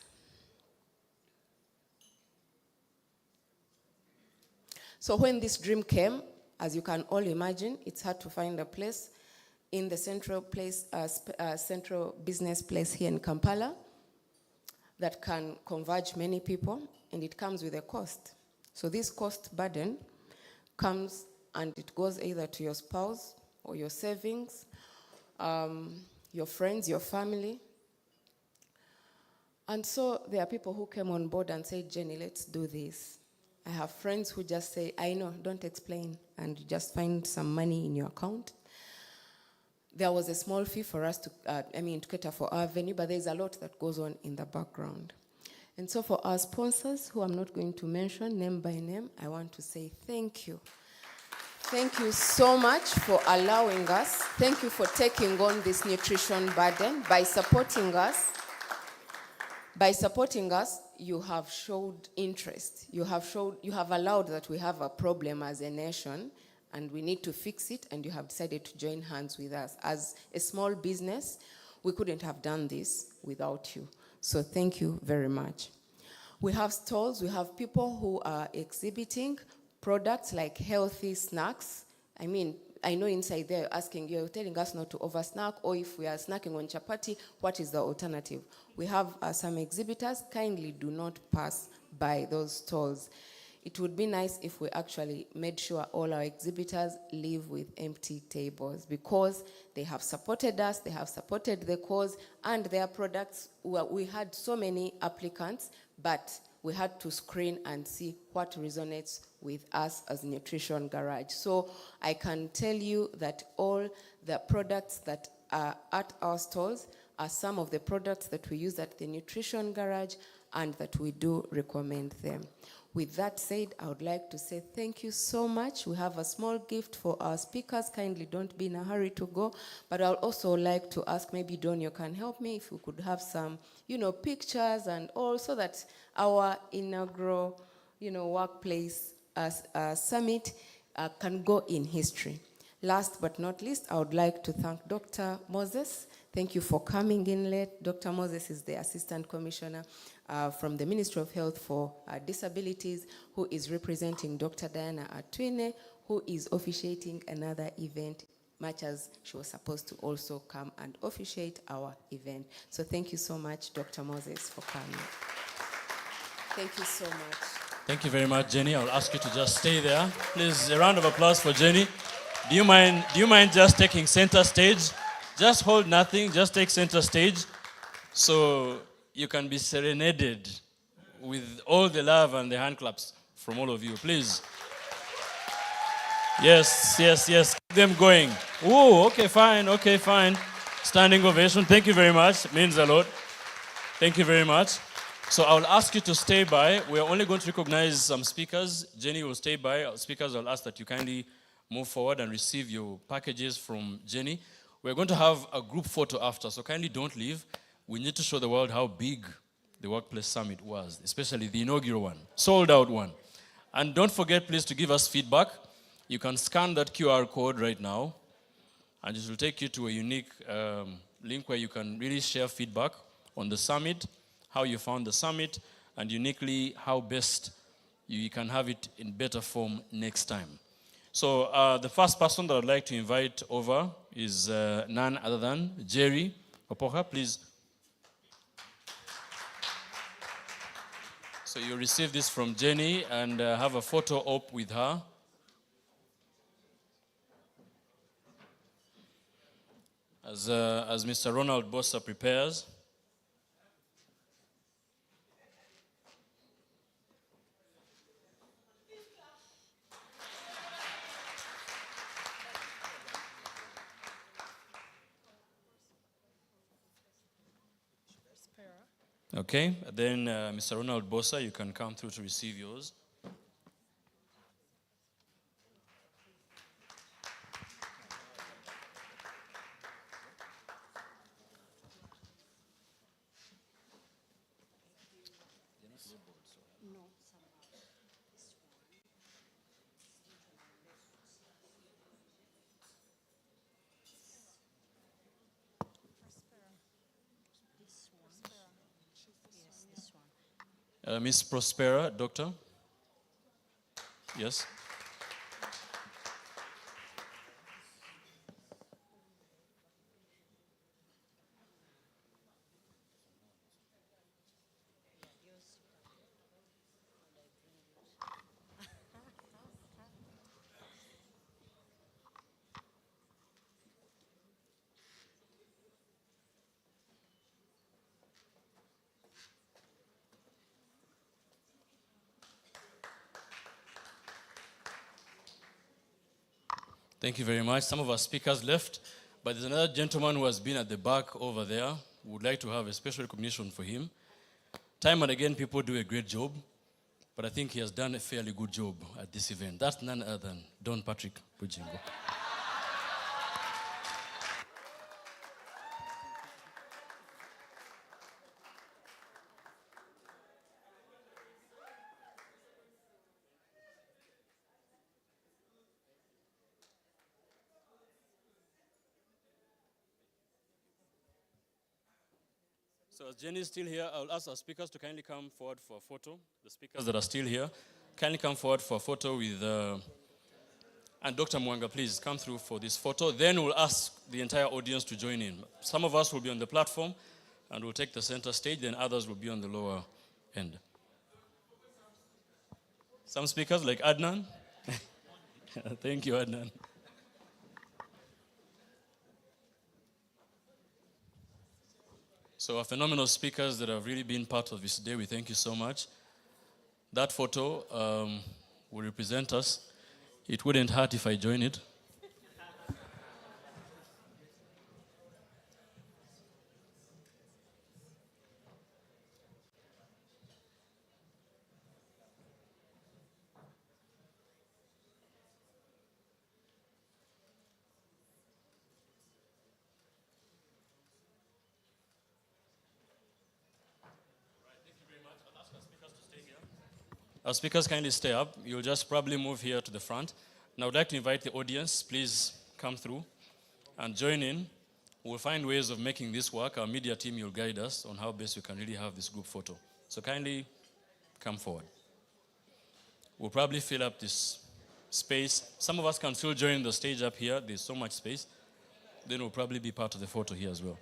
So when this dream came, as you can all imagine, it's hard to find a place in the central business place here in Kampala that can converge many people, and it comes with a cost. So this cost burden comes, and it goes either to your spouse or your savings, your friends, your family. And so there are people who came on board and said, Jenny, let's do this. I have friends who just say, I know, don't explain, and you just find some money in your account. There was a small fee for us to cater for our venue, but there's a lot that goes on in the background. And so for our sponsors, who I'm not going to mention name by name, I want to say thank you. Thank you so much for allowing us. Thank you for taking on this nutrition burden. By supporting us, you have showed interest. You have allowed that we have a problem as a nation, and we need to fix it, and you have decided to join hands with us. As a small business, we couldn't have done this without you. So thank you very much. We have stalls, we have people who are exhibiting products like healthy snacks. I know inside there you're telling us not to over snack, or if we are snacking on chapati, what is the alternative? We have some exhibitors. Kindly do not pass by those stalls. It would be nice if we actually made sure all our exhibitors leave with empty tables, because they have supported us, they have supported the cause, and their products, we had so many applicants, but we had to screen and see what resonates with us as Nutrition Garage. So I can tell you that all the products that are at our stalls are some of the products that we use at the Nutrition Garage, and that we do recommend them. With that said, I would like to say thank you so much. We have a small gift for our speakers. Kindly don't be in a hurry to go. But I'd also like to ask, maybe Don, you can help me, if we could have some, pictures and all, so that our inaugural, workplace summit can go in history. Last but not least, I would like to thank Dr. Moses. Thank you for coming in late. Dr. Moses is the Assistant Commissioner from the Ministry of Health for Disabilities, who is representing Dr. Diana Atwine, who is officiating another event, much as she was supposed to also come and officiate our event. So thank you so much, Dr. Moses, for coming. Thank you so much.
Thank you very much, Jenny. I'll ask you to just stay there. Please, a round of applause for Jenny. Do you mind just taking center stage? Just hold nothing, just take center stage, so you can be serenaded with all the love and the hand claps from all of you, please. Yes. Keep them going. Oh, okay, fine. Standing ovation. Thank you very much. It means a lot. Thank you very much. So I'll ask you to stay by. We're only going to recognize some speakers. Jenny will stay by. Our speakers, I'll ask that you kindly move forward and receive your packages from Jenny. We're going to have a group photo after, so kindly don't leave. We need to show the world how big the Workplace Summit was, especially the inaugural one, sold out one. And don't forget, please, to give us feedback. You can scan that QR code right now, and it will take you to a unique link where you can really share feedback on the summit, how you found the summit, and uniquely how best you can have it in better form next time. So the first person that I'd like to invite over is none other than Jerry Opoka, please. So you receive this from Jenny and have a photo op with her. As Mr. Ronald Bossa prepares. Okay, then Mr. Ronald Bossa, you can come through to receive yours. Miss Prospera, doctor? Yes? Thank you very much. Some of our speakers left, but there's another gentleman who has been at the back over there. We would like to have a special recognition for him. Time and again, people do a great job, but I think he has done a fairly good job at this event. That's none other than Don Patrick Bujingo. So as Jenny is still here, I'll ask our speakers to kindly come forward for a photo. The speakers that are still here, kindly come forward for a photo with, and Dr. Mwanga, please come through for this photo. Then we'll ask the entire audience to join in. Some of us will be on the platform and we'll take the center stage, then others will be on the lower end. Some speakers like Adnan. Thank you, Adnan. So our phenomenal speakers that have really been part of this day, we thank you so much. That photo will represent us. It wouldn't hurt if I join it. Our speakers kindly stay up. You'll just probably move here to the front. And I would like to invite the audience, please come through and join in. We'll find ways of making this work. Our media team will guide us on how best we can really have this group photo. So kindly come forward. We'll probably fill up this space. Some of us can still join the stage up here. There's so much space. Then we'll probably be part of the photo here as well.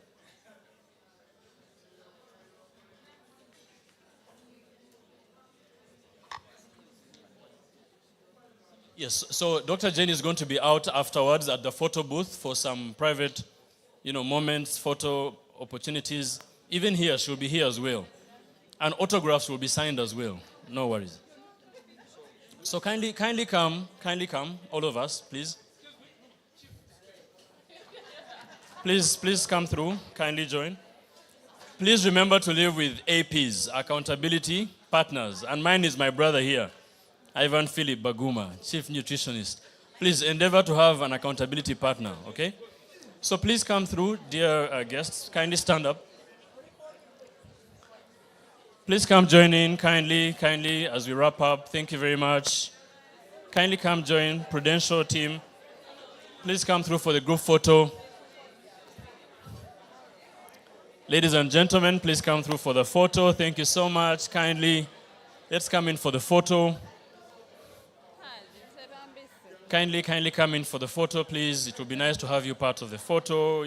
Yes, so Dr. Jane is going to be out afterwards at the photo booth for some private, moments, photo opportunities. Even here, she'll be here as well. And autographs will be signed as well. No worries. So kindly come, all of us, please. Please come through, kindly join. Please remember to live with APs, accountability partners. And mine is my brother here, Ivan Philip Baguma, Chief Nutritionist. Please endeavor to have an accountability partner, okay? So please come through, dear guests. Kindly stand up. Please come join in, kindly, as we wrap up. Thank you very much. Kindly come join, Prudential team. Please come through for the group photo. Ladies and gentlemen, please come through for the photo. Thank you so much. Kindly, let's come in for the photo. Kindly come in for the photo, please. It would be nice to have you part of the photo.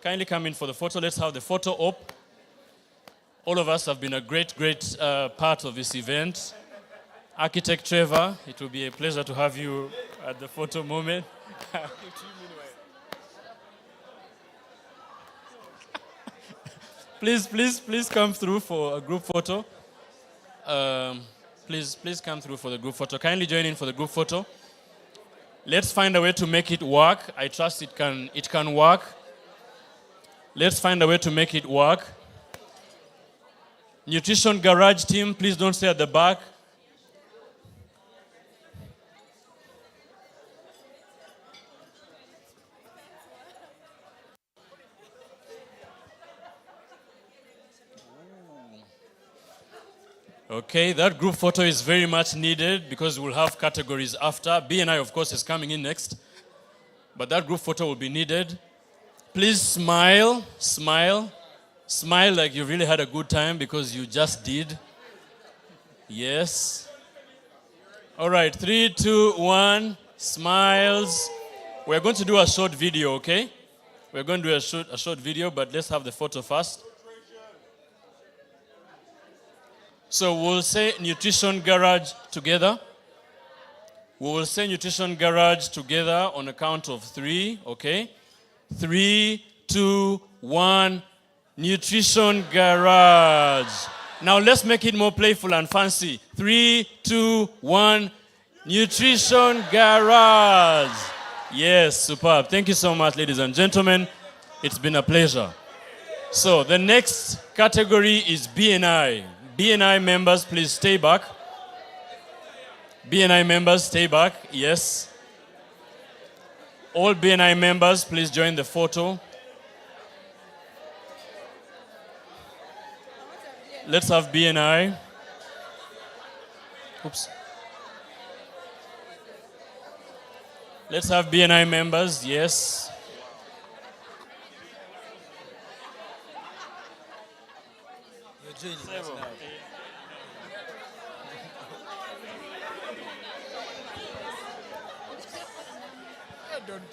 Kindly come in for the photo. Let's have the photo op. All of us have been a great part of this event. Architect Trevor, it will be a pleasure to have you at the photo moment. Please come through for a group photo. Please come through for the group photo. Kindly join in for the group photo. Let's find a way to make it work. I trust it can work. Let's find a way to make it work. Nutrition Garage team, please don't stay at the back. Okay, that group photo is very much needed because we'll have categories after. BNI, of course, is coming in next. But that group photo will be needed. Please smile like you really had a good time because you just did. Yes. All right, 3, 2, 1, smiles. We're going to do a short video, okay? We're going to do a short video, but let's have the photo first. So we'll say Nutrition Garage together. We will say Nutrition Garage together on a count of 3, okay? 3, 2, 1, Nutrition Garage. Now let's make it more playful and fancy. 3, 2, 1, Nutrition Garage. Yes, superb. Thank you so much, ladies and gentlemen. It's been a pleasure. So the next category is BNI. BNI members, please stay back. BNI members, stay back. Yes. All BNI members, please join the photo. Let's have BNI. Oops. Let's have BNI members. Yes.
Don't